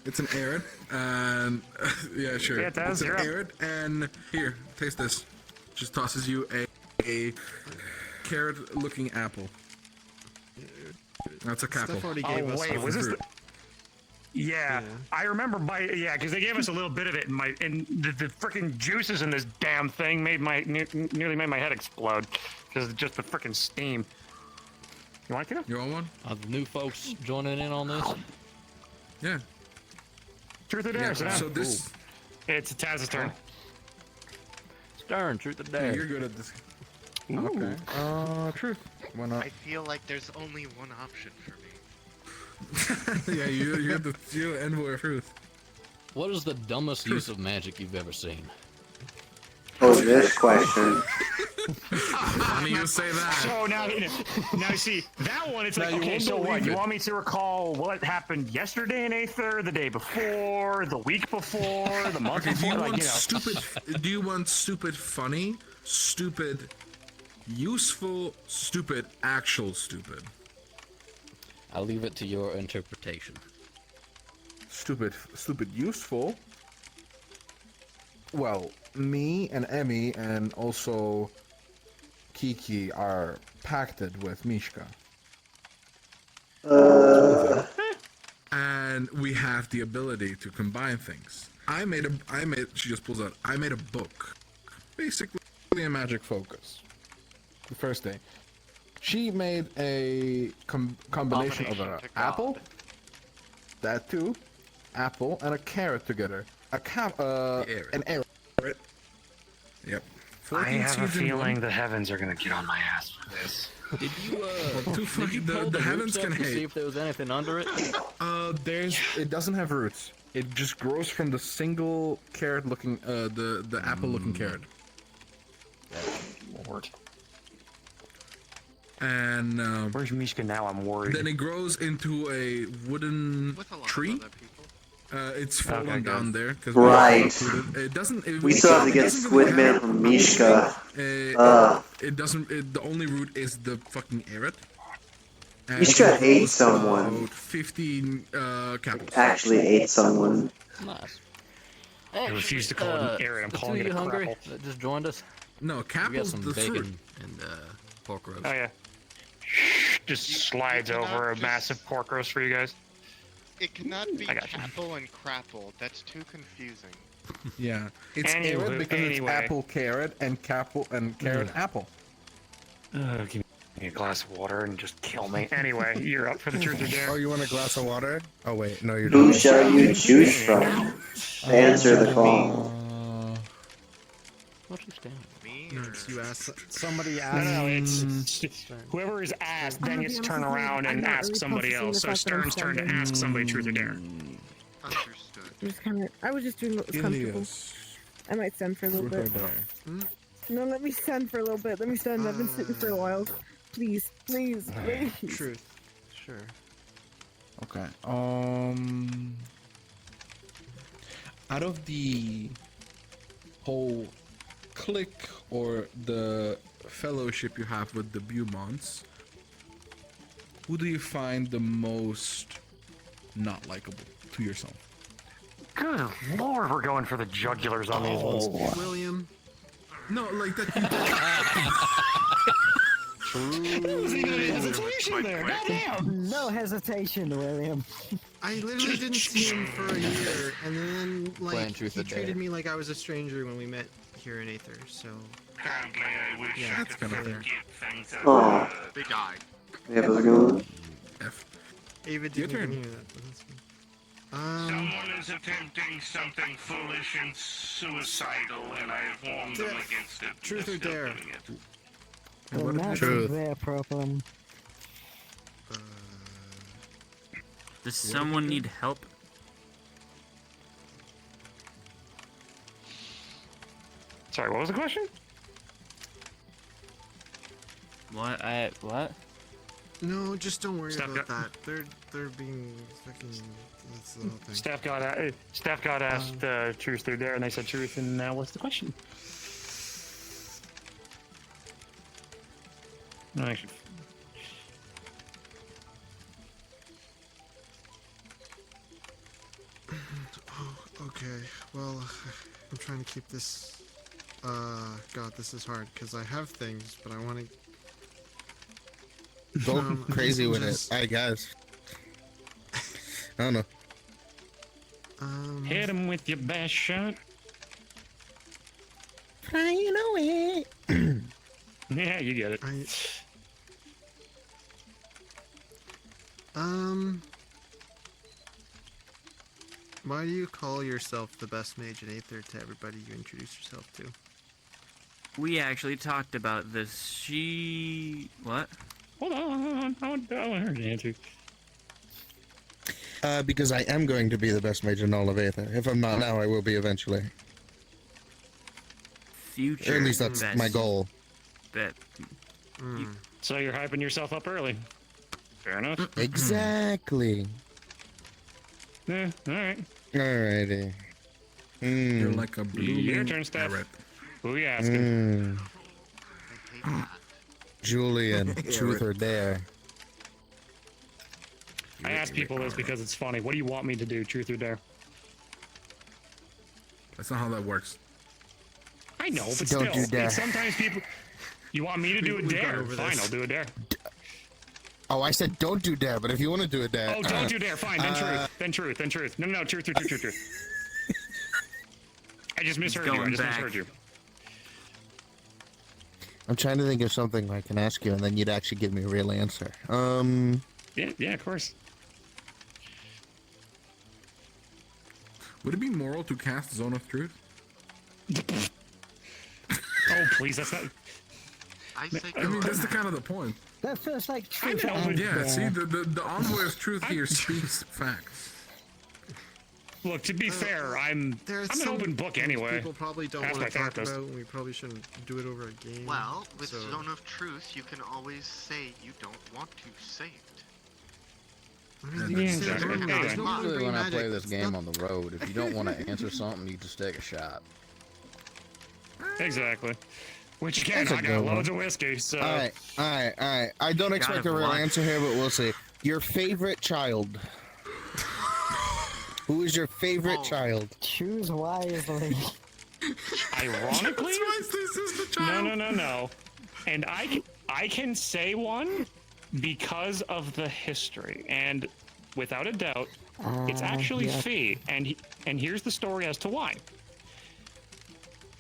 It's an arrot, and yeah, sure. Yeah, it's an arrot, and here, taste this. Just tosses you a carrot-looking apple. That's a apple. Oh wait, was this? Yeah, I remember because they gave us a little bit of it, and the freaking juices in this damn thing nearly made my head explode because of just the freaking steam. You want to? You want one? The new folks joining in on this? Yeah. Truth or dare? Yeah, Sit down. so this. It's Taz's turn. Stern, truth or Yeah, dare? you're good at this. Ooh. Okay. Truth. Why not? I feel like there's only one option for me. Yeah, you're the envoy of truth. What is the dumbest use of magic you've ever seen? Oh, this question. Funny you say that. So now see that one. It's like, okay, so what? You want me to recall what happened yesterday in Aether, the day before, the week before, the month Okay, before? do you want stupid funny, stupid useful, stupid, actual stupid? I'll leave it to your interpretation. Stupid useful. Well, me and Emmy and also Kiki are pacted with Mishka. And we have the ability to combine things. She just pulls out, I made a book. Basically a magic focus. The first day. She made a combination of an apple, that too, apple, and a carrot together. An arrow. Yep. I have a feeling the heavens are gonna get on my ass for this. Did you the heavens can hate. See if there was anything under it? It doesn't have roots. It just grows from the single carrot looking, the apple looking carrot. Lord. And where's Mishka now? I'm worried. Then it grows into a wooden tree. It's fallen down there because it doesn't. We still have to get Squidman from Mishka. It doesn't. The only root is the fucking Aerith. Mishka ate someone. About 15 capitals. Actually ate someone. Nice. I refuse to call it an Aerith. I'm calling it a hungry crapple. that just joined us? No, We got Capple's some the bacon fruit. and pork roast. Oh yeah. Just slides over a massive pork roast for you guys. It cannot be I got you. Capple and Crapple. That's too confusing. Yeah, it's Anyway- Aerith because anyway. it's apple carrot and Capple and carrot apple. Give me a glass of water and just kill me. Anyway, you're up for the truth or dare. Oh, you want a glass of water? Oh wait, no, you're Who not. shall you choose from? Answer the call. What's this down? No, it's you asked. Somebody No, asked. no, it's whoever is asked, then gets to turn around and ask somebody else. So Stern's turn to ask somebody truth or dare. Understood. Just kind of. I was just doing what was comfortable. I might stand for a little bit. No, let me stand for a little bit. Let me stand. I've been sitting for a while. Please, please, please. Truth. Sure. Okay. Out of the whole clique or the fellowship you have with the Beaumonts, who do you find the most not likable to yourself? Good lord, we're going for the jugulars on these ones. William. No, like that. There wasn't even any hesitation there. Goddamn. No hesitation, William. I literally didn't see him for a year, and then Playing like truth he or dare. treated me like I was a stranger when we met here in Aether. So yeah, That's kind of fair. Oh, They died. yeah, how's it going? Ava Your didn't even turn. hear that. But that's fine. Someone is attempting something foolish and suicidal, and I have warned them against it. Truth They're or still dare? doing it. Well, that's Truth. their problem. Does someone need help? Sorry, what was the question? What? What? No, just don't worry Steph about got- that. They're being fucking. That's the whole thing. Steph got asked truth or dare, and they said truth. And now what's the question? No, actually, Oh, okay. Well, I'm trying to keep this. God, this is hard because I have things, but I want to. Go crazy with just- it, I guess. I don't know. hit him with your best shot. Flying away. Yeah, you get it. Why do you call yourself the best mage in Aether to everybody you introduce yourself to? We actually talked about this. What? Hold on. I want her to answer. Because I am going to be the best mage in all of Aether. If I'm not now, I will be eventually. Future. Or at least that's best my goal. Bet. So you're hyping yourself up early. Fair enough. Exactly. Yeah, alright. Alrighty. You're like a blooming Your turn, Steph. carrot. Who are you asking? Julian, truth or dare? I ask people this because it's funny. What do you want me to do, truth or dare? That's not how that works. I know, but Don't still, do dare. sometimes people. You want me to do a We've gone dare? over Fine, this. I'll do a dare. Oh, I said don't do dare, but if you want to do a dare. Oh, don't do dare. Fine, then truth. Then truth. Then truth. No, truth. I just misheard you. Misheard you. I'm trying to think of something I can ask you, and then you'd actually give me a real answer. Yeah, of course. Would it be moral to cast Zone of Truth? Oh, please, that's not. I say I mean, that's the kind of the point. That feels like I truth. know, but Yeah, see, the envoy of truth here speaks facts. Look, to be fair, I'm an open book anyway. People probably don't Ask want my to talk therapist. about, and we probably shouldn't do it over a game. Well, with so... Zone of Truth, you can always say you don't want to say it. Usually when I play this game on the road, if you don't want to answer something, you just take a shot. Exactly. Which again, That's a I got good one. loads of whiskey, so. Alright. I don't expect a real answer here, but we'll see. Your favorite child. Who is your favorite child? Choose wisely. Ironically, no. And I can say one because of the history, and without a doubt, it's actually yeah. Fee, and here's the story as to why.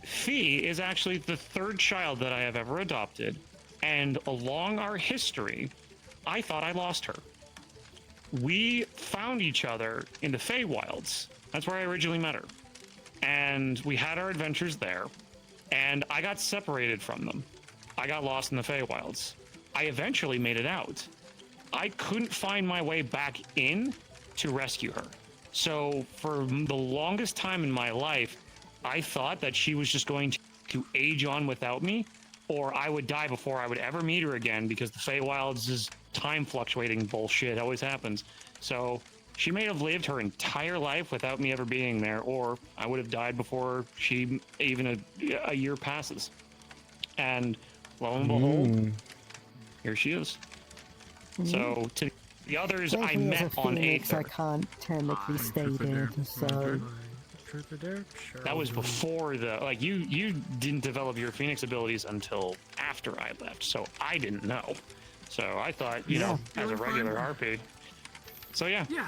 Fee is actually the third child that I have ever adopted, and along our history, I thought I lost her. We found each other in the Feywilds. That's where I originally met her. And we had our adventures there, and I got separated from them. I got lost in the Feywilds. I eventually made it out. I couldn't find my way back in to rescue her. So for the longest time in my life, I thought that she was just going to age on without me, or I would die before I would ever meet her again, because the Feywilds is time fluctuating bullshit. It always happens. So she may have lived her entire life without me ever being there, or I would have died before she even a year passes. And lo and behold, here she is. So to the others, I Technically, as met a on Phoenix, Aether. I can't technically stay there, so... Truth or dare? Sure. That was before the you didn't develop your Phoenix abilities until after I left, so I didn't know. So I thought, you know, as a regular RP. So yeah. Yeah,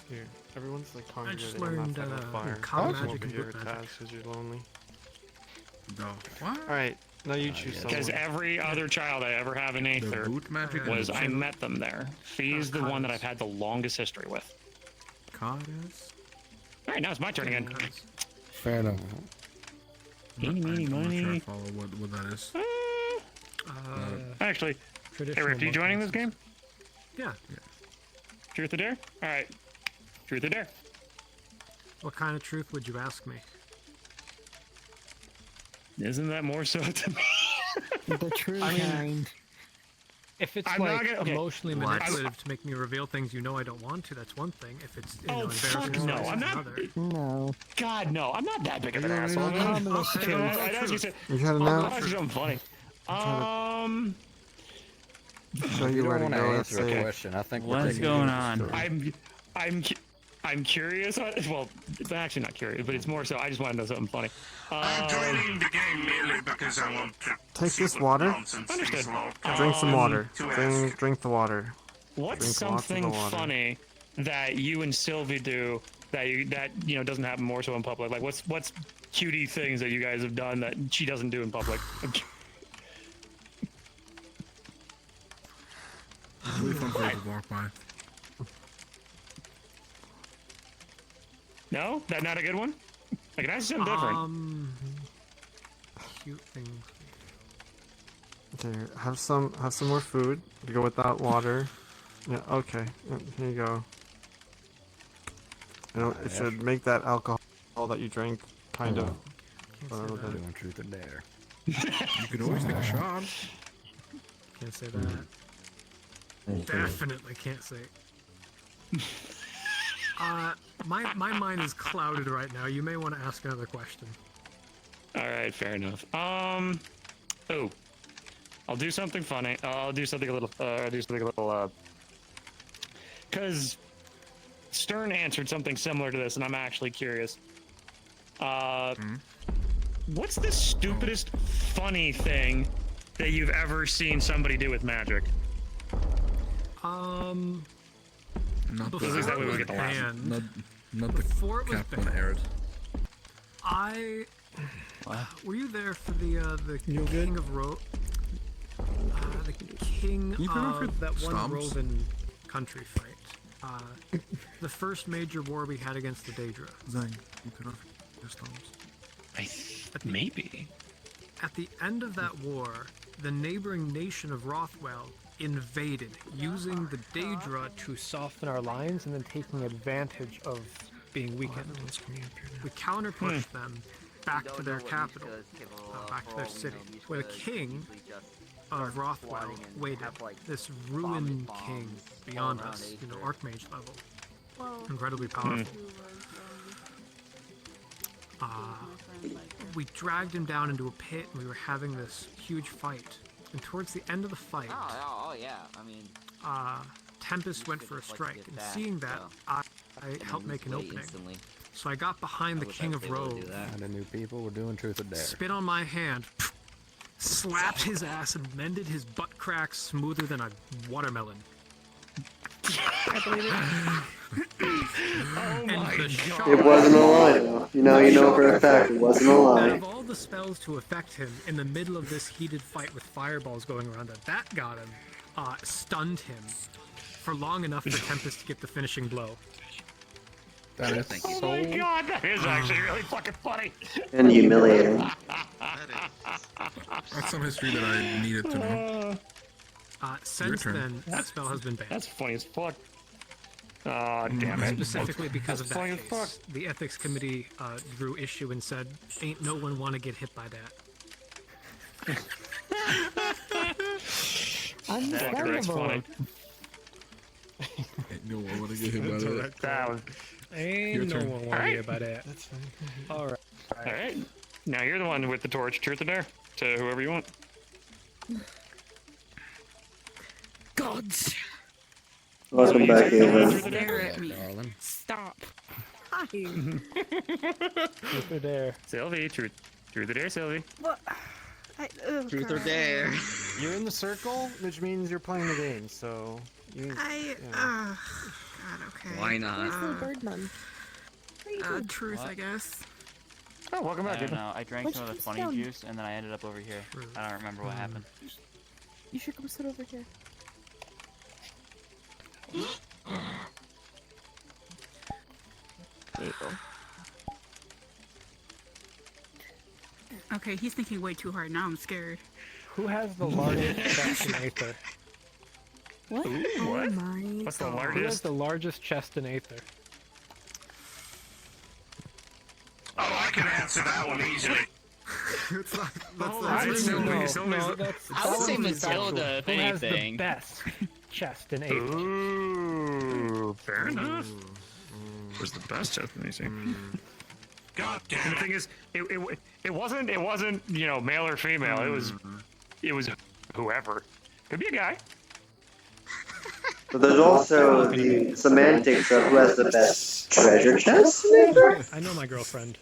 Here, everyone's like I congregating just on learned that fire. common Come magic over and here, book Taz, magic. because you're lonely. No. What? Alright, now you choose someone. Because every other child I ever have in Aether boot magic was and I met them there. Fee's the one that I've had the longest history with. Goddess? Alright, now it's my turn again. Fair enough. Eeny, meeny, I'm not sure I miny. follow what that is. Actually, hey Traditional Rick, are you book joining this classes. game? Yeah. Truth or dare? Alright. Truth or dare? What kind of truth would you ask me? Isn't that more so to me? The true kind. If it's I'm not like gonna- okay. emotionally What? manipulative to make me reveal things you know I don't want to, that's one thing. If it's Oh, fuck embarrassing no, stories, I'm it's not. another. No. God, no, I'm not that big of an asshole. Harmless I'd ask you You gotta I'll know. ask you something funny. Show you don't where to want to go. answer a Let's see. question. I think we're What's taking going you on? to the story. I'm curious. Well, it's actually not curious, but it's more so I just want to know something funny. I'm joining the game merely because I want to Take see this what water. nonsense these Understood. locals Drink some water. to ask. Drink the water. What's Drink lots of the something water. funny that you and Sylvie do that you know doesn't happen more so in public? Like what's cutie things that you guys have done that she doesn't do in public? It's really fun for you to walk by. No, that not a good one. I can ask you something different. Cute things. Okay, have some more food to go with that water. Yeah, okay. Here you go. You know, it should make that alcohol that you drank kind of. Doing truth or dare. You could always take a shot. Can't say that. Definitely can't say. My mind is clouded right now. You may want to ask another question. All right, fair enough. Oh, I'll do something funny. I'll do something a little. Because Stern answered something similar to this, and I'm actually curious. What's the stupidest funny thing that you've ever seen somebody do with magic? Not This is exactly what we get the last. Not Before it the was cap on banned. Arid. Were you there for the King of the King You turn off your of that one stomps? Rovan country fight? The first major war we had against the Daedra. Zang, you turn off your stomps. Maybe. At the end of that war, the neighboring nation of Rothwell invaded, using the Daedra to soften our lines and then taking advantage of being weakened. We counterpushed them back to their capital, back to their city, where the king of Rothwell waited. This ruined king beyond us, Archmage level. Incredibly powerful. We dragged him down into a pit and we were having this huge fight. And towards the end of the fight, Tempest went for a strike, and seeing that, I helped make an opening. So I got behind the King of Rove. The new people were doing truth or dare. Spit on my hand, slapped his ass, and mended his butt cracks smoother than a watermelon. I believe it. Oh my God. It wasn't a lie, though. You know for a fact it wasn't a lie. Out of all the spells to affect him in the middle of this heated fight with fireballs going around it, that got him, stunned him for long enough for Tempest to get the finishing blow. That is Oh my God, that is actually really fucking funny. And humiliating. That's some history that I needed to know. Since then, that spell has been banned. That's funny as fuck. Oh, damn it. Specifically because of that funny as case. fuck. The ethics committee drew issue and said, ain't no one want to get hit by that. That's funny. Ain't no one want to get hit by that. That was... Ain't no one want to get hit by that. That's fine. Alright. Alright. Now you're the one with the torch. Truth or dare? To whoever you want. Gods. Welcome back, Ava. Stare at me. Darling. Stop. Hi. Truth or dare? Sylvie, truth or dare, Sylvie. What? Truth or dare. You're in the circle, which means you're playing the game, so... God, okay. Why not? Where's the Birdman? Truth, What? I guess. Oh, welcome I back. don't know. I drank Why'd some of you the sit funny down? juice and then I ended up over here. I don't remember what happened. You should come sit over here. There you go. Okay, he's thinking way too hard. Now I'm scared. Who has the largest chest in Aether? What? Ooh, Oh what? my What's the God. Who has largest? the largest chest in Aether? Oh, I can answer that one easily. It's not, I would say Matilda, if Who has the anything. best chest in Aether? Ooh, fair enough. Where's the best chest in anything? God And damn the it. thing is, it wasn't male or female. It was whoever. Could be a guy. But there's also the semantics of who has the best treasure chest. I know my girlfriend.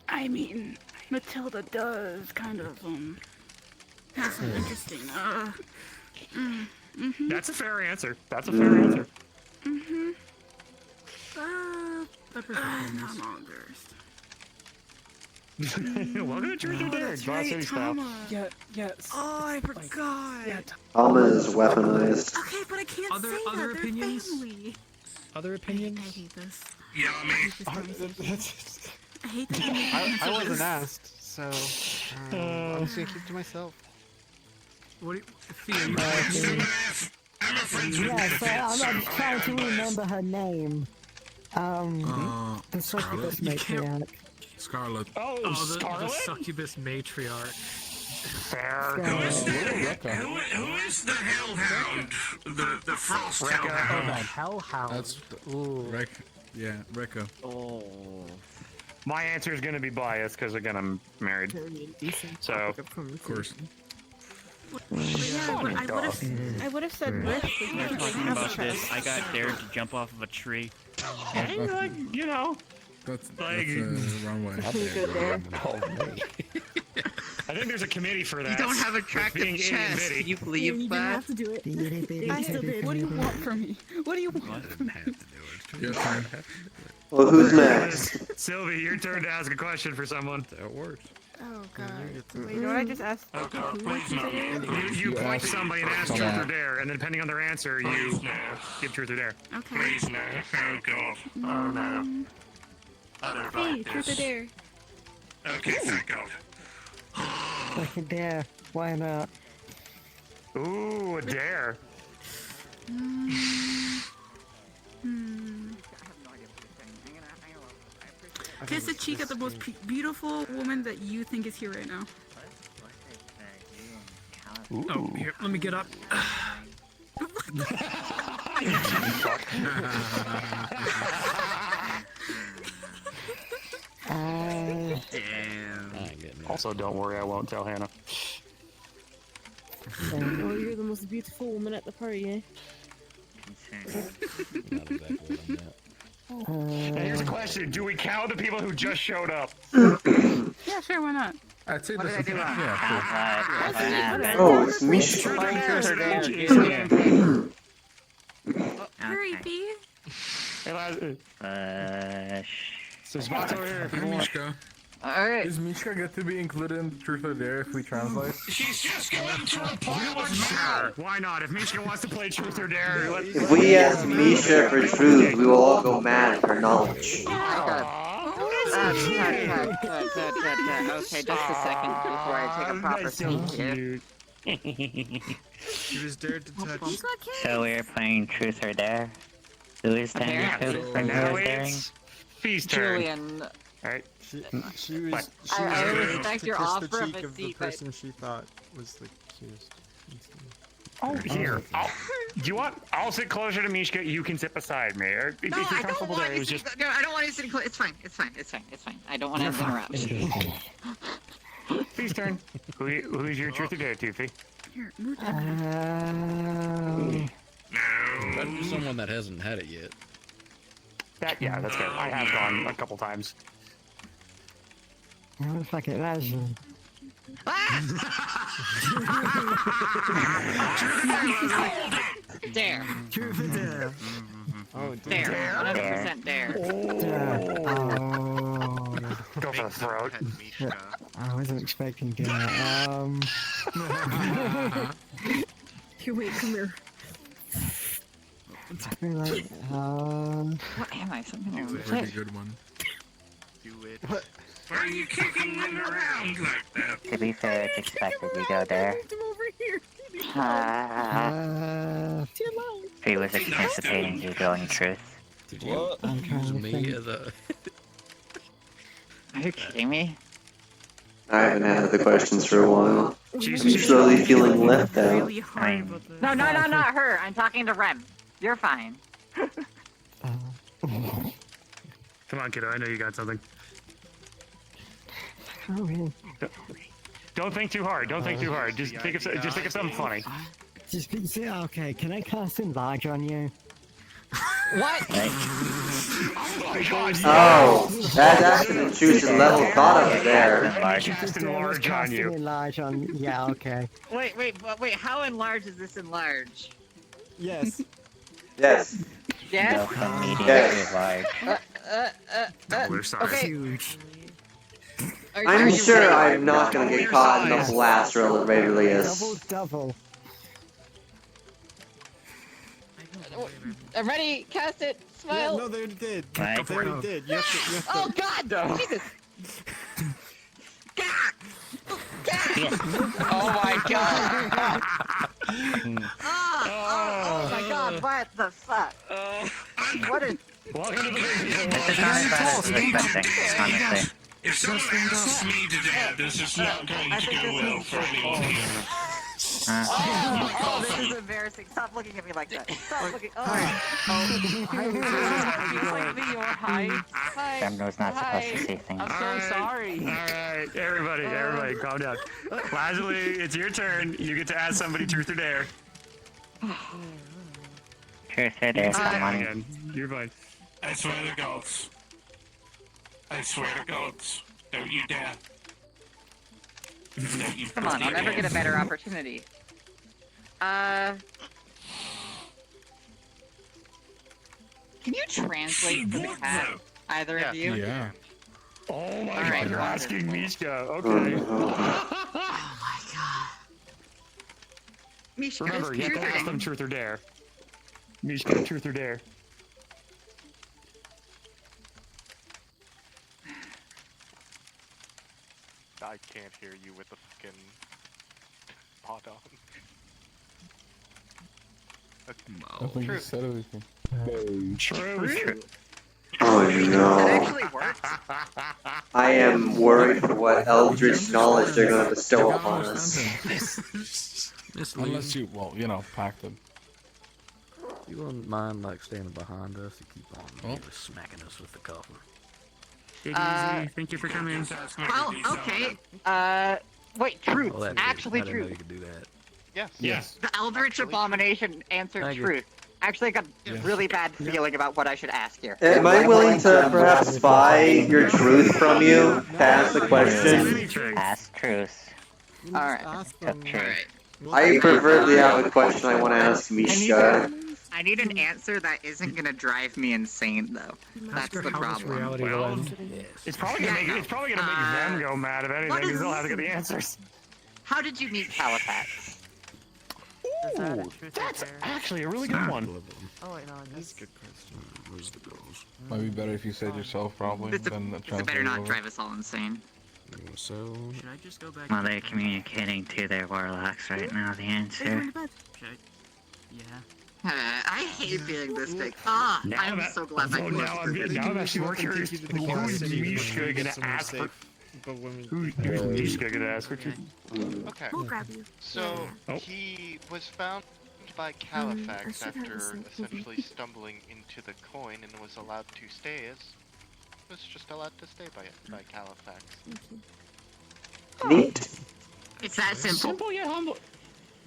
I mean, Matilda does kind of have some interesting That's a fair answer. That's a fair answer. I'm all embarrassed. Welcome to Truth or Dare. That's Glossary right, style. Tama. Yes. Oh, I forgot. Alma is weaponized. Okay, but I can't Other- say other that. opinions? They're family. Other opinions? I hate this. Yummy. I hate that. I wasn't asked, so I'm just gonna keep to myself. What do you, Fia, you I'm a friends with Yeah, so benefits, I'm so trying to I remember her name. The succubus You can't- matriarch. Scarlet. Oh, the Scarlet? succubus matriarch. Fair. Who is the hellhound? The frost hellhound. The hellhound. That's Rekka. Oh. My answer is going to be biased because, again, I'm married. So, Of course. I would have said Rick. We were talking about this. I got dared to jump off of a tree. hey, like, That's Like- wrong way. I think there's a committee for that. You don't have with attractive being itty chest. bitty. You believe You didn't have to do it. I still did. What do you want from me? What do you want from me? Your turn. Well, who's next? Sylvie, your turn to ask a question for someone. That works. Oh God. Wait, do I just ask Oh, God, who please no. You point to somebody and ask truth or dare, and then depending on their answer, you Please no. give truth or dare. Okay. Please no. Oh, God. Oh, no. I don't Hey, like truth or this. dare? Okay, thank God. Like a dare. Why not? Ooh, a dare. Kiss the cheek of the most beautiful woman that you think is here right now. Oh, here, let me get up. Damn. Also, don't worry, I won't tell Hannah. Oh, you're the most beautiful woman at the party, eh? Not exactly what I'm at. Now, here's a question: do we count the people who just showed up? Yeah, sure, why not? I'd say What this did I is do wrong? yeah. Oh, it's Misha. Hurry, B. So spots over here if you want. Mishka. Alright. Is Mishka get to be included in Truth or Dare if we translate? She's just going to report Sure, why not? If Mishka wants to play Truth or Dare, If we ask Misha for truth, we will all go mad at her knowledge. Okay, just a second before I take a proper seat here. She was dared to touch. So we're playing Truth or Dare? Who is daring? Who is daring? Feast turn. Julian. Alright. She was I dared respect to your kiss offer the of cheek a of the seat, but- person she thought was the cutest. Oh, here. Do you want? I'll sit closer to Mishka. You can sit beside me. Or if No, you're I don't comfortable want there, it you was sitting. just. No, I don't want you sitting close. It's fine. It's fine. It's fine. It's fine. I don't want to interrupt. Feast turn. Who's your Truth or Dare, Toofy? Here, move Better be someone that hasn't had it yet. Yeah, that's fair. I have gone a couple times. Oh, fuck it, Rajin. Dare. Truth or Dare? Oh, Dare. 100% dare. Oh. Go for the throat. I wasn't expecting that. Here, wait, come here. I feel like, What am I? Something That wrong was with a pretty it? good one. Do it. Why are you kicking it around like that? To be fair, it's expected we go there. He was anticipating you going Truth. Did you use me as a... Are you kidding me? I haven't had the questions for a while. I'm slowly feeling left out. No, not her. I'm talking to Rem. You're fine. Come on, kiddo. I know you got something. Don't think too hard. Don't think too hard. Just think of something funny. Okay, can I cast Enlarge on you? What? Oh, that's actually the choose the level thought of there. Cast Enlarge on you. Enlarge on, yeah, okay. Wait. How enlarged is this enlarge? Yes. Yes. Yes. Yes. Okay. Huge. I'm sure I'm not gonna get caught in the blast radius. Double. I'm ready. Cast it. Smile. Yeah, no, they already did. Right. They already did. You have to. Oh God! Jesus! Oh my God! Oh my God! What the fuck? What is? This is not as bad as I was expecting, honestly. If someone asks me to dare, this is not going to go well for anyone. Oh, this is embarrassing. Stop looking at me like that. Stop looking. Oh. Your height. Femno's not supposed to see things. I'm so sorry. Alright, everybody, calm down. Lazuli, it's your turn. You get to ask somebody Truth or Dare. Truth or Dare, come on. Again. You're fine. I swear to gods. I swear to gods. Don't you dare. Don't you Come on, I'll never get a better opportunity. Can you translate for the cat? Either of you? Yeah. Oh my Alright, God, you're wonderful. asking Mishka. Okay. Mishka, Remember, you have to ask them Truth or Dare. Mishka, Truth or Dare. I can't hear you with the fucking pot on. I think you said everything. True. Oh no. That actually worked. I am worried for what eldritch knowledge they're going to bestow upon us. Unless you, well, you know, packed them. You wouldn't mind like standing behind us and keep on just smacking us with the coffin. Take it easy. Thank you for coming. Well, okay. Wait, truth. Oh, Actually, I didn't know truth. you could do that. Yes. The Eldritch Abomination answered Thank you. truth. Actually, I got a really bad feeling about what I should ask here. Am I willing to perhaps spy your truth from you to ask the question? Ask truth. Alright. Alright. I preferably have a question I want to ask Mishka. I need an answer that isn't gonna drive me insane, though. That's the problem. Well, it's probably gonna make them go mad if anything, because they'll have to get the answers. How did you meet Califax? Ooh, that's actually a really good one. Oh wait, no, That's a good question. Where's the girls? Might be better if you said yourself, probably. This than better not drive us all insane. So, should I just go back? Well, they're communicating to their warlocks right now, the answer. Yeah. I hate being this big. I'm so glad I now I'm actually more curious. Who is Mishka gonna ask for? Who's Mishka gonna ask for truth? Okay. We'll grab you. So he was found by Califax after essentially stumbling into the coin and was allowed to stay by Califax. Neat. It's that simple. Simple yet humble.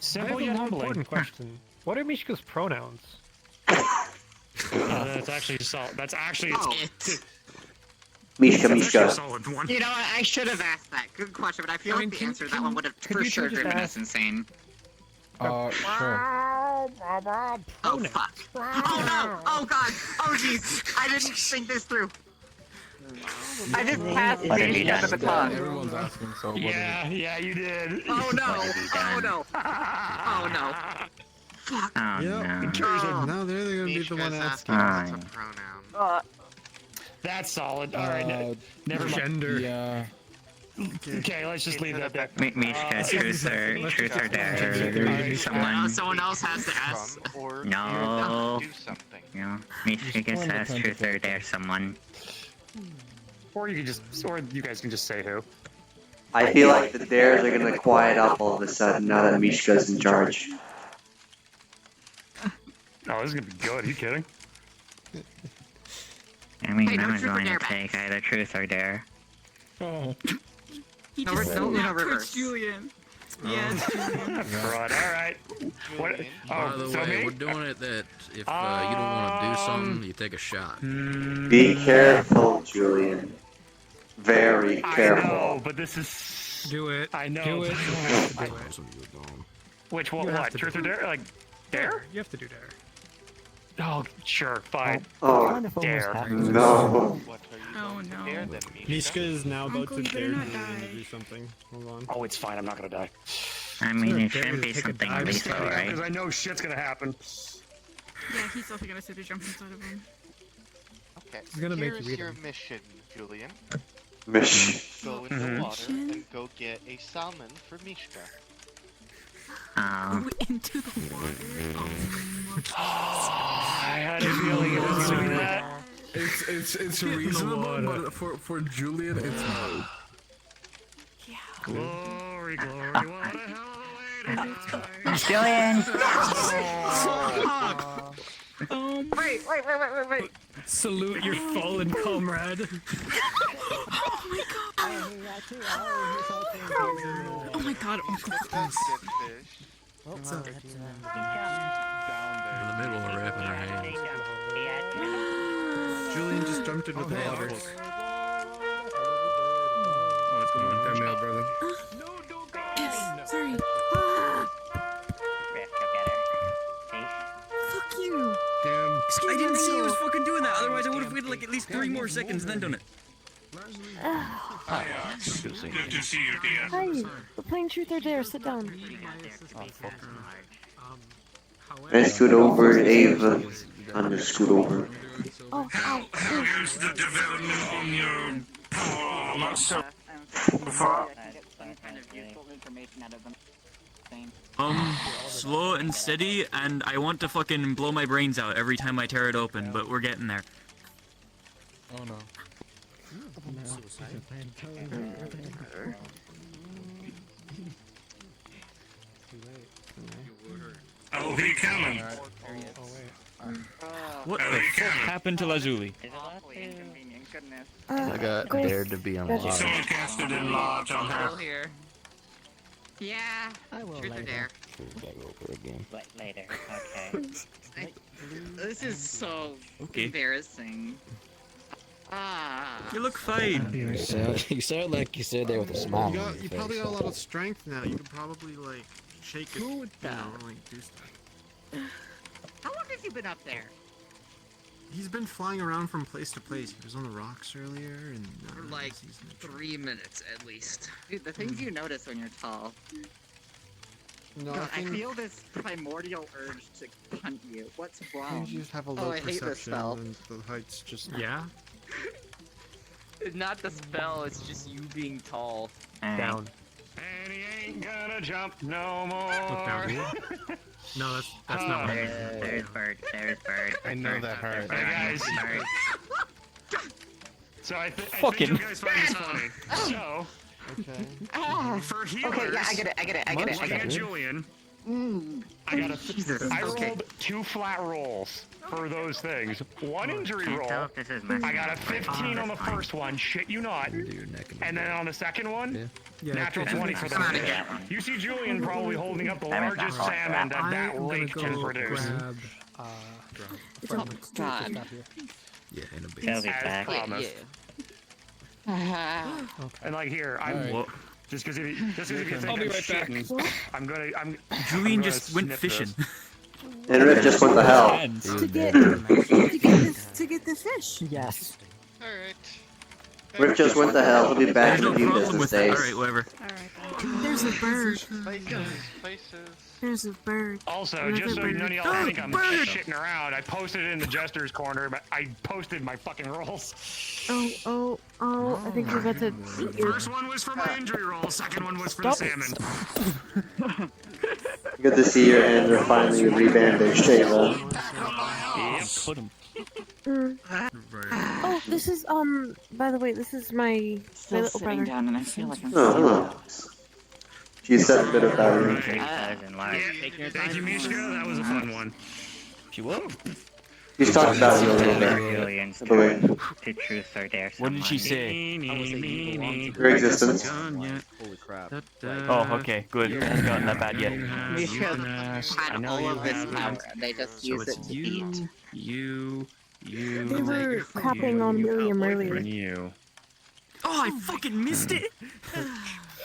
Simple yet humbling. Important question. What are Mishka's pronouns? That's actually solid. That's actually Mishka. You know what? I should have asked that. Good question, but I feel like the answer to that one would have for sure driven us insane. Sure. Oh fuck. Oh no! Oh god! Oh jeez! I didn't think this through. I just passed the end of the tongue. Everyone's asking, so yeah, you did. Oh no! Oh no! Oh no! Fuck. Oh, Yep. no. Now they're gonna be the one asking. Fine. That's solid. All right. Never mind. Gender. Yeah. Okay, let's just leave that there. Mishka, truth or dare. Someone else has to ask. No. Do something. No. Mishka gets to ask truth or dare someone. Or you guys can just say who. I feel like the dares are going to quiet up all of a sudden now that Mishka's in charge. Oh, this is gonna be good. Are you kidding? I mean, Hey, no I'm truth or going dare to take either truth or dare. Oh. He No, just no, snapped reverse. towards Julian. Yeah, it's Julian. Right. All right. What? By Oh, the so way, me? we're doing it that if you don't want to do something, you take a shot. Be careful, Julian. Very careful. I know, but this is. Do it. I know. Do it. Which one? You have What? to Truth do or dare? Like dare? You have to do dare. Oh, sure. Fine. Oh, Kind of almost dare. happened. no. What are you Oh going to no. dare then, Mishka is now about Uncle, to you better dare not Julian die. to do something. Hold on. Oh, it's fine. I'm not gonna die. I mean, gonna it shouldn't be take a something dive. lethal, right? Because I know shit's gonna happen. Yeah, he's also gonna sit to jump inside of him. Okay. He's gonna make you Here's read your them. mission, Julian. Mission. Go in the water and go get a salmon for Mishka. Oh. Into the water. I had a feeling it was gonna be that. It's reasonable, but for Julian, it's not. Glory, glory, what a hell of a way to die. Julian! Wait. Salute your fallen comrade. Oh my god, Uncle. That's good fish. What's up? In the middle of wrapping our hands. Julian just jumped into the water. What's going on with that mail, brother? Yes, sorry. Fuck you. Damn. I didn't see he was fucking doing that. Otherwise, I would have waited like at least 3 more seconds and then done it. Hi, good to see you, dear. Hi, we're playing Truth or Dare. Sit down. I scoot over, Ava. I'm gonna scoot over. Oh, How's the development on your poor muscle? Get some kind of useful information out of them. Slow and steady, and I want to fucking blow my brains out every time I tear it open, but we're getting there. Oh no. Oh, he coming. What the fuck happened to Lazuli? I got dared to be on lodge. Someone casted in lodge on her. Still here. Yeah. Truth or dare. Back over again. Later. Okay. This is so Okay. embarrassing. You look fine. You sound like you said there with a smile. You, on got, your you face. probably got a lot of strength now. You could probably like shake it. Like do stuff. How long has he been up there? He's been flying around from place to place. He was on the rocks earlier, and For like he's in the 3 minutes at least. Dude, the things you notice when you're tall. No, God, I think- feel this primordial urge to punt you. What's wrong? You just have a Oh, low I hate this perception, spell. and the heights just. Yeah. It's not the spell, it's just you being tall. Down. And he ain't gonna jump no more. Look down here. No, that's not what There's bird. There's bird. I know that hurt. Hey guys. So I think you guys find this funny. So, Okay. for healers, Okay, yeah, I get it. looking at Julian, I got I rolled 2 flat rolls for those things. 1 injury roll. I got a 15 on the first one, shit you not. And then on the second one, natural 20 for the fish. You see Julian probably holding up the largest salmon that lake can produce. God. Yeah, in a bit. As promised. And like here, I'm just because if you think I'll be I'm right back. shitting, I'm Julian I'm just gonna went snip fishing. this. And Rick just went to hell. To get the fish. Yes. Alright. Rick just went to hell. He'll be back There's in no a few problem business with that. days. Alright, whatever. There's a bird. Places. There's a bird. Also, just so none of y'all think I'm shitting around, I posted it in the Jester's Corner, but I posted my fucking rolls. Oh, I think you're about to eat your... First one was for my injury roll, second one was for the salmon. Good to see your hands are finally rebandaged, Ava. Yeah, put him. Oh, this is, by the way, this is my Still little sitting brother. down and I feel like I'm Oh, she said a bit about you. Thank you, Mishka. That was a fun one. She will. He's talked about you a little bit. I believe. To truth or dare. What did she say? Your existence. Holy crap. Oh, okay, good. Hasn't gotten that bad yet. had all of this power and they just use it to eat. You. They were crapping on William earlier. You. Oh, I fucking missed it!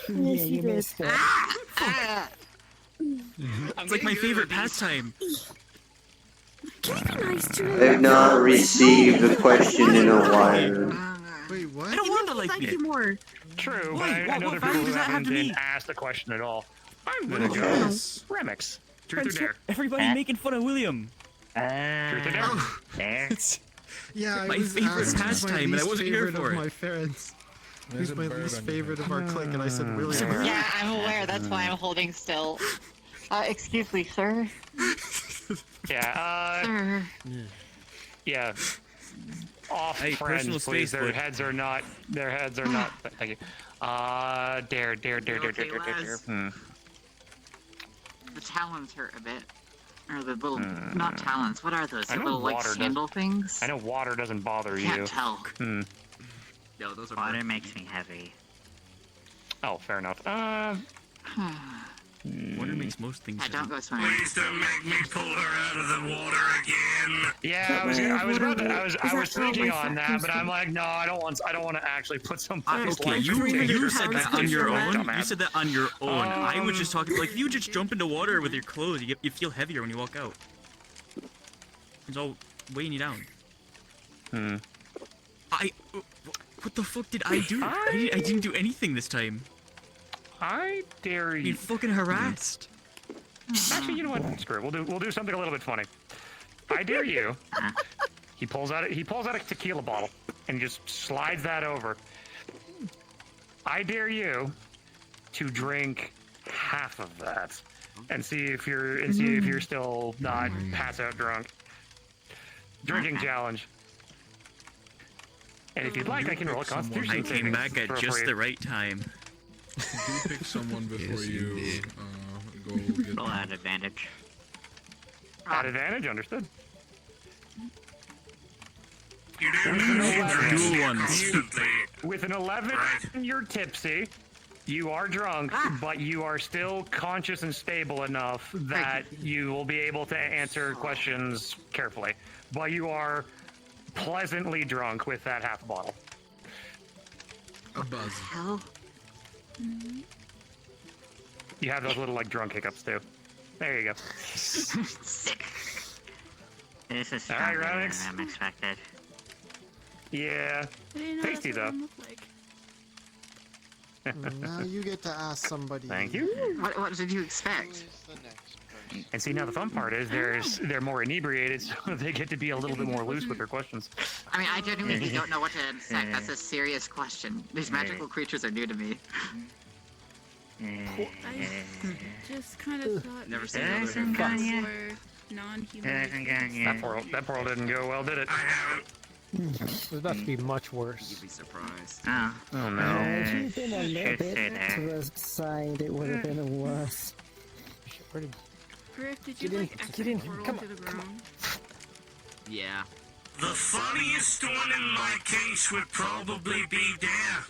Yes, you did. It's like my favorite pastime. Can you be nice to me? They've not received a question in a while. Wait, what? I don't want to like Thank me. you more. True, but Why? I know What the people value who does that have haven't to me? been asked the question at all. I'm gonna go Remix. Truth or dare? Everybody making fun of William. Truth or dare? There. Yeah, I My was favorite asked pastime, my and I least wasn't here favorite for of it. my parents. There's Who's a my bird least on your favorite of our clique, and I said William. Yeah, I'm aware. That's why I'm holding still. Excuse me, sir. Yeah, Sir. yeah. Off Hey, friends, personal please. space, Their bud. heads are not. Thank you. Dare. The talons hurt a bit. Or the little, not talons, what are those? I The know little, like, water sandal things? I know water doesn't bother you. Can't tell. Hmm. No, those are Water makes me heavy. Oh, fair enough. Water makes most things. Don't go swimming. Please don't make me pull her out of the water again. Yeah, I was thinking on that, but I'm like, no, I don't want to actually put somebody's Okay, life you in danger. said that on your own. You Dumbass. said that on your own. I was just talking like if you just jump into water with your clothes, you feel heavier when you walk out. It's all weighing you down. What the fuck did I do? I didn't do anything this time. I dare you. Being fucking harassed. Actually, you know what? Screw it. We'll do something a little bit funny. I dare you. He pulls out a tequila bottle and just slides that over. I dare you to drink half of that. and see if you're still not pass out drunk. Drinking challenge. And if you'd like, I can roll a Constitution. I came back at just the right time. Do pick someone before you go get. Roll at advantage. At advantage, understood. Dual ones. With an 11, you're tipsy. You are drunk, but you are still conscious and stable enough that you will be able to answer questions carefully. But you are pleasantly drunk with that half bottle. A buzz. Hell. You have those little like drunk hiccups too. There you go. Sick. This is All right, stronger than Ronix. I'm expected. Yeah. Tasty though. Now you get to ask somebody. Thank you. What did you expect? And see, now the fun part is they're more inebriated, so they get to be a little bit more loose with their questions. I mean, I genuinely don't know what to expect. That's a serious question. These magical creatures are new to me. I just kind of thought Never maybe seen they another were gun more non-human. That poor old girl did it. It was about to be much worse. You'd be surprised. Oh no. If you'd been a little bit to the side, it would have been worse. Griff, did you Get in, like get in, exit portal come to the ground? Yeah. The funniest one in my case would probably be there.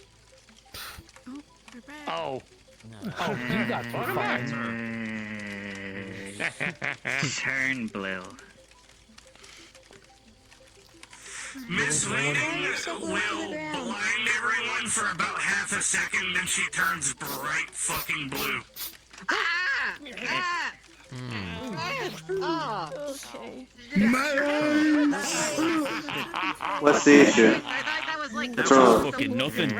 Oh, they're back. Oh. Oh, you got fine. Turn blue. Misleading will blind everyone for about half a second, then she turns bright fucking blue. Okay. What's the issue? I thought that was like What's wrong? Fucking nothing.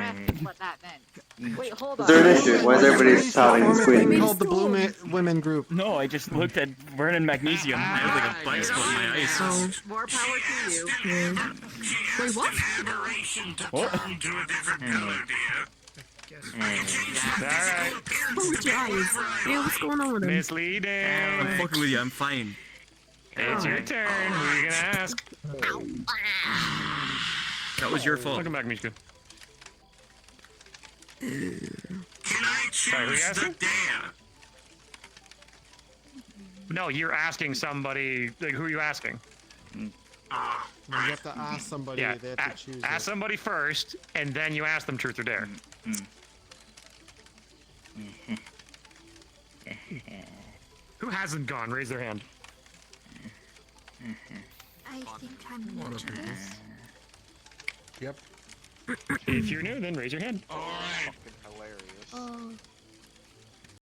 what that meant. Wait, hold Is on. there an issue? Why is everybody shouting and screaming? Called the Blue Women Group. No, I just looked at Vernon Magnesium. I have like a blank spot in my eyes. More power to you. Wait, what? Aberration to turn to a different color, dear. Alright. Close your eyes. Yeah, what's going on with him? Misleading. I'm fucking with you. I'm fine. It's your turn. Who are you gonna ask? That was your fault. Welcome back, Mishka. Can I Sorry, who are you choose the asking? dare? No, you're asking somebody. Like, who are you asking? You have to ask somebody. Yeah, They have to choose. ask somebody first, and then you ask them truth or dare. Who hasn't gone? Raise their hand. I think I'm nervous. Yep. If you're new, then raise your hand. Fucking hilarious. Oh,